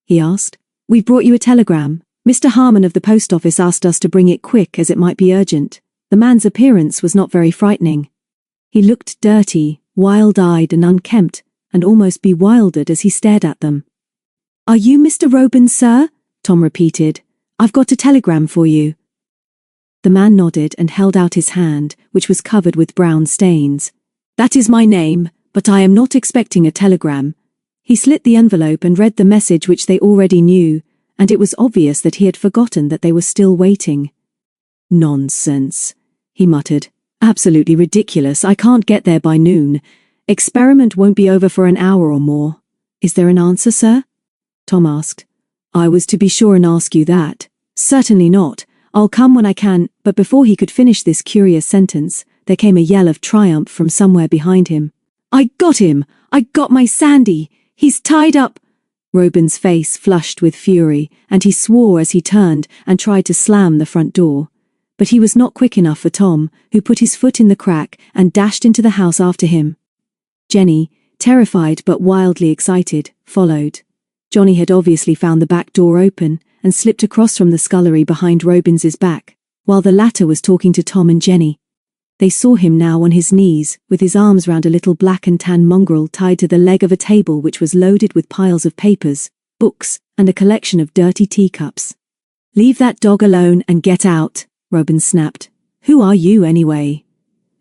A: He asked. We've brought you a telegram. Mr. Harmon of the post office asked us to bring it quick as it might be urgent. The man's appearance was not very frightening. He looked dirty, wild-eyed and unkempt, and almost bewildered as he stared at them. Are you Mr. Robins, sir? Tom repeated. I've got a telegram for you. The man nodded and held out his hand, which was covered with brown stains. That is my name, but I am not expecting a telegram. He slit the envelope and read the message which they already knew, and it was obvious that he had forgotten that they were still waiting. Nonsense, he muttered. Absolutely ridiculous. I can't get there by noon. Experiment won't be over for an hour or more. Is there an answer, sir? Tom asked. I was to be sure and ask you that. Certainly not. I'll come when I can. But before he could finish this curious sentence, there came a yell of triumph from somewhere behind him. I got him! I got my Sandy! He's tied up! Robin's face flushed with fury, and he swore as he turned and tried to slam the front door. But he was not quick enough for Tom, who put his foot in the crack and dashed into the house after him. Jenny, terrified but wildly excited, followed. Johnny had obviously found the back door open and slipped across from the scullery behind Robins's back, while the latter was talking to Tom and Jenny. They saw him now on his knees, with his arms round a little black and tan mongrel tied to the leg of a table which was loaded with piles of papers, books, and a collection of dirty teacups. Leave that dog alone and get out, Robin snapped. Who are you, anyway?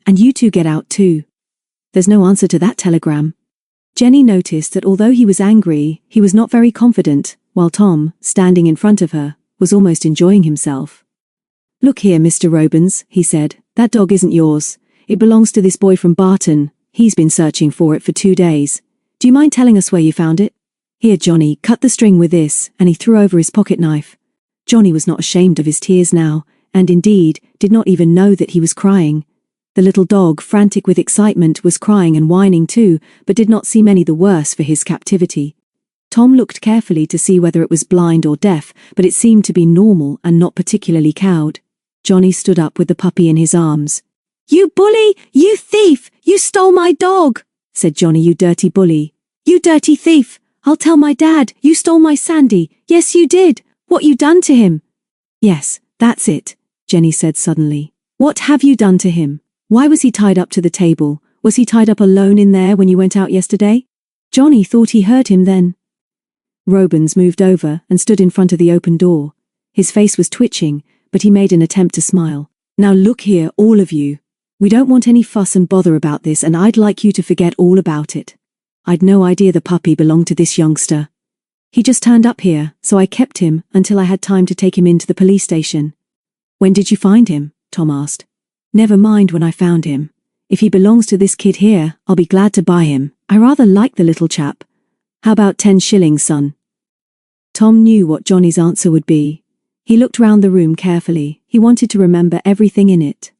A: And you two get out too. There's no answer to that telegram. Jenny noticed that although he was angry, he was not very confident, while Tom, standing in front of her, was almost enjoying himself. Look here, Mr. Robins, he said, that dog isn't yours. It belongs to this boy from Barton. He's been searching for it for 2 days. Do you mind telling us where you found it? Here, Johnny, cut the string with this, and he threw over his pocket knife. Johnny was not ashamed of his tears now, and indeed, did not even know that he was crying. The little dog, frantic with excitement, was crying and whining too, but did not seem any the worse for his captivity. Tom looked carefully to see whether it was blind or deaf, but it seemed to be normal and not particularly cowed. Johnny stood up with the puppy in his arms. "You bully! You thief! You stole my dog!" said Johnny. "You dirty bully! You dirty thief! I'll tell my dad! You stole my Sandy! Yes, you did! What you done to him?" "Yes, that's it," Jenny said suddenly. "What have you done to him? Why was he tied up to the table? Was he tied up alone in there when you went out yesterday?" Johnny thought he heard him then. Robins moved over and stood in front of the open door. His face was twitching, but he made an attempt to smile. "Now look here, all of you. We don't want any fuss and bother about this, and I'd like you to forget all about it. I'd no idea the puppy belonged to this youngster. He just turned up here, so I kept him until I had time to take him into the police station." "When did you find him?" Tom asked. "Never mind when I found him. If he belongs to this kid here, I'll be glad to buy him. I rather like the little chap. How about 10 shillings, son?" Tom knew what Johnny's answer would be. He looked round the room carefully. He wanted to remember everything in it.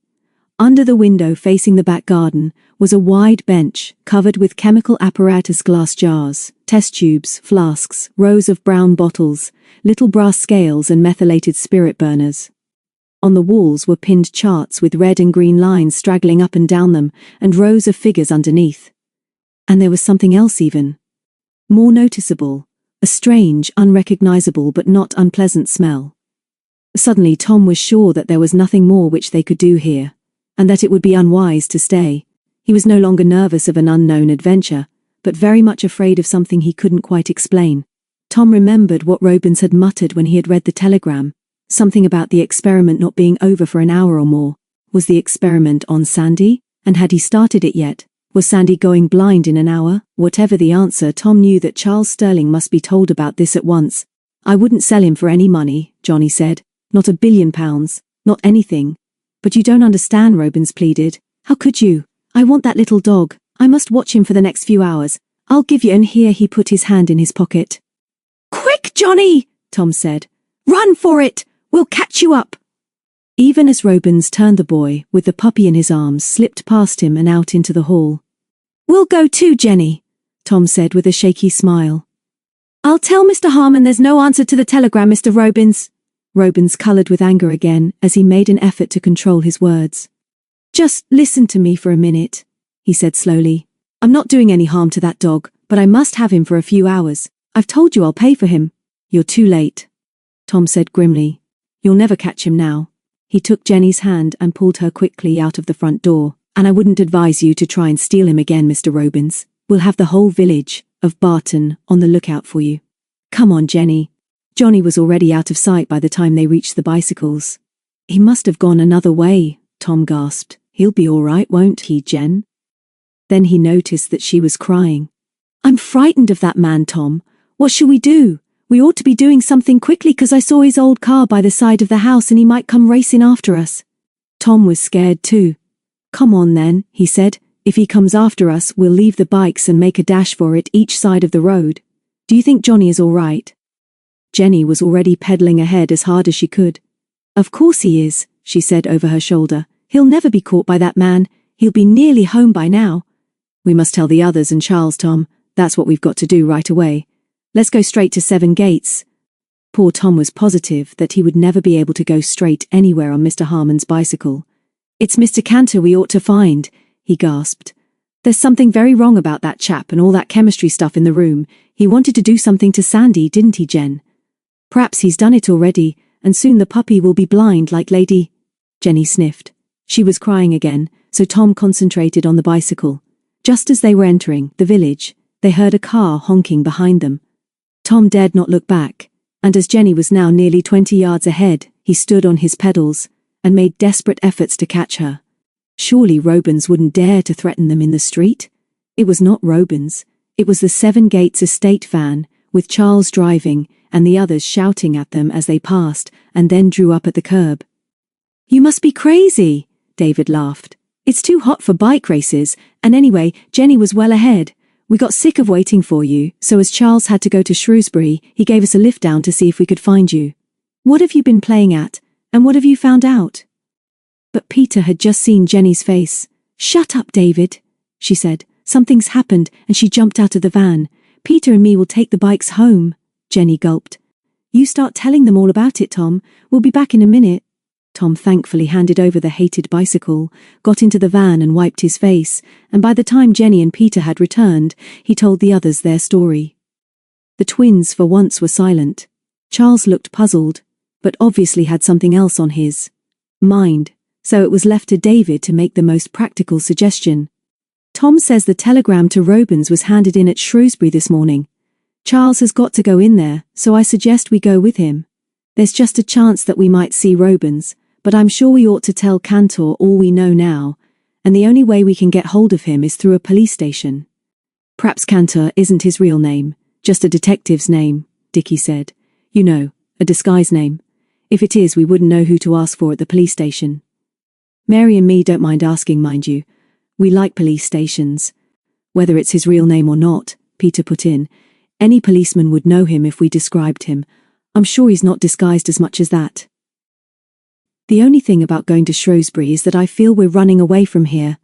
A: Under the window facing the back garden was a wide bench covered with chemical apparatus, glass jars, test tubes, flasks, rows of brown bottles, little brass scales and methylated spirit burners. On the walls were pinned charts with red and green lines straggling up and down them, and rows of figures underneath. And there was something else even more noticeable, a strange, unrecognizable but not unpleasant smell. Suddenly Tom was sure that there was nothing more which they could do here, and that it would be unwise to stay. He was no longer nervous of an unknown adventure, but very much afraid of something he couldn't quite explain. Tom remembered what Robins had muttered when he had read the telegram, something about the experiment not being over for an hour or more. Was the experiment on Sandy? And had he started it yet? Was Sandy going blind in an hour? Whatever the answer, Tom knew that Charles Sterling must be told about this at once. "I wouldn't sell him for any money," Johnny said. "Not £1 billion, not anything." "But you don't understand," Robins pleaded. "How could you? I want that little dog. I must watch him for the next few hours. I'll give you," and here he put his hand in his pocket. "Quick, Johnny!" Tom said. "Run for it! We'll catch you up!" Even as Robins turned, the boy, with the puppy in his arms, slipped past him and out into the hall. "We'll go too, Jenny," Tom said with a shaky smile. "I'll tell Mr. Harmon there's no answer to the telegram, Mr. Robins." Robins coloured with anger again as he made an effort to control his words. "Just listen to me for a minute," he said slowly. "I'm not doing any harm to that dog, but I must have him for a few hours. I've told you I'll pay for him." "You're too late," Tom said grimly. "You'll never catch him now." He took Jenny's hand and pulled her quickly out of the front door. "And I wouldn't advise you to try and steal him again, Mr. Robins. We'll have the whole village of Barton on the lookout for you. Come on, Jenny." Johnny was already out of sight by the time they reached the bicycles. "He must have gone another way," Tom gasped. "He'll be all right, won't he, Jen?" Then he noticed that she was crying. "I'm frightened of that man, Tom. What shall we do? We ought to be doing something quickly, 'cause I saw his old car by the side of the house and he might come racing after us." Tom was scared too. "Come on then," he said. "If he comes after us, we'll leave the bikes and make a dash for it each side of the road. Do you think Johnny is all right?" Jenny was already pedalling ahead as hard as she could. "Of course he is," she said over her shoulder. "He'll never be caught by that man. He'll be nearly home by now." "We must tell the others and Charles, Tom. That's what we've got to do right away. Let's go straight to 7 Gates. Poor Tom was positive that he would never be able to go straight anywhere on Mr. Harmon's bicycle. "It's Mr. Cantor we ought to find," he gasped. "There's something very wrong about that chap and all that chemistry stuff in the room. He wanted to do something to Sandy, didn't he, Jen? Perhaps he's done it already, and soon the puppy will be blind like Lady—" Jenny sniffed. She was crying again, so Tom concentrated on the bicycle. Just as they were entering the village, they heard a car honking behind them. Tom dared not look back, and as Jenny was now nearly 20 yards ahead, he stood on his pedals and made desperate efforts to catch her. Surely Robins wouldn't dare to threaten them in the street? It was not Robins. It was the 7 Gates estate van, with Charles driving and the others shouting at them as they passed and then drew up at the curb. "You must be crazy," David laughed. "It's too hot for bike races, and anyway, Jenny was well ahead. We got sick of waiting for you, so as Charles had to go to Shrewsbury, he gave us a lift down to see if we could find you." What have you been playing at, and what have you found out? But Peter had just seen Jenny's face. Shut up, David, she said. Something's happened, and she jumped out of the van. Peter and me will take the bikes home. Jenny gulped. You start telling them all about it, Tom. We'll be back in a minute. Tom thankfully handed over the hated bicycle, got into the van and wiped his face, and by the time Jenny and Peter had returned, he told the others their story. The twins for once were silent. Charles looked puzzled, but obviously had something else on his mind, so it was left to David to make the most practical suggestion. Tom says the telegram to Robins was handed in at Shrewsbury this morning. Charles has got to go in there, so I suggest we go with him. There's just a chance that we might see Robins, but I'm sure we ought to tell Cantor all we know now, and the only way we can get hold of him is through a police station. Perhaps Cantor isn't his real name, just a detective's name, Dickie said. You know, a disguise name. If it is, we wouldn't know who to ask for at the police station. Mary and me don't mind asking, mind you. We like police stations. Whether it's his real name or not, Peter put in, any policeman would know him if we described him. I'm sure he's not disguised as much as that. The only thing about going to Shrewsbury is that I feel we're running away from here.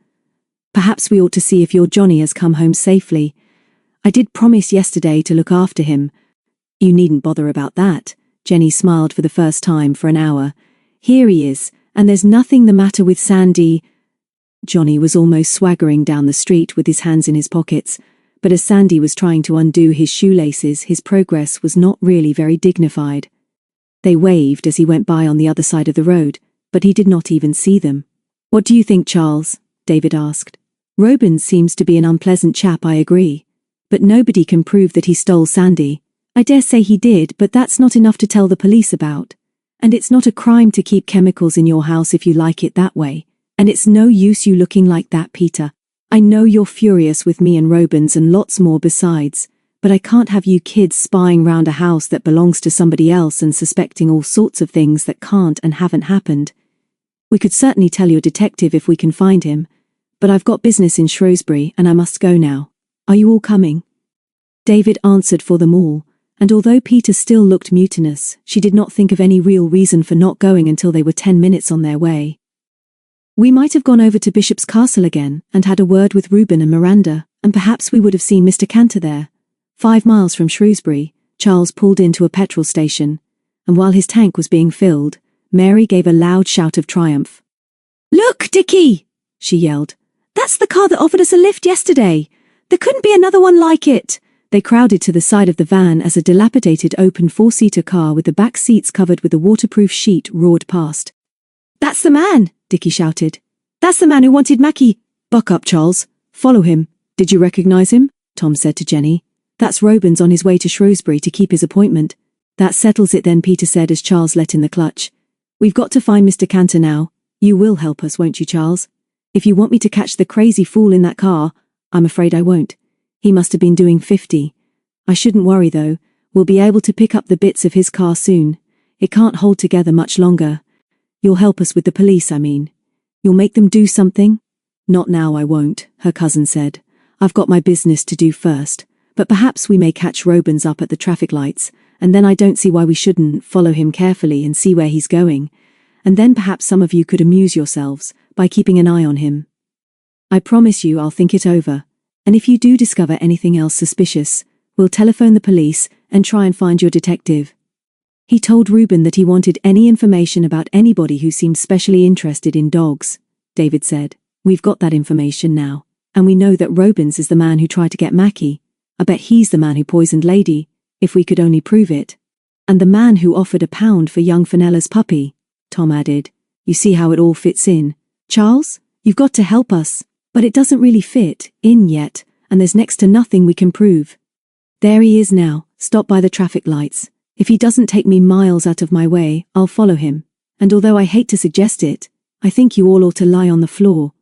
A: Perhaps we ought to see if your Johnny has come home safely. I did promise yesterday to look after him. You needn't bother about that. Jenny smiled for the first time for an hour. Here he is, and there's nothing the matter with Sandy. Johnny was almost swaggering down the street with his hands in his pockets, but as Sandy was trying to undo his shoelaces, his progress was not really very dignified. They waved as he went by on the other side of the road, but he did not even see them. What do you think, Charles? David asked. Robins seems to be an unpleasant chap, I agree. But nobody can prove that he stole Sandy. I dare say he did, but that's not enough to tell the police about. And it's not a crime to keep chemicals in your house if you like it that way. And it's no use you looking like that, Peter. I know you're furious with me and Robins and lots more besides, but I can't have you kids spying round a house that belongs to somebody else and suspecting all sorts of things that can't and haven't happened. We could certainly tell your detective if we can find him, but I've got business in Shrewsbury and I must go now. Are you all coming? David answered for them all, and although Peter still looked mutinous, she did not think of any real reason for not going until they were 10 minutes on their way. We might have gone over to Bishop's Castle again and had a word with Reuben and Miranda, and perhaps we would have seen Mr. Cantor there. 5 miles from Shrewsbury, Charles pulled into a petrol station, and while his tank was being filled, Mary gave a loud shout of triumph. Look, Dickie! She yelled. That's the car that offered us a lift yesterday. There couldn't be another one like it. They crowded to the side of the van as a dilapidated open 4-seater car with the back seats covered with a waterproof sheet roared past. That's the man, Dickie shouted. That's the man who wanted Mackie. Buck up, Charles. Follow him. Did you recognize him? Tom said to Jenny. That's Robins on his way to Shrewsbury to keep his appointment. That settles it then, Peter said as Charles let in the clutch. We've got to find Mr. Cantor now. You will help us, won't you, Charles? If you want me to catch the crazy fool in that car, I'm afraid I won't. He must have been doing 50. I shouldn't worry, though. We'll be able to pick up the bits of his car soon. It can't hold together much longer. You'll help us with the police, I mean. You'll make them do something? Not now, I won't, her cousin said. I've got my business to do first, but perhaps we may catch Robins up at the traffic lights, and then I don't see why we shouldn't follow him carefully and see where he's going, and then perhaps some of you could amuse yourselves by keeping an eye on him. I promise you I'll think it over, and if you do discover anything else suspicious, we'll telephone the police and try and find your detective. He told Reuben that he wanted any information about anybody who seemed specially interested in dogs, David said. We've got that information now, and we know that Robins is the man who tried to get Mackie. I bet he's the man who poisoned Lady, if we could only prove it. And the man who offered £1 for young Fenella's puppy, Tom added. You see how it all fits in. Charles, you've got to help us, but it doesn't really fit in yet, and there's next to nothing we can prove. There he is now, stopped by the traffic lights. If he doesn't take me miles out of my way, I'll follow him. And although I hate to suggest it, I think you all ought to lie on the floor.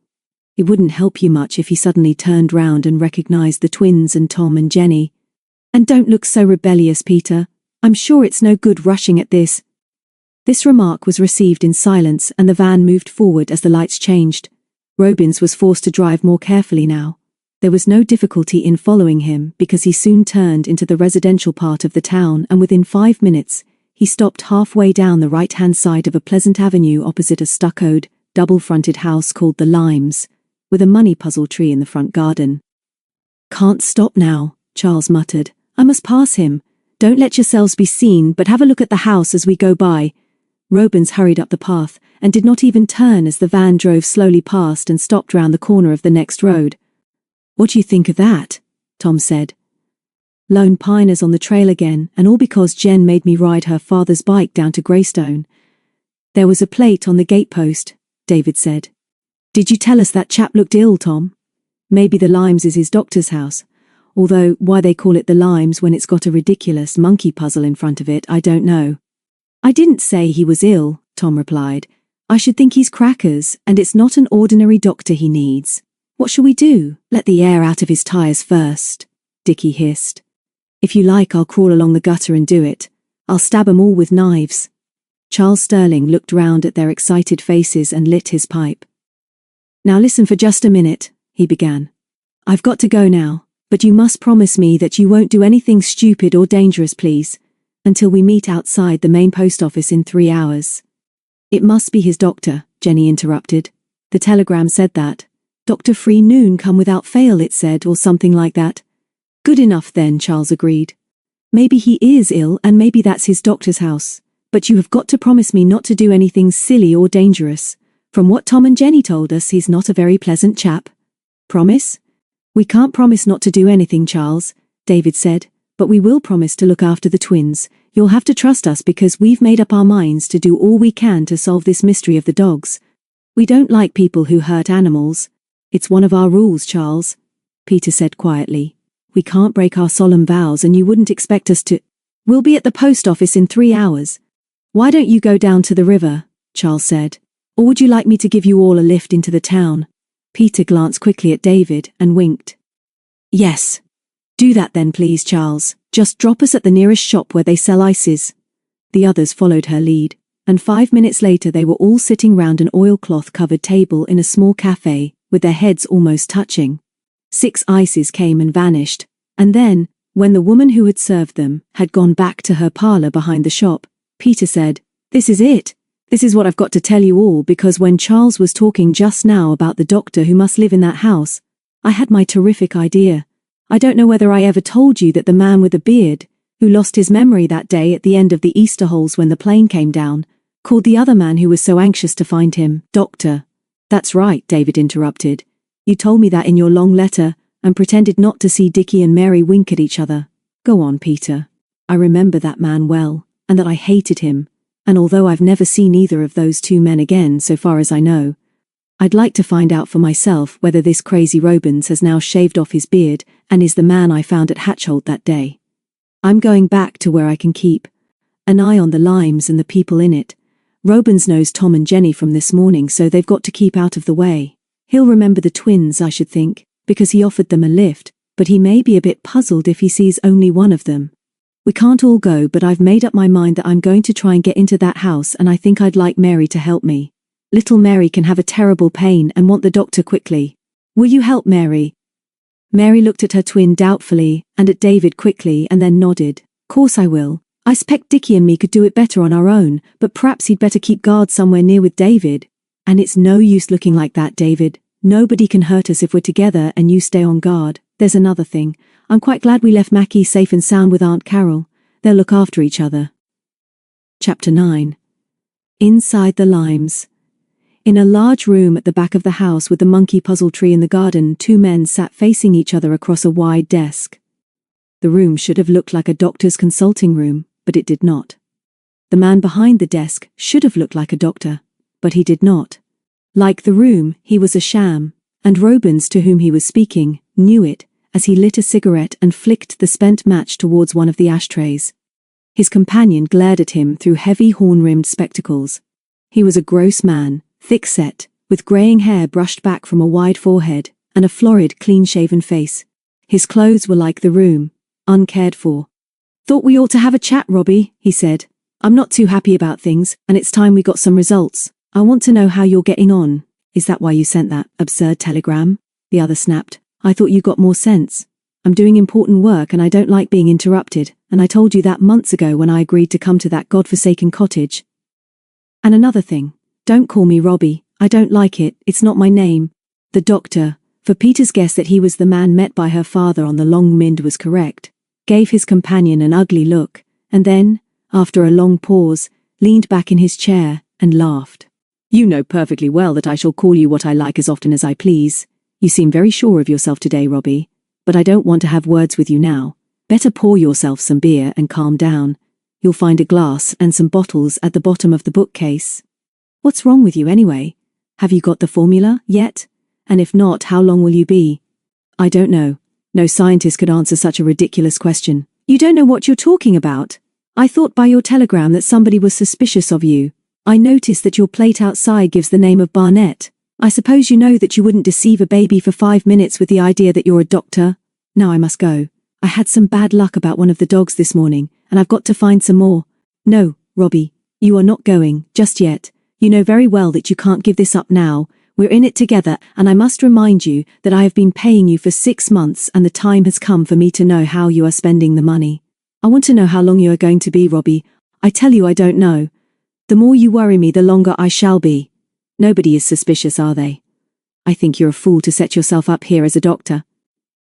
A: It wouldn't help you much if he suddenly turned round and recognized the twins and Tom and Jenny. And don't look so rebellious, Peter. I'm sure it's no good rushing at this. This remark was received in silence and the van moved forward as the lights changed. Robins was forced to drive more carefully now. There was no difficulty in following him because he soon turned into the residential part of the town and within 5 minutes, he stopped halfway down the right-hand side of a pleasant avenue opposite a stuccoed, double-fronted house called the Limes, with a money puzzle tree in the front garden. "Can't stop now," Charles muttered. "I must pass him. Don't let yourselves be seen, but have a look at the house as we go by." Robins hurried up the path, and did not even turn as the van drove slowly past and stopped round the corner of the next road. "What do you think of that?" Tom said. "Lone Piners on the trail again, and all because Jen made me ride her father's bike down to Greystone." "There was a plate on the gatepost," David said. "Did you tell us that chap looked ill, Tom? Maybe the Limes is his doctor's house, although why they call it the Limes when it's got a ridiculous monkey puzzle in front of it, I don't know." "I didn't say he was ill," Tom replied. "I should think he's crackers, and it's not an ordinary doctor he needs." "What shall we do? Let the air out of his tires first," Dickie hissed. "If you like, I'll crawl along the gutter and do it. I'll stab 'em all with knives." Charles Sterling looked round at their excited faces and lit his pipe. "Now listen for just a minute," he began. "I've got to go now, but you must promise me that you won't do anything stupid or dangerous, please, until we meet outside the main post office in 3 hours. "It must be his doctor," Jenny interrupted. "The telegram said that. Dr. Free Noon come without fail, it said, or something like that." "Good enough then," Charles agreed. "Maybe he is ill and maybe that's his doctor's house, but you have got to promise me not to do anything silly or dangerous. From what Tom and Jenny told us, he's not a very pleasant chap." "Promise?" "We can't promise not to do anything, Charles," David said, "but we will promise to look after the twins. You'll have to trust us because we've made up our minds to do all we can to solve this mystery of the dogs. We don't like people who hurt animals. It's one of our rules, Charles," Peter said quietly. "We can't break our solemn vows and you wouldn't expect us to." "We'll be at the post office in 3 hours. Why don't you go down to the river?" Charles said. "Or would you like me to give you all a lift into the town?" Peter glanced quickly at David and winked. "Yes. Do that then, please, Charles. Just drop us at the nearest shop where they sell ices." The others followed her lead, and 5 minutes later they were all sitting round an oilcloth-covered table in a small cafe, with their heads almost touching. 6 ices came and vanished, and then, when the woman who had served them had gone back to her parlour behind the shop, Peter said, "This is it. This is what I've got to tell you all, because when Charles was talking just now about the doctor who must live in that house, I had my terrific idea. I don't know whether I ever told you that the man with the beard, who lost his memory that day at the end of the Easter holes when the plane came down, called the other man who was so anxious to find him, Doctor." "That's right," David interrupted. "You told me that in your long letter, and pretended not to see Dickie and Mary wink at each other." "Go on, Peter." "I remember that man well, and that I hated him, and although I've never seen either of those 2 men again so far as I know, I'd like to find out for myself whether this crazy Robins has now shaved off his beard and is the man I found at Hatchholt that day. I'm going back to where I can keep an eye on the Limes and the people in it. Robins knows Tom and Jenny from this morning, so they've got to keep out of the way. He'll remember the twins, I should think, because he offered them a lift, but he may be a bit puzzled if he sees only one of them. We can't all go, but I've made up my mind that I'm going to try and get into that house, and I think I'd like Mary to help me. Little Mary can have a terrible pain and want the doctor quickly. Will you help Mary?" Mary looked at her twin doubtfully, and at David quickly, and then nodded. "Course I will. I s'pect Dickie and me could do it better on our own, but perhaps he'd better keep guard somewhere near with David. And it's no use looking like that, David. Nobody can hurt us if we're together and you stay on guard. There's another thing. I'm quite glad we left Mackie safe and sound with Aunt Carol. They'll look after each other." Chapter 9. Inside the Limes. In a large room at the back of the house with the monkey puzzle tree in the garden, 2 men sat facing each other across a wide desk. The room should have looked like a doctor's consulting room, but it did not. The man behind the desk should have looked like a doctor, but he did not. Like the room, he was a sham, and Robins, to whom he was speaking, knew it, as he lit a cigarette and flicked the spent match towards one of the ashtrays. His companion glared at him through heavy horn-rimmed spectacles. He was a gross man, thick-set, with greying hair brushed back from a wide forehead, and a florid, clean-shaven face. His clothes were like the room, uncared for. "Thought we ought to have a chat, Robbie," he said. "I'm not too happy about things, and it's time we got some results. I want to know how you're getting on." "Is that why you sent that absurd telegram?" the other snapped. "I thought you got more sense. I'm doing important work and I don't like being interrupted, and I told you that months ago when I agreed to come to that godforsaken cottage. And another thing, don't call me Robbie, I don't like it, it's not my name. The doctor, for Peter's guess that he was the man met by her father on the Long Mynd was correct, gave his companion an ugly look, and then, after a long pause, leaned back in his chair and laughed. You know perfectly well that I shall call you what I like as often as I please. You seem very sure of yourself today, Robbie, but I don't want to have words with you now. Better pour yourself some beer and calm down. You'll find a glass and some bottles at the bottom of the bookcase. What's wrong with you anyway? Have you got the formula yet? And if not, how long will you be? I don't know. No scientist could answer such a ridiculous question. You don't know what you're talking about. I thought by your telegram that somebody was suspicious of you. I noticed that your plate outside gives the name of Barnett. I suppose you know that you wouldn't deceive a baby for 5 minutes with the idea that you're a doctor. Now I must go. I had some bad luck about one of the dogs this morning, and I've got to find some more. No, Robbie, you are not going, just yet. You know very well that you can't give this up now. We're in it together, and I must remind you that I have been paying you for 6 months and the time has come for me to know how you are spending the money. I want to know how long you are going to be, Robbie. I tell you I don't know. The more you worry me, the longer I shall be. Nobody is suspicious, are they? I think you're a fool to set yourself up here as a doctor.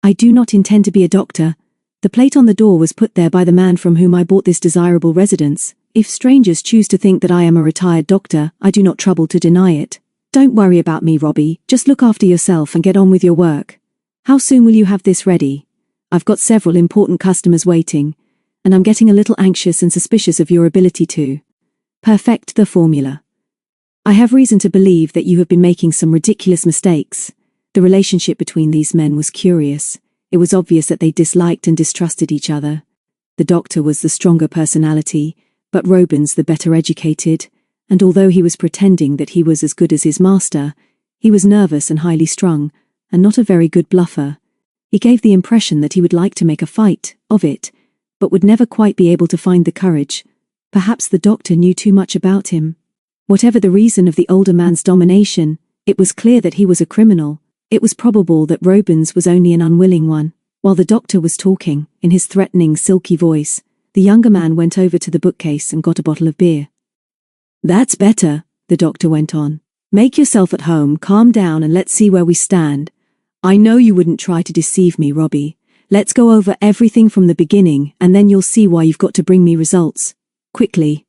A: I do not intend to be a doctor. The plate on the door was put there by the man from whom I bought this desirable residence. If strangers choose to think that I am a retired doctor, I do not trouble to deny it. Don't worry about me, Robbie. Just look after yourself and get on with your work. How soon will you have this ready? I've got several important customers waiting, and I'm getting a little anxious and suspicious of your ability to perfect the formula. I have reason to believe that you have been making some ridiculous mistakes. The relationship between these men was curious. It was obvious that they disliked and distrusted each other. The doctor was the stronger personality, but Robins the better educated, and although he was pretending that he was as good as his master, he was nervous and highly strung, and not a very good bluffer. He gave the impression that he would like to make a fight of it, but would never quite be able to find the courage. Perhaps the doctor knew too much about him. Whatever the reason of the older man's domination, it was clear that he was a criminal. It was probable that Robins was only an unwilling one. While the doctor was talking, in his threatening, silky voice, the younger man went over to the bookcase and got a bottle of beer. That's better, the doctor went on. Make yourself at home, calm down, and let's see where we stand. I know you wouldn't try to deceive me, Robbie. Let's go over everything from the beginning, and then you'll see why you've got to bring me results. Quickly.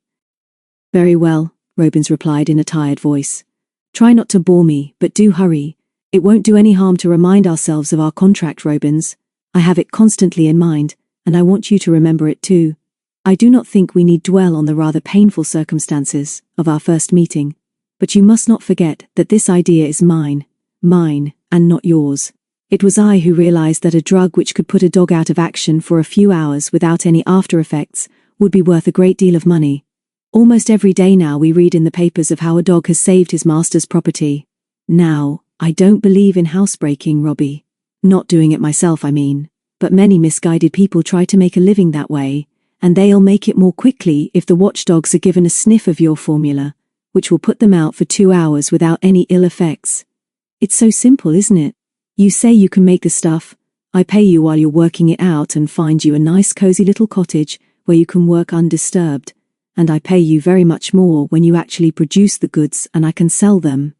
A: Very well, Robins replied in a tired voice. Try not to bore me, but do hurry. It won't do any harm to remind ourselves of our contract, Robins. I have it constantly in mind, and I want you to remember it too. I do not think we need dwell on the rather painful circumstances of our first meeting, but you must not forget that this idea is mine, and not yours. It was I who realized that a drug which could put a dog out of action for a few hours without any after effects would be worth a great deal of money. Almost every day now we read in the papers of how a dog has saved his master's property. Now, I don't believe in housebreaking, Robbie. Not doing it myself, I mean. But many misguided people try to make a living that way, and they'll make it more quickly if the watchdogs are given a sniff of your formula, which will put them out for 2 hours without any ill effects. It's so simple, isn't it? You say you can make the stuff, I pay you while you're working it out and find you a nice cozy little cottage where you can work undisturbed, and I pay you very much more when you actually produce the goods and I can sell them.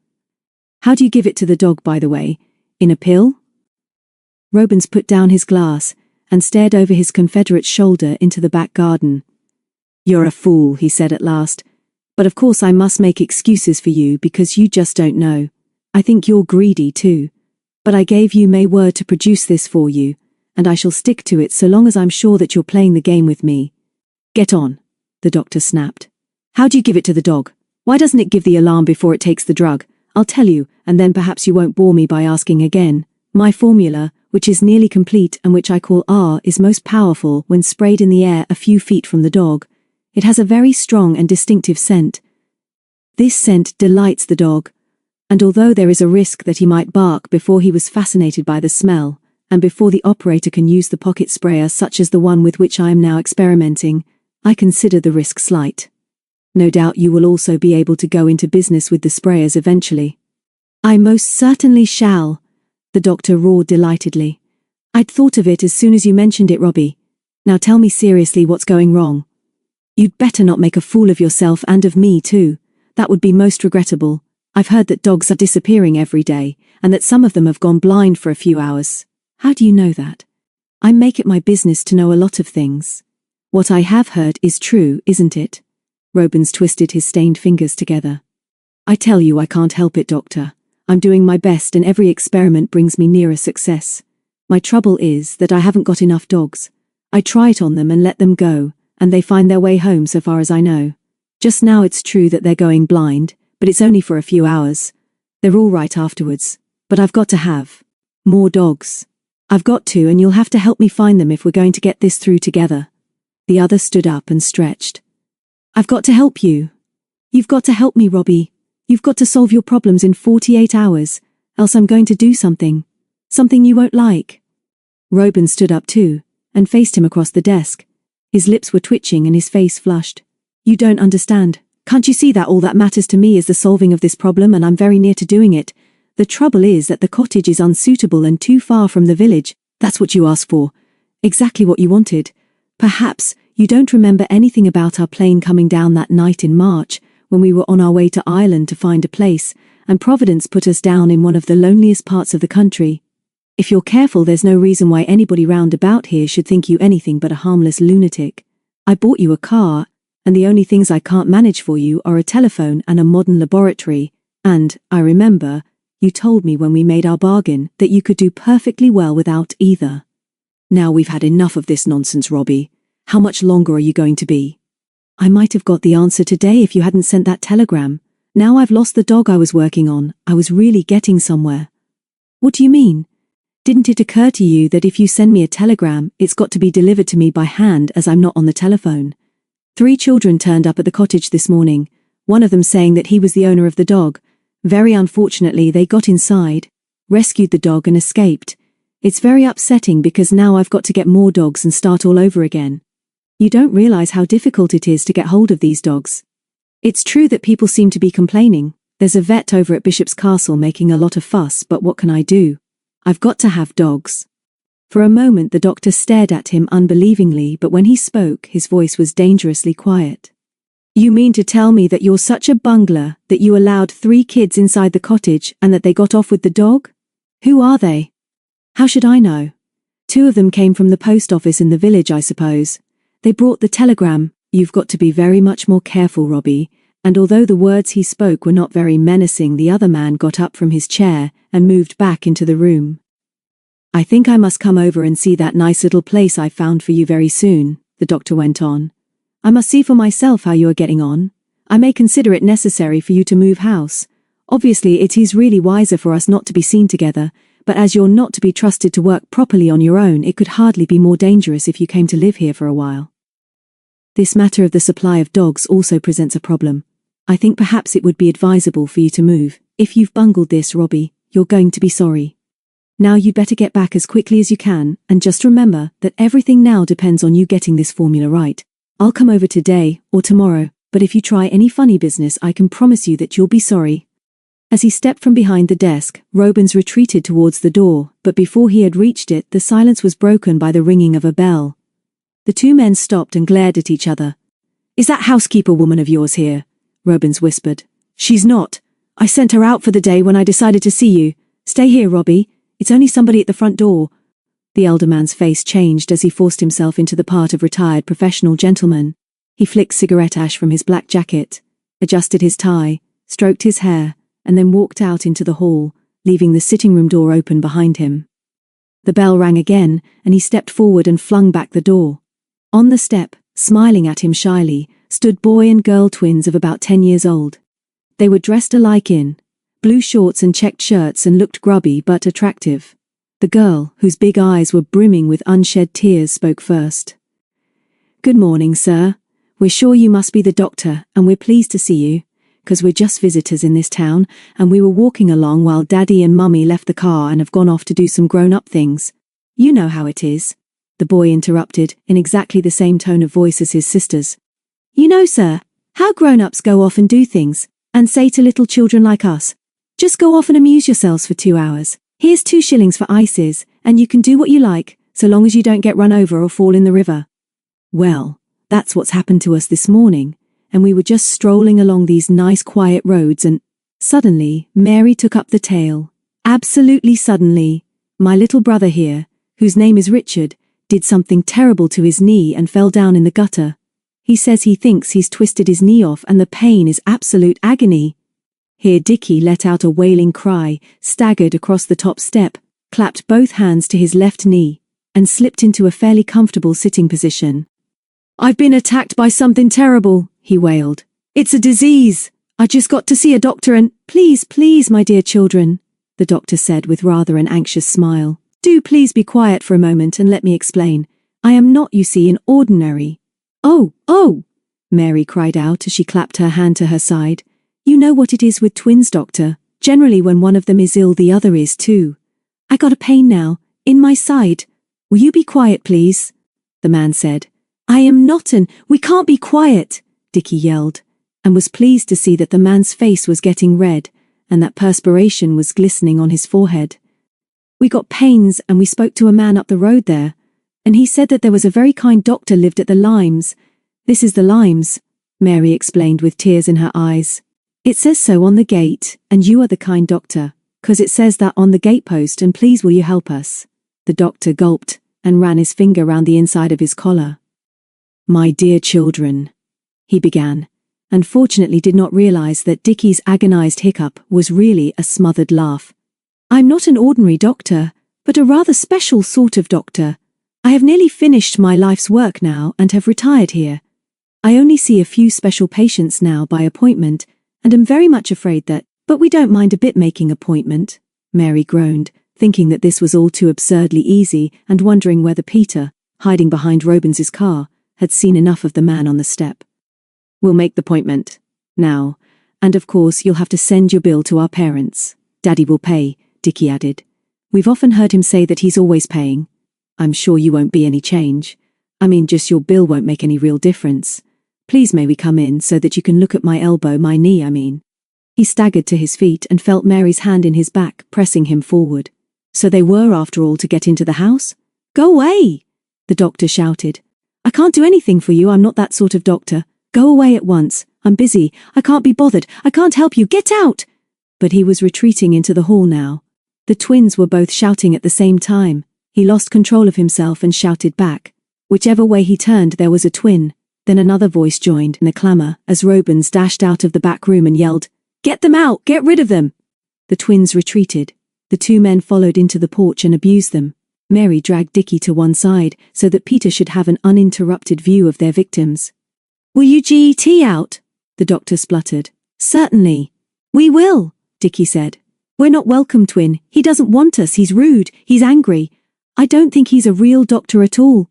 A: How do you give it to the dog, by the way? In a pill? Robins put down his glass and stared over his confederate's shoulder into the back garden. You're a fool, he said at last, but of course I must make excuses for you because you just don't know. I think you're greedy too. But I gave you my word to produce this for you, and I shall stick to it so long as I'm sure that you're playing the game with me. Get on, the doctor snapped. How do you give it to the dog? Why doesn't it give the alarm before it takes the drug? I'll tell you, and then perhaps you won't bore me by asking again. My formula, which is nearly complete and which I call R, is most powerful when sprayed in the air a few feet from the dog. It has a very strong and distinctive scent. This scent delights the dog, and although there is a risk that he might bark before he was fascinated by the smell, and before the operator can use the pocket sprayer such as the one with which I am now experimenting, I consider the risk slight. No doubt you will also be able to go into business with the sprayers eventually. I most certainly shall, the doctor roared delightedly. I'd thought of it as soon as you mentioned it, Robbie. Now tell me seriously what's going wrong. You'd better not make a fool of yourself and of me too. That would be most regrettable. I've heard that dogs are disappearing every day, and that some of them have gone blind for a few hours. How do you know that? I make it my business to know a lot of things. What I have heard is true, isn't it? Robins twisted his stained fingers together. I tell you I can't help it, Doctor. I'm doing my best and every experiment brings me nearer success. My trouble is that I haven't got enough dogs. I try it on them and let them go, and they find their way home so far as I know. Just now it's true that they're going blind, but it's only for a few hours. They're all right afterwards. But I've got to have more dogs. I've got to, and you'll have to help me find them if we're going to get this through together. The other stood up and stretched. I've got to help you. You've got to help me, Robbie. You've got to solve your problems in 48 hours, else I'm going to do something. Something you won't like. Robin stood up too, and faced him across the desk. His lips were twitching and his face flushed. You don't understand. Can't you see that all that matters to me is the solving of this problem, and I'm very near to doing it? The trouble is that the cottage is unsuitable and too far from the village. That's what you asked for. Exactly what you wanted. Perhaps you don't remember anything about our plane coming down that night in March, when we were on our way to Ireland to find a place, and Providence put us down in one of the loneliest parts of the country. If you're careful, there's no reason why anybody round about here should think you anything but a harmless lunatic. I bought you a car, and the only things I can't manage for you are a telephone and a modern laboratory, and, I remember, you told me when we made our bargain that you could do perfectly well without either. Now we've had enough of this nonsense, Robbie. How much longer are you going to be? I might have got the answer today if you hadn't sent that telegram. Now I've lost the dog I was working on. I was really getting somewhere. What do you mean? Didn't it occur to you that if you send me a telegram, it's got to be delivered to me by hand as I'm not on the telephone? 3 children turned up at the cottage this morning, one of them saying that he was the owner of the dog. Very unfortunately, they got inside, rescued the dog and escaped. It's very upsetting because now I've got to get more dogs and start all over again. You don't realize how difficult it is to get hold of these dogs. It's true that people seem to be complaining. There's a vet over at Bishop's Castle making a lot of fuss, but what can I do? I've got to have dogs. For a moment the doctor stared at him unbelievingly, but when he spoke, his voice was dangerously quiet. You mean to tell me that you're such a bungler that you allowed 3 kids inside the cottage and that they got off with the dog? Who are they? How should I know? 2 of them came from the post office in the village, I suppose. They brought the telegram. You've got to be very much more careful, Robbie. And although the words he spoke were not very menacing, the other man got up from his chair and moved back into the room. I think I must come over and see that nice little place I found for you very soon, the doctor went on. I must see for myself how you are getting on. I may consider it necessary for you to move house. Obviously it is really wiser for us not to be seen together, but as you're not to be trusted to work properly on your own, it could hardly be more dangerous if you came to live here for a while. This matter of the supply of dogs also presents a problem. I think perhaps it would be advisable for you to move. If you've bungled this, Robbie, you're going to be sorry. Now you'd better get back as quickly as you can, and just remember that everything now depends on you getting this formula right. I'll come over today or tomorrow, but if you try any funny business, I can promise you that you'll be sorry. As he stepped from behind the desk, Robins retreated towards the door, but before he had reached it, the silence was broken by the ringing of a bell. The 2 men stopped and glared at each other. Is that housekeeper woman of yours here? Robins whispered. She's not. I sent her out for the day when I decided to see you. Stay here, Robbie. It's only somebody at the front door. The elder man's face changed as he forced himself into the part of retired professional gentleman. He flicked cigarette ash from his black jacket, adjusted his tie, stroked his hair, and then walked out into the hall, leaving the sitting room door open behind him. The bell rang again, and he stepped forward and flung back the door. On the step, smiling at him shyly, stood boy and girl twins of about 10 years old. They were dressed alike in blue shorts and checked shirts and looked grubby but attractive. The girl, whose big eyes were brimming with unshed tears, spoke first. Good morning, sir. We're sure you must be the doctor, and we're pleased to see you, 'cause we're just visitors in this town, and we were walking along while Daddy and Mummy left the car and have gone off to do some grown-up things. You know how it is, the boy interrupted, in exactly the same tone of voice as his sisters. You know, sir, how grown-ups go off and do things, and say to little children like us, just go off and amuse yourselves for 2 hours. Here's 2 shillings for ices, and you can do what you like, so long as you don't get run over or fall in the river. Well, that's what's happened to us this morning, and we were just strolling along these nice quiet roads and suddenly Mary took up the tale. Absolutely suddenly, my little brother here, whose name is Richard, did something terrible to his knee and fell down in the gutter. He says he thinks he's twisted his knee off and the pain is absolute agony. Here Dickie let out a wailing cry, staggered across the top step, clapped both hands to his left knee, and slipped into a fairly comfortable sitting position. "I've been attacked by something terrible," he wailed. "It's a disease. I just got to see a doctor and—" "Please, please, my dear children," the doctor said with rather an anxious smile. "Do please be quiet for a moment and let me explain. I am not, you see, an ordinary—" Oh, Mary cried out as she clapped her hand to her side. "You know what it is with twins, doctor. Generally when one of them is ill, the other is too. I got a pain now, in my side. Will you be quiet, please?" the man said. "I am not an—" "We can't be quiet," Dickie yelled, and was pleased to see that the man's face was getting red and that perspiration was glistening on his forehead. "We got pains and we spoke to a man up the road there, and he said that there was a very kind doctor lived at the Limes. This is the Limes," Mary explained with tears in her eyes. "It says so on the gate, and you are the kind doctor, 'cause it says that on the gatepost, and please will you help us?" The doctor gulped and ran his finger round the inside of his collar. "My dear children," he began, and fortunately did not realize that Dickie's agonized hiccup was really a smothered laugh. "I'm not an ordinary doctor, but a rather special sort of doctor. I have nearly finished my life's work now and have retired here. I only see a few special patients now by appointment, and am very much afraid that—" "But we don't mind a bit making appointment," Mary groaned, thinking that this was all too absurdly easy and wondering whether Peter, hiding behind Robens's car, had seen enough of the man on the step. "We'll make the appointment now, and of course you'll have to send your bill to our parents. Daddy will pay," Dickie added. "We've often heard him say that he's always paying. I'm sure you won't be any change. I mean, just your bill won't make any real difference. Please may we come in so that you can look at my elbow, my knee, I mean." He staggered to his feet and felt Mary's hand in his back, pressing him forward. So they were, after all, to get into the house? "Go away!" the doctor shouted. "I can't do anything for you, I'm not that sort of doctor. Go away at once. I'm busy. I can't be bothered. I can't help you. Get out!" But he was retreating into the hall now. The twins were both shouting at the same time. He lost control of himself and shouted back. Whichever way he turned, there was a twin. Then another voice joined in the clamour as Robens dashed out of the back room and yelled, "Get them out! Get rid of them!" The twins retreated. The two men followed into the porch and abused them. Mary dragged Dickie to one side so that Peter should have an uninterrupted view of their victims. "Will you get out?" the doctor spluttered. "Certainly. We will," Dickie said. "We're not welcome, twin. He doesn't want us. He's rude. He's angry. I don't think he's a real doctor at all."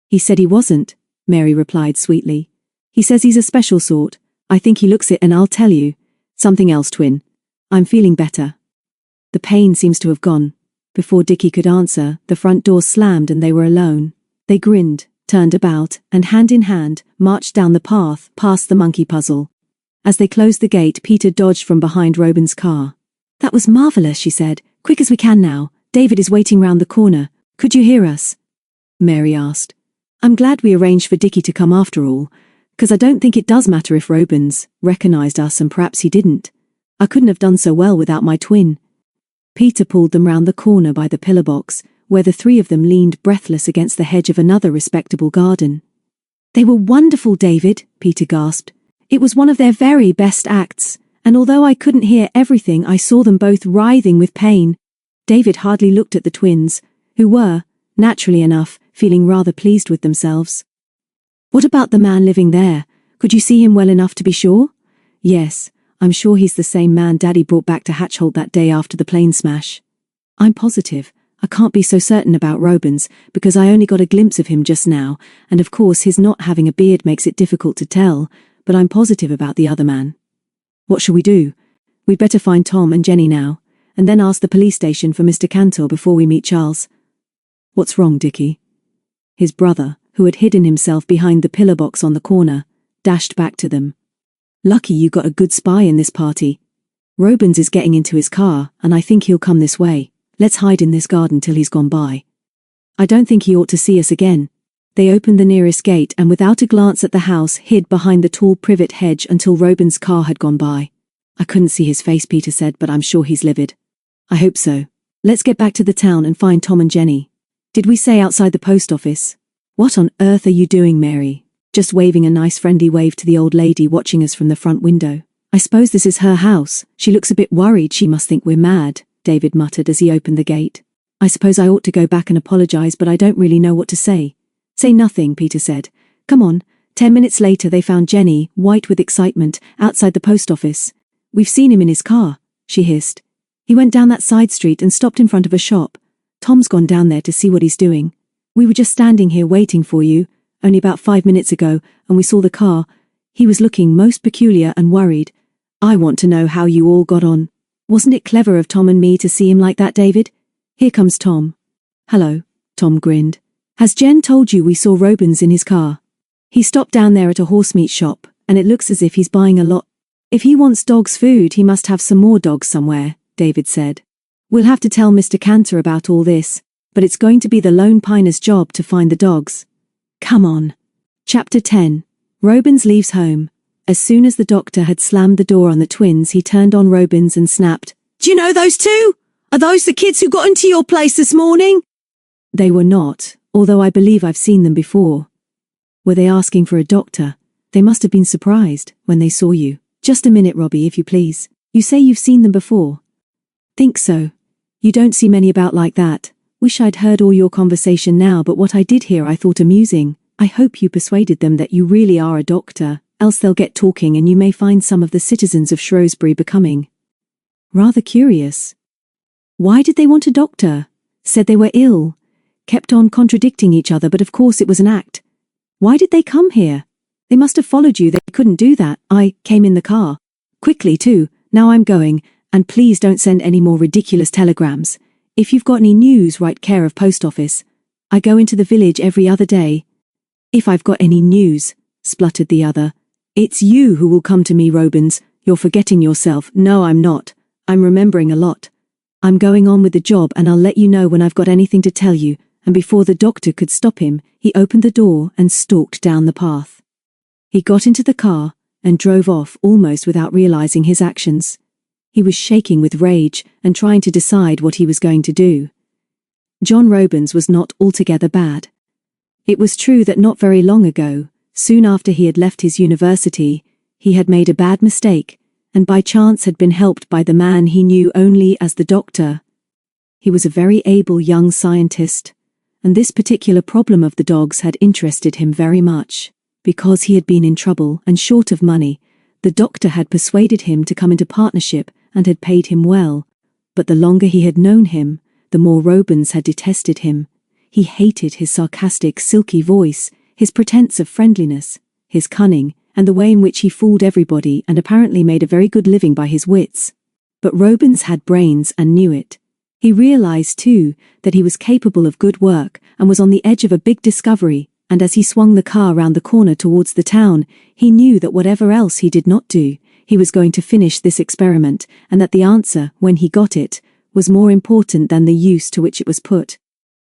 A: "He said he wasn't," Mary replied sweetly. "He says he's a special sort. I think he looks it, and I'll tell you. Something else, twin. I'm feeling better." The pain seems to have gone. Before Dickie could answer, the front door slammed and they were alone. They grinned, turned about, and hand in hand, marched down the path, past the monkey puzzle. As they closed the gate, Peter dodged from behind Robin's car. "That was marvellous," she said. "Quick as we can now. David is waiting round the corner. Could you hear us?" Mary asked. "I'm glad we arranged for Dickie to come after all, 'cause I don't think it does matter if Robens recognised us and perhaps he didn't. I couldn't have done so well without my twin." Peter pulled them round the corner by the pillar box, where the three of them leaned breathless against the hedge of another respectable garden. "They were wonderful, David," Peter gasped. "It was one of their very best acts, and although I couldn't hear everything, I saw them both writhing with pain." David hardly looked at the twins, who were, naturally enough, feeling rather pleased with themselves. "What about the man living there? Could you see him well enough to be sure?" "Yes, I'm sure he's the same man Daddy brought back to Hatchholt that day after the plane smash." "I'm positive. I can't be so certain about Robens, because I only got a glimpse of him just now, and of course his not having a beard makes it difficult to tell, but I'm positive about the other man." "What shall we do? We'd better find Tom and Jenny now, and then ask the police station for Mr. Cantor before we meet Charles." "What's wrong, Dickie?" His brother, who had hidden himself behind the pillar box on the corner, dashed back to them. "Lucky you got a good spy in this party. Robens is getting into his car, and I think he'll come this way. Let's hide in this garden till he's gone by. I don't think he ought to see us again." They opened the nearest gate and without a glance at the house hid behind the tall privet hedge until Robin's car had gone by. I couldn't see his face, Peter said, but I'm sure he's livid. I hope so. Let's get back to the town and find Tom and Jenny. Did we say outside the post office? What on earth are you doing, Mary? Just waving a nice friendly wave to the old lady watching us from the front window. I suppose this is her house. She looks a bit worried. She must think we're mad, David muttered as he opened the gate. I suppose I ought to go back and apologize, but I don't really know what to say. Say nothing, Peter said. Come on. 10 minutes later they found Jenny, white with excitement, outside the post office. We've seen him in his car, she hissed. He went down that side street and stopped in front of a shop. Tom's gone down there to see what he's doing. We were just standing here waiting for you, only about 5 minutes ago, and we saw the car. He was looking most peculiar and worried. I want to know how you all got on. Wasn't it clever of Tom and me to see him like that, David? Here comes Tom. Hello, Tom grinned. Has Jen told you we saw Robins in his car? He stopped down there at a horse meat shop, and it looks as if he's buying a lot. If he wants dogs' food, he must have some more dogs somewhere, David said. We'll have to tell Mr. Cantor about all this, but it's going to be the Lone Piner's job to find the dogs. Come on. Chapter 10. Robins leaves home. As soon as the doctor had slammed the door on the twins, he turned on Robins and snapped, Do you know those two? Are those the kids who got into your place this morning? They were not, although I believe I've seen them before. Were they asking for a doctor? They must have been surprised when they saw you. Just a minute, Robbie, if you please. You say you've seen them before? Think so. You don't see many about like that. Wish I'd heard all your conversation now, but what I did hear I thought amusing. I hope you persuaded them that you really are a doctor, else they'll get talking and you may find some of the citizens of Shrewsbury becoming rather curious. Why did they want a doctor? Said they were ill. Kept on contradicting each other, but of course it was an act. Why did they come here? They must have followed you. They couldn't do that. I came in the car. Quickly too. Now I'm going, and please don't send any more ridiculous telegrams. If you've got any news, write care of post office. I go into the village every other day. If I've got any news, spluttered the other. It's you who will come to me, Robins. You're forgetting yourself. No, I'm not. I'm remembering a lot. I'm going on with the job and I'll let you know when I've got anything to tell you. And before the doctor could stop him, he opened the door and stalked down the path. He got into the car and drove off almost without realizing his actions. He was shaking with rage and trying to decide what he was going to do. John Robins was not altogether bad. It was true that not very long ago, soon after he had left his university, he had made a bad mistake, and by chance had been helped by the man he knew only as the doctor. He was a very able young scientist, and this particular problem of the dogs had interested him very much. Because he had been in trouble and short of money, the doctor had persuaded him to come into partnership and had paid him well. But the longer he had known him, the more Robins had detested him. He hated his sarcastic, silky voice, his pretense of friendliness, his cunning, and the way in which he fooled everybody and apparently made a very good living by his wits. But Robins had brains and knew it. He realized, too, that he was capable of good work and was on the edge of a big discovery, and as he swung the car round the corner towards the town, he knew that whatever else he did not do, he was going to finish this experiment, and that the answer, when he got it, was more important than the use to which it was put.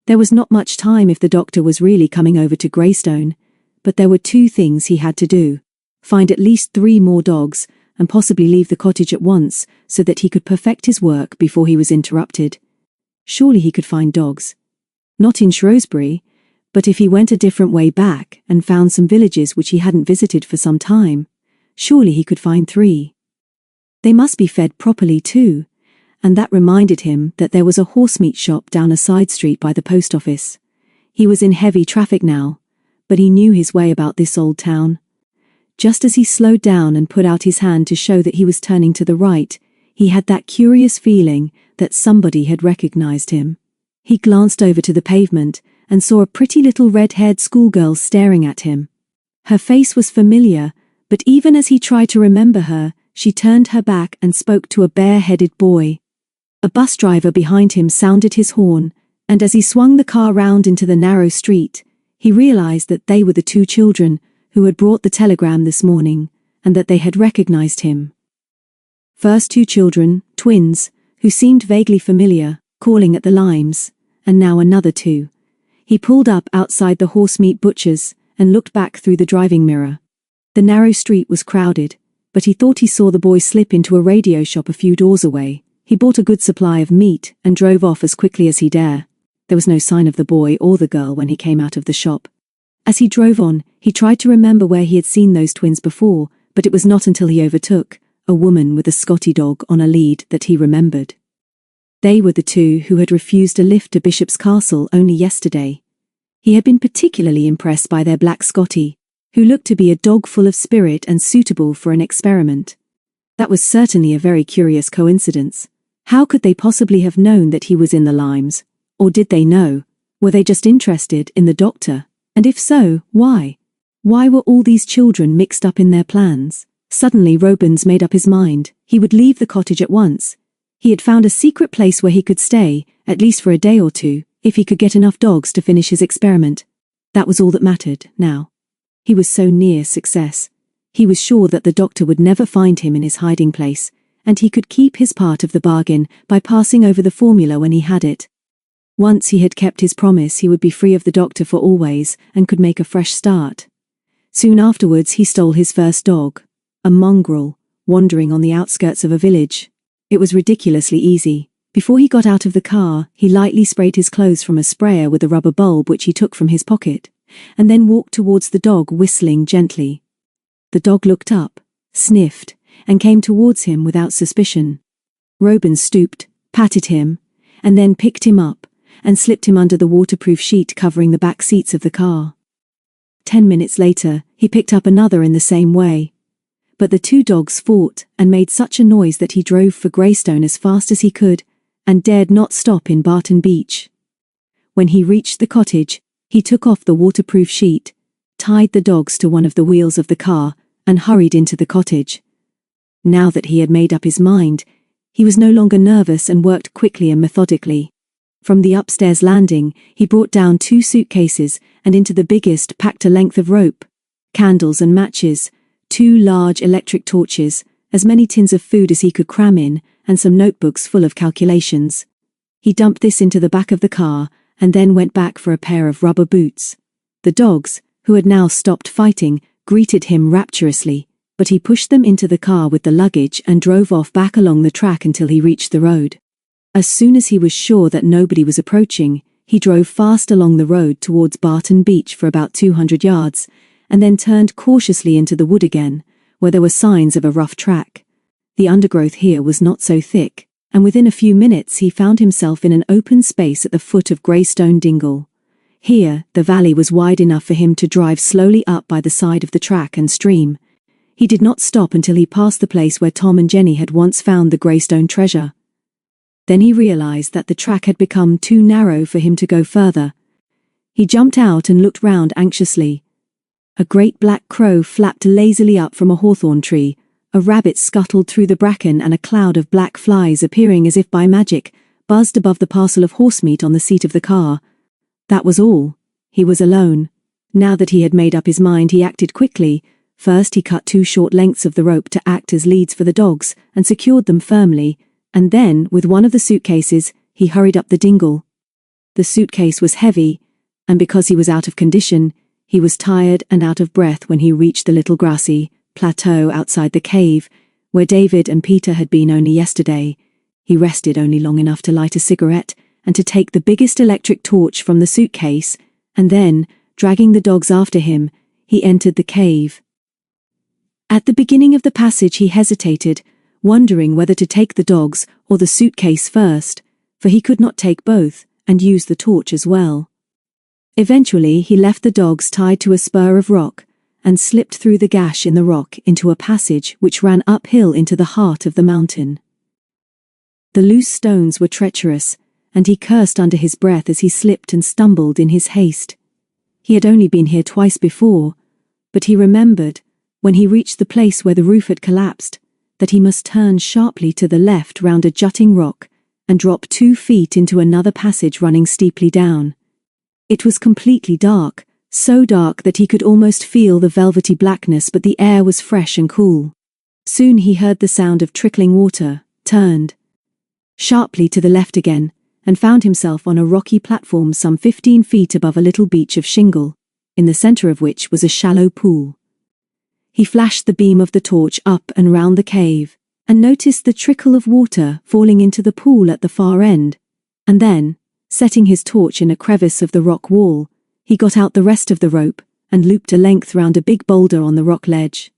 A: There was not much time if the doctor was really coming over to Greystone, but there were two things he had to do. Find at least 3 more dogs, and possibly leave the cottage at once, so that he could perfect his work before he was interrupted. Surely he could find dogs. Not in Shrewsbury, but if he went a different way back and found some villages which he hadn't visited for some time, surely he could find 3. They must be fed properly too, and that reminded him that there was a horse-meat shop down a side street by the post office. He was in heavy traffic now, but he knew his way about this old town. Just as he slowed down and put out his hand to show that he was turning to the right, he had that curious feeling that somebody had recognized him. He glanced over to the pavement and saw a pretty little red-haired schoolgirl staring at him. Her face was familiar, but even as he tried to remember her, she turned her back and spoke to a bare-headed boy. A bus driver behind him sounded his horn, and as he swung the car round into the narrow street, he realized that they were the 2 children who had brought the telegram this morning, and that they had recognized him. First 2 children, twins, who seemed vaguely familiar, calling at the limes, and now another 2. He pulled up outside the horse-meat butcher's and looked back through the driving mirror. The narrow street was crowded, but he thought he saw the boy slip into a radio shop a few doors away. He bought a good supply of meat and drove off as quickly as he dare. There was no sign of the boy or the girl when he came out of the shop. As he drove on, he tried to remember where he had seen those twins before, but it was not until he overtook a woman with a Scotty dog on a lead that he remembered. They were the two who had refused a lift to Bishop's Castle only yesterday. He had been particularly impressed by their black Scotty, who looked to be a dog full of spirit and suitable for an experiment. That was certainly a very curious coincidence. How could they possibly have known that he was in the limes? Or did they know? Were they just interested in the doctor? And if so, why? Why were all these children mixed up in their plans? Suddenly Robins made up his mind. He would leave the cottage at once. He had found a secret place where he could stay, at least for a day or two, if he could get enough dogs to finish his experiment. That was all that mattered, now. He was so near success. He was sure that the doctor would never find him in his hiding place, and he could keep his part of the bargain by passing over the formula when he had it. Once he had kept his promise, he would be free of the doctor for always and could make a fresh start. Soon afterwards he stole his first dog, a mongrel, wandering on the outskirts of a village. It was ridiculously easy. Before he got out of the car, he lightly sprayed his clothes from a sprayer with a rubber bulb which he took from his pocket, and then walked towards the dog whistling gently. The dog looked up, sniffed, and came towards him without suspicion. Robin stooped, patted him, and then picked him up and slipped him under the waterproof sheet covering the back seats of the car. 10 minutes later, he picked up another in the same way. But the two dogs fought and made such a noise that he drove for Greystone as fast as he could and dared not stop in Barton Beach. When he reached the cottage, he took off the waterproof sheet, tied the dogs to one of the wheels of the car, and hurried into the cottage. Now that he had made up his mind, he was no longer nervous and worked quickly and methodically. From the upstairs landing, he brought down 2 suitcases and into the biggest packed a length of rope, candles and matches, 2 large electric torches, as many tins of food as he could cram in, and some notebooks full of calculations. He dumped this into the back of the car and then went back for a pair of rubber boots. The dogs, who had now stopped fighting, greeted him rapturously, but he pushed them into the car with the luggage and drove off back along the track until he reached the road. As soon as he was sure that nobody was approaching, he drove fast along the road towards Barton Beach for about 200 yards, and then turned cautiously into the wood again, where there were signs of a rough track. The undergrowth here was not so thick, and within a few minutes he found himself in an open space at the foot of Greystone Dingle. Here, the valley was wide enough for him to drive slowly up by the side of the track and stream. He did not stop until he passed the place where Tom and Jenny had once found the Greystone treasure. Then he realized that the track had become too narrow for him to go further. He jumped out and looked round anxiously. A great black crow flapped lazily up from a hawthorn tree, a rabbit scuttled through the bracken, and a cloud of black flies, appearing as if by magic, buzzed above the parcel of horsemeat on the seat of the car. That was all. He was alone. Now that he had made up his mind, he acted quickly. First he cut 2 short lengths of the rope to act as leads for the dogs and secured them firmly, and then, with one of the suitcases, he hurried up the dingle. The suitcase was heavy, and because he was out of condition, he was tired and out of breath when he reached the little grassy plateau outside the cave, where David and Peter had been only yesterday. He rested only long enough to light a cigarette and to take the biggest electric torch from the suitcase, and then, dragging the dogs after him, he entered the cave. At the beginning of the passage he hesitated, wondering whether to take the dogs or the suitcase first, for he could not take both and use the torch as well. Eventually he left the dogs tied to a spur of rock and slipped through the gash in the rock into a passage which ran uphill into the heart of the mountain. The loose stones were treacherous, and he cursed under his breath as he slipped and stumbled in his haste. He had only been here twice before, but he remembered, when he reached the place where the roof had collapsed, that he must turn sharply to the left round a jutting rock and drop 2 feet into another passage running steeply down. It was completely dark, so dark that he could almost feel the velvety blackness, but the air was fresh and cool. Soon he heard the sound of trickling water, turned sharply to the left again, and found himself on a rocky platform some 15 feet above a little beach of shingle, in the center of which was a shallow pool. He flashed the beam of the torch up and round the cave, and noticed the trickle of water falling into the pool at the far end, and then, setting his torch in a crevice of the rock wall, he got out the rest of the rope and looped a length round a big boulder on the rock ledge.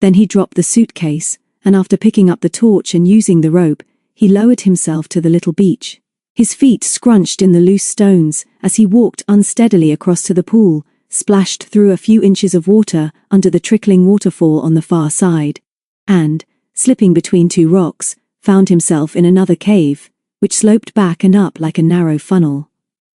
A: Then he dropped the suitcase, and after picking up the torch and using the rope, he lowered himself to the little beach. His feet scrunched in the loose stones as he walked unsteadily across to the pool, splashed through a few inches of water under the trickling waterfall on the far side, and, slipping between two rocks, found himself in another cave, which sloped back and up like a narrow funnel.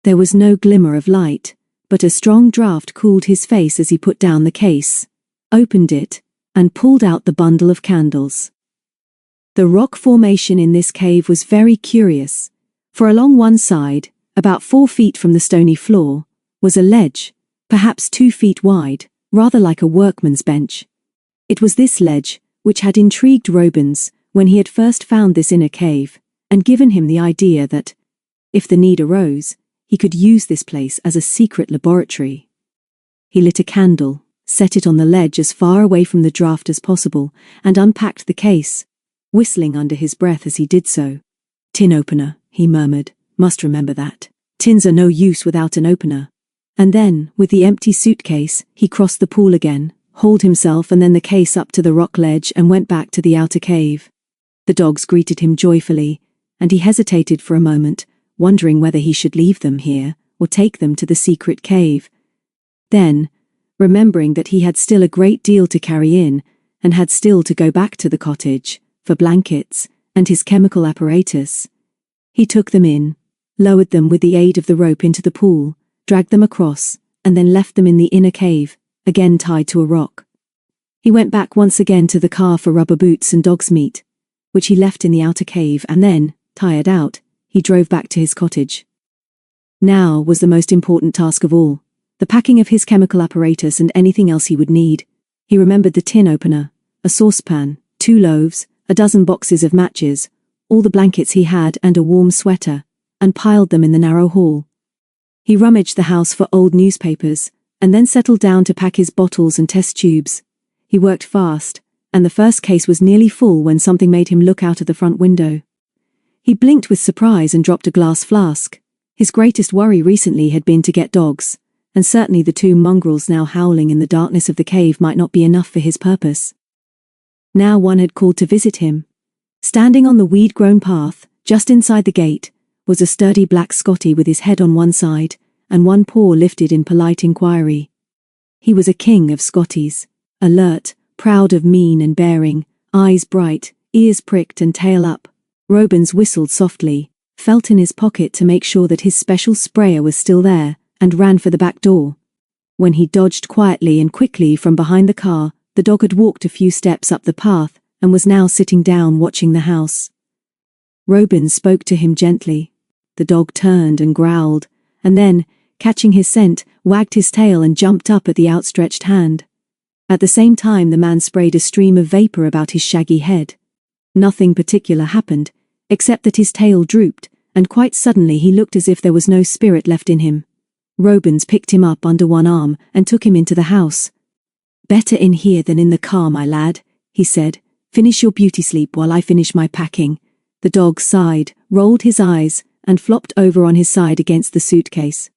A: There was no glimmer of light, but a strong draught cooled his face as he put down the case, opened it, and pulled out the bundle of candles. The rock formation in this cave was very curious, for along one side, about 4 feet from the stony floor, was a ledge, perhaps 2 feet wide, rather like a workman's bench. It was this ledge which had intrigued Robins when he had first found this inner cave, and given him the idea that, if the need arose, he could use this place as a secret laboratory. He lit a candle, set it on the ledge as far away from the draught as possible, and unpacked the case, whistling under his breath as he did so. "Tin opener," he murmured, "must remember that. Tins are no use without an opener." And then, with the empty suitcase, he crossed the pool again, hauled himself and then the case up to the rock ledge and went back to the outer cave. The dogs greeted him joyfully, and he hesitated for a moment, wondering whether he should leave them here or take them to the secret cave. Then, remembering that he had still a great deal to carry in, and had still to go back to the cottage, for blankets, and his chemical apparatus, he took them in, lowered them with the aid of the rope into the pool, dragged them across, and then left them in the inner cave, again tied to a rock. He went back once again to the car for rubber boots and dog's meat, which he left in the outer cave, and then, tired out, he drove back to his cottage. Now was the most important task of all, the packing of his chemical apparatus and anything else he would need. He remembered the tin opener, a saucepan, 2 loaves, a dozen boxes of matches, all the blankets he had and a warm sweater, and piled them in the narrow hall. He rummaged the house for old newspapers, and then settled down to pack his bottles and test tubes. He worked fast, and the first case was nearly full when something made him look out of the front window. He blinked with surprise and dropped a glass flask. His greatest worry recently had been to get dogs, and certainly the 2 mongrels now howling in the darkness of the cave might not be enough for his purpose. Now one had called to visit him. Standing on the weed-grown path, just inside the gate, was a sturdy black Scottie with his head on one side, and one paw lifted in polite inquiry. He was a king of Scotties, alert, proud of mien and bearing, eyes bright, ears pricked and tail up. Robins whistled softly, felt in his pocket to make sure that his special sprayer was still there, and ran for the back door. When he dodged quietly and quickly from behind the car, the dog had walked a few steps up the path, and was now sitting down watching the house. Robins spoke to him gently. The dog turned and growled, and then, catching his scent, wagged his tail and jumped up at the outstretched hand. At the same time the man sprayed a stream of vapor about his shaggy head. Nothing particular happened, except that his tail drooped, and quite suddenly he looked as if there was no spirit left in him. Robins picked him up under one arm and took him into the house. "Better in here than in the car, my lad," he said. "Finish your beauty sleep while I finish my packing." The dog sighed, rolled his eyes, and flopped over on his side against the suitcase.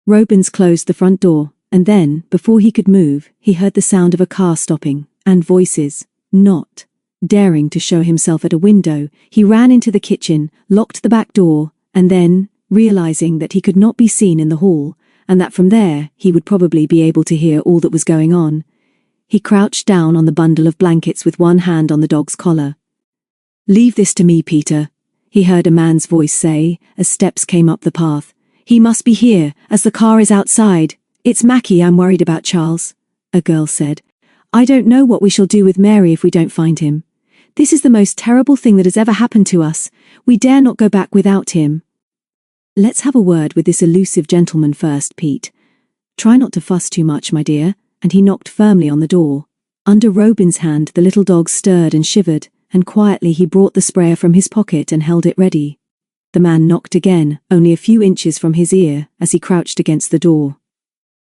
A: Robins closed the front door, and then, before he could move, he heard the sound of a car stopping, and voices. Not daring to show himself at a window, he ran into the kitchen, locked the back door, and then, realizing that he could not be seen in the hall, and that from there he would probably be able to hear all that was going on, he crouched down on the bundle of blankets with one hand on the dog's collar. "Leave this to me, Peter," he heard a man's voice say, as steps came up the path. "He must be here, as the car is outside. It's Mackie I'm worried about, Charles," a girl said. "I don't know what we shall do with Mary if we don't find him. This is the most terrible thing that has ever happened to us. We dare not go back without him." "Let's have a word with this elusive gentleman first, Pete. Try not to fuss too much, my dear," and he knocked firmly on the door. Under Robin's hand the little dog stirred and shivered, and quietly he brought the sprayer from his pocket and held it ready. The man knocked again, only a few inches from his ear, as he crouched against the door.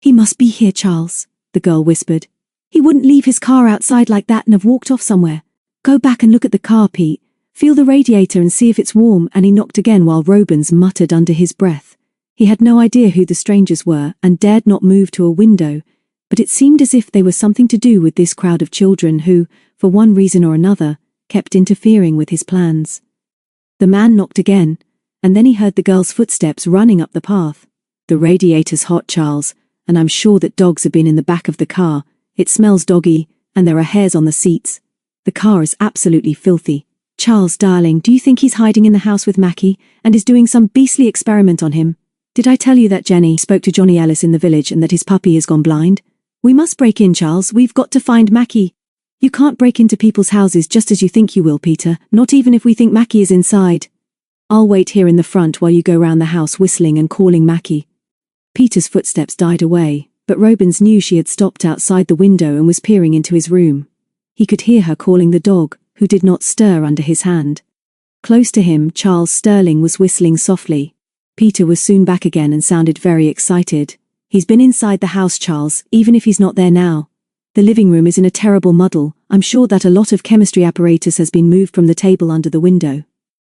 A: "He must be here, Charles," the girl whispered. "He wouldn't leave his car outside like that and have walked off somewhere. Go back and look at the car, Pete. Feel the radiator and see if it's warm." And he knocked again while Robins muttered under his breath. He had no idea who the strangers were and dared not move to a window, but it seemed as if they were something to do with this crowd of children who, for one reason or another, kept interfering with his plans. The man knocked again, and then he heard the girl's footsteps running up the path. "The radiator's hot, Charles, and I'm sure that dogs have been in the back of the car. It smells doggy, and there are hairs on the seats. The car is absolutely filthy. Charles, darling, do you think he's hiding in the house with Mackie and is doing some beastly experiment on him? Did I tell you that Jenny spoke to Johnny Ellis in the village and that his puppy has gone blind? We must break in, Charles. We've got to find Mackie." "You can't break into people's houses just as you think you will, Peter, not even if we think Mackie is inside. I'll wait here in the front while you go round the house whistling and calling Mackie." Peter's footsteps died away, but Robins knew she had stopped outside the window and was peering into his room. He could hear her calling the dog, who did not stir under his hand. Close to him, Charles Sterling was whistling softly. Peter was soon back again and sounded very excited. "He's been inside the house, Charles, even if he's not there now. The living room is in a terrible muddle. I'm sure that a lot of chemistry apparatus has been moved from the table under the window."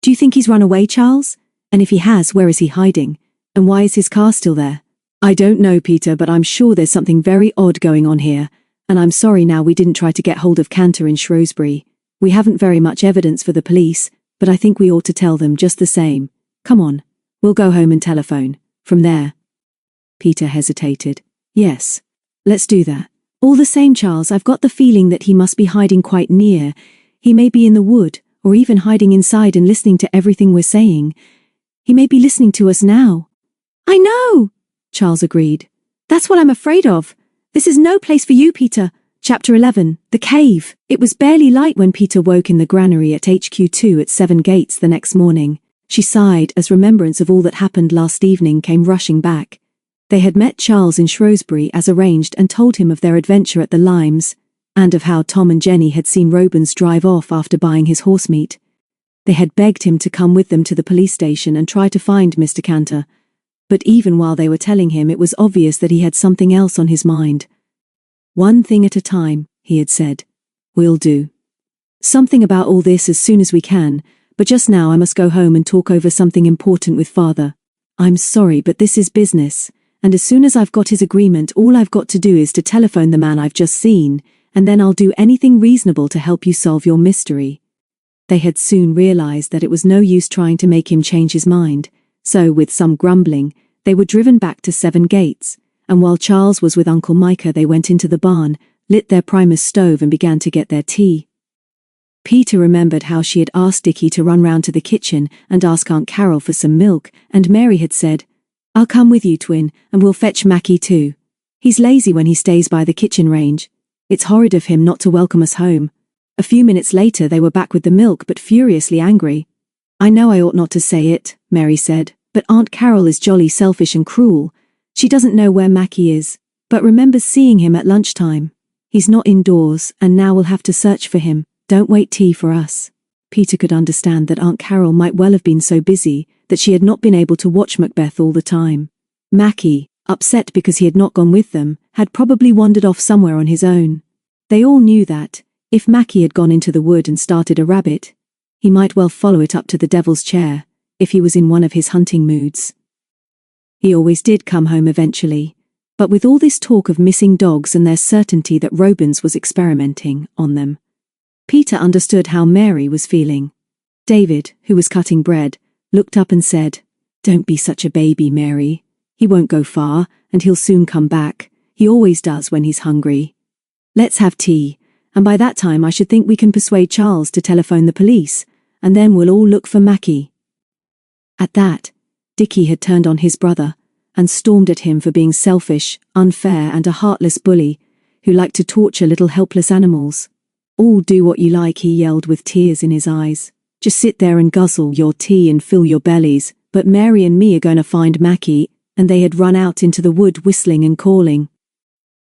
A: "Do you think he's run away, Charles? And if he has, where is he hiding? And why is his car still there?" "I don't know, Peter, but I'm sure there's something very odd going on here, and I'm sorry now we didn't try to get hold of Cantor in Shrewsbury. We haven't very much evidence for the police, but I think we ought to tell them just the same. Come on, we'll go home and telephone. From there." Peter hesitated. "Yes, let's do that. All the same, Charles, I've got the feeling that he must be hiding quite near. He may be in the wood, or even hiding inside and listening to everything we're saying. He may be listening to us now." "I know," Charles agreed. "That's what I'm afraid of. This is no place for you, Peter." Chapter 11, The Cave. It was barely light when Peter woke in the granary at HQ2 at 7 Gates the next morning. She sighed as remembrance of all that happened last evening came rushing back. They had met Charles in Shrewsbury as arranged and told him of their adventure at the Limes, and of how Tom and Jenny had seen Robins drive off after buying his horse meat. They had begged him to come with them to the police station and try to find Mr. Cantor, but even while they were telling him it was obvious that he had something else on his mind. "One thing at a time," he had said. "We'll do something about all this as soon as we can, but just now I must go home and talk over something important with Father. I'm sorry, but this is business, and as soon as I've got his agreement, all I've got to do is to telephone the man I've just seen, and then I'll do anything reasonable to help you solve your mystery." They had soon realized that it was no use trying to make him change his mind, so with some grumbling, they were driven back to 7 Gates, and while Charles was with Uncle Micah they went into the barn, lit their Primus stove and began to get their tea. Peter remembered how she had asked Dickie to run round to the kitchen and ask Aunt Carol for some milk, and Mary had said, "I'll come with you, twin, and we'll fetch Mackie too. He's lazy when he stays by the kitchen range. It's horrid of him not to welcome us home." A few minutes later they were back with the milk but furiously angry. "I know I ought not to say it," Mary said, "but Aunt Carol is jolly selfish and cruel. She doesn't know where Mackie is, but remembers seeing him at lunchtime. He's not indoors, and now we'll have to search for him. Don't wait tea for us." Peter could understand that Aunt Carol might well have been so busy that she had not been able to watch Macbeth all the time. Mackie, upset because he had not gone with them, had probably wandered off somewhere on his own. They all knew that, if Mackie had gone into the wood and started a rabbit, he might well follow it up to the Devil's Chair, if he was in one of his hunting moods. He always did come home eventually, but with all this talk of missing dogs and their certainty that Robins was experimenting on them, Peter understood how Mary was feeling. David, who was cutting bread, looked up and said, "Don't be such a baby, Mary. He won't go far, and he'll soon come back. He always does when he's hungry. Let's have tea, and by that time I should think we can persuade Charles to telephone the police, and then we'll all look for Mackie." At that, Dickie had turned on his brother, and stormed at him for being selfish, unfair and a heartless bully, who liked to torture little helpless animals. "All do what you like," he yelled with tears in his eyes. "Just sit there and guzzle your tea and fill your bellies, but Mary and me are going to find Mackie," and they had run out into the wood whistling and calling.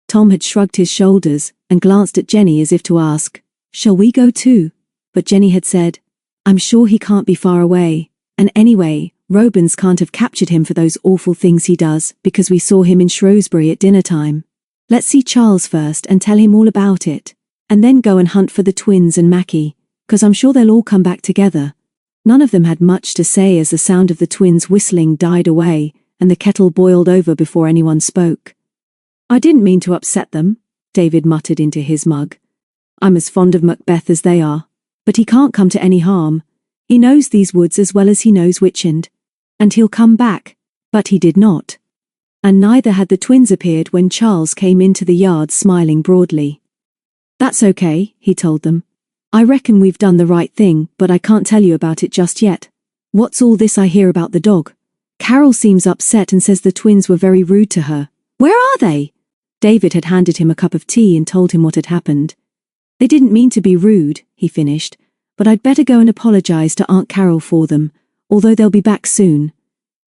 A: Tom had shrugged his shoulders and glanced at Jenny as if to ask, "Shall we go too?" But Jenny had said, "I'm sure he can't be far away, and anyway, Robins can't have captured him for those awful things he does because we saw him in Shrewsbury at dinner time. Let's see Charles first and tell him all about it, and then go and hunt for the twins and Mackie, 'cause I'm sure they'll all come back together." None of them had much to say as the sound of the twins' whistling died away and the kettle boiled over before anyone spoke. "I didn't mean to upset them," David muttered into his mug. "I'm as fond of Macbeth as they are, but he can't come to any harm. He knows these woods as well as he knows Witchend, and he'll come back." But he did not. And neither had the twins appeared when Charles came into the yard smiling broadly. "That's okay," he told them. "I reckon we've done the right thing, but I can't tell you about it just yet. What's all this I hear about the dog? Carol seems upset and says the twins were very rude to her. Where are they?" David had handed him a cup of tea and told him what had happened. "They didn't mean to be rude," he finished, "but I'd better go and apologize to Aunt Carol for them, although they'll be back soon.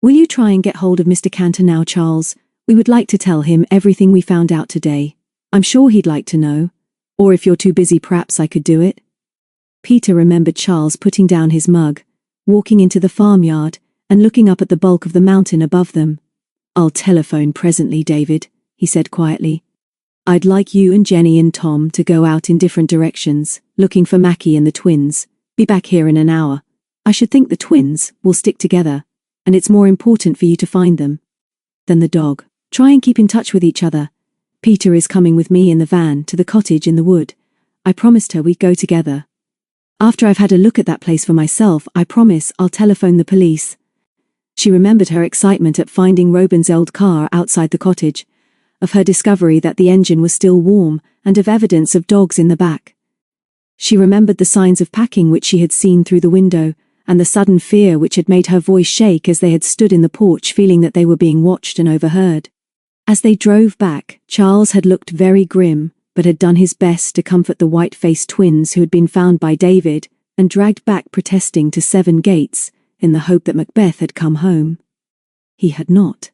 A: Will you try and get hold of Mr. Cantor now, Charles? We would like to tell him everything we found out today. I'm sure he'd like to know. Or if you're too busy, perhaps I could do it." Peter remembered Charles putting down his mug, walking into the farmyard, and looking up at the bulk of the mountain above them. "I'll telephone presently, David," he said quietly. "I'd like you and Jenny and Tom to go out in different directions, looking for Mackie and the twins. Be back here in an hour. I should think the twins will stick together, and it's more important for you to find them than the dog. Try and keep in touch with each other. Peter is coming with me in the van to the cottage in the wood. I promised her we'd go together. After I've had a look at that place for myself, I promise I'll telephone the police." She remembered her excitement at finding Robin's old car outside the cottage, of her discovery that the engine was still warm, and of evidence of dogs in the back. She remembered the signs of packing which she had seen through the window, and the sudden fear which had made her voice shake as they had stood in the porch feeling that they were being watched and overheard. As they drove back, Charles had looked very grim, but had done his best to comfort the white-faced twins who had been found by David and dragged back protesting to 7 Gates in the hope that Macbeth had come home. He had not.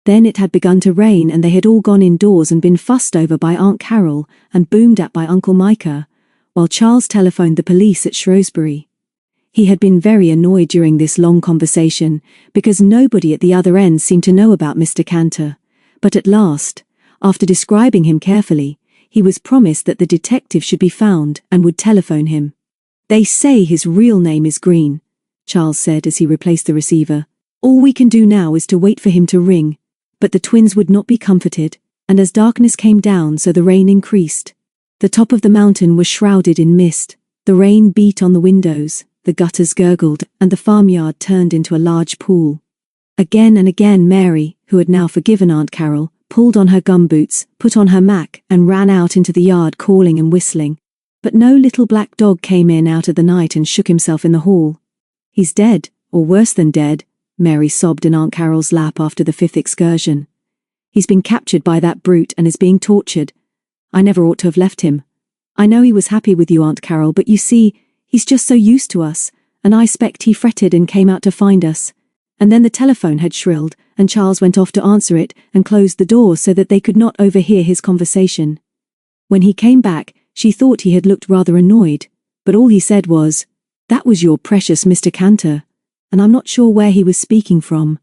A: Then it had begun to rain and they had all gone indoors and been fussed over by Aunt Carol and boomed at by Uncle Micah, while Charles telephoned the police at Shrewsbury. He had been very annoyed during this long conversation because nobody at the other end seemed to know about Mr. Cantor, but at last, after describing him carefully, he was promised that the detective should be found and would telephone him. "They say his real name is Green," Charles said as he replaced the receiver. "All we can do now is to wait for him to ring." But the twins would not be comforted, and as darkness came down so the rain increased. The top of the mountain was shrouded in mist, the rain beat on the windows, the gutters gurgled, and the farmyard turned into a large pool. Again and again Mary, who had now forgiven Aunt Carol, pulled on her gumboots, put on her mac, and ran out into the yard calling and whistling. But no little black dog came in out of the night and shook himself in the hall. "He's dead, or worse than dead," Mary sobbed in Aunt Carol's lap after the 5th excursion. "He's been captured by that brute and is being tortured. I never ought to have left him. I know he was happy with you, Aunt Carol, but you see, he's just so used to us, and I expect he fretted and came out to find us." And then the telephone had shrilled, and Charles went off to answer it and closed the door so that they could not overhear his conversation. When he came back, she thought he had looked rather annoyed, but all he said was, "That was your precious Mr. Cantor," and I'm not sure where he was speaking from.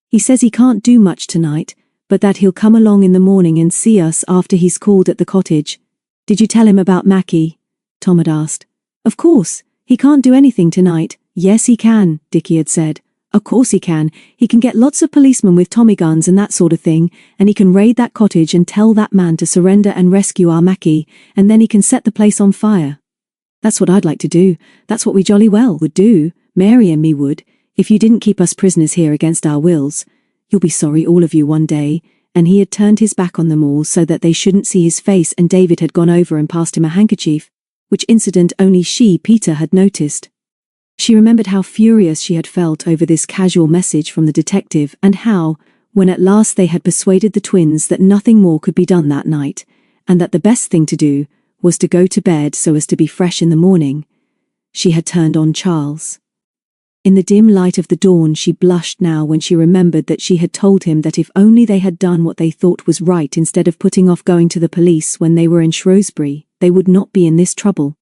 A: "He says he can't do much tonight, but that he'll come along in the morning and see us after he's called at the cottage." "Did you tell him about Mackie?" Tom had asked. "Of course. He can't do anything tonight." "Yes, he can," Dickie had said. "Of course he can. He can get lots of policemen with Tommy guns and that sort of thing, and he can raid that cottage and tell that man to surrender and rescue our Mackie, and then he can set the place on fire." "That's what I'd like to do. That's what we jolly well would do. Mary and me would. If you didn't keep us prisoners here against our wills. You'll be sorry, all of you, one day." And he had turned his back on them all so that they shouldn't see his face, and David had gone over and passed him a handkerchief, which incident only she, Peter, had noticed. She remembered how furious she had felt over this casual message from the detective, and how, when at last they had persuaded the twins that nothing more could be done that night, and that the best thing to do was to go to bed so as to be fresh in the morning, she had turned on Charles. In the dim light of the dawn she blushed now when she remembered that she had told him that if only they had done what they thought was right instead of putting off going to the police when they were in Shrewsbury, they would not be in this trouble.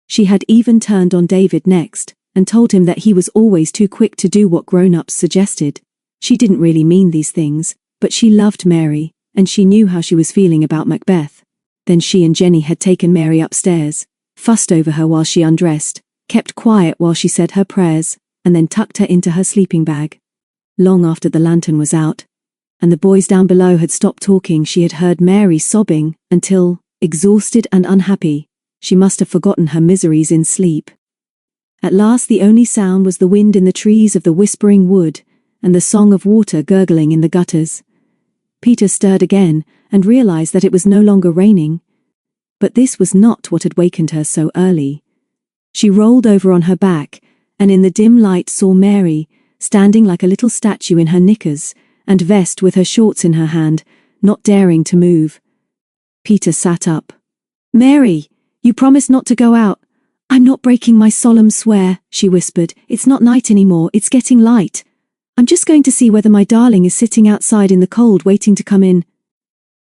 A: She had even turned on David next, and told him that he was always too quick to do what grown-ups suggested. She didn't really mean these things, but she loved Mary, and she knew how she was feeling about Macbeth. Then she and Jenny had taken Mary upstairs, fussed over her while she undressed, kept quiet while she said her prayers, and then tucked her into her sleeping bag. Long after the lantern was out, and the boys down below had stopped talking, she had heard Mary sobbing until, exhausted and unhappy, she must have forgotten her miseries in sleep. At last the only sound was the wind in the trees of the whispering wood, and the song of water gurgling in the gutters. Peter stirred again, and realized that it was no longer raining. But this was not what had wakened her so early. She rolled over on her back, and in the dim light saw Mary, standing like a little statue in her knickers and vest with her shorts in her hand, not daring to move. Peter sat up. "Mary, you promised not to go out." "I'm not breaking my solemn swear," she whispered. "It's not night anymore, it's getting light. I'm just going to see whether my darling is sitting outside in the cold waiting to come in."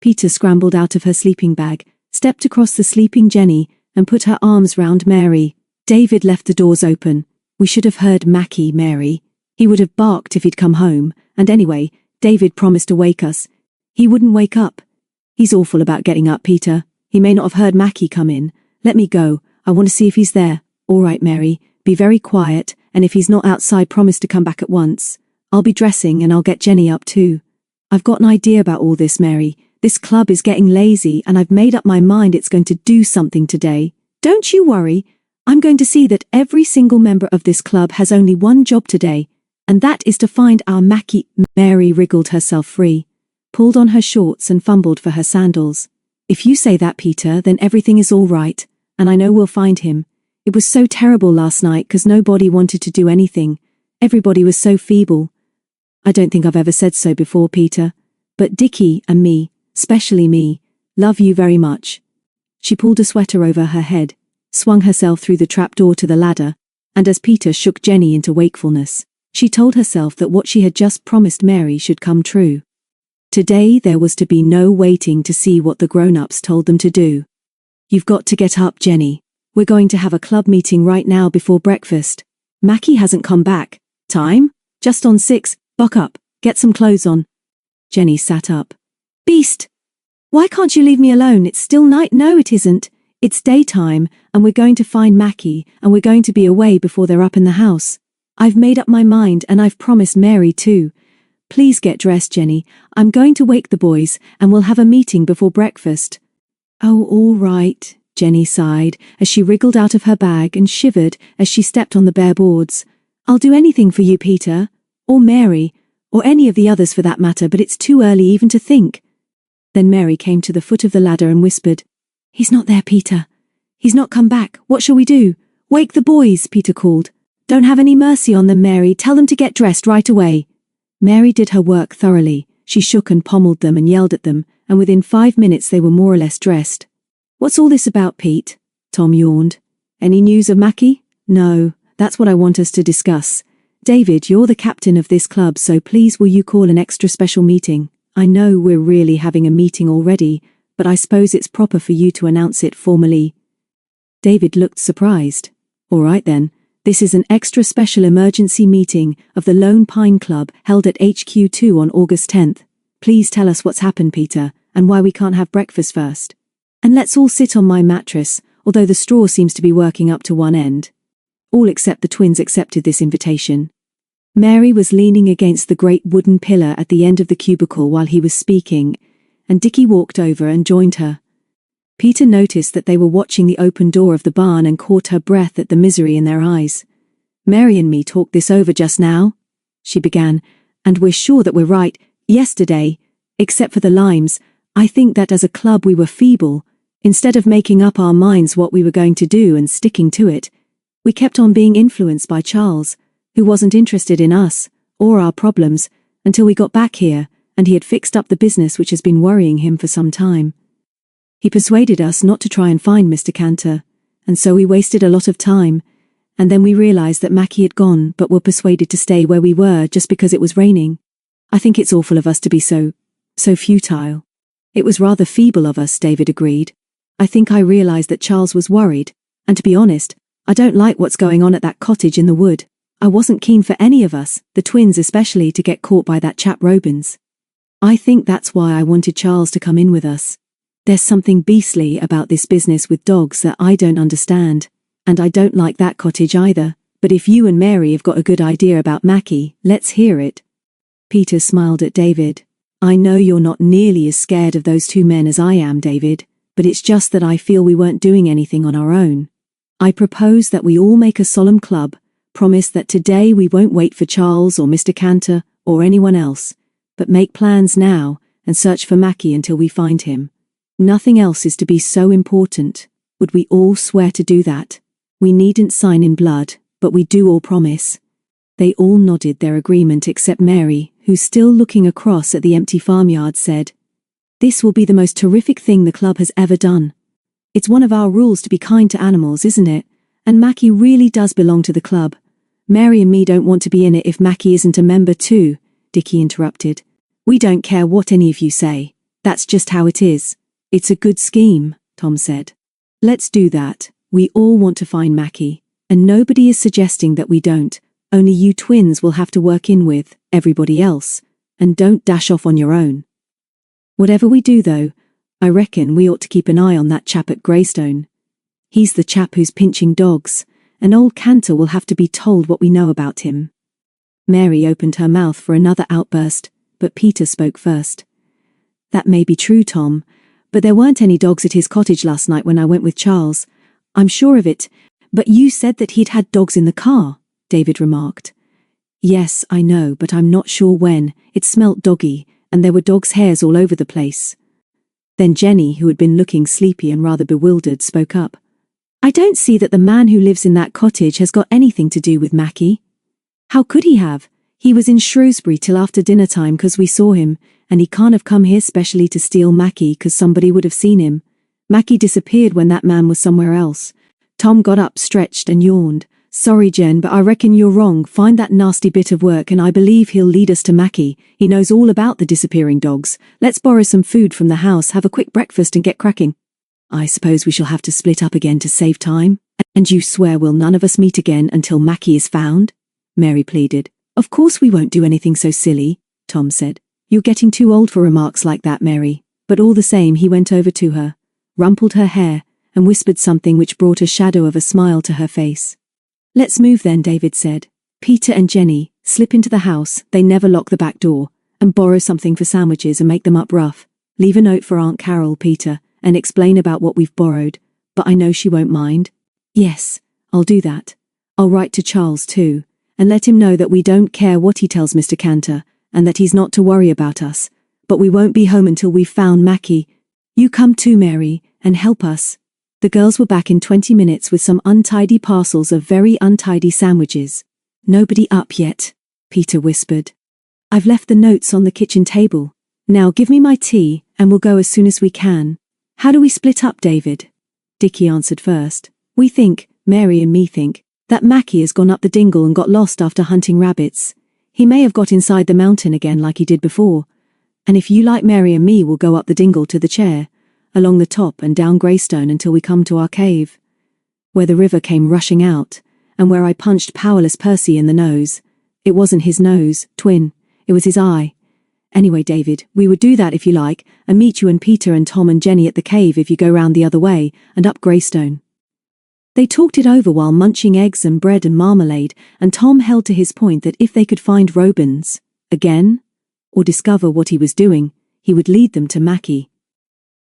A: Peter scrambled out of her sleeping bag, stepped across the sleeping Jenny, and put her arms round Mary. "David left the doors open. We should have heard Mackie, Mary. He would have barked if he'd come home, and anyway, David promised to wake us. He wouldn't wake up. He's awful about getting up, Peter. He may not have heard Mackie come in. Let me go. I want to see if he's there." "All right, Mary. Be very quiet, and if he's not outside, promise to come back at once. I'll be dressing and I'll get Jenny up too. I've got an idea about all this, Mary. This club is getting lazy and I've made up my mind it's going to do something today. Don't you worry. I'm going to see that every single member of this club has only one job today, and that is to find our Mackie." Mary wriggled herself free, pulled on her shorts and fumbled for her sandals. "If you say that, Peter, then everything is all right, and I know we'll find him. It was so terrible last night because nobody wanted to do anything. Everybody was so feeble. I don't think I've ever said so before, Peter, but Dickie and me, especially me, love you very much." She pulled a sweater over her head, swung herself through the trapdoor to the ladder, and as Peter shook Jenny into wakefulness, she told herself that what she had just promised Mary should come true. Today there was to be no waiting to see what the grown-ups told them to do. "You've got to get up, Jenny. We're going to have a club meeting right now before breakfast. Mackie hasn't come back. Time? Just on 6. Buck up. Get some clothes on." Jenny sat up. "Beast! Why can't you leave me alone? It's still night." "No, it isn't. It's daytime, and we're going to find Mackie, and we're going to be away before they're up in the house. I've made up my mind, and I've promised Mary too. Please get dressed, Jenny. I'm going to wake the boys, and we'll have a meeting before breakfast." "Oh, all right," Jenny sighed, as she wriggled out of her bag and shivered as she stepped on the bare boards. "I'll do anything for you, Peter, or Mary, or any of the others for that matter, but it's too early even to think." Then Mary came to the foot of the ladder and whispered, "He's not there, Peter. He's not come back. What shall we do?" "Wake the boys," Peter called. "Don't have any mercy on them, Mary. Tell them to get dressed right away." Mary did her work thoroughly. She shook and pommeled them and yelled at them, and within 5 minutes they were more or less dressed. "What's all this about, Pete?" Tom yawned. "Any news of Mackie?" "No, that's what I want us to discuss. David, you're the captain of this club, so please will you call an extra special meeting? I know we're really having a meeting already, but I suppose it's proper for you to announce it formally." David looked surprised. "All right then. This is an extra special emergency meeting of the Lone Pine Club held at HQ2 on August 10th. Please tell us what's happened, Peter, and why we can't have breakfast first. And let's all sit on my mattress, although the straw seems to be working up to one end." All except the twins accepted this invitation. Mary was leaning against the great wooden pillar at the end of the cubicle while he was speaking, and Dickie walked over and joined her. Peter noticed that they were watching the open door of the barn and caught her breath at the misery in their eyes. "Mary and me talked this over just now," she began, "and we're sure that we're right. Yesterday, except for the limes, I think that as a club we were feeble. Instead of making up our minds what we were going to do and sticking to it, we kept on being influenced by Charles, who wasn't interested in us or our problems until we got back here, and he had fixed up the business which has been worrying him for some time. He persuaded us not to try and find Mr. Cantor, and so we wasted a lot of time, and then we realized that Mackie had gone but were persuaded to stay where we were just because it was raining. I think it's awful of us to be so futile." "It was rather feeble of us," David agreed. "I think I realized that Charles was worried, and to be honest, I don't like what's going on at that cottage in the wood. I wasn't keen for any of us, the twins especially, to get caught by that chap Robins. I think that's why I wanted Charles to come in with us. There's something beastly about this business with dogs that I don't understand, and I don't like that cottage either, but if you and Mary have got a good idea about Mackie, let's hear it. Peter smiled at David. I know you're not nearly as scared of those two men as I am, David, but it's just that I feel we weren't doing anything on our own. I propose that we all make a solemn club, promise that today we won't wait for Charles or Mr. Cantor or anyone else, but make plans now and search for Mackie until we find him. Nothing else is to be so important. Would we all swear to do that? We needn't sign in blood, but we do all promise. They all nodded their agreement except Mary, who, still looking across at the empty farmyard, said, This will be the most terrific thing the club has ever done. It's one of our rules to be kind to animals, isn't it? And Mackie really does belong to the club. Mary and me don't want to be in it if Mackie isn't a member too, Dickie interrupted. We don't care what any of you say. That's just how it is. It's a good scheme, Tom said. Let's do that. We all want to find Mackie, and nobody is suggesting that we don't. Only you twins will have to work in with everybody else, and don't dash off on your own. Whatever we do though, I reckon we ought to keep an eye on that chap at Greystone. He's the chap who's pinching dogs, and old Cantor will have to be told what we know about him. Mary opened her mouth for another outburst, but Peter spoke first. That may be true, Tom, but there weren't any dogs at his cottage last night when I went with Charles. I'm sure of it, but you said that he'd had dogs in the car, David remarked. Yes, I know, but I'm not sure when. It smelt doggy, and there were dogs' hairs all over the place. Then Jenny, who had been looking sleepy and rather bewildered, spoke up. I don't see that the man who lives in that cottage has got anything to do with Mackie. How could he have? He was in Shrewsbury till after dinner time 'cause we saw him, and he can't have come here specially to steal Mackie 'cause somebody would have seen him. Mackie disappeared when that man was somewhere else. Tom got up, stretched and yawned. Sorry, Jen, but I reckon you're wrong. Find that nasty bit of work and I believe he'll lead us to Mackie. He knows all about the disappearing dogs. Let's borrow some food from the house, have a quick breakfast and get cracking. I suppose we shall have to split up again to save time. And you swear we'll none of us meet again until Mackie is found? Mary pleaded. Of course we won't do anything so silly, Tom said. You're getting too old for remarks like that, Mary. But all the same he went over to her, rumpled her hair, and whispered something which brought a shadow of a smile to her face. Let's move then, David said. Peter and Jenny, slip into the house, they never lock the back door, and borrow something for sandwiches and make them up rough. Leave a note for Aunt Carol, Peter, and explain about what we've borrowed, but I know she won't mind. Yes, I'll do that. I'll write to Charles too, and let him know that we don't care what he tells Mr. Cantor, and that he's not to worry about us, but we won't be home until we've found Mackie. You come too, Mary, and help us. The girls were back in 20 minutes with some untidy parcels of very untidy sandwiches. Nobody up yet, Peter whispered. I've left the notes on the kitchen table. Now give me my tea, and we'll go as soon as we can. How do we split up, David? Dickie answered first. We think, Mary and me think, that Mackie has gone up the dingle and got lost after hunting rabbits. He may have got inside the mountain again like he did before. And if you like Mary and me, we'll go up the dingle to the chair, along the top and down Greystone until we come to our cave, where the river came rushing out, and where I punched powerless Percy in the nose. It wasn't his nose, twin, it was his eye. Anyway, David, we would do that if you like, and meet you and Peter and Tom and Jenny at the cave if you go round the other way, and up Greystone. They talked it over while munching eggs and bread and marmalade, and Tom held to his point that if they could find Robins, again, or discover what he was doing, he would lead them to Mackie.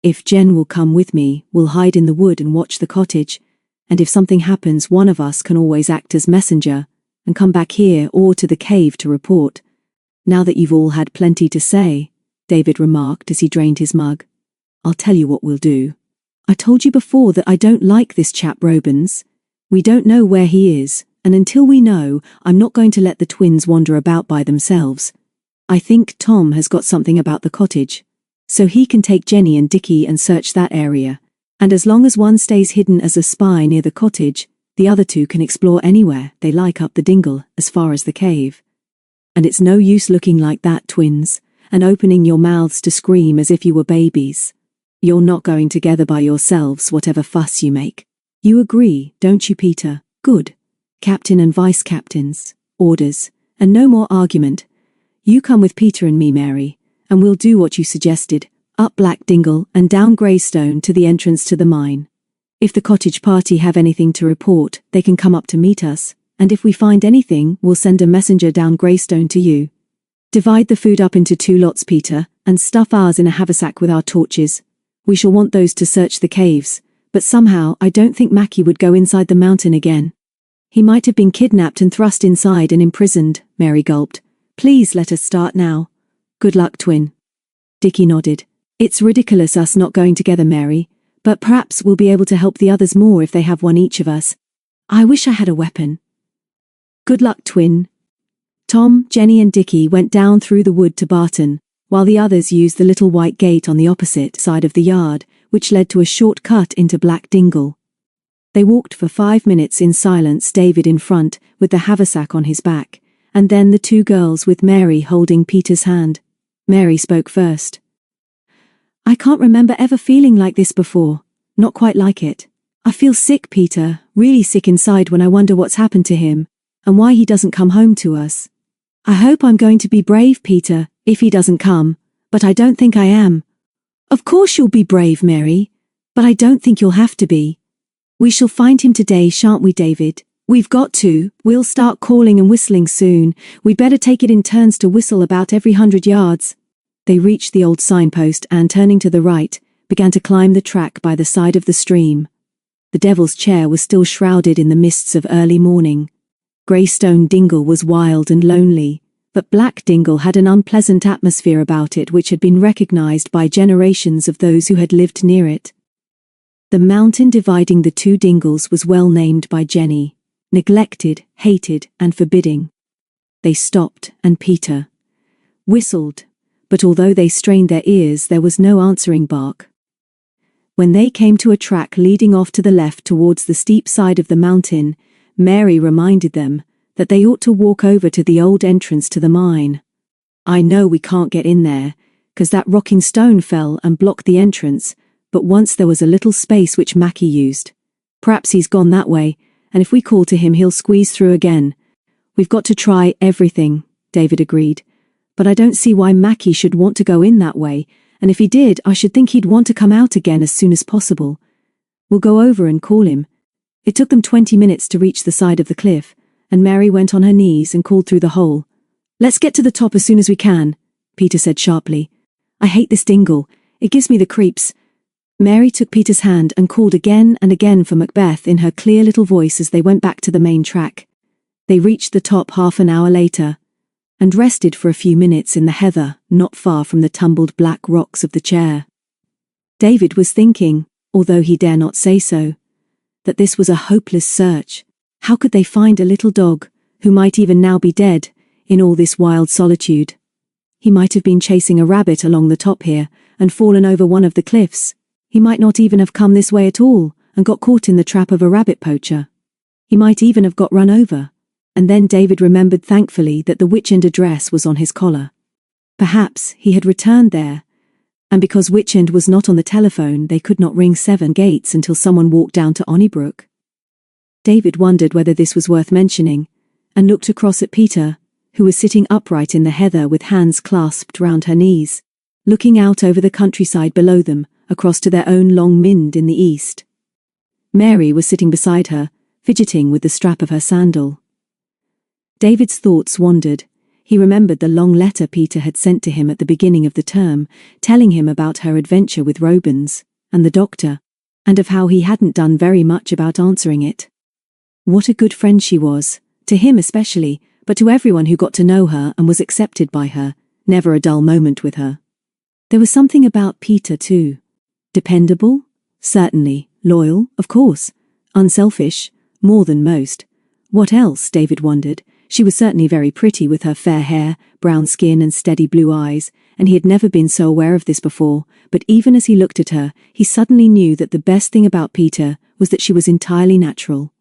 A: If Jen will come with me, we'll hide in the wood and watch the cottage, and if something happens, one of us can always act as messenger, and come back here or to the cave to report. Now that you've all had plenty to say, David remarked as he drained his mug, I'll tell you what we'll do. I told you before that I don't like this chap Robins. We don't know where he is, and until we know, I'm not going to let the twins wander about by themselves. I think Tom has got something about the cottage, so he can take Jenny and Dickie and search that area, and as long as one stays hidden as a spy near the cottage, the other two can explore anywhere they like up the dingle as far as the cave. And it's no use looking like that, twins, and opening your mouths to scream as if you were babies. You're not going together by yourselves, whatever fuss you make. You agree, don't you, Peter? Good. Captain and vice captains. Orders. And no more argument. You come with Peter and me, Mary, and we'll do what you suggested. Up Black Dingle and down Greystone to the entrance to the mine. If the cottage party have anything to report, they can come up to meet us, and if we find anything, we'll send a messenger down Greystone to you. Divide the food up into 2 lots, Peter, and stuff ours in a haversack with our torches. We shall want those to search the caves, but somehow I don't think Mackie would go inside the mountain again. He might have been kidnapped and thrust inside and imprisoned. Mary gulped. Please let us start now. Good luck, twin. Dickie nodded. It's ridiculous us not going together, Mary, but perhaps we'll be able to help the others more if they have one each of us. I wish I had a weapon. Good luck, twin. Tom, Jenny and Dickie went down through the wood to Barton, while the others used the little white gate on the opposite side of the yard, which led to a short cut into Black Dingle. They walked for 5 minutes in silence, David in front, with the haversack on his back, and then the 2 girls with Mary holding Peter's hand. Mary spoke first. I can't remember ever feeling like this before. Not quite like it. I feel sick, Peter, really sick inside when I wonder what's happened to him, and why he doesn't come home to us. I hope I'm going to be brave, Peter, if he doesn't come, but I don't think I am. Of course you'll be brave, Mary, but I don't think you'll have to be. We shall find him today, shan't we, David? We've got to. We'll start calling and whistling soon. We'd better take it in turns to whistle about every 100 yards. They reached the old signpost and, turning to the right, began to climb the track by the side of the stream. The Devil's Chair was still shrouded in the mists of early morning. Greystone Dingle was wild and lonely, but Black Dingle had an unpleasant atmosphere about it which had been recognized by generations of those who had lived near it. The mountain dividing the 2 dingles was well named by Jenny, neglected, hated, and forbidding. They stopped, and Peter whistled, but although they strained their ears, there was no answering bark. When they came to a track leading off to the left towards the steep side of the mountain, Mary reminded them that they ought to walk over to the old entrance to the mine. I know we can't get in there, 'cause that rocking stone fell and blocked the entrance, but once there was a little space which Mackie used. Perhaps he's gone that way, and if we call to him he'll squeeze through again. We've got to try everything, David agreed, but I don't see why Mackie should want to go in that way, and if he did, I should think he'd want to come out again as soon as possible. We'll go over and call him. It took them 20 minutes to reach the side of the cliff, and Mary went on her knees and called through the hole. Let's get to the top as soon as we can, Peter said sharply. I hate this dingle. It gives me the creeps. Mary took Peter's hand and called again and again for Macbeth in her clear little voice as they went back to the main track. They reached the top half an hour later, and rested for a few minutes in the heather not far from the tumbled black rocks of the chair. David was thinking, although he dare not say so, that this was a hopeless search. How could they find a little dog, who might even now be dead, in all this wild solitude? He might have been chasing a rabbit along the top here, and fallen over one of the cliffs. He might not even have come this way at all, and got caught in the trap of a rabbit poacher. He might even have got run over. And then David remembered thankfully that the Witchend address was on his collar. Perhaps he had returned there, and because Witchend was not on the telephone, they could not ring 7 gates until someone walked down to Onnybrook. David wondered whether this was worth mentioning, and looked across at Peter, who was sitting upright in the heather with hands clasped round her knees, looking out over the countryside below them, across to their own Long Mynd in the east. Mary was sitting beside her, fidgeting with the strap of her sandal. David's thoughts wandered. He remembered the long letter Peter had sent to him at the beginning of the term, telling him about her adventure with Robins, and the doctor, and of how he hadn't done very much about answering it. What a good friend she was, to him especially, but to everyone who got to know her and was accepted by her, never a dull moment with her. There was something about Peter too. Dependable? Certainly. Loyal? Of course. Unselfish? More than most. What else, David wondered. She was certainly very pretty with her fair hair, brown skin and steady blue eyes, and he had never been so aware of this before, but even as he looked at her, he suddenly knew that the best thing about Peter was that she was entirely natural.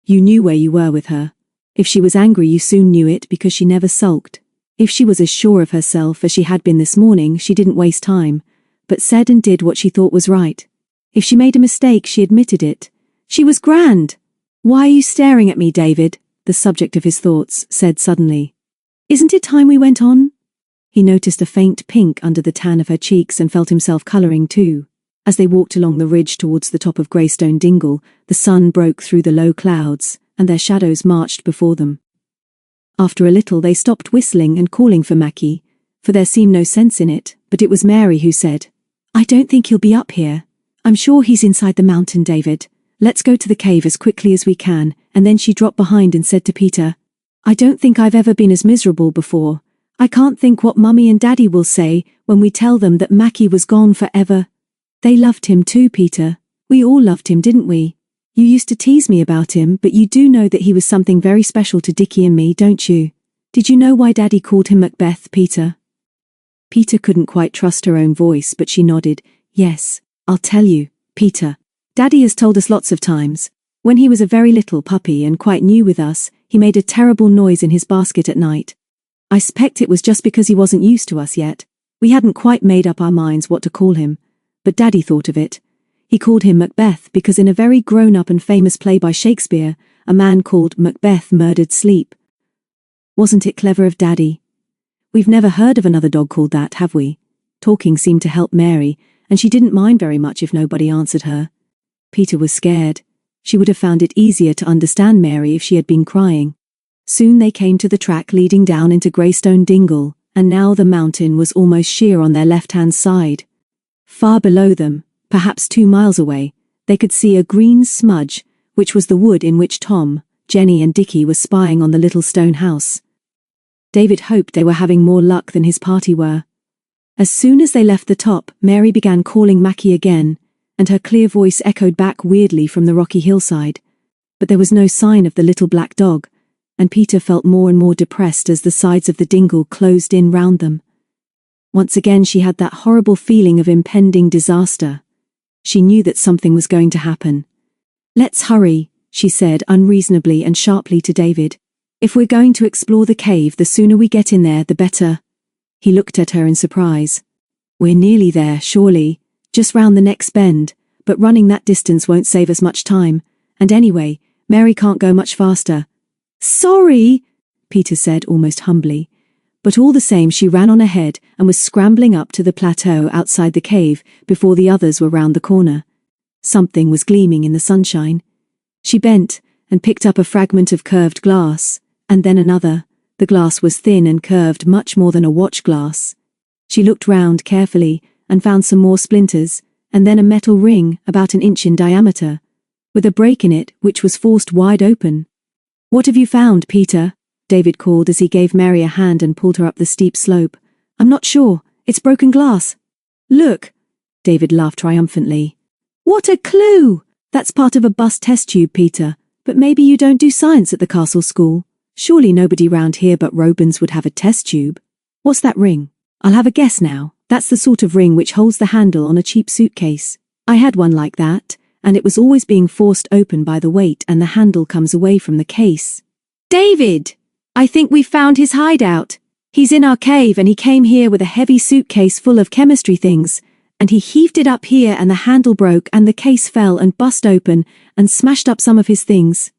A: You knew where you were with her. If she was angry, you soon knew it because she never sulked. If she was as sure of herself as she had been this morning, she didn't waste time, but said and did what she thought was right. If she made a mistake, she admitted it. She was grand! Why are you staring at me, David? The subject of his thoughts said suddenly. Isn't it time we went on? He noticed a faint pink under the tan of her cheeks and felt himself colouring too. As they walked along the ridge towards the top of Greystone Dingle, the sun broke through the low clouds, and their shadows marched before them. After a little they stopped whistling and calling for Mackie, for there seemed no sense in it, but it was Mary who said, I don't think he'll be up here. I'm sure he's inside the mountain, David. Let's go to the cave as quickly as we can. And then she dropped behind and said to Peter, I don't think I've ever been as miserable before. I can't think what Mummy and Daddy will say when we tell them that Mackie was gone forever. They loved him too, Peter. We all loved him, didn't we? You used to tease me about him, but you do know that he was something very special to Dickie and me, don't you? Did you know why Daddy called him Macbeth, Peter? Peter couldn't quite trust her own voice, but she nodded. Yes, I'll tell you, Peter. Daddy has told us lots of times. When he was a very little puppy and quite new with us, he made a terrible noise in his basket at night. I suspect it was just because he wasn't used to us yet. We hadn't quite made up our minds what to call him, but Daddy thought of it. He called him Macbeth because in a very grown-up and famous play by Shakespeare, a man called Macbeth murdered sleep. Wasn't it clever of Daddy? We've never heard of another dog called that, have we? Talking seemed to help Mary, and she didn't mind very much if nobody answered her. Peter was scared. She would have found it easier to understand Mary if she had been crying. Soon they came to the track leading down into Greystone Dingle, and now the mountain was almost sheer on their left-hand side. Far below them, perhaps 2 miles away, they could see a green smudge, which was the wood in which Tom, Jenny and Dickie were spying on the little stone house. David hoped they were having more luck than his party were. As soon as they left the top, Mary began calling Mackie again, and her clear voice echoed back weirdly from the rocky hillside. But there was no sign of the little black dog, and Peter felt more and more depressed as the sides of the dingle closed in round them. Once again she had that horrible feeling of impending disaster. She knew that something was going to happen. Let's hurry, she said unreasonably and sharply to David. If we're going to explore the cave, the sooner we get in there, the better. He looked at her in surprise. We're nearly there, surely, just round the next bend, but running that distance won't save us much time, and anyway, Mary can't go much faster. Sorry, Peter said almost humbly. But all the same she ran on ahead and was scrambling up to the plateau outside the cave before the others were round the corner. Something was gleaming in the sunshine. She bent and picked up a fragment of curved glass, and then another. The glass was thin and curved much more than a watch glass. She looked round carefully and found some more splinters, and then a metal ring about 1 inch in diameter, with a break in it which was forced wide open. What have you found, Peter? David called as he gave Mary a hand and pulled her up the steep slope. I'm not sure. It's broken glass. Look! David laughed triumphantly. What a clue! That's part of a bus test tube, Peter. But maybe you don't do science at the castle school. Surely nobody round here but Robins would have a test tube. What's that ring? I'll have a guess now. That's the sort of ring which holds the handle on a cheap suitcase. I had one like that, and it was always being forced open by the weight and the handle comes away from the case. David! I think we've found his hideout. He's in our cave and he came here with a heavy suitcase full of chemistry things, and he heaved it up here and the handle broke and the case fell and bust open and smashed up some of his things.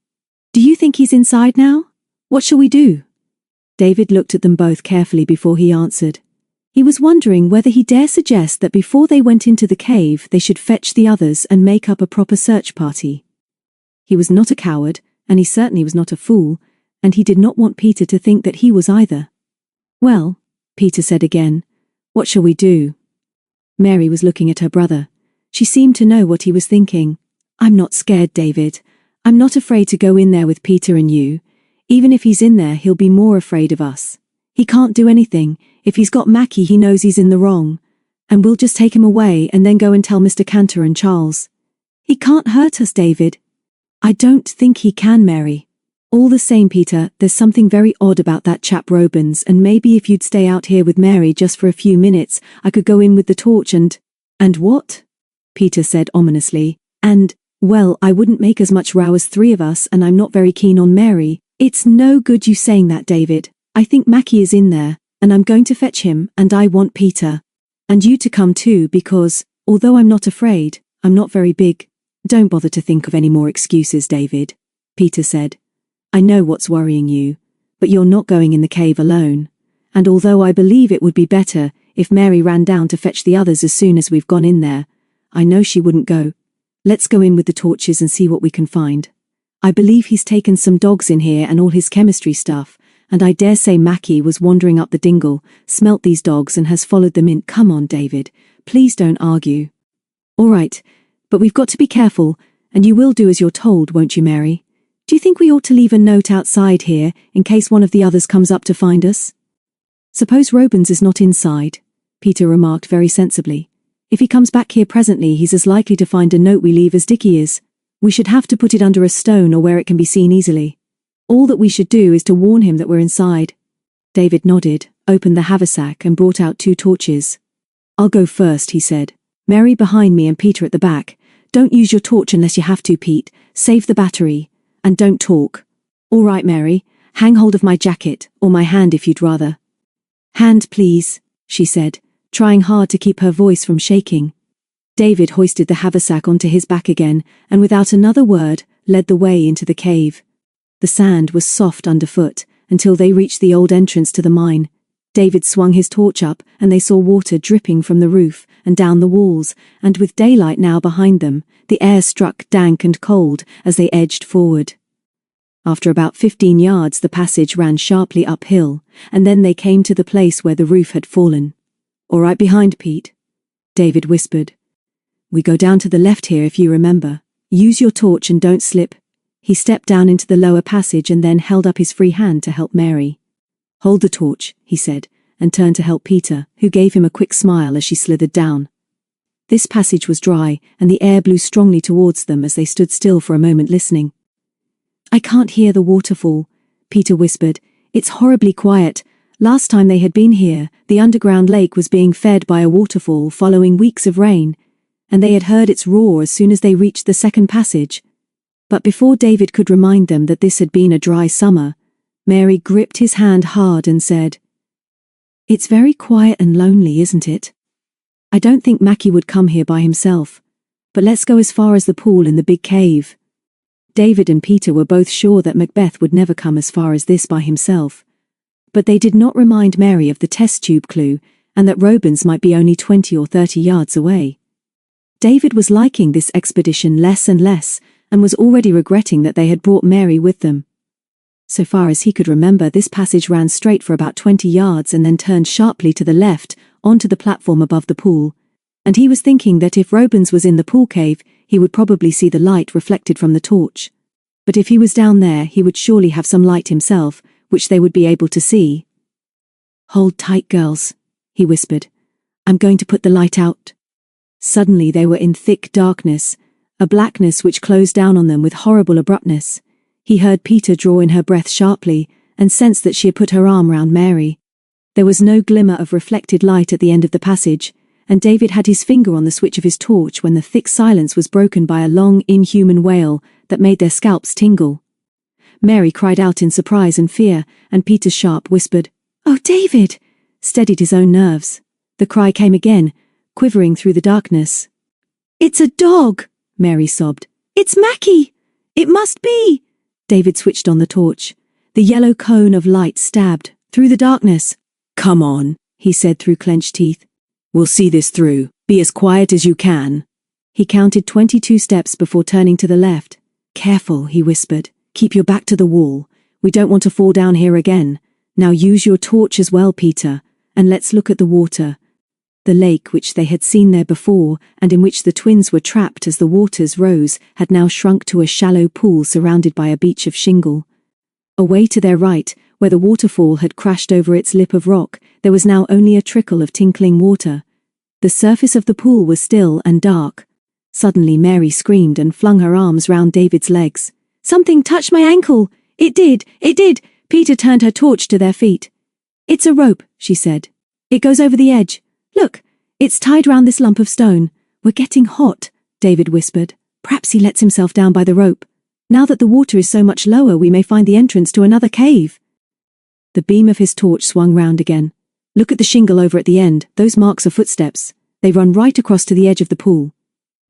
A: Do you think he's inside now? What shall we do? David looked at them both carefully before he answered. He was wondering whether he dare suggest that before they went into the cave they should fetch the others and make up a proper search party. He was not a coward, and he certainly was not a fool, and he did not want Peter to think that he was either. Well, Peter said again, what shall we do? Mary was looking at her brother. She seemed to know what he was thinking. I'm not scared, David. I'm not afraid to go in there with Peter and you. Even if he's in there, he'll be more afraid of us. He can't do anything. If he's got Mackie, he knows he's in the wrong. And we'll just take him away and then go and tell Mr. Cantor and Charles. He can't hurt us, David. I don't think he can, Mary. All the same, Peter, there's something very odd about that chap Robins, and maybe if you'd stay out here with Mary just for a few minutes, I could go in with the torch and what? Peter said ominously. Well, I wouldn't make as much row as 3 of us, and I'm not very keen on Mary. It's no good you saying that, David. I think Mackie is in there, and I'm going to fetch him, and I want Peter. And you to come too, because, although I'm not afraid, I'm not very big. Don't bother to think of any more excuses, David. Peter said. I know what's worrying you, but you're not going in the cave alone. And although I believe it would be better if Mary ran down to fetch the others as soon as we've gone in there, I know she wouldn't go. Let's go in with the torches and see what we can find. I believe he's taken some dogs in here and all his chemistry stuff, and I dare say Mackie was wandering up the dingle, smelt these dogs and has followed them in. Come on, David, please don't argue. All right, but we've got to be careful, and you will do as you're told, won't you, Mary? Do you think we ought to leave a note outside here in case one of the others comes up to find us? Suppose Robins is not inside, Peter remarked very sensibly. If he comes back here presently, he's as likely to find a note we leave as Dickie is. We should have to put it under a stone or where it can be seen easily. All that we should do is to warn him that we're inside. David nodded, opened the haversack and brought out 2 torches. I'll go first, he said. Mary behind me and Peter at the back. Don't use your torch unless you have to, Pete. Save the battery. And don't talk. All right, Mary. Hang hold of my jacket, or my hand if you'd rather. Hand, please, she said, trying hard to keep her voice from shaking. David hoisted the haversack onto his back again, and without another word, led the way into the cave. The sand was soft underfoot, until they reached the old entrance to the mine. David swung his torch up, and they saw water dripping from the roof and down the walls, and with daylight now behind them, the air struck dank and cold as they edged forward. After about 15 yards the passage ran sharply uphill, and then they came to the place where the roof had fallen. All right behind, Pete, David whispered. We go down to the left here if you remember. Use your torch and don't slip. He stepped down into the lower passage and then held up his free hand to help Mary. Hold the torch, he said, and turned to help Peter, who gave him a quick smile as she slithered down. This passage was dry, and the air blew strongly towards them as they stood still for a moment listening. I can't hear the waterfall, Peter whispered. It's horribly quiet. Last time they had been here, the underground lake was being fed by a waterfall following weeks of rain, and they had heard its roar as soon as they reached the second passage. But before David could remind them that this had been a dry summer, Mary gripped his hand hard and said, It's very quiet and lonely, isn't it? I don't think Mackie would come here by himself, but let's go as far as the pool in the big cave. David and Peter were both sure that Macbeth would never come as far as this by himself, but they did not remind Mary of the test tube clue and that Robins might be only 20 or 30 yards away. David was liking this expedition less and less, and was already regretting that they had brought Mary with them. So far as he could remember, this passage ran straight for about 20 yards and then turned sharply to the left onto the platform above the pool, and he was thinking that if Robins was in the pool cave, he would probably see the light reflected from the torch. But if he was down there, he would surely have some light himself, which they would be able to see. Hold tight, girls, he whispered. I'm going to put the light out. Suddenly they were in thick darkness, a blackness which closed down on them with horrible abruptness. He heard Peter draw in her breath sharply, and sensed that she had put her arm round Mary. There was no glimmer of reflected light at the end of the passage, and David had his finger on the switch of his torch when the thick silence was broken by a long, inhuman wail that made their scalps tingle. Mary cried out in surprise and fear, and Peter's sharp whispered, "Oh, David!" steadied his own nerves. The cry came again, quivering through the darkness. "It's a dog!" Mary sobbed. "It's Mackie! It must be!" David switched on the torch. The yellow cone of light stabbed through the darkness. "Come on," he said through clenched teeth. "We'll see this through. Be as quiet as you can." He counted 22 steps before turning to the left. "Careful," he whispered. "Keep your back to the wall. We don't want to fall down here again. Now use your torch as well, Peter, and let's look at the water." The lake, which they had seen there before, and in which the twins were trapped as the waters rose, had now shrunk to a shallow pool surrounded by a beach of shingle. Away to their right, where the waterfall had crashed over its lip of rock, there was now only a trickle of tinkling water. The surface of the pool was still and dark. Suddenly Mary screamed and flung her arms round David's legs. "Something touched my ankle! It did! It did!" Peter turned her torch to their feet. "It's a rope," she said. "It goes over the edge. Look, it's tied round this lump of stone. We're getting hot," David whispered. "Perhaps he lets himself down by the rope. Now that the water is so much lower, we may find the entrance to another cave." The beam of his torch swung round again. "Look at the shingle over at the end. Those marks are footsteps. They run right across to the edge of the pool.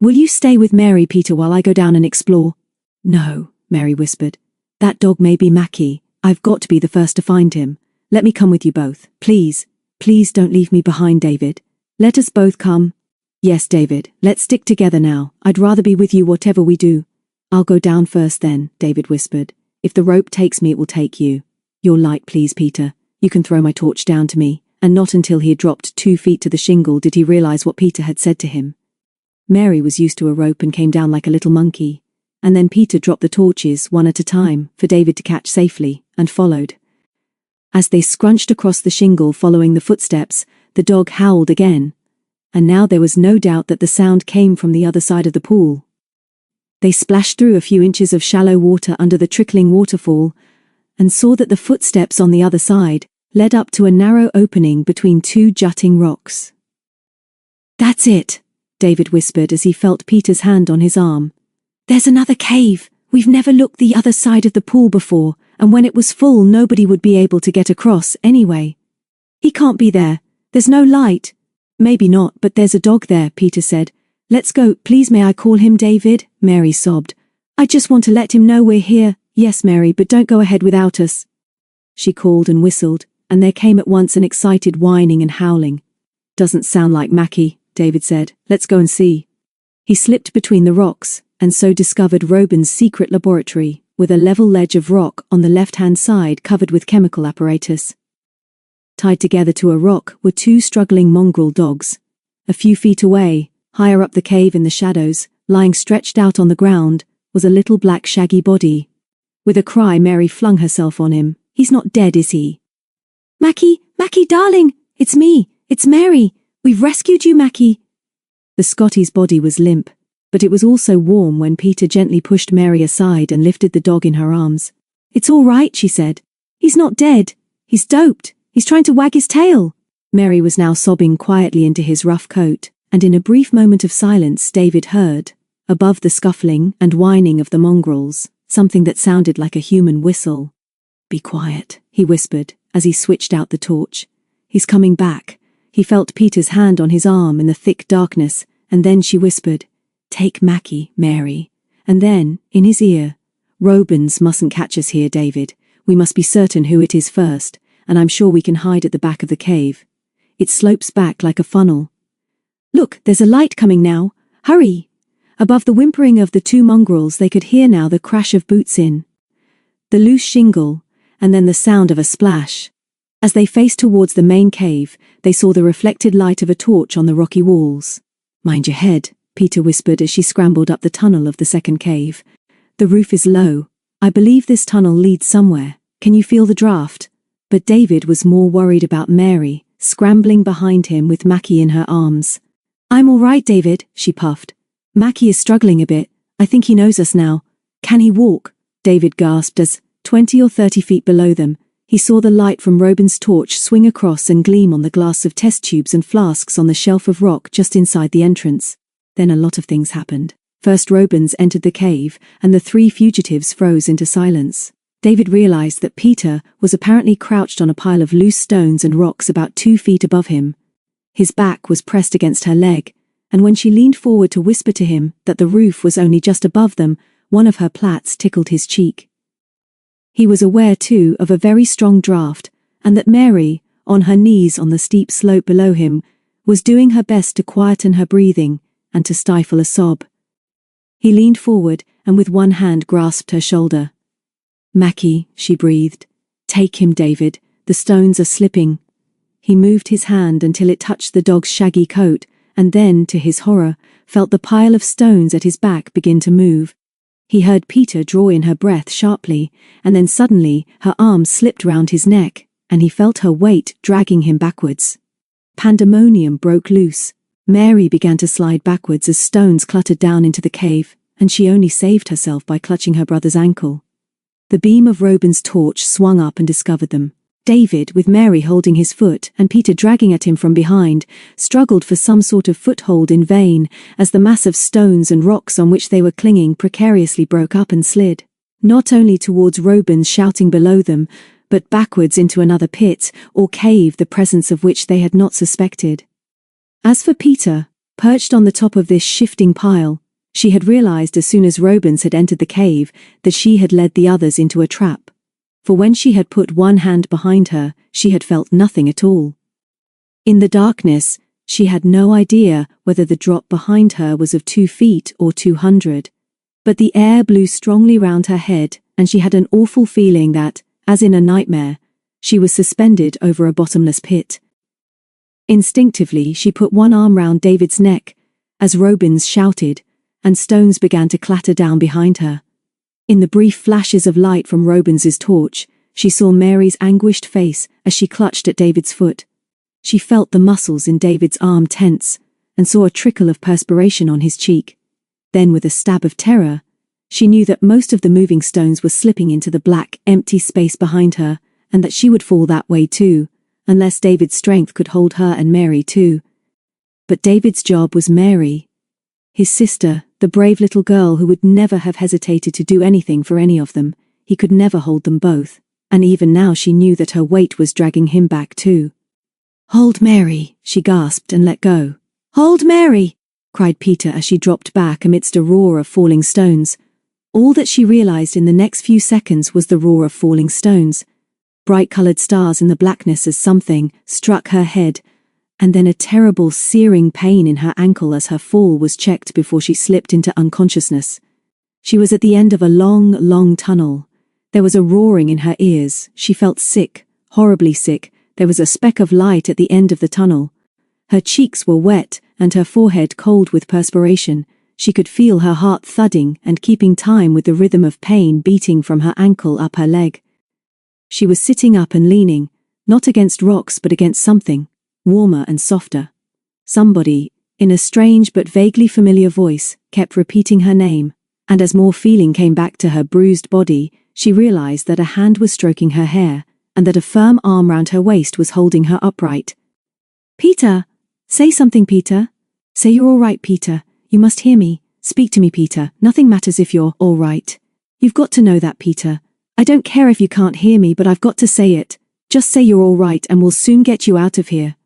A: Will you stay with Mary, Peter, while I go down and explore?" "No," Mary whispered. That dog may be Mackie. I've got to be the first to find him. Let me come with you both. Please. Please don't leave me behind, David. Let us both come. Yes, David, let's stick together now. I'd rather be with you whatever we do. I'll go down first then, David whispered. If the rope takes me, it will take you. Your light, please, Peter. You can throw my torch down to me. And not until he had dropped 2 feet to the shingle did he realize what Peter had said to him. Mary was used to a rope and came down like a little monkey. And then Peter dropped the torches, one at a time, for David to catch safely, and followed. As they scrunched across the shingle following the footsteps, the dog howled again. And now there was no doubt that the sound came from the other side of the pool. They splashed through a few inches of shallow water under the trickling waterfall, and saw that the footsteps on the other side led up to a narrow opening between 2 jutting rocks. That's it, David whispered as he felt Peter's hand on his arm. There's another cave. We've never looked the other side of the pool before, and when it was full nobody would be able to get across anyway. He can't be there. There's no light. Maybe not, but there's a dog there, Peter said. Let's go. Please, may I call him David? Mary sobbed. I just want to let him know we're here. Yes, Mary, but don't go ahead without us. She called and whistled, and there came at once an excited whining and howling. Doesn't sound like Mackie, David said. Let's go and see. He slipped between the rocks, and so discovered Robin's secret laboratory, with a level ledge of rock on the left-hand side covered with chemical apparatus. Tied together to a rock were 2 struggling mongrel dogs. A few feet away, higher up the cave in the shadows, lying stretched out on the ground, was a little black shaggy body. With a cry, Mary flung herself on him. He's not dead, is he? Mackie, Mackie, darling! It's me! It's Mary! We've rescued you, Mackie! The Scottie's body was limp, but it was also warm when Peter gently pushed Mary aside and lifted the dog in her arms. It's all right, she said. He's not dead. He's doped. He's trying to wag his tail. Mary was now sobbing quietly into his rough coat, and in a brief moment of silence David heard, above the scuffling and whining of the mongrels, something that sounded like a human whistle. Be quiet, he whispered, as he switched out the torch. He's coming back. He felt Peter's hand on his arm in the thick darkness, and then she whispered, Take Mackie, Mary. And then, in his ear, Robins mustn't catch us here, David. We must be certain who it is first, and I'm sure we can hide at the back of the cave. It slopes back like a funnel. Look, there's a light coming now. Hurry! Above the whimpering of the 2 mongrels they could hear now the crash of boots in the loose shingle, and then the sound of a splash. As they faced towards the main cave, they saw the reflected light of a torch on the rocky walls. Mind your head, Peter whispered as she scrambled up the tunnel of the second cave. The roof is low. I believe this tunnel leads somewhere. Can you feel the draft? But David was more worried about Mary, scrambling behind him with Mackie in her arms. I'm all right, David, she puffed. Mackie is struggling a bit. I think he knows us now. Can he walk? David gasped as, 20 or 30 feet below them, he saw the light from Robin's torch swing across and gleam on the glass of test tubes and flasks on the shelf of rock just inside the entrance. Then a lot of things happened. First Robins entered the cave, and the 3 fugitives froze into silence. David realized that Peter was apparently crouched on a pile of loose stones and rocks about 2 feet above him. His back was pressed against her leg, and when she leaned forward to whisper to him that the roof was only just above them, one of her plaits tickled his cheek. He was aware, too, of a very strong draft, and that Mary, on her knees on the steep slope below him, was doing her best to quieten her breathing and to stifle a sob. He leaned forward and with one hand grasped her shoulder. Mackie, she breathed. Take him, David. The stones are slipping. He moved his hand until it touched the dog's shaggy coat, and then, to his horror, felt the pile of stones at his back begin to move. He heard Peter draw in her breath sharply, and then suddenly her arm slipped round his neck, and he felt her weight dragging him backwards. Pandemonium broke loose. Mary began to slide backwards as stones cluttered down into the cave, and she only saved herself by clutching her brother's ankle. The beam of Robin's torch swung up and discovered them. David, with Mary holding his foot and Peter dragging at him from behind, struggled for some sort of foothold in vain as the mass of stones and rocks on which they were clinging precariously broke up and slid, not only towards Robin's shouting below them, but backwards into another pit or cave the presence of which they had not suspected. As for Peter, perched on the top of this shifting pile, She had realized as soon as Robins had entered the cave that she had led the others into a trap. For when she had put one hand behind her, she had felt nothing at all. In the darkness, she had no idea whether the drop behind her was of 2 feet or 200. But the air blew strongly round her head, and she had an awful feeling that, as in a nightmare, she was suspended over a bottomless pit. Instinctively, she put one arm round David's neck, as Robins shouted, and stones began to clatter down behind her. In the brief flashes of light from Robins's torch, she saw Mary's anguished face as she clutched at David's foot. She felt the muscles in David's arm tense, and saw a trickle of perspiration on his cheek. Then with a stab of terror, she knew that most of the moving stones were slipping into the black, empty space behind her, and that she would fall that way too, unless David's strength could hold her and Mary too. But David's job was Mary. His sister, the brave little girl who would never have hesitated to do anything for any of them. He could never hold them both, and even now she knew that her weight was dragging him back too. "Hold Mary," she gasped and let go. "Hold Mary!" cried Peter as she dropped back amidst a roar of falling stones. All that she realized in the next few seconds was the roar of falling stones. Bright-colored stars in the blackness as something struck her head, and then a terrible searing pain in her ankle as her fall was checked before she slipped into unconsciousness. She was at the end of a long, long tunnel. There was a roaring in her ears. She felt sick, horribly sick. There was a speck of light at the end of the tunnel. Her cheeks were wet and her forehead cold with perspiration. She could feel her heart thudding and keeping time with the rhythm of pain beating from her ankle up her leg. She was sitting up and leaning, not against rocks but against something, warmer and softer. Somebody, in a strange but vaguely familiar voice, kept repeating her name, and as more feeling came back to her bruised body, she realized that a hand was stroking her hair, and that a firm arm round her waist was holding her upright. "Peter! Say something, Peter! Say you're all right, Peter! You must hear me! Speak to me, Peter! Nothing matters if you're all right! You've got to know that, Peter! I don't care if you can't hear me, but I've got to say it! Just say you're all right and we'll soon get you out of here!"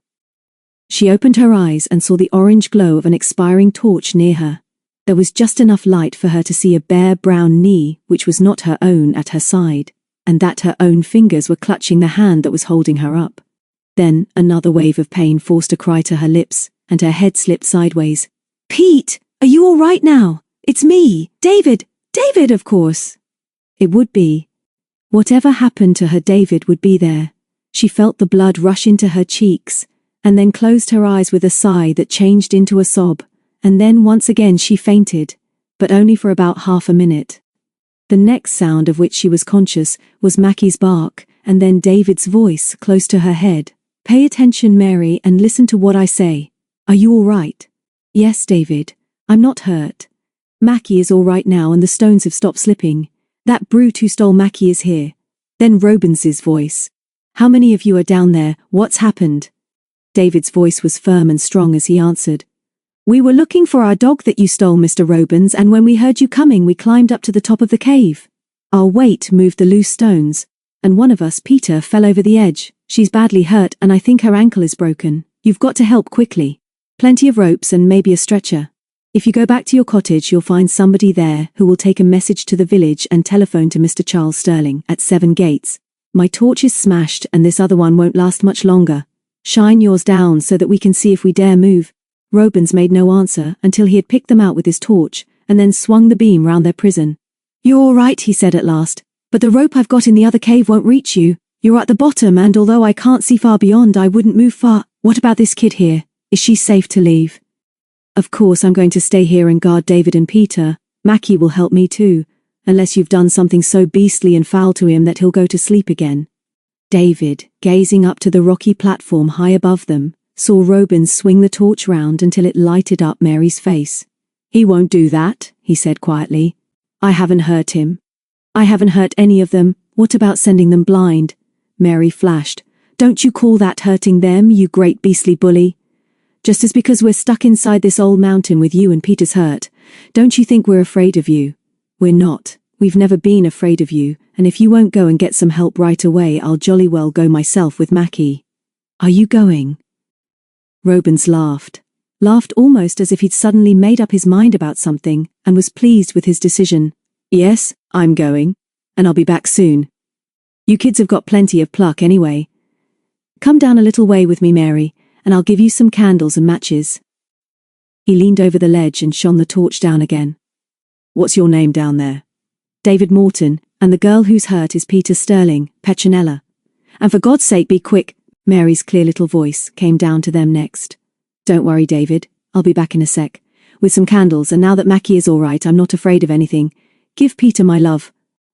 A: She opened her eyes and saw the orange glow of an expiring torch near her. There was just enough light for her to see a bare brown knee, which was not her own, at her side, and that her own fingers were clutching the hand that was holding her up. Then another wave of pain forced a cry to her lips, and her head slipped sideways. "Pete, are you all right now? It's me, David! David, of course!" It would be. Whatever happened to her, David would be there. She felt the blood rush into her cheeks, and then closed her eyes with a sigh that changed into a sob, and then once again she fainted, but only for about half a minute. The next sound of which she was conscious was Mackie's bark, and then David's voice close to her head. "Pay attention, Mary, and listen to what I say. Are you all right?" "Yes, David. I'm not hurt. Mackie is all right now and the stones have stopped slipping. That brute who stole Mackie is here." Then Robins's voice. "How many of you are down there? What's happened?" David's voice was firm and strong as he answered. "We were looking for our dog that you stole, Mr. Robins, and when we heard you coming we climbed up to the top of the cave. Our weight moved the loose stones, and one of us, Peter, fell over the edge. She's badly hurt and I think her ankle is broken. You've got to help quickly. Plenty of ropes and maybe a stretcher. If you go back to your cottage you'll find somebody there who will take a message to the village and telephone to Mr. Charles Sterling at 7 Gates. My torch is smashed and this other one won't last much longer. Shine yours down so that we can see if we dare move." Robins made no answer until he had picked them out with his torch, and then swung the beam round their prison. "You're all right," he said at last, "but the rope I've got in the other cave won't reach you. You're at the bottom, and although I can't see far beyond, I wouldn't move far. What about this kid here? Is she safe to leave?" "Of course I'm going to stay here and guard David and Peter. Mackie will help me too, unless you've done something so beastly and foul to him that he'll go to sleep again." David, gazing up to the rocky platform high above them, saw Robins swing the torch round until it lighted up Mary's face. "He won't do that," he said quietly. "I haven't hurt him. I haven't hurt any of them. What about sending them blind?" Mary flashed. "Don't you call that hurting them, you great beastly bully? Just as because we're stuck inside this old mountain with you and Peter's hurt, don't you think we're afraid of you? We're not. We've never been afraid of you, and if you won't go and get some help right away, I'll jolly well go myself with Mackie." "Are you going?" Robins laughed. laughed almost as if he'd suddenly made up his mind about something and was pleased with his decision. "Yes, I'm going, and I'll be back soon. You kids have got plenty of pluck anyway. Come down a little way with me, Mary, and I'll give you some candles and matches." He leaned over the ledge and shone the torch down again. "What's your name down there?" "David Morton, and the girl who's hurt is Peter Sterling, Petronella. And for God's sake be quick," Mary's clear little voice came down to them next. "Don't worry, David, I'll be back in a sec, with some candles, and now that Mackie is all right, I'm not afraid of anything. Give Peter my love."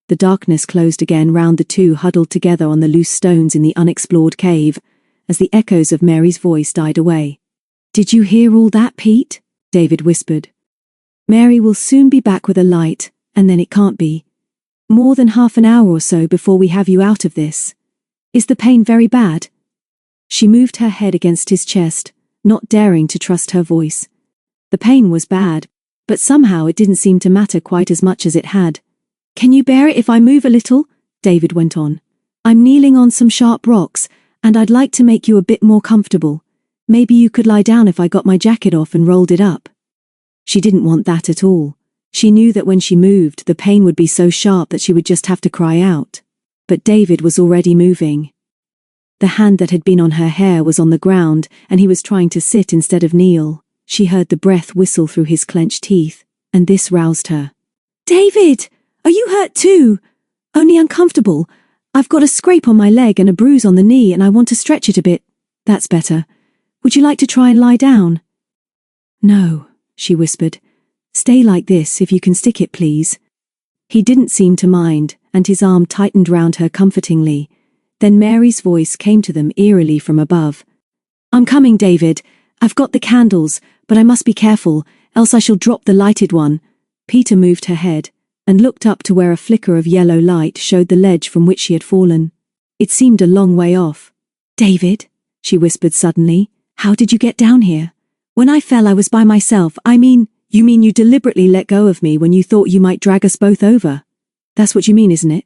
A: The darkness closed again round the two huddled together on the loose stones in the unexplored cave, as the echoes of Mary's voice died away. "Did you hear all that, Pete?" David whispered. "Mary will soon be back with a light, and then it can't be more than half an hour or so before we have you out of this. Is the pain very bad?" She moved her head against his chest, not daring to trust her voice. The pain was bad, but somehow it didn't seem to matter quite as much as it had. "Can you bear it if I move a little?" David went on. "I'm kneeling on some sharp rocks, and I'd like to make you a bit more comfortable. Maybe you could lie down if I got my jacket off and rolled it up." She didn't want that at all. She knew that when she moved, the pain would be so sharp that she would just have to cry out. But David was already moving. The hand that had been on her hair was on the ground, and he was trying to sit instead of kneel. She heard the breath whistle through his clenched teeth, and this roused her. "David! Are you hurt too?" "Only uncomfortable. I've got a scrape on my leg and a bruise on the knee, and I want to stretch it a bit." "That's better. Would you like to try and lie down?" "No," she whispered. "Stay like this if you can stick it, please." He didn't seem to mind, and his arm tightened round her comfortingly. Then Mary's voice came to them eerily from above. "I'm coming, David. I've got the candles, but I must be careful, else I shall drop the lighted one." Peter moved her head and looked up to where a flicker of yellow light showed the ledge from which she had fallen. It seemed a long way off. "David," she whispered suddenly, "how did you get down here? When I fell, I was by myself. You mean you deliberately let go of me when you thought you might drag us both over? That's what you mean, isn't it?"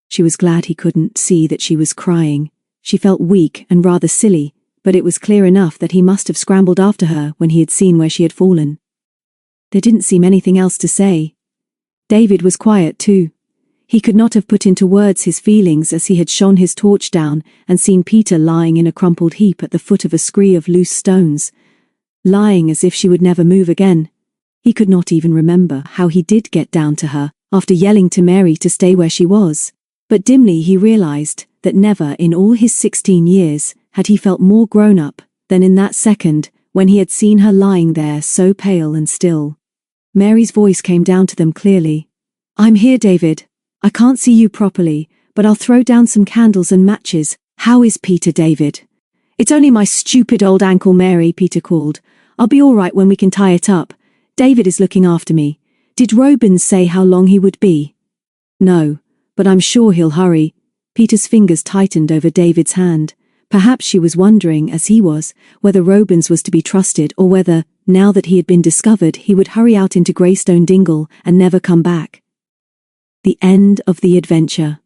A: She was glad he couldn't see that she was crying. She felt weak and rather silly, but it was clear enough that he must have scrambled after her when he had seen where she had fallen. There didn't seem anything else to say. David was quiet too. He could not have put into words his feelings as he had shone his torch down and seen Peter lying in a crumpled heap at the foot of a scree of loose stones, lying as if she would never move again. He could not even remember how he did get down to her after yelling to Mary to stay where she was, but dimly he realized that never in all his 16 years had he felt more grown up than in that second when he had seen her lying there so pale and still. Mary's voice came down to them clearly. "I'm here, David. I can't see you properly, but I'll throw down some candles and matches. How is Peter, David?" "It's only my stupid old ankle, Mary," Peter called. "I'll be all right when we can tie it up. David is looking after me. Did Robins say how long he would be?" "No, but I'm sure he'll hurry." Peter's fingers tightened over David's hand. Perhaps she was wondering, as he was, whether Robins was to be trusted or whether, now that he had been discovered, he would hurry out into Greystone Dingle and never come back. The end of the adventure.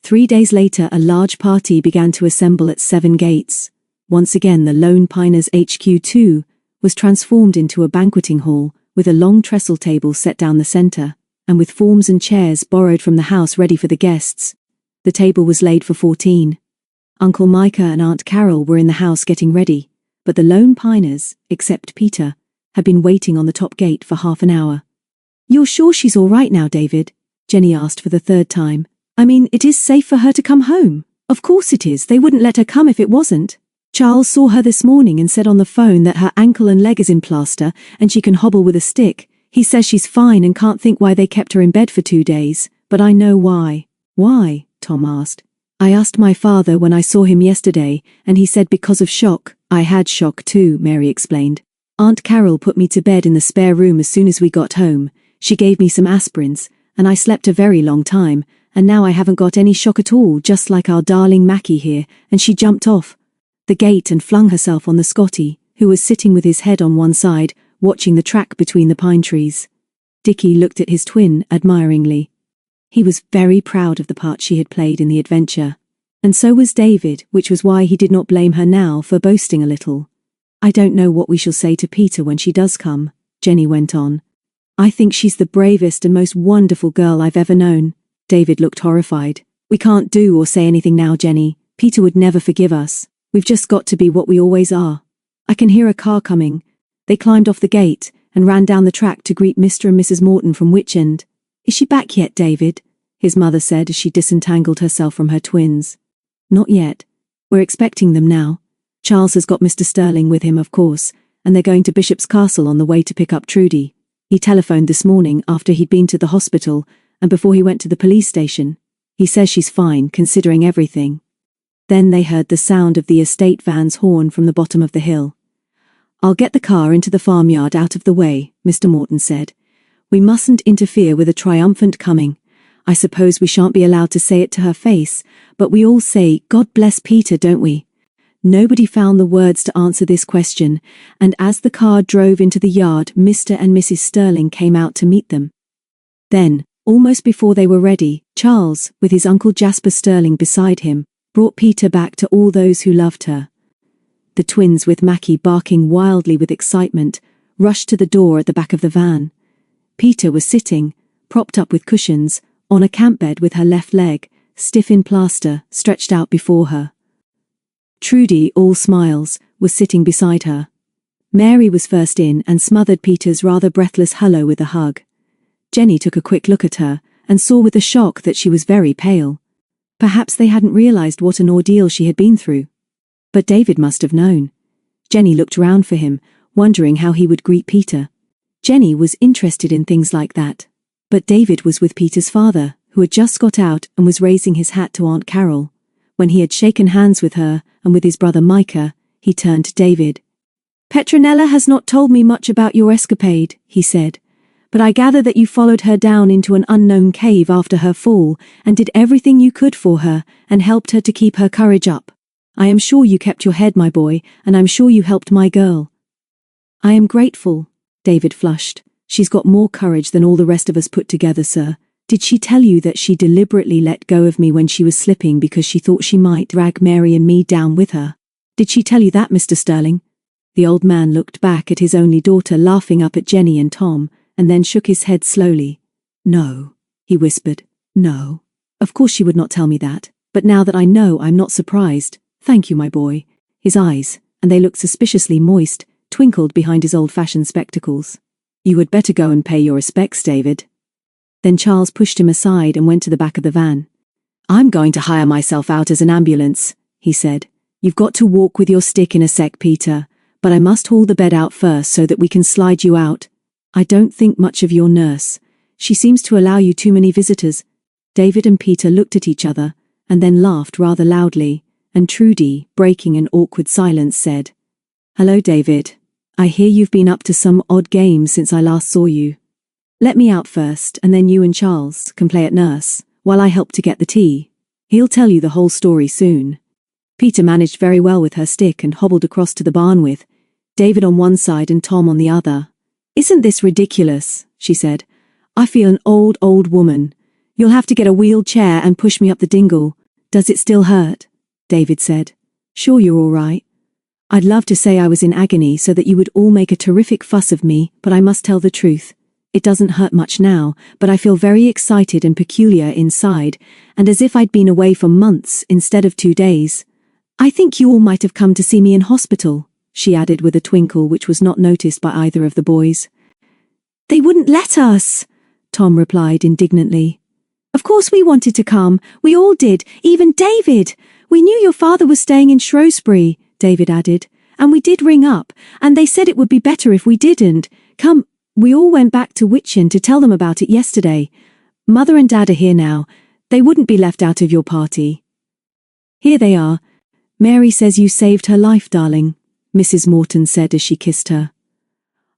A: 3 days later, a large party began to assemble at Seven Gates. Once again, the Lone Piners HQ2 was transformed into a banqueting hall, with a long trestle table set down the centre, and with forms and chairs borrowed from the house ready for the guests. The table was laid for 14. Uncle Micah and Aunt Carol were in the house getting ready, but the Lone Piners, except Peter, had been waiting on the top gate for half an hour. "You're sure she's all right now, David?" Jenny asked for the third time. "It is safe for her to come home." "Of course it is. They wouldn't let her come if it wasn't. Charles saw her this morning and said on the phone that her ankle and leg is in plaster and she can hobble with a stick. He says she's fine and can't think why they kept her in bed for 2 days, but I know why." "Why?" Tom asked. "I asked my father when I saw him yesterday, and he said because of shock." "I had shock too," Mary explained. "Aunt Carol put me to bed in the spare room as soon as we got home. She gave me some aspirins, and I slept a very long time, and now I haven't got any shock at all, just like our darling Mackie here," and she jumped off the gate and flung herself on the Scotty, who was sitting with his head on one side, watching the track between the pine trees. Dickie looked at his twin admiringly. He was very proud of the part she had played in the adventure, and so was David, which was why he did not blame her now for boasting a little. I don't know what we shall say to Peter when she does come, Jenny went on. I think she's the bravest and most wonderful girl I've ever known. David looked horrified. We can't do or say anything now, Jenny. Peter would never forgive us. We've just got to be what we always are. I can hear a car coming. They climbed off the gate and ran down the track to greet Mr. and Mrs. Morton from Witchend. Is she back yet, David? His mother said as she disentangled herself from her twins. Not yet. We're expecting them now. Charles has got Mr. Sterling with him, of course, and they're going to Bishop's Castle on the way to pick up Trudy. He telephoned this morning after he'd been to the hospital and before he went to the police station. He says she's fine, considering everything. Then they heard the sound of the estate van's horn from the bottom of the hill. I'll get the car into the farmyard out of the way, Mr. Morton said. We mustn't interfere with a triumphant coming. I suppose we shan't be allowed to say it to her face, but we all say, God bless Peter, don't we? Nobody found the words to answer this question, and as the car drove into the yard, Mr. and Mrs. Sterling came out to meet them. Then, almost before they were ready, Charles, with his Uncle Jasper Sterling beside him, brought Peter back to all those who loved her. The twins, with Mackie barking wildly with excitement, rushed to the door at the back of the van. Peter was sitting, propped up with cushions, on a camp bed with her left leg, stiff in plaster, stretched out before her. Trudy, all smiles, was sitting beside her. Mary was first in and smothered Peter's rather breathless hello with a hug. Jenny took a quick look at her and saw with a shock that she was very pale. Perhaps they hadn't realized what an ordeal she had been through. But David must have known. Jenny looked round for him, wondering how he would greet Peter. Jenny was interested in things like that. But David was with Peter's father, who had just got out and was raising his hat to Aunt Carol. When he had shaken hands with her and with his brother Micah, he turned to David. Petronella has not told me much about your escapade, he said, but I gather that you followed her down into an unknown cave after her fall and did everything you could for her and helped her to keep her courage up. I am sure you kept your head, my boy, and I'm sure you helped my girl. I am grateful, David flushed. She's got more courage than all the rest of us put together, sir. Did she tell you that she deliberately let go of me when she was slipping because she thought she might drag Mary and me down with her? Did she tell you that, Mr. Sterling? The old man looked back at his only daughter laughing up at Jenny and Tom, and then shook his head slowly. No, he whispered. No. Of course she would not tell me that, but now that I know, I'm not surprised. Thank you, my boy. His eyes, and they looked suspiciously moist, twinkled behind his old-fashioned spectacles. You had better go and pay your respects, David. Then Charles pushed him aside and went to the back of the van. I'm going to hire myself out as an ambulance, he said. You've got to walk with your stick in a sec, Peter, but I must haul the bed out first so that we can slide you out. I don't think much of your nurse. She seems to allow you too many visitors. David and Peter looked at each other, and then laughed rather loudly, and Trudy, breaking an awkward silence, said, Hello, David. I hear you've been up to some odd games since I last saw you. Let me out first, and then you and Charles can play at nurse, while I help to get the tea. He'll tell you the whole story soon. Peter managed very well with her stick and hobbled across to the barn with David on one side and Tom on the other. Isn't this ridiculous? She said. I feel an old woman. You'll have to get a wheeled chair and push me up the dingle. Does it still hurt? David said. Sure, you're all right. I'd love to say I was in agony so that you would all make a terrific fuss of me, but I must tell the truth. It doesn't hurt much now, but I feel very excited and peculiar inside, and as if I'd been away for months instead of 2 days. I think you all might have come to see me in hospital, she added with a twinkle which was not noticed by either of the boys. They wouldn't let us, Tom replied indignantly. Of course we wanted to come. We all did, even David. We knew your father was staying in Shrewsbury, David added, and we did ring up, and they said it would be better if we didn't. Come. We all went back to Witchend to tell them about it yesterday. Mother and Dad are here now. They wouldn't be left out of your party. Here they are. Mary says you saved her life, darling, Mrs. Morton said as she kissed her.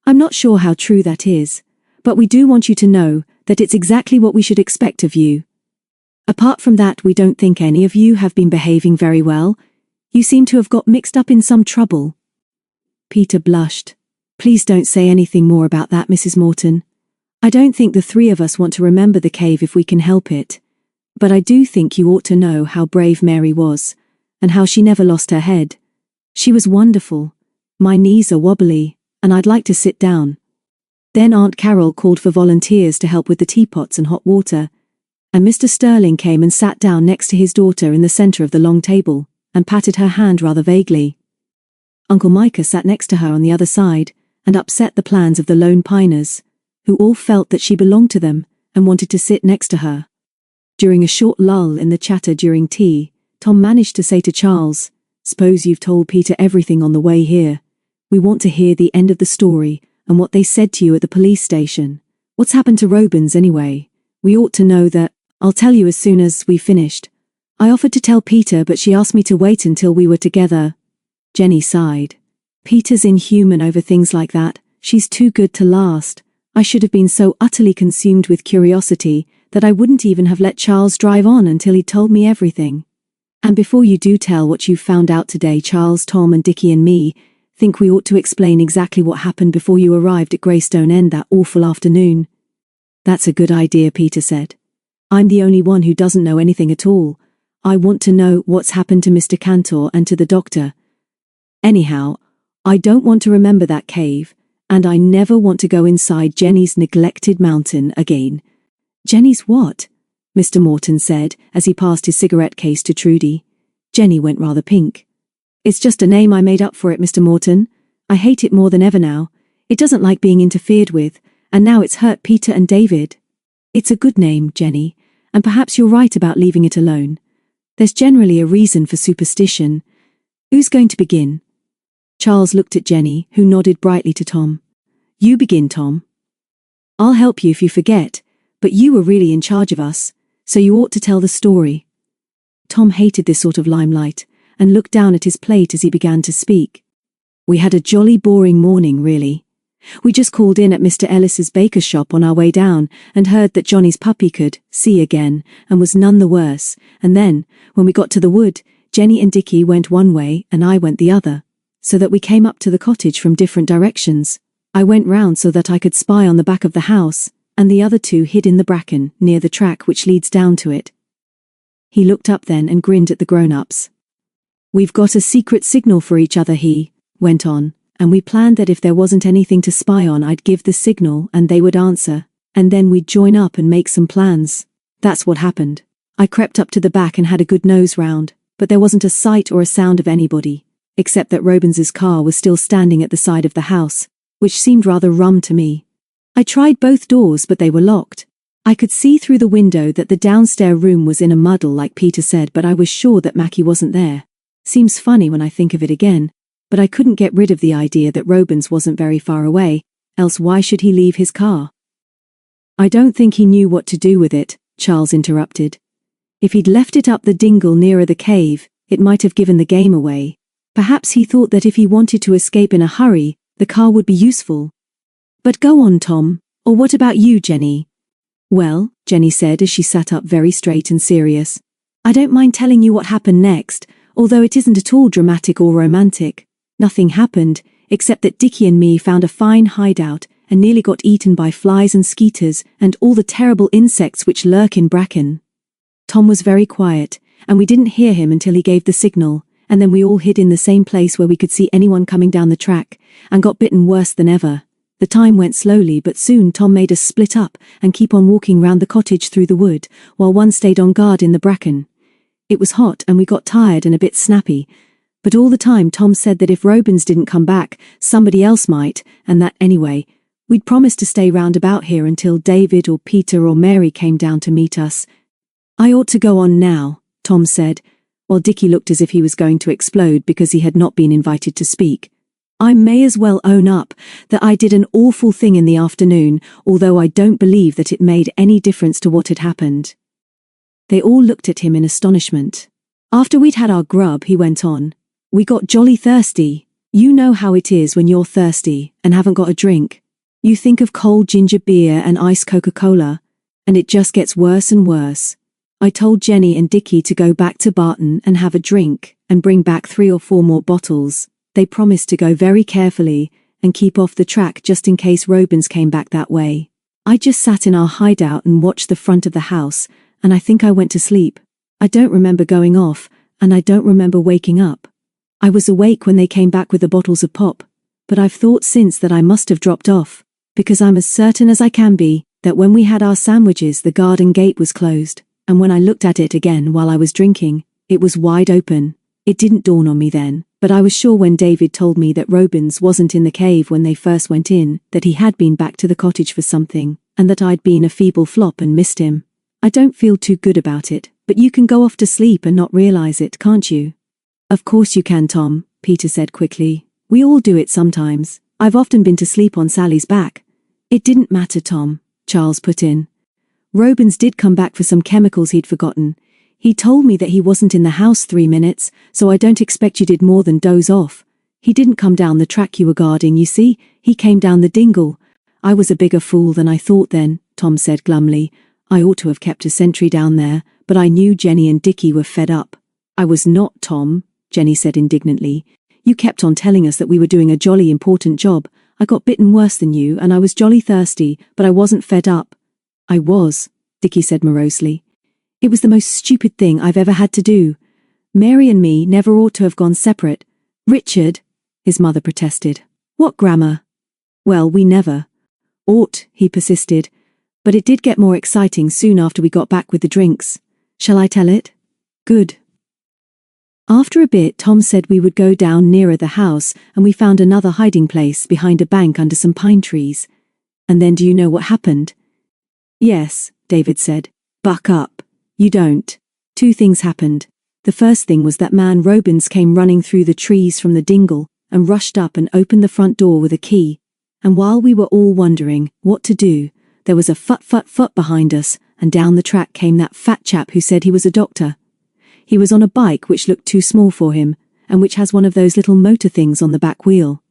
A: I'm not sure how true that is, but we do want you to know that it's exactly what we should expect of you. Apart from that, we don't think any of you have been behaving very well. You seem to have got mixed up in some trouble. Peter blushed. Please don't say anything more about that, Mrs. Morton. I don't think the three of us want to remember the cave if we can help it. But I do think you ought to know how brave Mary was, and how she never lost her head. She was wonderful. My knees are wobbly, and I'd like to sit down. Then Aunt Carol called for volunteers to help with the teapots and hot water, and Mr. Sterling came and sat down next to his daughter in the center of the long table, and patted her hand rather vaguely. Uncle Micah sat next to her on the other side, and upset the plans of the Lone Piners, who all felt that she belonged to them, and wanted to sit next to her. During a short lull in the chatter during tea, Tom managed to say to Charles, "Suppose you've told Peter everything on the way here. We want to hear the end of the story, and what they said to you at the police station. What's happened to Robins anyway? We ought to know that." "I'll tell you as soon as we finished. I offered to tell Peter, but she asked me to wait until we were together." Jenny sighed. "Peter's inhuman over things like that. She's too good to last. I should have been so utterly consumed with curiosity that I wouldn't even have let Charles drive on until he told me everything. And before you do tell what you've found out today, Charles, Tom and Dickie and me think we ought to explain exactly what happened before you arrived at Greystone End that awful afternoon." "That's a good idea," Peter said. "I'm the only one who doesn't know anything at all. I want to know what's happened to Mr. Cantor and to the doctor. Anyhow, I don't want to remember that cave, and I never want to go inside Jenny's neglected mountain again." "Jenny's what?" Mr. Morton said as he passed his cigarette case to Trudy. Jenny went rather pink. "It's just a name I made up for it, Mr. Morton. I hate it more than ever now. It doesn't like being interfered with, and now it's hurt Peter and David." "It's a good name, Jenny, and perhaps you're right about leaving it alone. There's generally a reason for superstition. Who's going to begin?" Charles looked at Jenny, who nodded brightly to Tom. "You begin, Tom." "I'll help you if you forget, but you were really in charge of us, so you ought to tell the story." Tom hated this sort of limelight, and looked down at his plate as he began to speak. "We had a jolly boring morning, really. We just called in at Mr. Ellis's baker's shop on our way down, and heard that Johnny's puppy could see again, and was none the worse, and then, when we got to the wood, Jenny and Dickie went one way and I went the other, so that we came up to the cottage from different directions. I went round so that I could spy on the back of the house, and the other two hid in the bracken near the track which leads down to it." He looked up then and grinned at the grown-ups. "We've got a secret signal for each other," he went on, "and we planned that if there wasn't anything to spy on, I'd give the signal and they would answer, and then we'd join up and make some plans. That's what happened. I crept up to the back and had a good nose round, but there wasn't a sight or a sound of anybody, except that Robins's car was still standing at the side of the house, which seemed rather rum to me. I tried both doors, but they were locked. I could see through the window that the downstairs room was in a muddle like Peter said, but I was sure that Mackie wasn't there. Seems funny when I think of it again, but I couldn't get rid of the idea that Robins wasn't very far away, else why should he leave his car?" "I don't think he knew what to do with it," Charles interrupted. "If he'd left it up the dingle nearer the cave, it might have given the game away. Perhaps he thought that if he wanted to escape in a hurry, the car would be useful. But go on, Tom, or what about you, Jenny?" "Well," Jenny said as she sat up very straight and serious, "I don't mind telling you what happened next, although it isn't at all dramatic or romantic. Nothing happened, except that Dickie and me found a fine hideout and nearly got eaten by flies and skeeters and all the terrible insects which lurk in bracken." Tom was very quiet, and we didn't hear him until he gave the signal, and then we all hid in the same place where we could see anyone coming down the track, and got bitten worse than ever. The time went slowly, but soon Tom made us split up and keep on walking round the cottage through the wood, while one stayed on guard in the bracken. It was hot and we got tired and a bit snappy, but all the time Tom said that if Robins didn't come back, somebody else might, and that anyway, we'd promised to stay round about here until David or Peter or Mary came down to meet us. "I ought to go on now," Tom said, while Dickie looked as if he was going to explode because he had not been invited to speak. "I may as well own up that I did an awful thing in the afternoon, although I don't believe that it made any difference to what had happened." They all looked at him in astonishment. "After we'd had our grub," he went on, "we got jolly thirsty. You know how it is when you're thirsty and haven't got a drink. You think of cold ginger beer and iced Coca-Cola, and it just gets worse and worse. I told Jenny and Dickie to go back to Barton and have a drink and bring back 3 or 4 more bottles. They promised to go very carefully and keep off the track just in case Robins came back that way. I just sat in our hideout and watched the front of the house, and I think I went to sleep. I don't remember going off, and I don't remember waking up. I was awake when they came back with the bottles of pop, but I've thought since that I must have dropped off, because I'm as certain as I can be that when we had our sandwiches the garden gate was closed, and when I looked at it again while I was drinking, it was wide open. It didn't dawn on me then, but I was sure when David told me that Robins wasn't in the cave when they first went in, that he had been back to the cottage for something, and that I'd been a feeble flop and missed him. I don't feel too good about it, but you can go off to sleep and not realize it, can't you? Of course you can, Tom, Peter said quickly. We all do it sometimes. I've often been to sleep on Sally's back. It didn't matter, Tom, Charles put in. Robins did come back for some chemicals he'd forgotten. He told me that he wasn't in the house 3 minutes, so I don't expect you did more than doze off. He didn't come down the track you were guarding, you see, he came down the dingle. I was a bigger fool than I thought then, Tom said glumly. I ought to have kept a sentry down there, but I knew Jenny and Dickie were fed up. I was not, Tom, Jenny said indignantly. You kept on telling us that we were doing a jolly important job. I got bitten worse than you, and I was jolly thirsty, but I wasn't fed up. I was, Dickie said morosely. It was the most stupid thing I've ever had to do. Mary and me never ought to have gone separate. Richard, his mother protested. What grammar? Well, we never ought, he persisted. But it did get more exciting soon after we got back with the drinks. Shall I tell it? Good. After a bit, Tom said we would go down nearer the house, and we found another hiding place behind a bank under some pine trees. And then do you know what happened? Yes, David said. Buck up. You don't. 2 things happened. The first thing was that man Robins came running through the trees from the dingle and rushed up and opened the front door with a key. And while we were all wondering what to do, there was a fut behind us, and down the track came that fat chap who said he was a doctor. He was on a bike which looked too small for him, and which has one of those little motor things on the back wheel.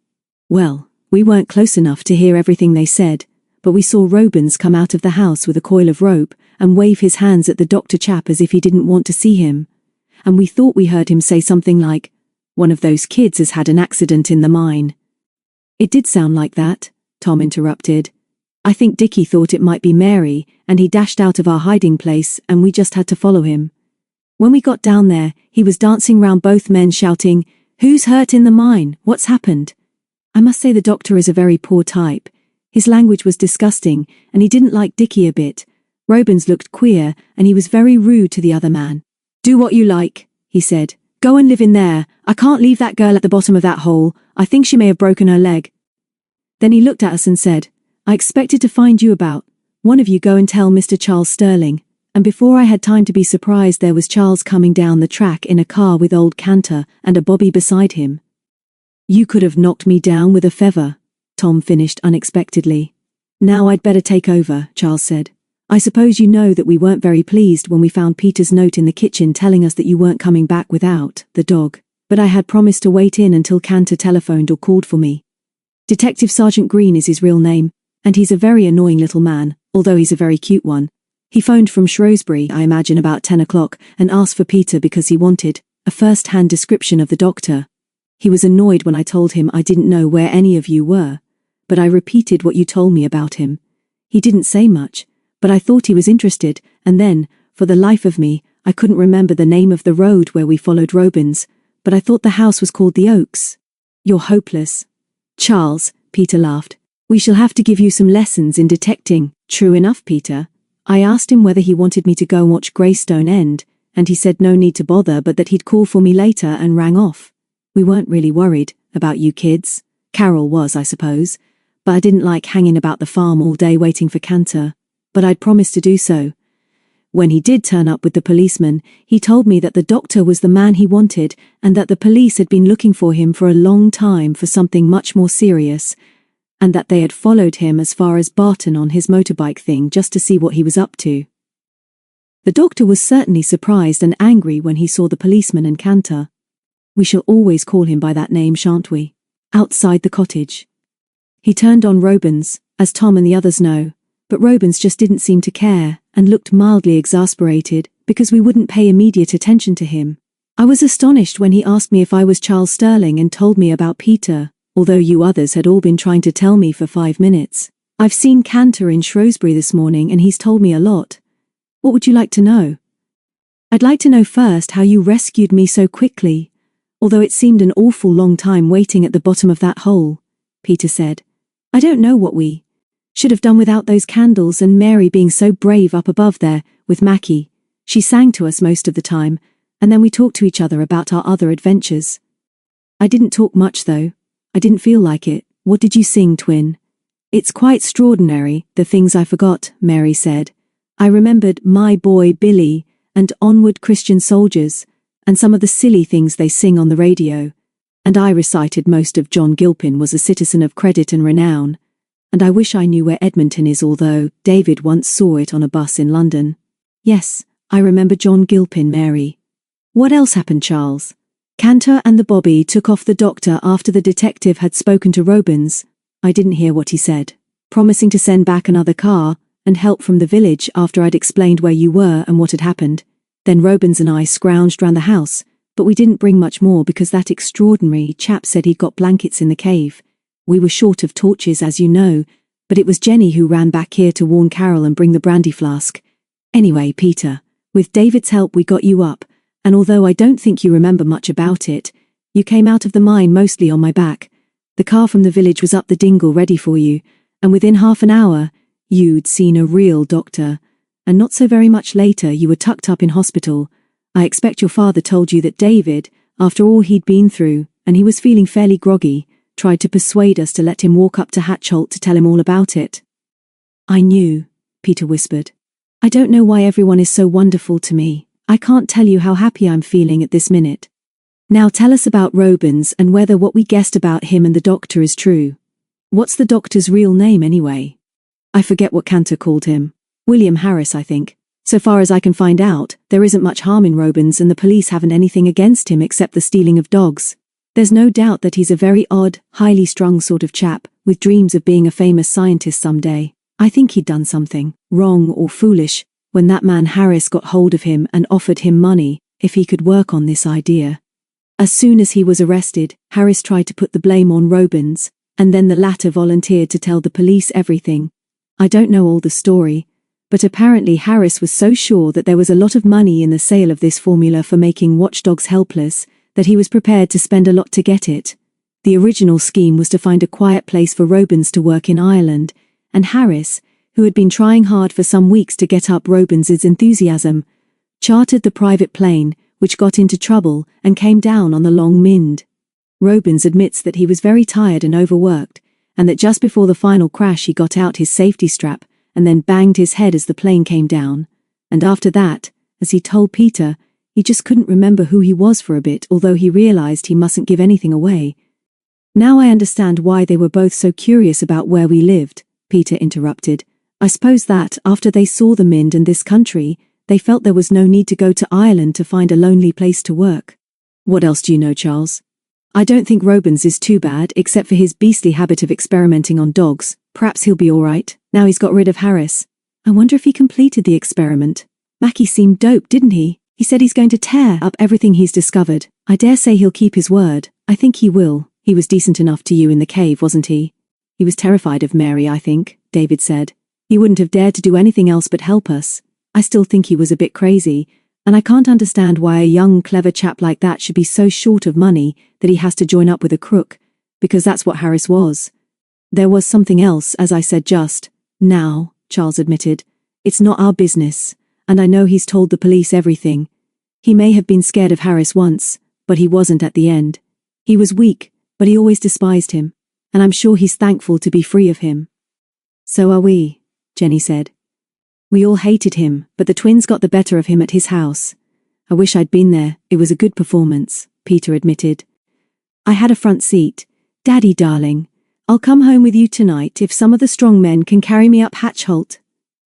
A: Well, we weren't close enough to hear everything they said, but we saw Robins come out of the house with a coil of rope and wave his hands at the doctor chap as if he didn't want to see him. And we thought we heard him say something like, "One of those kids has had an accident in the mine." It did sound like that, Tom interrupted. I think Dickie thought it might be Mary, and he dashed out of our hiding place, and we just had to follow him. When we got down there, he was dancing round both men shouting, "Who's hurt in the mine? What's happened?" I must say the doctor is a very poor type. His language was disgusting, and he didn't like Dickie a bit. Robins looked queer, and he was very rude to the other man. "Do what you like," he said. "Go and live in there. I can't leave that girl at the bottom of that hole. I think she may have broken her leg." Then he looked at us and said, "I expected to find you about. One of you go and tell Mr. Charles Sterling." And before I had time to be surprised, there was Charles coming down the track in a car with old Cantor and a bobby beside him. "You could have knocked me down with a feather," Tom finished unexpectedly. "Now I'd better take over," Charles said. "I suppose you know that we weren't very pleased when we found Peter's note in the kitchen telling us that you weren't coming back without the dog, but I had promised to wait in until Cantor telephoned or called for me. Detective Sergeant Green is his real name, and he's a very annoying little man, although he's a very cute one. He phoned from Shrewsbury, I imagine about 10 o'clock, and asked for Peter because he wanted a first-hand description of the doctor. He was annoyed when I told him I didn't know where any of you were, but I repeated what you told me about him. He didn't say much, but I thought he was interested, and then, for the life of me, I couldn't remember the name of the road where we followed Robins, but I thought the house was called the Oaks. You're hopeless. Charles, Peter laughed. We shall have to give you some lessons in detecting. True enough, Peter. I asked him whether he wanted me to go and watch Greystone End, and he said no need to bother but that he'd call for me later and rang off. We weren't really worried about you kids. Carol was, I suppose, but I didn't like hanging about the farm all day waiting for Cantor, but I'd promised to do so. When he did turn up with the policeman, he told me that the doctor was the man he wanted and that the police had been looking for him for a long time for something much more serious, and that they had followed him as far as Barton on his motorbike thing just to see what he was up to. The doctor was certainly surprised and angry when he saw the policeman and Cantor. We shall always call him by that name, shan't we? Outside the cottage. He turned on Robins, as Tom and the others know, but Robins just didn't seem to care and looked mildly exasperated because we wouldn't pay immediate attention to him. I was astonished when he asked me if I was Charles Sterling and told me about Peter, although you others had all been trying to tell me for 5 minutes. I've seen Cantor in Shrewsbury this morning and he's told me a lot. What would you like to know? I'd like to know first how you rescued me so quickly. although it seemed an awful long time waiting at the bottom of that hole," Peter said. "I don't know what we should have done without those candles and Mary being so brave up above there with Mackie. She sang to us most of the time, and then we talked to each other about our other adventures." "I didn't talk much though. I didn't feel like it. What did you sing, twin?" "It's quite extraordinary, the things I forgot," Mary said. "I remembered My Boy Billy and Onward Christian Soldiers, and some of the silly things they sing on the radio. And I recited most of John Gilpin was a citizen of credit and renown. And I wish I knew where Edmonton is, although David once saw it on a bus in London." "Yes, I remember John Gilpin, Mary." "What else happened, Charles?" "Cantor and the Bobby took off the doctor after the detective had spoken to Robins. I didn't hear what he said, promising to send back another car and help from the village after I'd explained where you were and what had happened. Then Robins and I scrounged round the house, but we didn't bring much more because that extraordinary chap said he'd got blankets in the cave. We were short of torches, as you know, but it was Jenny who ran back here to warn Carol and bring the brandy flask. Anyway, Peter, with David's help we got you up, and although I don't think you remember much about it, you came out of the mine mostly on my back. The car from the village was up the dingle ready for you, and within half an hour, you'd seen a real doctor, and not so very much later you were tucked up in hospital. I expect your father told you that David, after all he'd been through, and he was feeling fairly groggy, tried to persuade us to let him walk up to Hatchholt to tell him all about it." "I knew," Peter whispered. "I don't know why everyone is so wonderful to me. I can't tell you how happy I'm feeling at this minute. Now tell us about Robins and whether what we guessed about him and the doctor is true. What's the doctor's real name anyway?" "I forget what Cantor called him. William Harris, I think. So far as I can find out, there isn't much harm in Robins and the police haven't anything against him except the stealing of dogs. There's no doubt that he's a very odd, highly strung sort of chap, with dreams of being a famous scientist someday. I think he'd done something wrong or foolish when that man Harris got hold of him and offered him money if he could work on this idea. As soon as he was arrested, Harris tried to put the blame on Robins, and then the latter volunteered to tell the police everything. I don't know all the story, but apparently Harris was so sure that there was a lot of money in the sale of this formula for making watchdogs helpless that he was prepared to spend a lot to get it. The original scheme was to find a quiet place for Robins to work in Ireland, and Harris, who had been trying hard for some weeks to get up Robins's enthusiasm, chartered the private plane, which got into trouble and came down on the Long Mynd. Robins admits that he was very tired and overworked, and that just before the final crash he got out his safety strap and then banged his head as the plane came down, and after that, as he told Peter, he just couldn't remember who he was for a bit, although he realized he mustn't give anything away. "Now I understand why they were both so curious about where we lived," Peter interrupted. "I suppose that, after they saw the Mynd and this country, they felt there was no need to go to Ireland to find a lonely place to work. What else do you know, Charles?" "I don't think Robins is too bad, except for his beastly habit of experimenting on dogs. Perhaps he'll be all right, now he's got rid of Harris. I wonder if he completed the experiment. Mackie seemed dope, didn't he? He said he's going to tear up everything he's discovered. I dare say he'll keep his word. I think he will. He was decent enough to you in the cave, wasn't he?" "He was terrified of Mary, I think," David said. "He wouldn't have dared to do anything else but help us. I still think he was a bit crazy, and I can't understand why a young, clever chap like that should be so short of money that he has to join up with a crook, because that's what Harris was. There was something else, as I said just now," Charles admitted. "It's not our business, and I know he's told the police everything. He may have been scared of Harris once, but he wasn't at the end. He was weak, but he always despised him, and I'm sure he's thankful to be free of him." "So are we," Jenny said. "We all hated him, but the twins got the better of him at his house. I wish I'd been there. It was a good performance," Peter admitted. "I had a front seat. Daddy, darling, I'll come home with you tonight if some of the strong men can carry me up Hatchholt."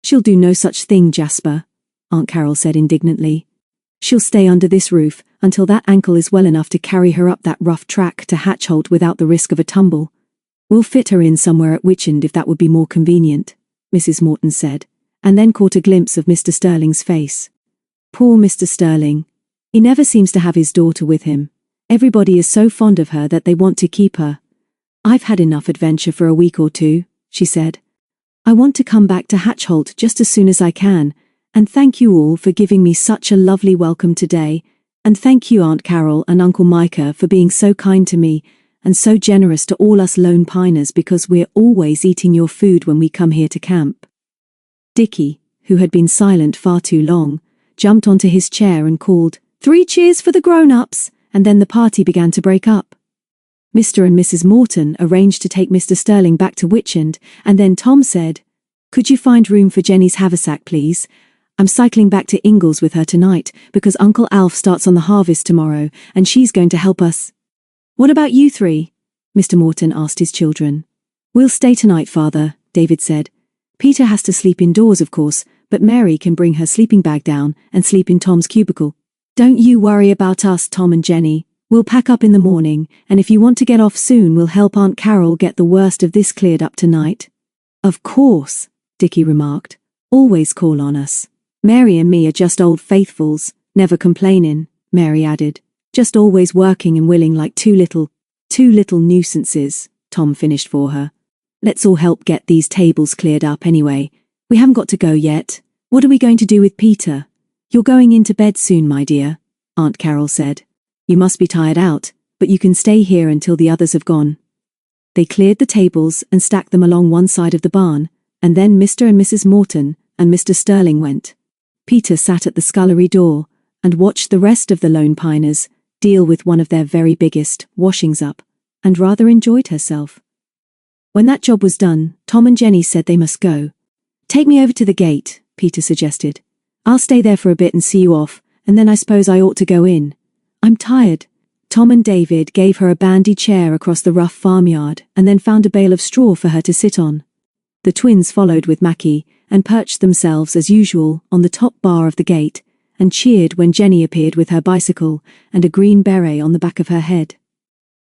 A: "She'll do no such thing, Jasper," Aunt Carol said indignantly. "She'll stay under this roof until that ankle is well enough to carry her up that rough track to Hatchholt without the risk of a tumble. We'll fit her in somewhere at Witchend if that would be more convenient," Mrs. Morton said, and then caught a glimpse of Mr. Sterling's face. "Poor Mr. Sterling. He never seems to have his daughter with him. Everybody is so fond of her that they want to keep her. I've had enough adventure for a week or two," she said. "I want to come back to Hatchholt just as soon as I can, and thank you all for giving me such a lovely welcome today, And thank you Aunt Carol and Uncle Micah for being so kind to me and so generous to all us Lone Piners because we're always eating your food when we come here to camp. Dickie, who had been silent far too long, jumped onto his chair and called, 3 cheers for the grown-ups, and then the party began to break up. Mr. and Mrs. Morton arranged to take Mr. Sterling back to Witchend, and then Tom said, "Could you find room for Jenny's haversack, please? I'm cycling back to Ingalls with her tonight because Uncle Alf starts on the harvest tomorrow, and she's going to help us." "What about you 3? Mr. Morton asked his children. "We'll stay tonight, Father," David said. "Peter has to sleep indoors, of course, but Mary can bring her sleeping bag down and sleep in Tom's cubicle." "Don't you worry about us, Tom and Jenny. We'll pack up in the morning, and if you want to get off soon, we'll help Aunt Carol get the worst of this cleared up tonight." "Of course," Dickie remarked. "Always call on us. Mary and me are just old faithfuls, never complaining," Mary added. "Just always working and willing like two little nuisances," Tom finished for her. "Let's all help get these tables cleared up anyway. We haven't got to go yet. What are we going to do with Peter?" "You're going into bed soon, my dear," Aunt Carol said. "You must be tired out, but you can stay here until the others have gone." They cleared the tables and stacked them along one side of the barn, and then Mr. and Mrs. Morton and Mr. Sterling went. Peter sat at the scullery door and watched the rest of the Lone Piners deal with one of their very biggest washings up, and rather enjoyed herself. When that job was done, Tom and Jenny said they must go. "Take me over to the gate," Peter suggested. "I'll stay there for a bit and see you off, and then I suppose I ought to go in. I'm tired." Tom and David gave her a bandy chair across the rough farmyard and then found a bale of straw for her to sit on. The twins followed with Mackie and perched themselves as usual on the top bar of the gate and cheered when Jenny appeared with her bicycle and a green beret on the back of her head.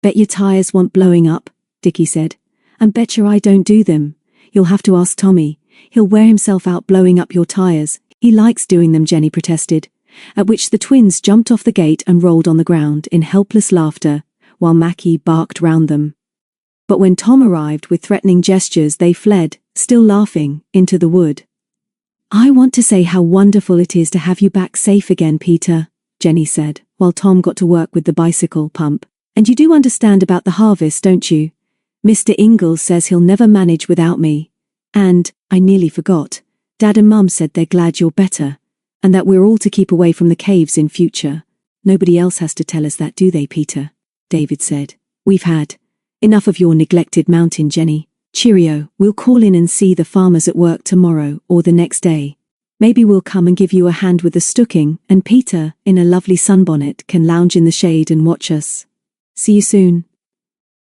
A: "Bet your tyres want blowing up," Dickie said. "And betcha I don't do them. You'll have to ask Tommy. He'll wear himself out blowing up your tyres. He likes doing them," Jenny protested, at which the twins jumped off the gate and rolled on the ground in helpless laughter, while Mackie barked round them. But when Tom arrived with threatening gestures, they fled, still laughing, into the wood. "I want to say how wonderful it is to have you back safe again, Peter," Jenny said, while Tom got to work with the bicycle pump. "And you do understand about the harvest, don't you? Mr. Ingalls says he'll never manage without me. And, I nearly forgot, Dad and Mum said they're glad you're better, and that we're all to keep away from the caves in future. Nobody else has to tell us that, do they, Peter?" David said. "We've had enough of your neglected mountain, Jenny. Cheerio, we'll call in and see the farmers at work tomorrow or the next day. Maybe we'll come and give you a hand with the stooking, and Peter, in a lovely sunbonnet, can lounge in the shade and watch us. See you soon."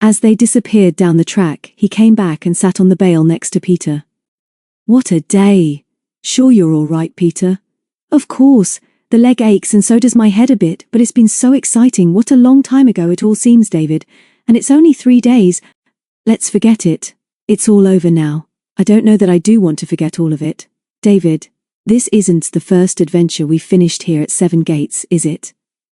A: As they disappeared down the track, he came back and sat on the bale next to Peter. "What a day! Sure you're all right, Peter?" "Of course. The leg aches and so does my head a bit, but it's been so exciting. What a long time ago it all seems, David. And it's only 3 days. Let's forget it. It's all over now. I don't know that I do want to forget all of it. David, this isn't the first adventure we've finished here at Seven Gates, is it?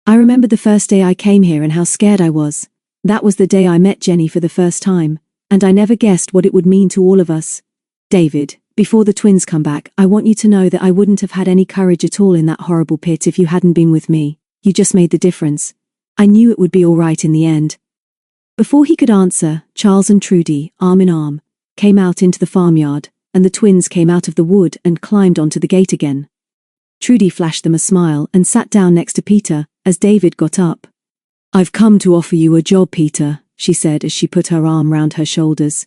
A: I remember the first day I came here and how scared I was. That was the day I met Jenny for the first time, and I never guessed what it would mean to all of us. David, before the twins come back, I want you to know that I wouldn't have had any courage at all in that horrible pit if you hadn't been with me. You just made the difference. I knew it would be all right in the end." Before he could answer, Charles and Trudy, arm in arm, came out into the farmyard, and the twins came out of the wood and climbed onto the gate again. Trudy flashed them a smile and sat down next to Peter as David got up. "I've come to offer you a job, Peter," she said as she put her arm round her shoulders.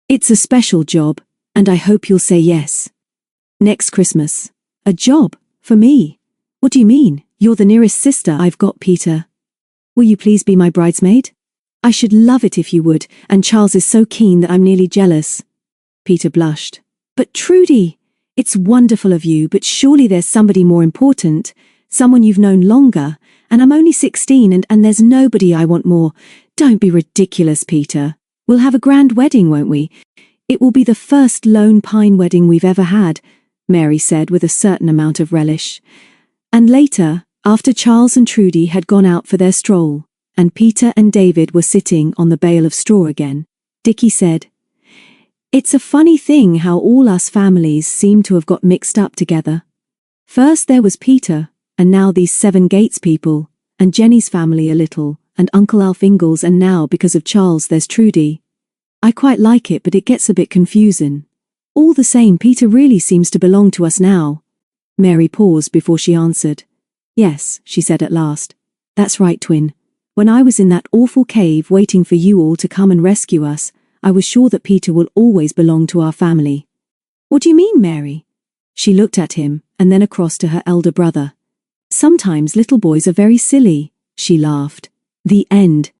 A: "It's a special job, and I hope you'll say yes. Next Christmas. A job? For me? What do you mean? You're the nearest sister I've got, Peter. Will you please be my bridesmaid? I should love it if you would, and Charles is so keen that I'm nearly jealous." Peter blushed. "But Trudy, it's wonderful of you, but surely there's somebody more important, someone you've known longer, and I'm only 16 and there's nobody I want more. Don't be ridiculous, Peter. We'll have a grand wedding, won't we? It will be the first Lone Pine wedding we've ever had," Mary said with a certain amount of relish. And later, after Charles and Trudy had gone out for their stroll, and Peter and David were sitting on the bale of straw again, Dickie said, "It's a funny thing how all us families seem to have got mixed up together. First there was Peter, and now these Seven Gates people, and Jenny's family a little, and Uncle Alf Ingalls, and now because of Charles there's Trudy. I quite like it, but it gets a bit confusing. All the same, Peter really seems to belong to us now." Mary paused before she answered. "Yes," she said at last. "That's right, twin. When I was in that awful cave waiting for you all to come and rescue us, I was sure that Peter will always belong to our family." "What do you mean, Mary?" She looked at him, and then across to her elder brother. "Sometimes little boys are very silly," she laughed. The end.